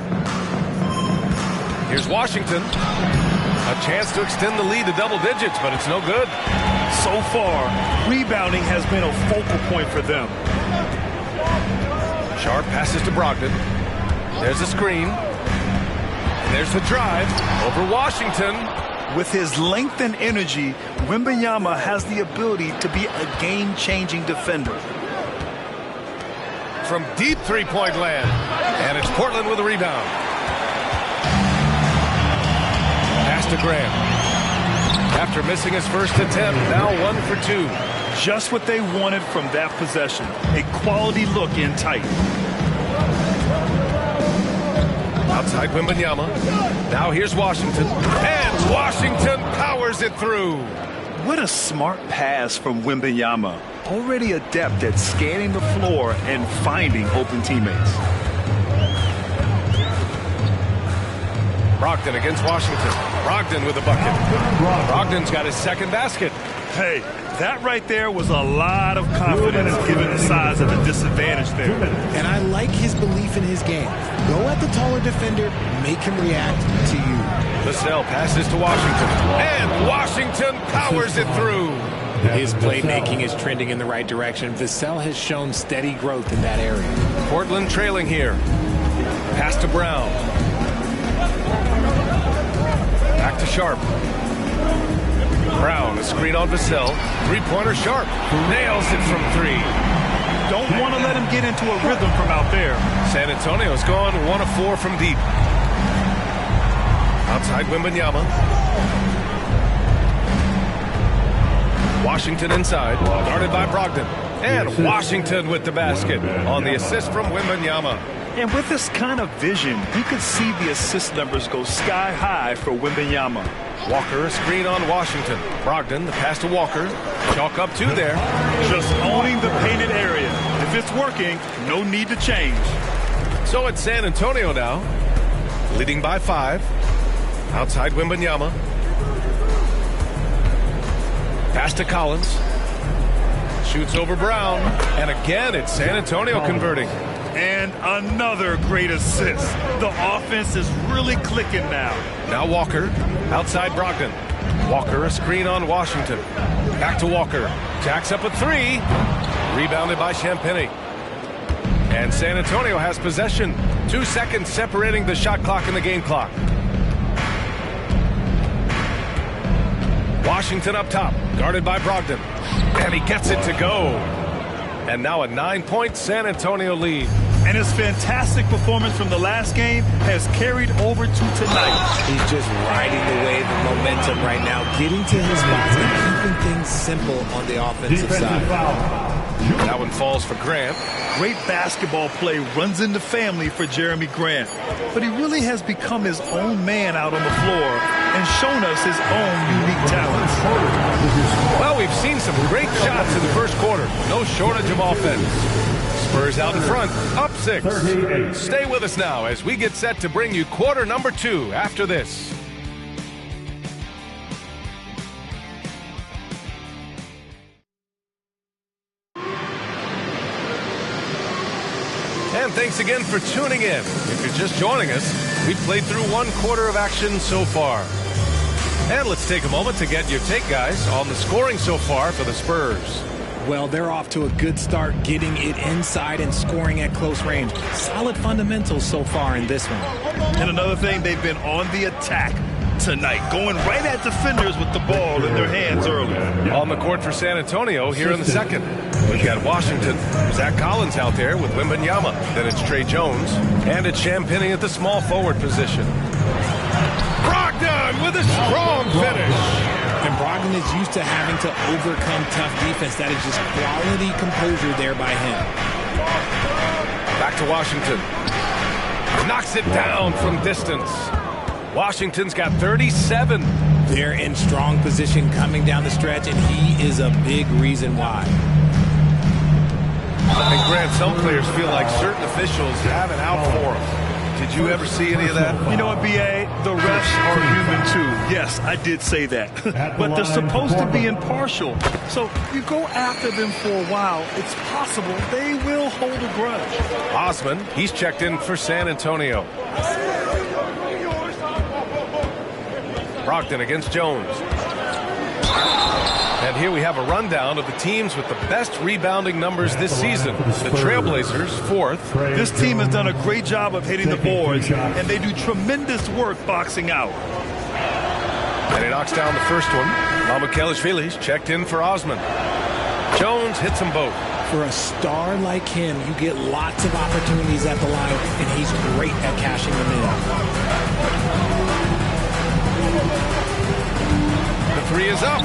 Here's Washington. A chance to extend the lead to double digits, but it's no good. So far, rebounding has been a focal point for them. Sharp passes to Brogdon. There's a screen. And there's the drive over Washington. With his length and energy, Wembanyama has the ability to be a game-changing defender. From deep three-point land. And it's Portland with a rebound. Pass to Graham. After missing his first attempt, now 1 for 2. Just what they wanted from that possession. A quality look in tight. Outside Wembanyama. Now here's Washington. And Washington powers it through. What a smart pass from Wembanyama. Already adept at scanning the floor and finding open teammates. Brogdon against Washington. Brogdon with a bucket. Brogdon's got his second basket. Hey, that right there was a lot of confidence given the size of the disadvantage there. And I like his belief in his game. Go at the taller defender, make him react to you. Vassell passes to Washington. And Washington powers it through. His playmaking is trending in the right direction. Vassell has shown steady growth in that area. Portland trailing here. Pass to Brown. Back to Sharp. Brown, a screen on Vassell. Three-pointer Sharp. Nails it from 3. Don't want to let him get into a rhythm from out there. San Antonio's gone 1 of 4 from deep. Outside Wembanyama. Washington inside. Guarded by Brogdon. And Washington with the basket on the assist from Wembanyama. And with this kind of vision, you could see the assist numbers go sky high for Wembanyama. Walker, a screen on Washington. Brogdon, the pass to Walker. Chalk up 2 there. Just owning the painted area. If it's working, no need to change. So it's San Antonio now, leading by 5. Outside Wembanyama. Pass to Collins. Shoots over Brown. And again, it's San Antonio converting. And another great assist. The offense is really clicking now. Now Walker, outside Brogdon. Walker, a screen on Washington. Back to Walker. Jacks up a 3. Rebounded by Champagnie. And San Antonio has possession. 2 seconds separating the shot clock and the game clock. Washington up top, guarded by Brogdon. And he gets it to go. And now a 9-point San Antonio lead. And his fantastic performance from the last game has carried over to tonight. He's just riding the wave of momentum right now, getting to his spots and keeping things simple on the offensive side. That one falls for Grant. Great basketball play runs into family for Jeremy Grant. But he really has become his own man out on the floor and shown us his own unique talents. Well, we've seen some great shots in the first quarter. No shortage of offense. Spurs out in front, up 6. Stay with us now as we get set to bring you quarter number 2 after this. And thanks again for tuning in. If you're just joining us, we've played through 1 quarter of action so far. And let's take a moment to get your take, guys, on the scoring so far for the Spurs. Well, they're off to a good start getting it inside and scoring at close range. Solid fundamentals so far in this one. And another thing, they've been on the attack tonight, going right at defenders with the ball in their hands early. On the court for San Antonio here in the second. We've got Washington, Zach Collins out there with Wembanyama. Then it's Trey Jones. And it's Champagnie at the small forward position. Brogdon with a strong finish. And Brogdon is used to having to overcome tough defense. That is just quality composure there by him. Back to Washington. Knocks it down from distance. Washington's got 37. They're in strong position coming down the stretch, and he is a big reason why. And Grant, some players feel like certain officials have it out for them. Did you ever see any of that? You know what, B.A.? The refs are human, too. Yes, I did say that. But they're supposed to be impartial. So you go after them for a while, it's possible they will hold a grudge. Osman, he's checked in for San Antonio. Brogdon against Jones. And here we have a rundown of the teams with the best rebounding numbers this season. The Trailblazers, 4th. This team has done a great job of hitting the boards, and they do tremendous work boxing out. And he knocks down the first one. Mamukelashvili's checked in for Osman. Jones hits them both. For a star like him, you get lots of opportunities at the line, and he's great at cashing them in. The three is up.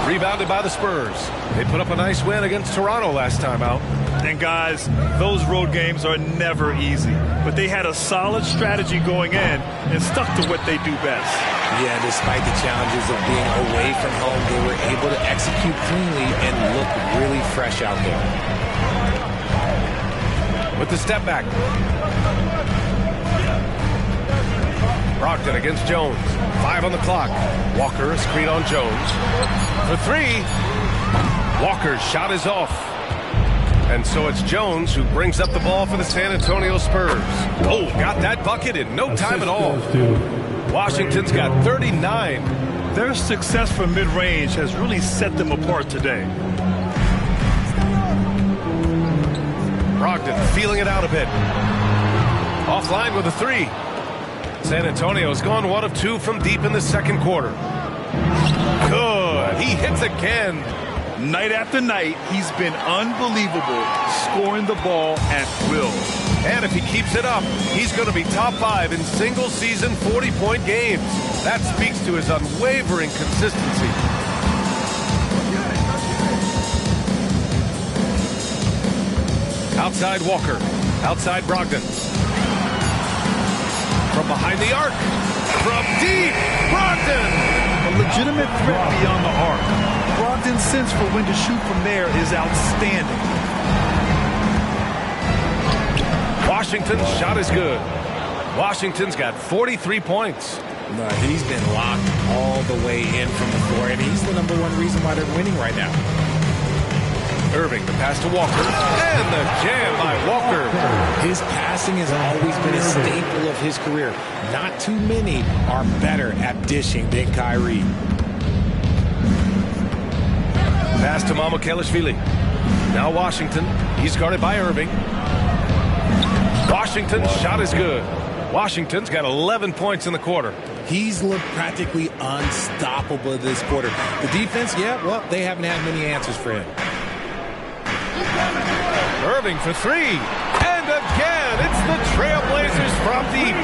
Rebounded by the Spurs. They put up a nice win against Toronto last time out. And guys, those road games are never easy. But they had a solid strategy going in and stuck to what they do best. Yeah, despite the challenges of being away from home, they were able to execute cleanly and look really fresh out there. With the step back. Brogdon against Jones. 5 on the clock. Walker, a screen on Jones. For 3. Walker's shot is off. And so it's Jones who brings up the ball for the San Antonio Spurs. Oh, got that bucket in no time at all. Washington's got 39. Their success from mid-range has really set them apart today. Brogdon feeling it out a bit. Offline with a 3. San Antonio's gone 1 of 2 from deep in the second quarter. Good. He hits again. Night after night, he's been unbelievable, scoring the ball at will. And if he keeps it up, he's going to be top 5 in single-season 40-point games. That speaks to his unwavering consistency. Outside Walker. Outside Brogdon. From behind the arc. From deep. Brogdon. A legitimate threat beyond the arc. Brogdon's sense for when to shoot from there is outstanding. Washington's shot is good. Washington's got 43 points. No, he's been locked all the way in from the floor, and he's the #1 reason why they're winning right now. Irving, the pass to Walker, and the jam by Walker. His passing has always been a staple of his career. Not too many are better at dishing than Kyrie. Pass to Mamukelashvili. Now Washington. He's guarded by Irving. Washington's shot is good. Washington's got 11 points in the quarter. He's looked practically unstoppable this quarter. The defense, yeah, well, they haven't had many answers for him. Irving for 3. And again, it's the Trailblazers from deep.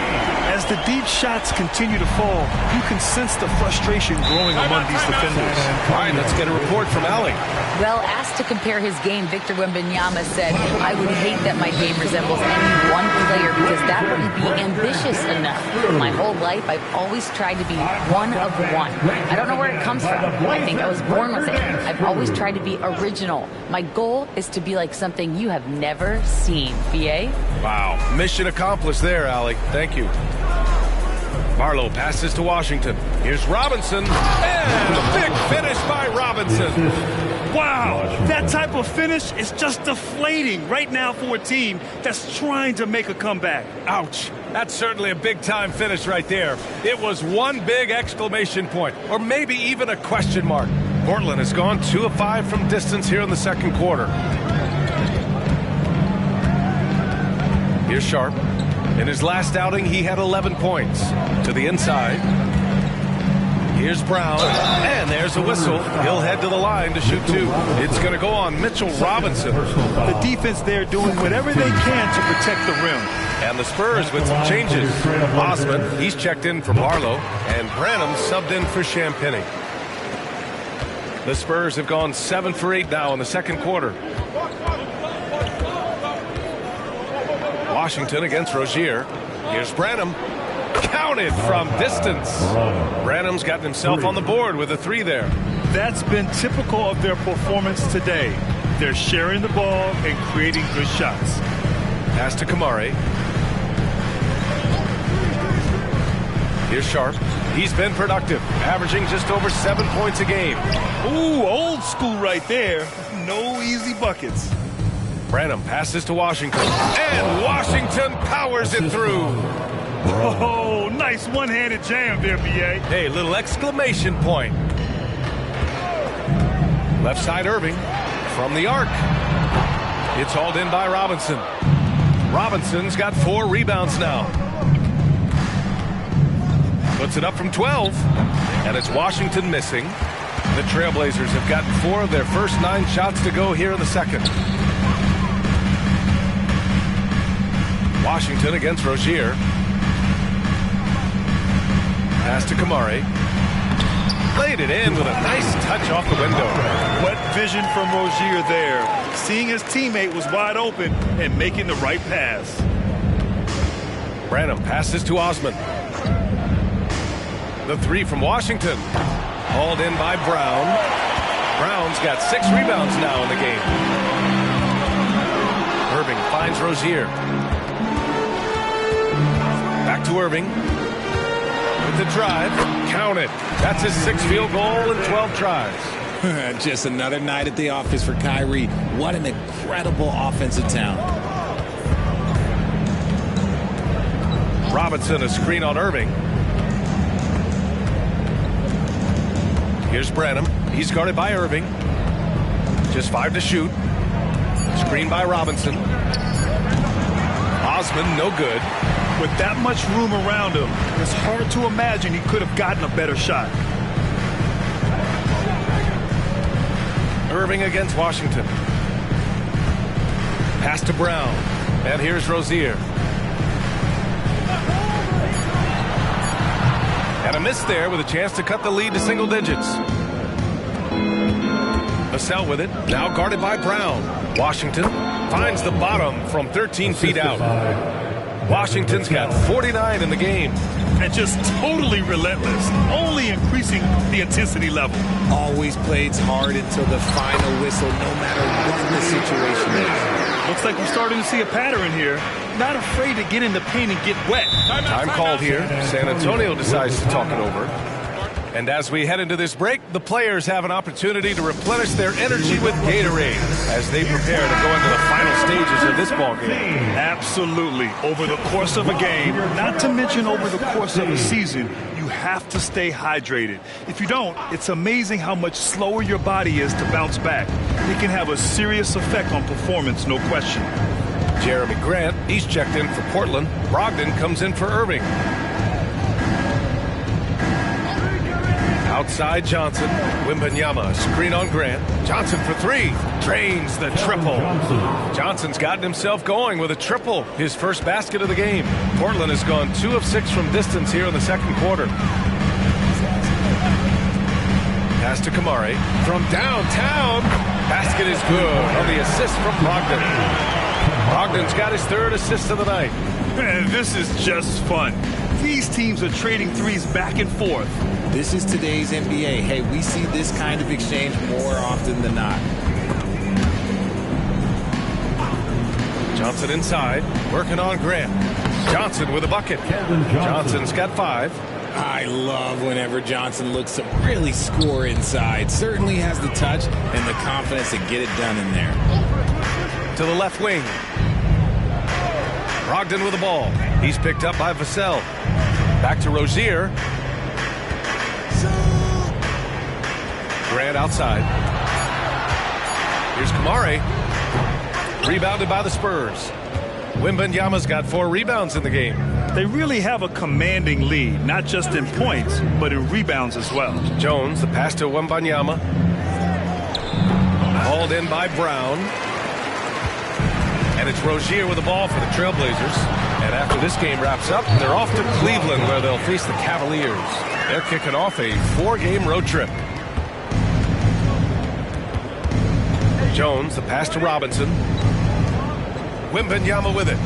As the deep shots continue to fall, you can sense the frustration growing among these defenders. All right, let's get a report from Allie. Well, asked to compare his game, Victor Wembanyama said, "I would hate that my game resembles any one player because that wouldn't be ambitious enough. My whole life, I've always tried to be one of one. I don't know where it comes from. I think I was born with it. I've always tried to be original. My goal is to be like something you have never seen." BA? Wow. Mission accomplished there, Allie. Thank you. Barlow passes to Washington. Here's Robinson. And the big finish by Robinson. Wow, that type of finish is just deflating right now for a team that's trying to make a comeback. Ouch. That's certainly a big-time finish right there. It was one big exclamation point, or maybe even a question mark. Portland has gone 2 of 5 from distance here in the second quarter. Here's Sharp. In his last outing, he had 11 points. To the inside. Here's Brown, and there's a whistle. He'll head to the line to shoot 2. It's going to go on Mitchell Robinson. The defense there doing whatever they can to protect the rim. And the Spurs with some changes. Osman, he's checked in for Barlow, and Branham subbed in for Champagny. The Spurs have gone 7 for 8 now in the second quarter. Washington against Rozier. Here's Branham. Counted from distance. Branham's gotten himself on the board with a 3 there. That's been typical of their performance today. They're sharing the ball and creating good shots. Pass to Kamari. Here's Sharp. He's been productive, averaging just over 7 points a game. Ooh, old school right there. No easy buckets. Branham passes to Washington, and Washington powers it through. Oh, nice one-handed jam there, B.A. Hey, little exclamation point. Left side Irving from the arc. It's hauled in by Robinson. Robinson's got 4 rebounds now. Puts it up from 12, and it's Washington missing. The Trailblazers have gotten 4 of their first 9 shots to go here in the second. Washington against Rozier. Pass to Kamari. Laid it in with a nice touch off the window. What vision from Rozier there. Seeing his teammate was wide open and making the right pass. Branham passes to Osman. The 3 from Washington. Hauled in by Brown. Brown's got 6 rebounds now in the game. Irving finds Rozier. Back to Irving. With the drive. Count it. That's his 6th field goal in 12 tries. Just another night at the office for Kyrie. What an incredible offensive talent. Robinson, a screen on Irving. Here's Branham. He's guarded by Irving. Just 5 to shoot. Screen by Robinson. Osman, no good. With that much room around him, it's hard to imagine he could have gotten a better shot. Irving against Washington. Pass to Brown. And here's Rozier. And a miss there with a chance to cut the lead to single digits. Vassell with it. Now guarded by Brown. Washington finds the bottom from 13 feet out. Washington's got 49 in the game. And just totally relentless, only increasing the intensity level. Always plays hard until the final whistle, no matter what the situation is. Looks like we're starting to see a pattern here. Not afraid to get in the paint and get wet. Time called here. San Antonio decides to talk it over. And as we head into this break, the players have an opportunity to replenish their energy with Gatorade as they prepare to go into the final stages of this ballgame. Absolutely. Over the course of a game, not to mention over the course of a season, you have to stay hydrated. If you don't, it's amazing how much slower your body is to bounce back. It can have a serious effect on performance, no question. Jeremy Grant, he's checked in for Portland. Brogdon comes in for Irving. Outside Johnson. Wembanyama, screen on Grant. Johnson for 3. Drains the triple. Johnson's gotten himself going with a triple. His first basket of the game. Portland has gone 2 of 6 from distance here in the second quarter. Pass to Kamari. From downtown. Basket is good on the assist from Brogdon. Brogdon's got his 3rd assist of the night. Man, this is just fun. These teams are trading threes back and forth. This is today's NBA. Hey, we see this kind of exchange more often than not. Johnson inside, working on Grant. Johnson with a bucket. Johnson's got 5. I love whenever Johnson looks to really score inside. Certainly has the touch and the confidence to get it done in there. To the left wing. Brogdon with the ball. He's picked up by Vassell. Back to Rozier. Grant outside. Here's Kamari. Rebounded by the Spurs. Wembanyama's got 4 rebounds in the game. They really have a commanding lead, not just in points, but in rebounds as well. Jones, the pass to Wembanyama. Hauled in by Brown. And it's Rozier with the ball for the Trailblazers. And after this game wraps up, they're off to Cleveland where they'll face the Cavaliers. They're kicking off a 4-game road trip. Jones, the pass to Robinson. Wembanyama with it.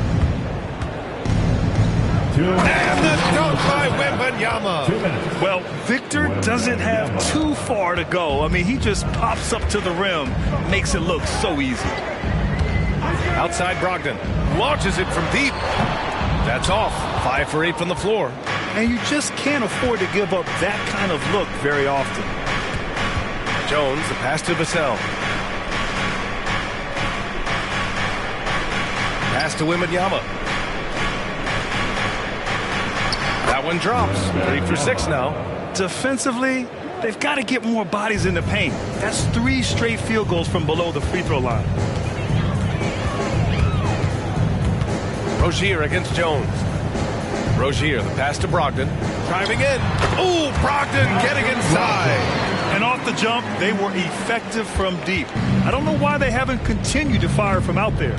And the by Wembanyama. Well, Victor doesn't have too far to go. I mean, he just pops up to the rim, makes it look so easy. Outside Brogdon. Launches it from deep. That's off. 5 for 8 from the floor. And you just can't afford to give up that kind of look very often. Jones, the pass to Vassell. Pass to Wembanyama. That one drops. 3 for 6 now. Defensively, they've got to get more bodies in the paint. That's 3 straight field goals from below the free throw line. Rozier against Jones. Rozier, the pass to Brogdon. Driving in. Ooh, Brogdon getting inside. And off the jump, they were effective from deep. I don't know why they haven't continued to fire from out there.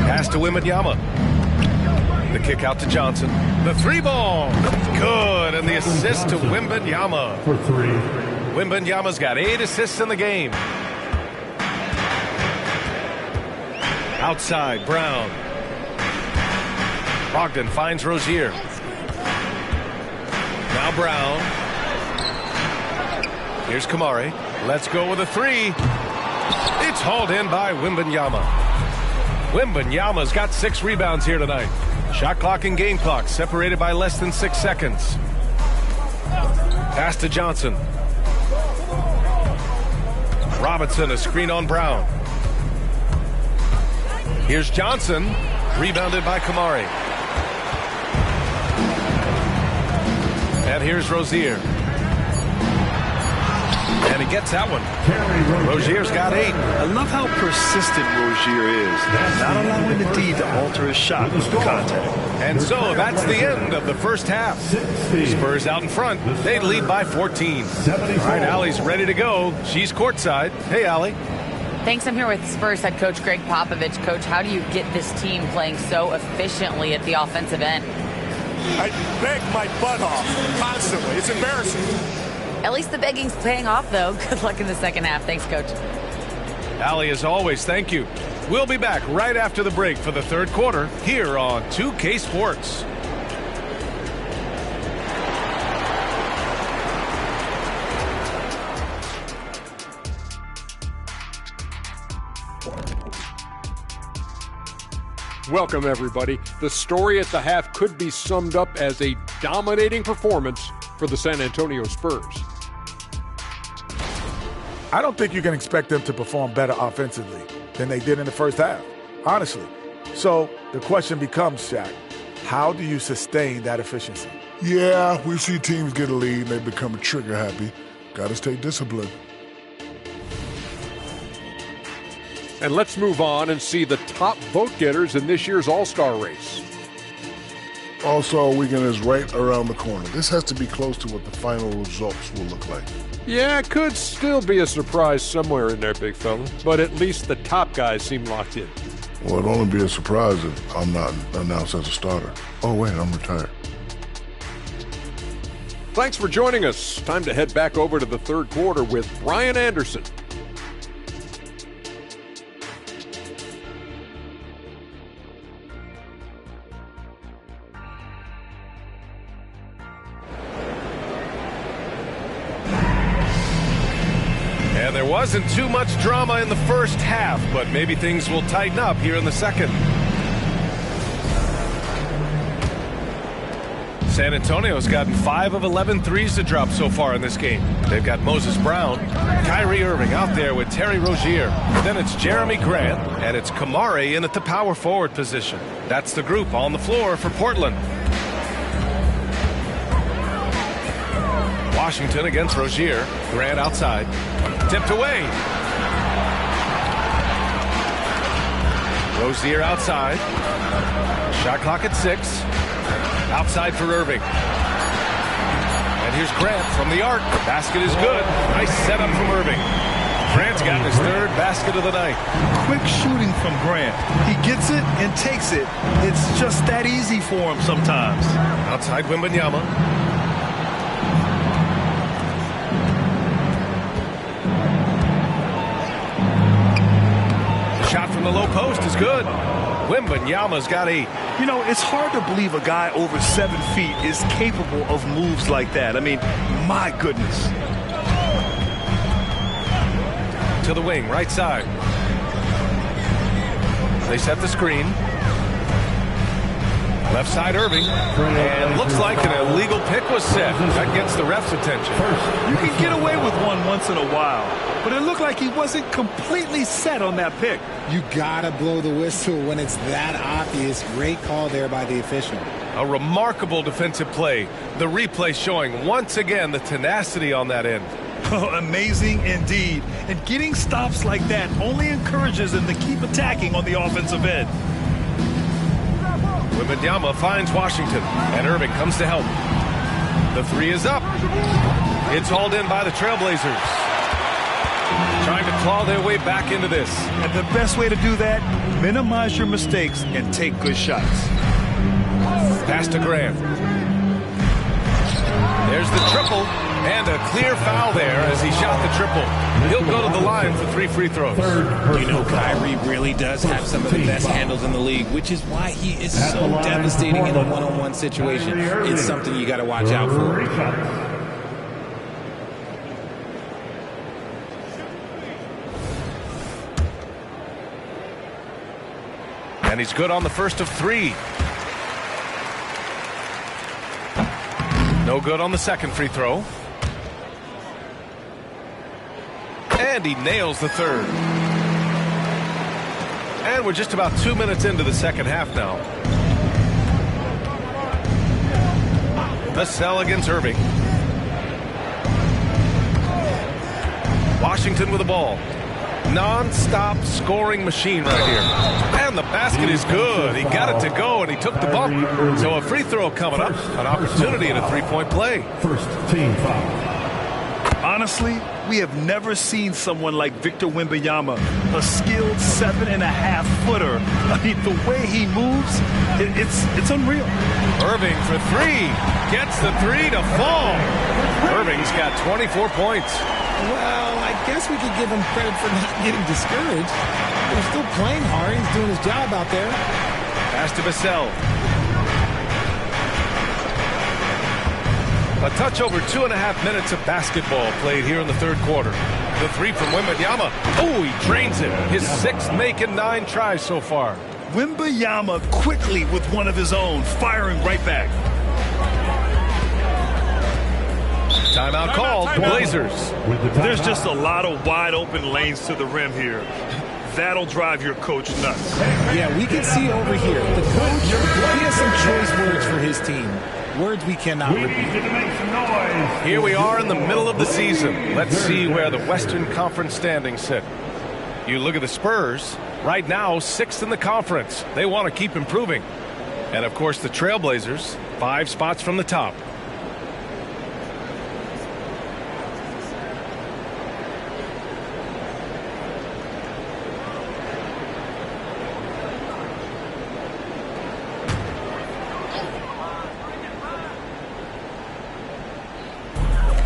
Pass to Wembanyama. The kick out to Johnson. The 3-ball. Good. And the assist to Wembanyama. For 3. Wembanyama's got 8 assists in the game. Outside, Brown. Brogdon finds Rozier. Now Brown. Here's Kamari. Let's go with a 3. It's hauled in by Wembanyama. Wembanyama's got 6 rebounds here tonight. Shot clock and game clock separated by less than 6 seconds. Pass to Johnson. Robinson, a screen on Brown. Here's Johnson. Rebounded by Kamari. And here's Rozier. And he gets that one. Rozier's got 8. I love how persistent Rozier is, not allowing the D to alter his shot with contact. And so that's the end of the first half. Spurs out in front. They lead by 14. All right, Allie's ready to go. She's courtside. Hey, Allie. Thanks. I'm here with Spurs head coach Greg Popovich. Coach, how do you get this team playing so efficiently at the offensive end? I beg my butt off constantly. It's embarrassing. At least the begging's paying off, though. Good luck in the second half. Thanks, Coach. Allie, as always, thank you. We'll be back right after the break for the third quarter here on 2K Sports. Welcome, everybody. The story at the half could be summed up as a dominating performance for the San Antonio Spurs. I don't think you can expect them to perform better offensively than they did in the first half, honestly. So the question becomes, Shaq, how do you sustain that efficiency? Yeah, we see teams get a lead and they become trigger happy. Got to stay disciplined. And let's move on and see the top vote getters in this year's All-Star race. All-Star weekend is right around the corner. This has to be close to what the final results will look like. Yeah, it could still be a surprise somewhere in there, big fella. But at least the top guys seem locked in. Well, it'll only be a surprise if I'm not announced as a starter. Oh, wait, I'm retired. Thanks for joining us. Time to head back over to the third quarter with Brian Anderson. And there wasn't too much drama in the first half, but maybe things will tighten up here in the second. San Antonio's gotten 5 of 11 threes to drop so far in this game. They've got Moses Brown, Kyrie Irving out there with Terry Rozier. Then it's Jeremy Grant, and it's Kamari in at the power forward position. That's the group on the floor for Portland. Washington against Rozier. Grant outside. Tipped away. Rozier outside. Shot clock at 6. Outside for Irving. And here's Grant from the arc. The basket is good. Nice setup from Irving. Grant's got his third basket of the night. Quick shooting from Grant. He gets it and takes it. It's just that easy for him sometimes. Outside Wembanyama. The shot from the low post is good. Wembanyama's got 8. You know, it's hard to believe a guy over 7 feet is capable of moves like that. I mean, my goodness. To the wing, right side. They set the screen. Left side Irving. And looks like an illegal pick was set. That gets the ref's attention. You can get away with one once in a while, but it looked like he wasn't completely set on that pick. You gotta blow the whistle when it's that obvious. Great call there by the official. A remarkable defensive play. The replay showing once again the tenacity on that end. Oh, amazing indeed. And getting stops like that only encourages them to keep attacking on the offensive end. Wembanyama finds Washington, and Irving comes to help. The 3 is up. It's hauled in by the Trailblazers. Trying to claw their way back into this. And the best way to do that, minimize your mistakes and take good shots. Pass to Grant. There's the triple, and a clear foul there as he shot the triple. He'll go to the line for 3 free throws. You know, Kyrie really does have some of the best handles in the league, which is why he is so devastating in a one-on-one situation. It's something you got to watch out for. And he's good on the first of 3. No good on the second free throw. And he nails the third. And we're just about 2 minutes into the second half now. Vassell against Irving. Washington with the ball. Non-stop scoring machine right here. And the basket is good. He got it to go, and he took the bump. So a free throw coming up. An opportunity in a three-point play. First team foul. Honestly, we have never seen someone like Victor Wembanyama, a skilled 7.5-footer. I mean, the way he moves, it's unreal. Irving for 3. Gets the 3 to fall. Irving's got 24 points. Well, I guess we could give him credit for not getting discouraged. He's still playing hard. He's doing his job out there. Pass to Vassell. A touch over 2.5 minutes of basketball played here in the third quarter. The 3 from Wembanyama. Oh, he drains it. His 6th make in 9 tries so far. Wembanyama quickly with one of his own, firing right back. Timeout called. The Blazers. There's just a lot of wide open lanes to the rim here. That'll drive your coach nuts. Yeah, we can see over here. The coach, he has some choice words for his team. Words we cannot repeat. Here we are in the middle of the season. Let's see where the Western Conference standings sit. You look at the Spurs. Right now, 6th in the conference. They want to keep improving. And, of course, the Trailblazers, 5 spots from the top.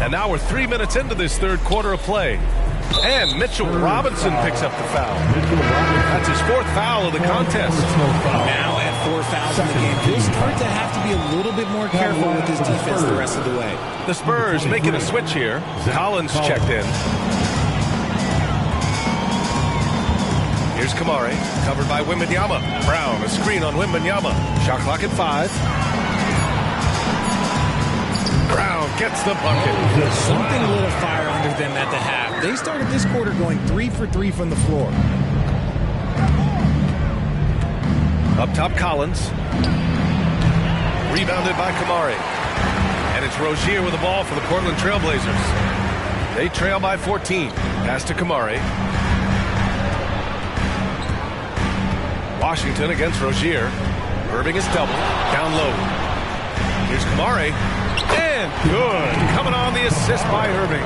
And now we're 3 minutes into this third quarter of play. And Mitchell Robinson picks up the foul. That's his 4th foul of the contest. Now at 4 fouls in the game, he'll start to have to be a little bit more careful with his defense the rest of the way. The Spurs making a switch here. Collins checked in. Here's Kamari, covered by Wembanyama. Brown, a screen on Wembanyama. Shot clock at 5. Brown gets the bucket. Something lit a fire under them at the half. They started this quarter going 3 for 3 from the floor. Up top, Collins. Rebounded by Kamari. And it's Rozier with the ball for the Portland Trailblazers. They trail by 14. Pass to Kamari. Washington against Rozier. Irving is double. Down low. Here's Kamari. And good. Coming on the assist by Irving.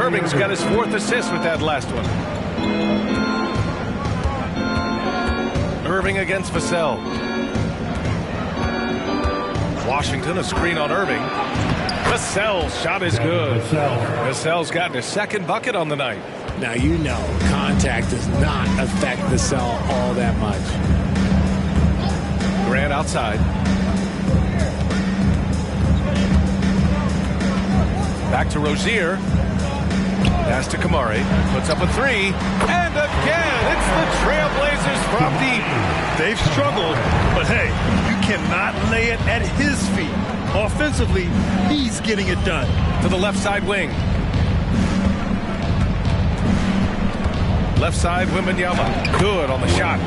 Irving's got his 4th assist with that last one. Irving against Vassell. Washington, a screen on Irving. Vassell's shot is good. Vassell's gotten his 2nd bucket on the night. Now, you know, contact does not affect Vassell all that much. Grant outside. Back to Rozier. Pass to Kamari. Puts up a three. And again, it's the Trailblazers from deep. They've struggled, but hey, you cannot lay it at his feet. Offensively, he's getting it done. To the left side wing. Left side, Wembanyama. Good on the shot.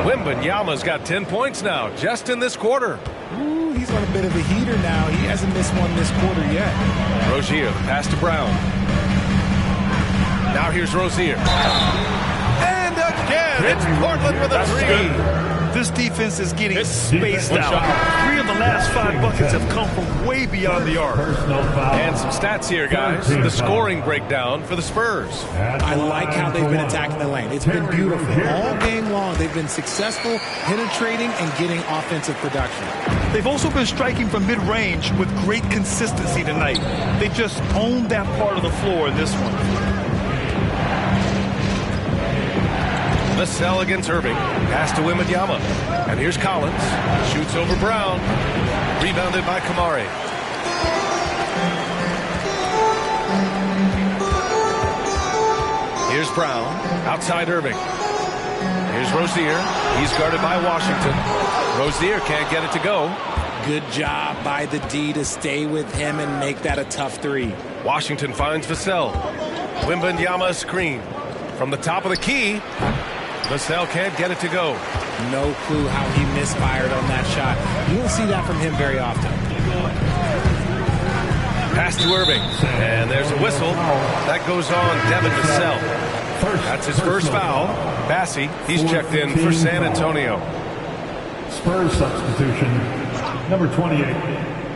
Wembanyama's got 10 points now, just in this quarter. Ooh, he's on a bit of a heater now. He hasn't missed one this quarter yet. Rozier, the pass to Brown. Now here's Rozier. And again, it's Portland with a three. This defense is getting spaced out. 3 of the last 5 buckets have come from way beyond the arc. And some stats here, guys. The scoring breakdown for the Spurs. I like how they've been attacking the lane. It's been beautiful. All game long, they've been successful penetrating and getting offensive production. They've also been striking from mid-range with great consistency tonight. They just owned that part of the floor in this one. Vassell against Irving. Pass to Wembanyama. And here's Collins. Shoots over Brown. Rebounded by Kamari. Here's Brown. Outside Irving. Here's Rozier. He's guarded by Washington. Rozier can't get it to go. Good job by the D to stay with him and make that a tough three. Washington finds Vassell. Wembanyama screen. From the top of the key. Vassell can't get it to go. No clue how he misfired on that shot. You don't see that from him very often. Pass to Irving. And there's a whistle. That goes on Devin Vassell. That's his first foul. Bassey, he's checked in for San Antonio. Spurs substitution, number 28,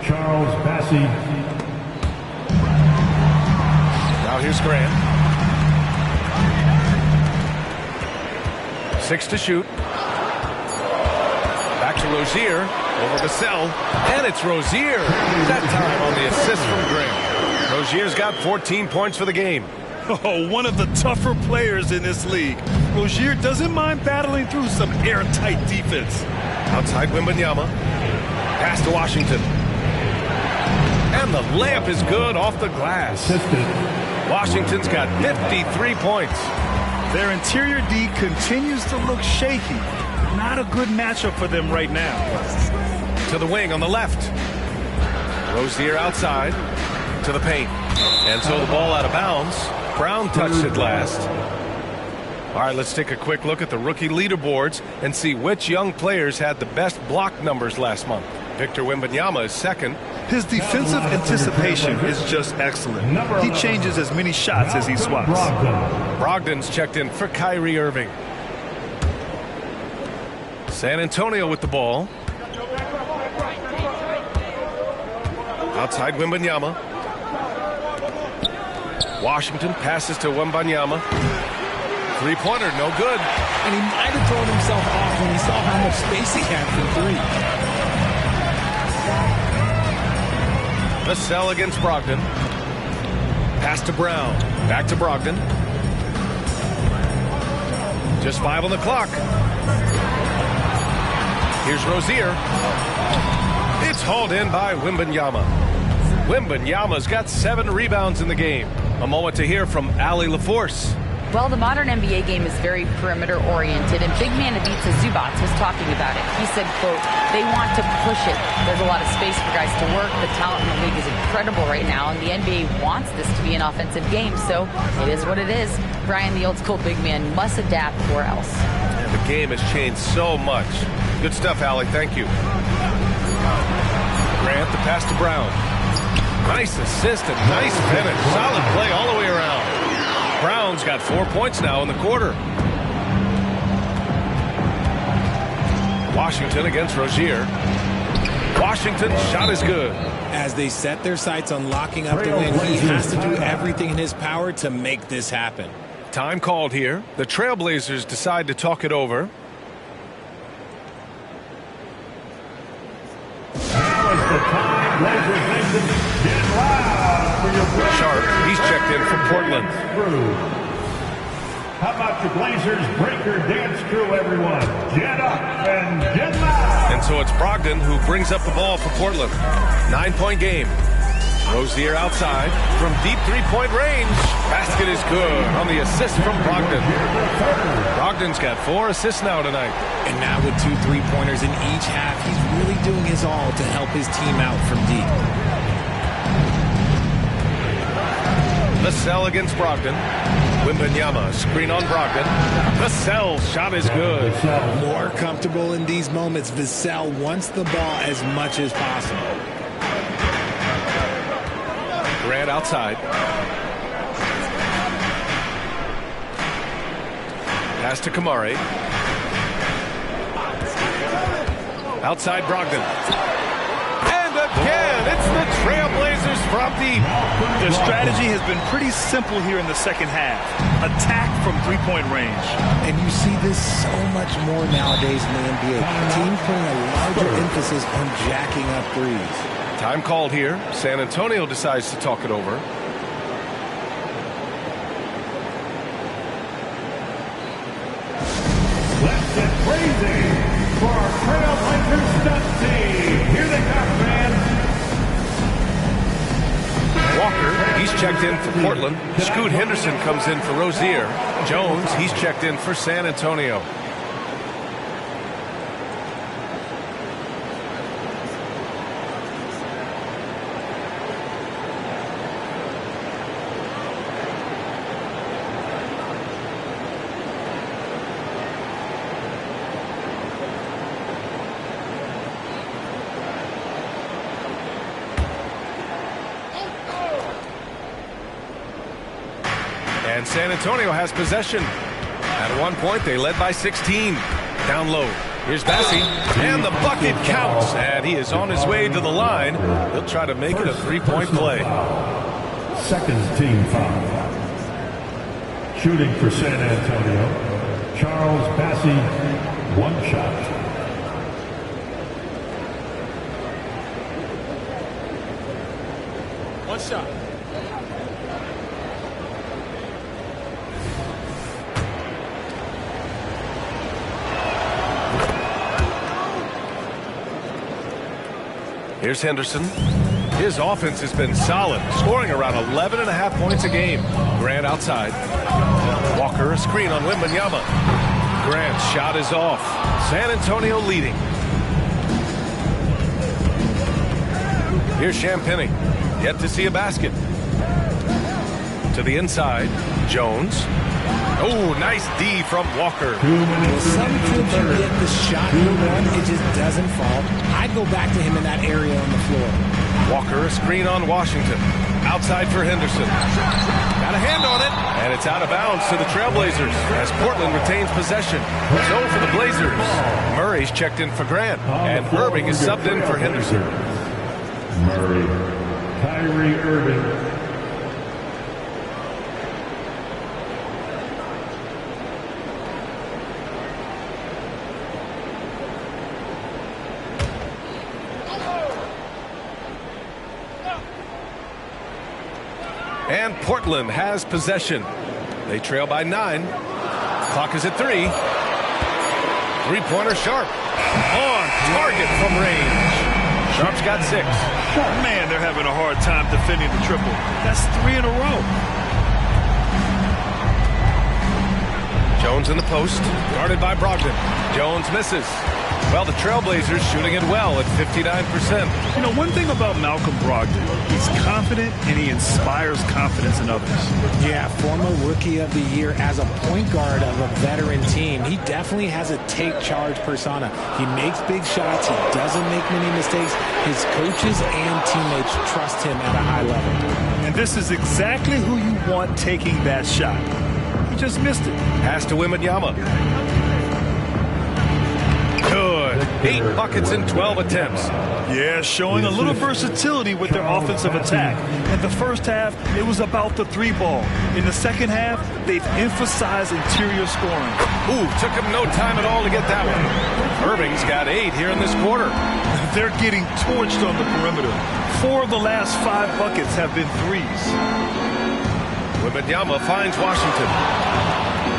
Charles Bassey. Now here's Grant. 6 to shoot. Back to Rozier. Over Vassell. And it's Rozier. That time on the assist from Grant. Rozier's got 14 points for the game. Oh, one of the tougher players in this league. Rozier doesn't mind battling through some airtight defense. Outside Wembanyama. Pass to Washington. And the layup is good off the glass. Washington's got 53 points. Their interior D continues to look shaky. Not a good matchup for them right now. To the wing on the left. Rozier outside. To the paint. And so the ball out of bounds. Brown touched it last. All right, let's take a quick look at the rookie leaderboards and see which young players had the best block numbers last month. Victor Wembanyama is second. His defensive anticipation is just excellent. He changes as many shots as he swaps. Brogdon's checked in for Kyrie Irving. San Antonio with the ball. Outside Wembanyama. Washington passes to Wembanyama. Three-pointer, no good. And he might have thrown himself off when he saw how much space he had for three. Vassell against Brogdon. Pass to Brown. Back to Brogdon. Just 5 on the clock. Here's Rozier. It's hauled in by Wembanyama. Wembanyama's got 7 rebounds in the game. A moment to hear from Allie LaForce. Well, the modern NBA game is very perimeter-oriented, and big man Ivica Zubac was talking about it. He said, quote, they want to push it. There's a lot of space for guys to work. The talent in the league is incredible right now, and the NBA wants this to be an offensive game, so it is what it is. Brian, the old-school big man, must adapt or else. And the game has changed so much. Good stuff, Allie. Thank you. Grant, the pass to Brown. Nice assist and nice finish. Solid play all the way around. Brown's got 4 points now in the quarter. Washington against Rozier. Washington's shot is good. As they set their sights on locking up the win, he has to do everything in his power to make this happen. Time called here. The Trailblazers decide to talk it over. Sharp, he's checked in from Portland. How about your Blazers breaker dance crew, everyone? Get up and get loud! And so it's Brogdon who brings up the ball for Portland. 9-point game. Rozier outside from deep three-point range. Basket is good on the assist from Brogdon. Brogdon's got 4 assists now tonight. And now with 2 3-pointers in each half, he's really doing his all to help his team out from deep. Vassell against Brogdon. Wembanyama, screen on Brogdon. Vassell's shot is good. More comfortable in these moments. Vassell wants the ball as much as possible. Grant outside. Pass to Kamari. Outside Brogdon. And again, it's the Trailblazers from deep. Their strategy has been pretty simple here in the second half. Attack from three-point range. And you see this so much more nowadays in the NBA. Teams putting a larger emphasis on jacking up threes. Time called here. San Antonio decides to talk it over. Let's get crazy for our Trailblazers stunt team. Here they come, fans. Walker, he's checked in for Portland. Scoot Henderson comes in for Rozier. Jones, he's checked in for San Antonio. And San Antonio has possession. At one point, they led by 16. Down low. Here's Bassi. And the bucket counts. And he is on his way to the line. He'll try to make it a three-point play. Second team foul. Shooting for San Antonio, Charles Bassi, 1 shot. One shot. Here's Henderson. His offense has been solid, scoring around 11.5 points a game. Grant outside. Walker a screen on Wembanyama. Grant's shot is off. San Antonio leading. Here's Champagnie. Yet to see a basket. To the inside. Jones. Oh, nice D from Walker. Well, sometimes you get the shot you want, it just doesn't fall. I'd go back to him in that area on the floor. Walker a screen on Washington. Outside for Henderson. Got a hand on it. And it's out of bounds to the Trailblazers as Portland retains possession. So for the Blazers, Murray's checked in for Grant. And Irving is subbed in for Henderson. Murray. Kyrie Irving. And Portland has possession. They trail by 9. Clock is at 3. Three-pointer Sharp. On target from range. Sharp's got 6. Man, they're having a hard time defending the triple. That's 3 in a row. Jones in the post. Guarded by Brogdon. Jones misses. Well, the Trailblazers shooting it well at 59%. You know, one thing about Malcolm Brogdon, he's confident and he inspires confidence in others. Yeah, former Rookie of the Year as a point guard of a veteran team. He definitely has a take-charge persona. He makes big shots. He doesn't make many mistakes. His coaches and teammates trust him at a high level. And this is exactly who you want taking that shot. He just missed it. Pass to Wembanyama. Good. 8 buckets in 12 attempts. Yeah, showing a little versatility with their offensive attack. In the first half, it was about the 3-ball. In the second half, they've emphasized interior scoring. Ooh, took him no time at all to get that one. Irving's got 8 here in this quarter. They're getting torched on the perimeter. 4 of the last 5 buckets have been threes. Wembanyama finds Washington.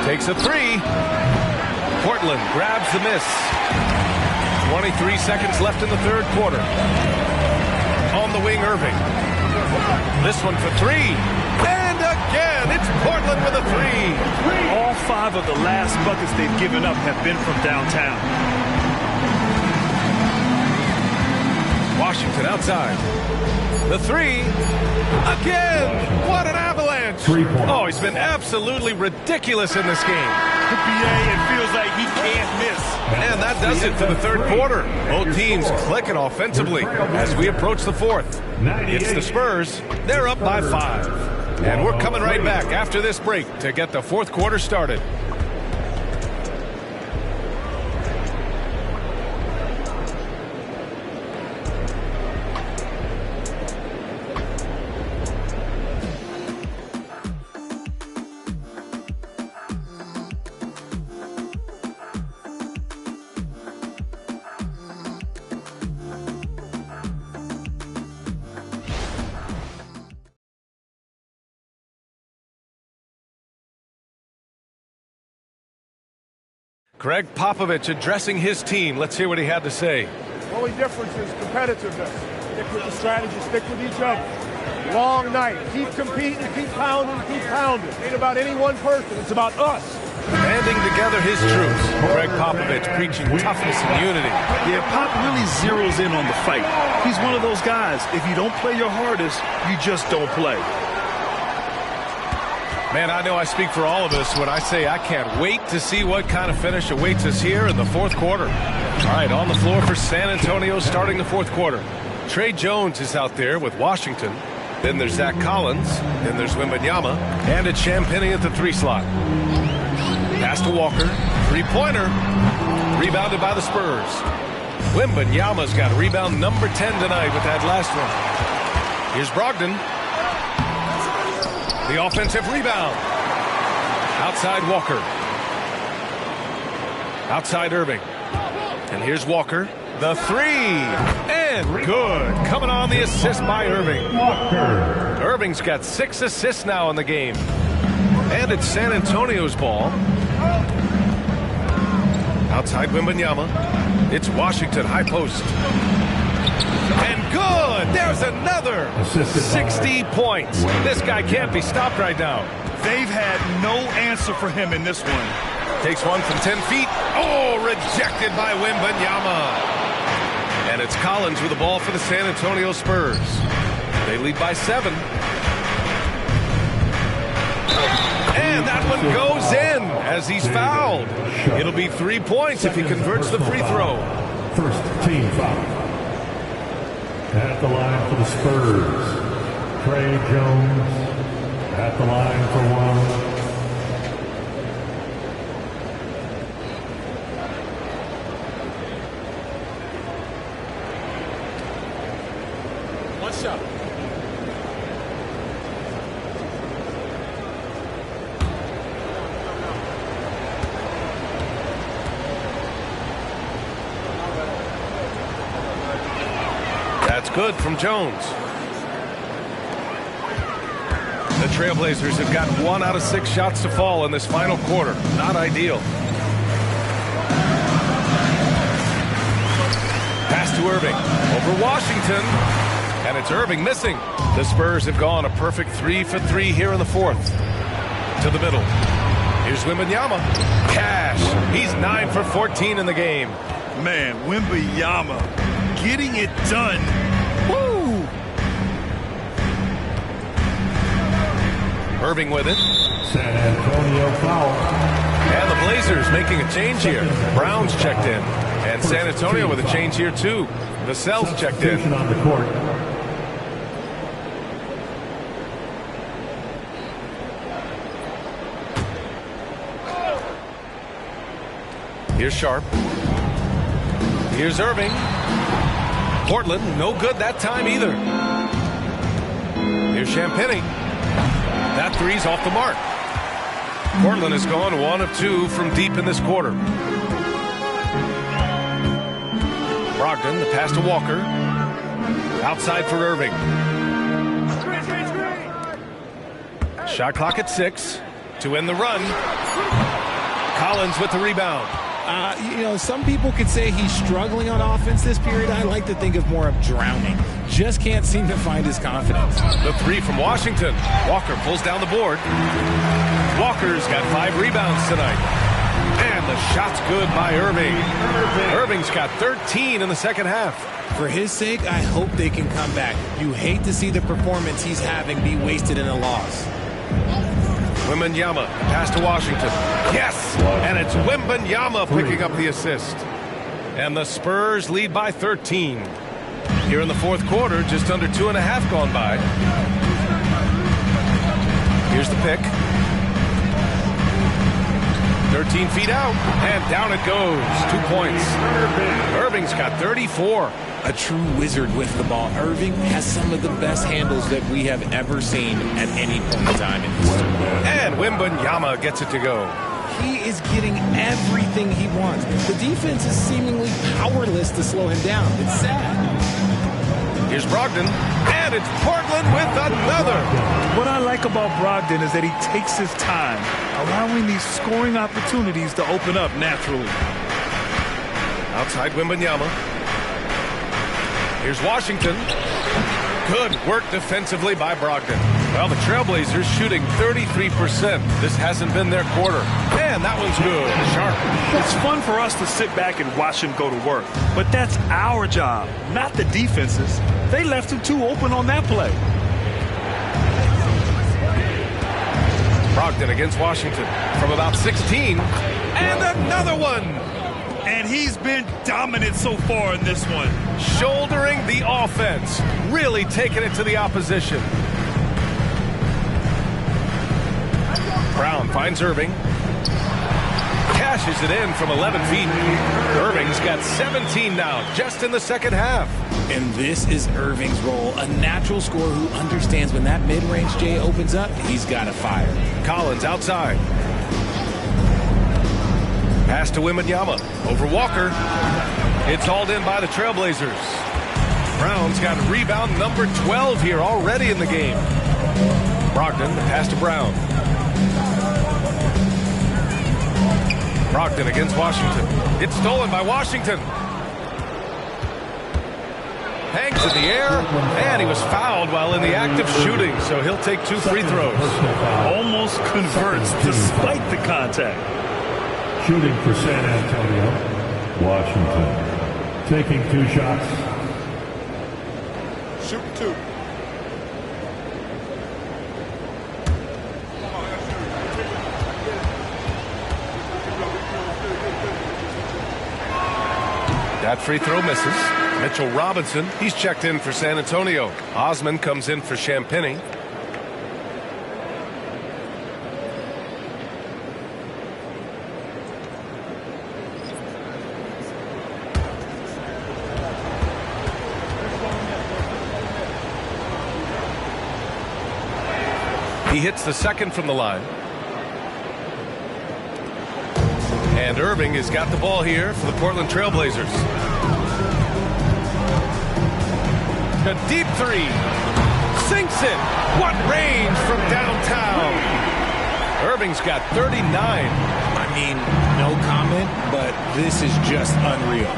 Takes a three. Portland grabs the miss. 23 seconds left in the third quarter. On the wing, Irving. This one for three. And again, it's Portland with a three. All 5 of the last buckets they've given up have been from downtown. Washington outside. The three. Again. What an avalanche. 3 points. Oh, he's been absolutely ridiculous in this game. BA, it feels like he can't miss. And that does it for the third quarter. Both teams clicking offensively as we approach the fourth. It's the Spurs. They're up by 5. And we're coming right back after this break to get the fourth quarter started. Greg Popovich addressing his team. Let's hear what he had to say. The only difference is competitiveness. Stick with the strategy, stick with each other. Long night. Keep competing, keep pounding, keep pounding. It ain't about any one person. It's about us. Banding together his troops. Greg Popovich preaching toughness and unity. Yeah, Pop really zeroes in on the fight. He's one of those guys, if you don't play your hardest, you just don't play. Man, I know I speak for all of us when I say I can't wait to see what kind of finish awaits us here in the fourth quarter. All right, on the floor for San Antonio starting the fourth quarter. Trey Jones is out there with Washington. Then there's Zach Collins. Then there's Wembanyama. And it's Champagnie at the 3 slot. Pass to Walker. Three-pointer. Rebounded by the Spurs. Wembanyama's got rebound number 10 tonight with that last one. Here's Brogdon. The offensive rebound. Outside Walker. Outside Irving. And here's Walker. The three. And good. Coming on the assist by Irving. Walker. Irving's got 6 assists now in the game. And it's San Antonio's ball. Outside Wembanyama. It's Washington high post. And good. There's another 60 points. This guy can't be stopped right now. They've had no answer for him in this one. Takes one from 10 feet. Oh, rejected by Wembanyama. And it's Collins with the ball for the San Antonio Spurs. They lead by 7. And that one goes in as he's fouled. It'll be 3 points if he converts the free throw. First team foul. At the line for the Spurs, Trey Jones. At the line for 1. Shot. That's good from Jones. The Trailblazers have got 1 out of 6 shots to fall in this final quarter. Not ideal. Pass to Irving. Over Washington. And it's Irving missing. The Spurs have gone a perfect 3 for 3 here in the fourth. To the middle. Here's Wembanyama. Cash. He's 9 for 14 in the game. Man, Wembanyama getting it done. Woo! Irving with it. San Antonio foul. And the Blazers making a change here. Brown's checked in. And San Antonio with a change here too. Vassell's checked in. On the court. Here's Sharp. Here's Irving. Portland, no good that time either. Here's Champagnie. That three's off the mark. Portland has gone 1 of 2 from deep in this quarter. Brogdon, the pass to Walker. Outside for Irving. Shot clock at 6. to end the run. Collins with the rebound. Some people could say he's struggling on offense this period. I like to think of more of drowning. Just can't seem to find his confidence. The three from Washington. Walker pulls down the board. Walker's got 5 rebounds tonight. And the shot's good by Irving. Irving's got 13 in the second half. For his sake, I hope they can come back. You hate to see the performance he's having be wasted in a loss. Wembanyama, pass to Washington. Yes! And it's Wembanyama picking up the assist. And the Spurs lead by 13. Here in the fourth quarter, just under 2.5 gone by. Here's the pick. 13 feet out, and down it goes. 2 points. Irving's got 34. A true wizard with the ball. Irving has some of the best handles that we have ever seen at any point in time in history. And Wembanyama gets it to go. He is getting everything he wants. The defense is seemingly powerless to slow him down. It's sad. Here's Brogdon, and it's Portland with another. What I like about Brogdon is that he takes his time, allowing these scoring opportunities to open up naturally. Outside Wembanyama. Here's Washington. Good work defensively by Brogdon. Well, the Trailblazers shooting 33%. This hasn't been their quarter. And that one's good. Sharp. It's fun for us to sit back and watch him go to work. But that's our job, not the defense's. They left him too open on that play. Brogdon against Washington from about 16. And another one. And he's been dominant so far in this one. Shouldering the offense. Really taking it to the opposition. Brown finds Irving. Cashes it in from 11 feet. Irving's got 17 now, just in the second half. And this is Irving's role. A natural scorer who understands when that mid-range J opens up, he's got to fire. Collins outside. Pass to Wembanyama. Over Walker. It's hauled in by the Trailblazers. Brown's got rebound number 12 here already in the game. Brogdon, pass to Brown. Brogdon against Washington. It's stolen by Washington. Hangs in the air, and he was fouled while in the act of shooting, so he'll take 2 free throws. Almost converts despite the contact. Shooting for San Antonio, Washington. Taking 2 shots. Shoot 2. That free throw misses. Mitchell Robinson, he's checked in for San Antonio. Osman comes in for Champagny. He hits the second from the line. And Irving has got the ball here for the Portland Trailblazers. A deep 3. Sinks it. What range from downtown. Irving's got 39. I mean, no comment, but this is just unreal.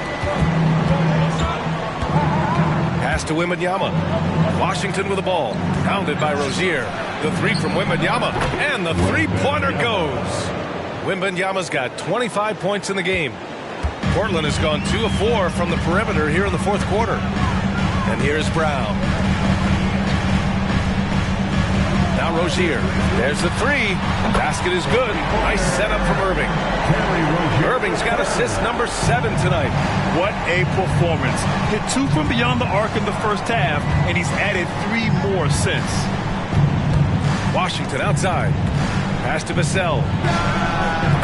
Pass to Wembanyama. Washington with the ball. Pounded by Rozier. The 3 from Wembanyama. And the 3-pointer goes. Wembanyama's got 25 points in the game. Portland has gone 2 of 4 from the perimeter here in the fourth quarter. And here's Brown. Now Rozier. There's the 3. Basket is good. Nice setup from Irving. Irving's got assist number 7 tonight. What a performance. Hit 2 from beyond the arc in the first half, and he's added 3 more since. Washington outside. Pass to Vassell.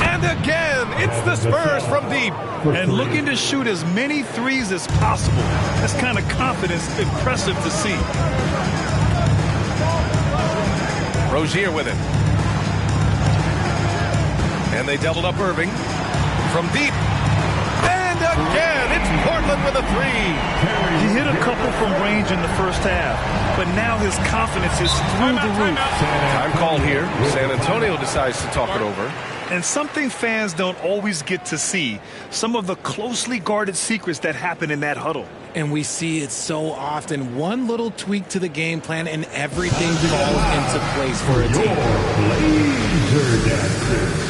And again, it's the Spurs from deep. And looking to shoot as many threes as possible. That's kind of confidence impressive to see. Rozier with it. And they doubled up Irving. From deep. And again, it's Portland with a 3. He hit a couple from range in the first half, but now his confidence is through the roof. Time called here. San Antonio decides to talk it over. And something fans don't always get to see, some of the closely guarded secrets that happen in that huddle. And we see it so often. One little tweak to the game plan and everything falls into place for a team. Laser Dancers.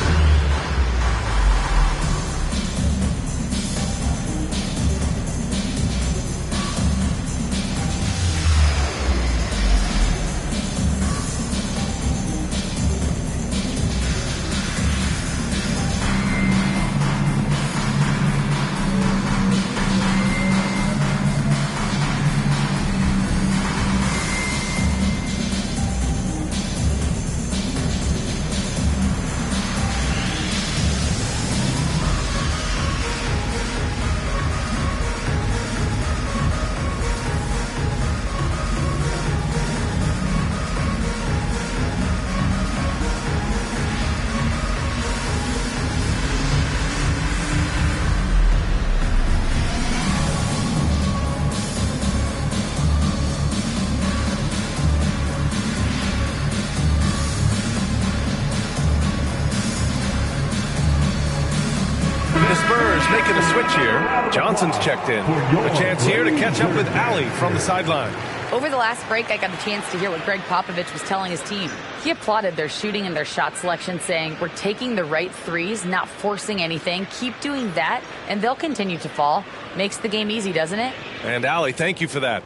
Making a switch here. Johnson's checked in. A chance here to catch up with Allie from the sideline. Over the last break, I got a chance to hear what Greg Popovich was telling his team. He applauded their shooting and their shot selection, saying, "We're taking the right threes, not forcing anything. Keep doing that, and they'll continue to fall." Makes the game easy, doesn't it? And Allie, thank you for that.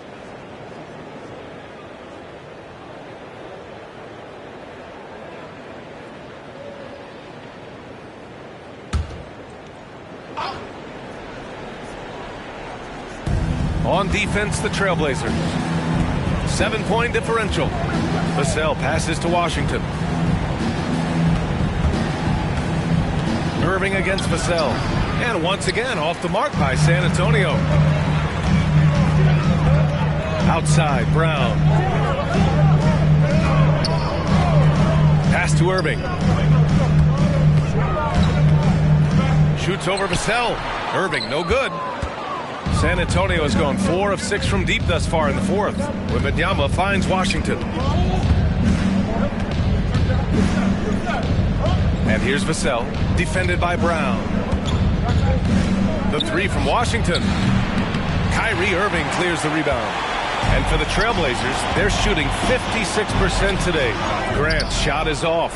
On defense, the Trailblazers. 7-point differential. Vassell passes to Washington. Irving against Vassell. And once again, off the mark by San Antonio. Outside, Brown. Pass to Irving. Shoots over Vassell. Irving, no good. San Antonio has gone 4 of 6 from deep thus far in the fourth. Wembanyama finds Washington. And here's Vassell, defended by Brown. The three from Washington. Kyrie Irving clears the rebound. And for the Trailblazers, they're shooting 56% today. Grant's shot is off.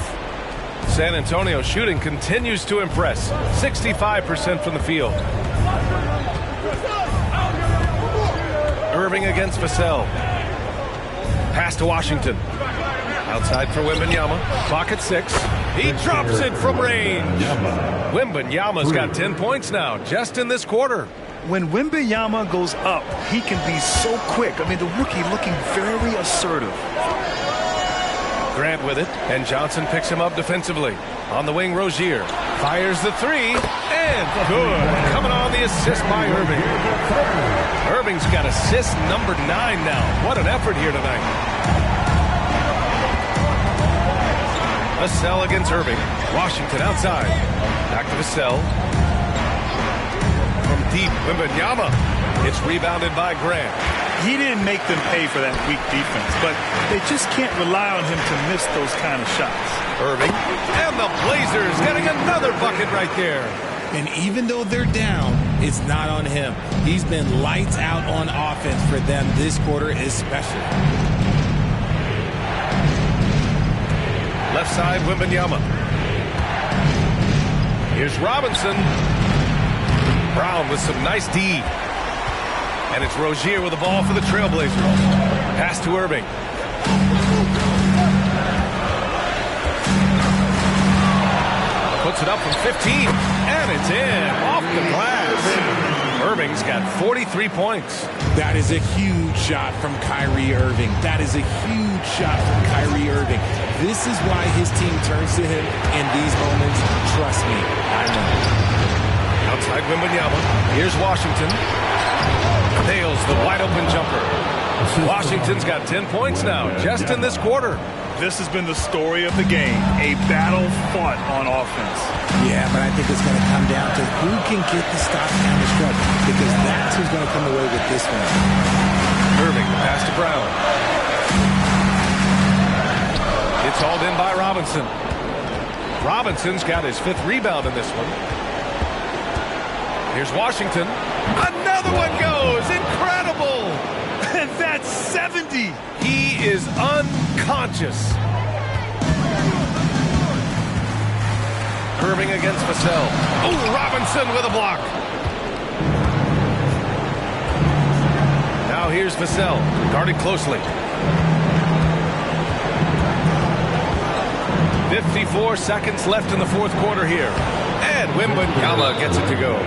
San Antonio shooting continues to impress. 65% from the field. Irving against Vassell. Pass to Washington. Outside for Wembanyama. Clock at 6. He drops it from range. Wembanyama's got 10 points now, just in this quarter. When Wembanyama goes up, he can be so quick. I mean, the rookie looking very assertive. Grant with it, and Johnson picks him up defensively. On the wing, Rozier fires the three, and good. Coming on the assist by Irving. Irving's got assist number 9 now. What an effort here tonight. Vassell against Irving. Washington outside. Back to Vassell. From deep, Wembanyama. It's rebounded by Grant. He didn't make them pay for that weak defense, but they just can't rely on him to miss those kind of shots. Irving, and the Blazers getting another bucket right there. And even though they're down, it's not on him. He's been lights out on offense for them this quarter especially. Left side, Wembanyama. Here's Robinson. Brown with some nice D. And it's Rozier with the ball for the Trailblazers. Pass to Irving. Puts it up from 15, and it's in, off the glass. Irving's got 43 points. That is a huge shot from Kyrie Irving. That is a huge shot from Kyrie Irving. This is why his team turns to him in these moments. Trust me, I know. Outside Wembanyama. Here's Washington. Nails the wide-open jumper. Washington's got 10 points now, just in this quarter. This has been the story of the game, a battle fought on offense. Yeah, but I think it's going to come down to who can get the stop down the stretch, because that's who's going to come away with this one. Irving, pass to Brown. It's hauled in by Robinson. Robinson's got his 5th rebound in this one. Here's Washington. Another one goes. Incredible. And that's 70. He is unconscious. Irving against Vassell. Oh, Robinson with a block. Now here's Vassell, guarded closely. 54 seconds left in the 4th quarter here. And Wembanyama gets it to go.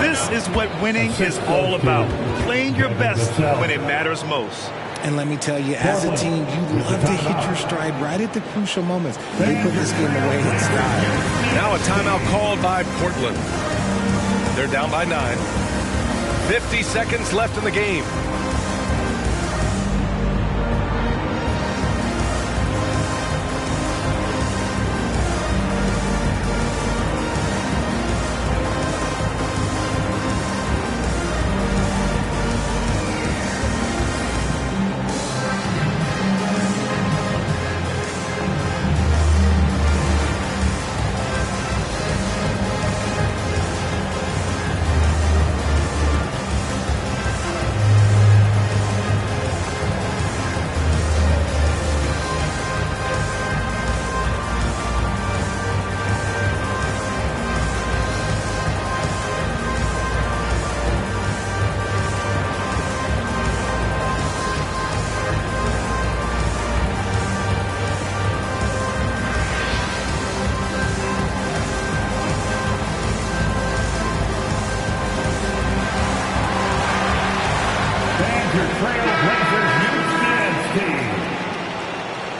This is what winning is all about. Playing your best when it matters most. And let me tell you, as a team, you love to hit your stride right at the crucial moments. They put this game away in style. Now a timeout called by Portland. They're down by 9. 50 seconds left in the game.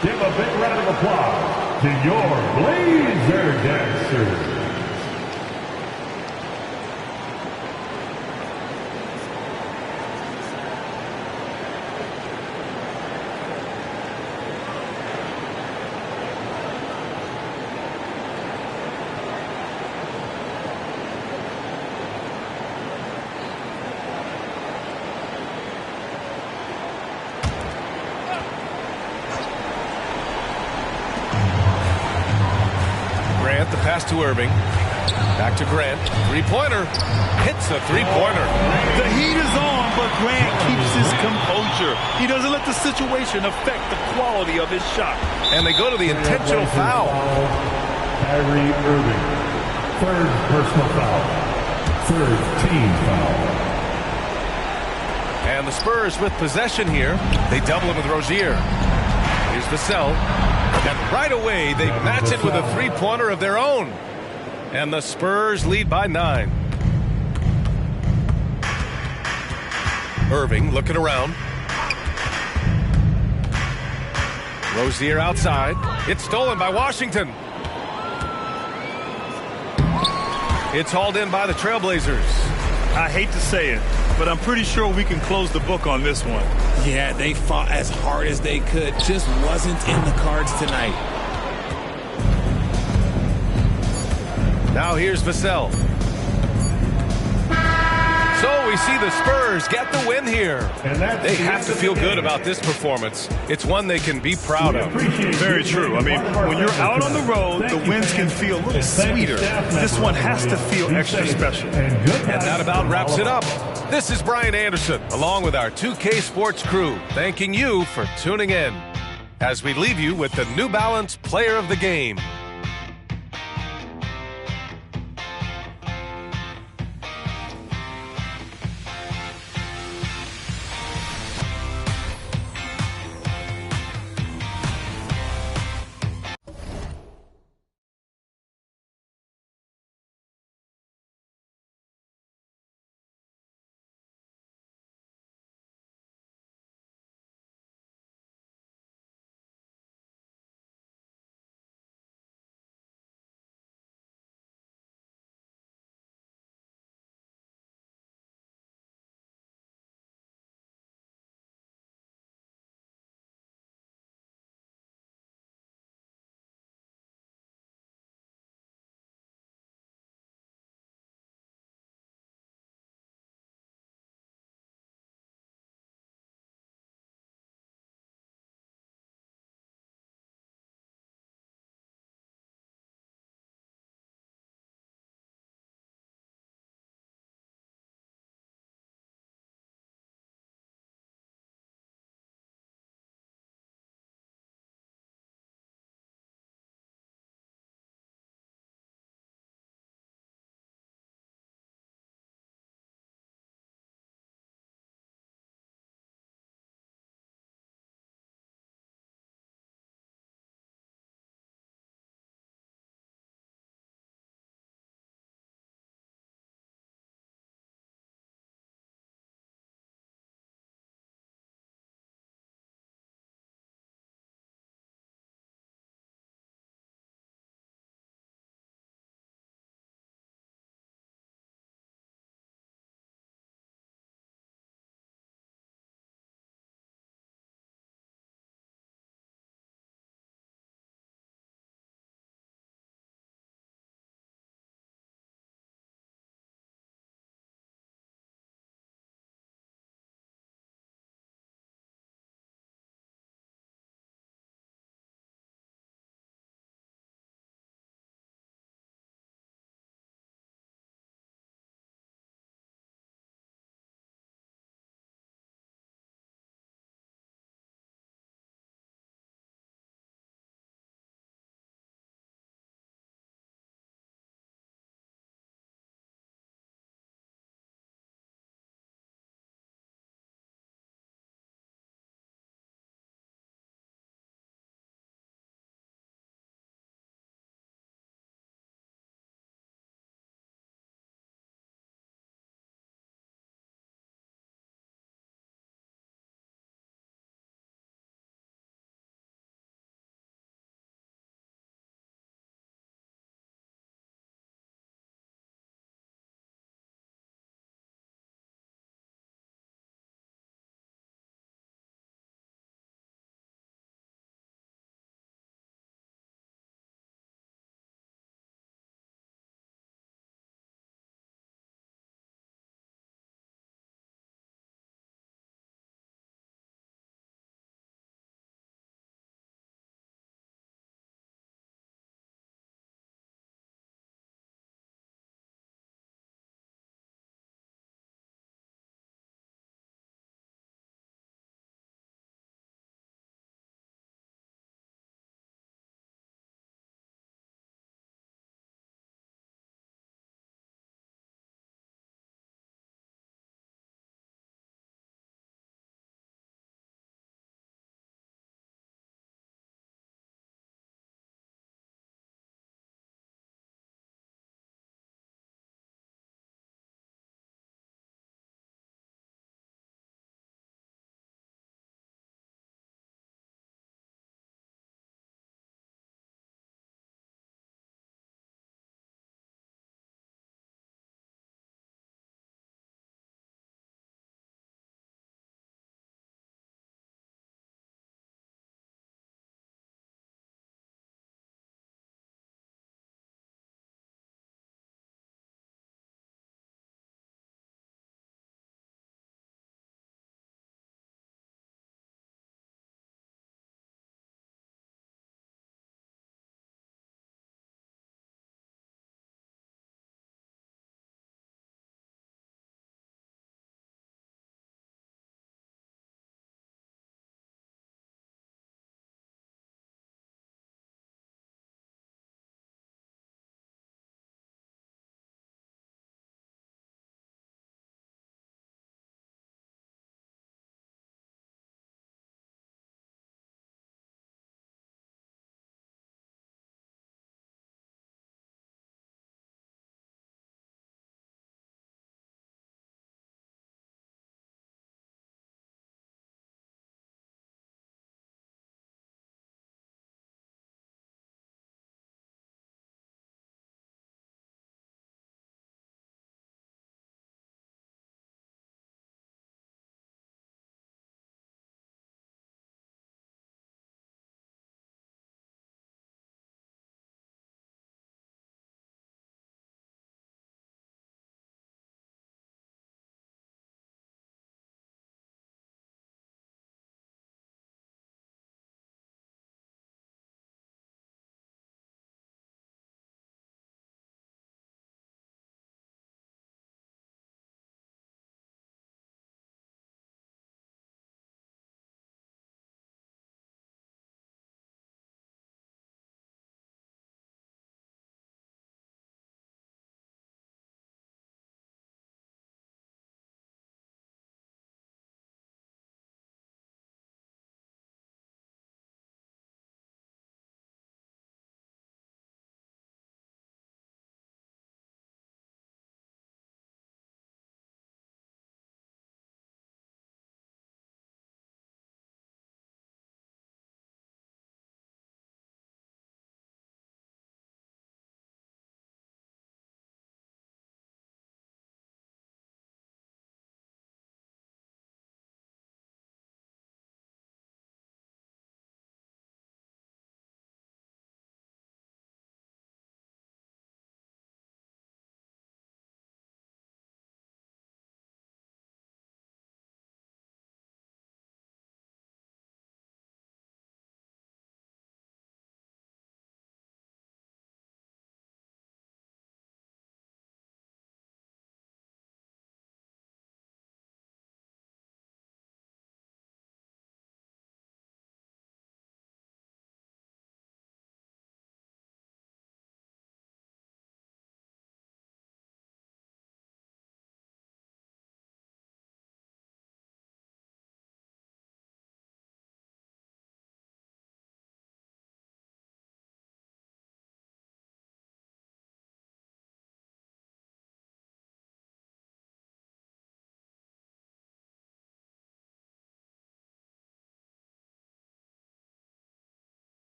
Give a big round of applause to your Blazer Dancers. The pass to Irving. Back to Grant. Three-pointer. Hits a three-pointer. The heat is on, but Grant keeps his composure. He doesn't let the situation affect the quality of his shot. And they go to the intentional foul. Kyrie Irving. 3rd personal foul. 3rd team foul. And the Spurs with possession here. They double him with Rozier. Here's Vassell. And right away, they match it with a three-pointer of their own. And the Spurs lead by 9. Irving looking around. Rozier outside. It's stolen by Washington. It's hauled in by the Trailblazers. I hate to say it, but I'm pretty sure we can close the book on this one. Yeah, they fought as hard as they could. Just wasn't in the cards tonight. Now here's Vassell. So we see the Spurs get the win here. They have to feel good about this performance. It's one they can be proud of. Very true. I mean, when you're out on the road, the wins can feel a little sweeter. This one has to feel extra special. And that about wraps it up. This is Brian Anderson, along with our 2K Sports crew, thanking you for tuning in as we leave you with the New Balance Player of the Game.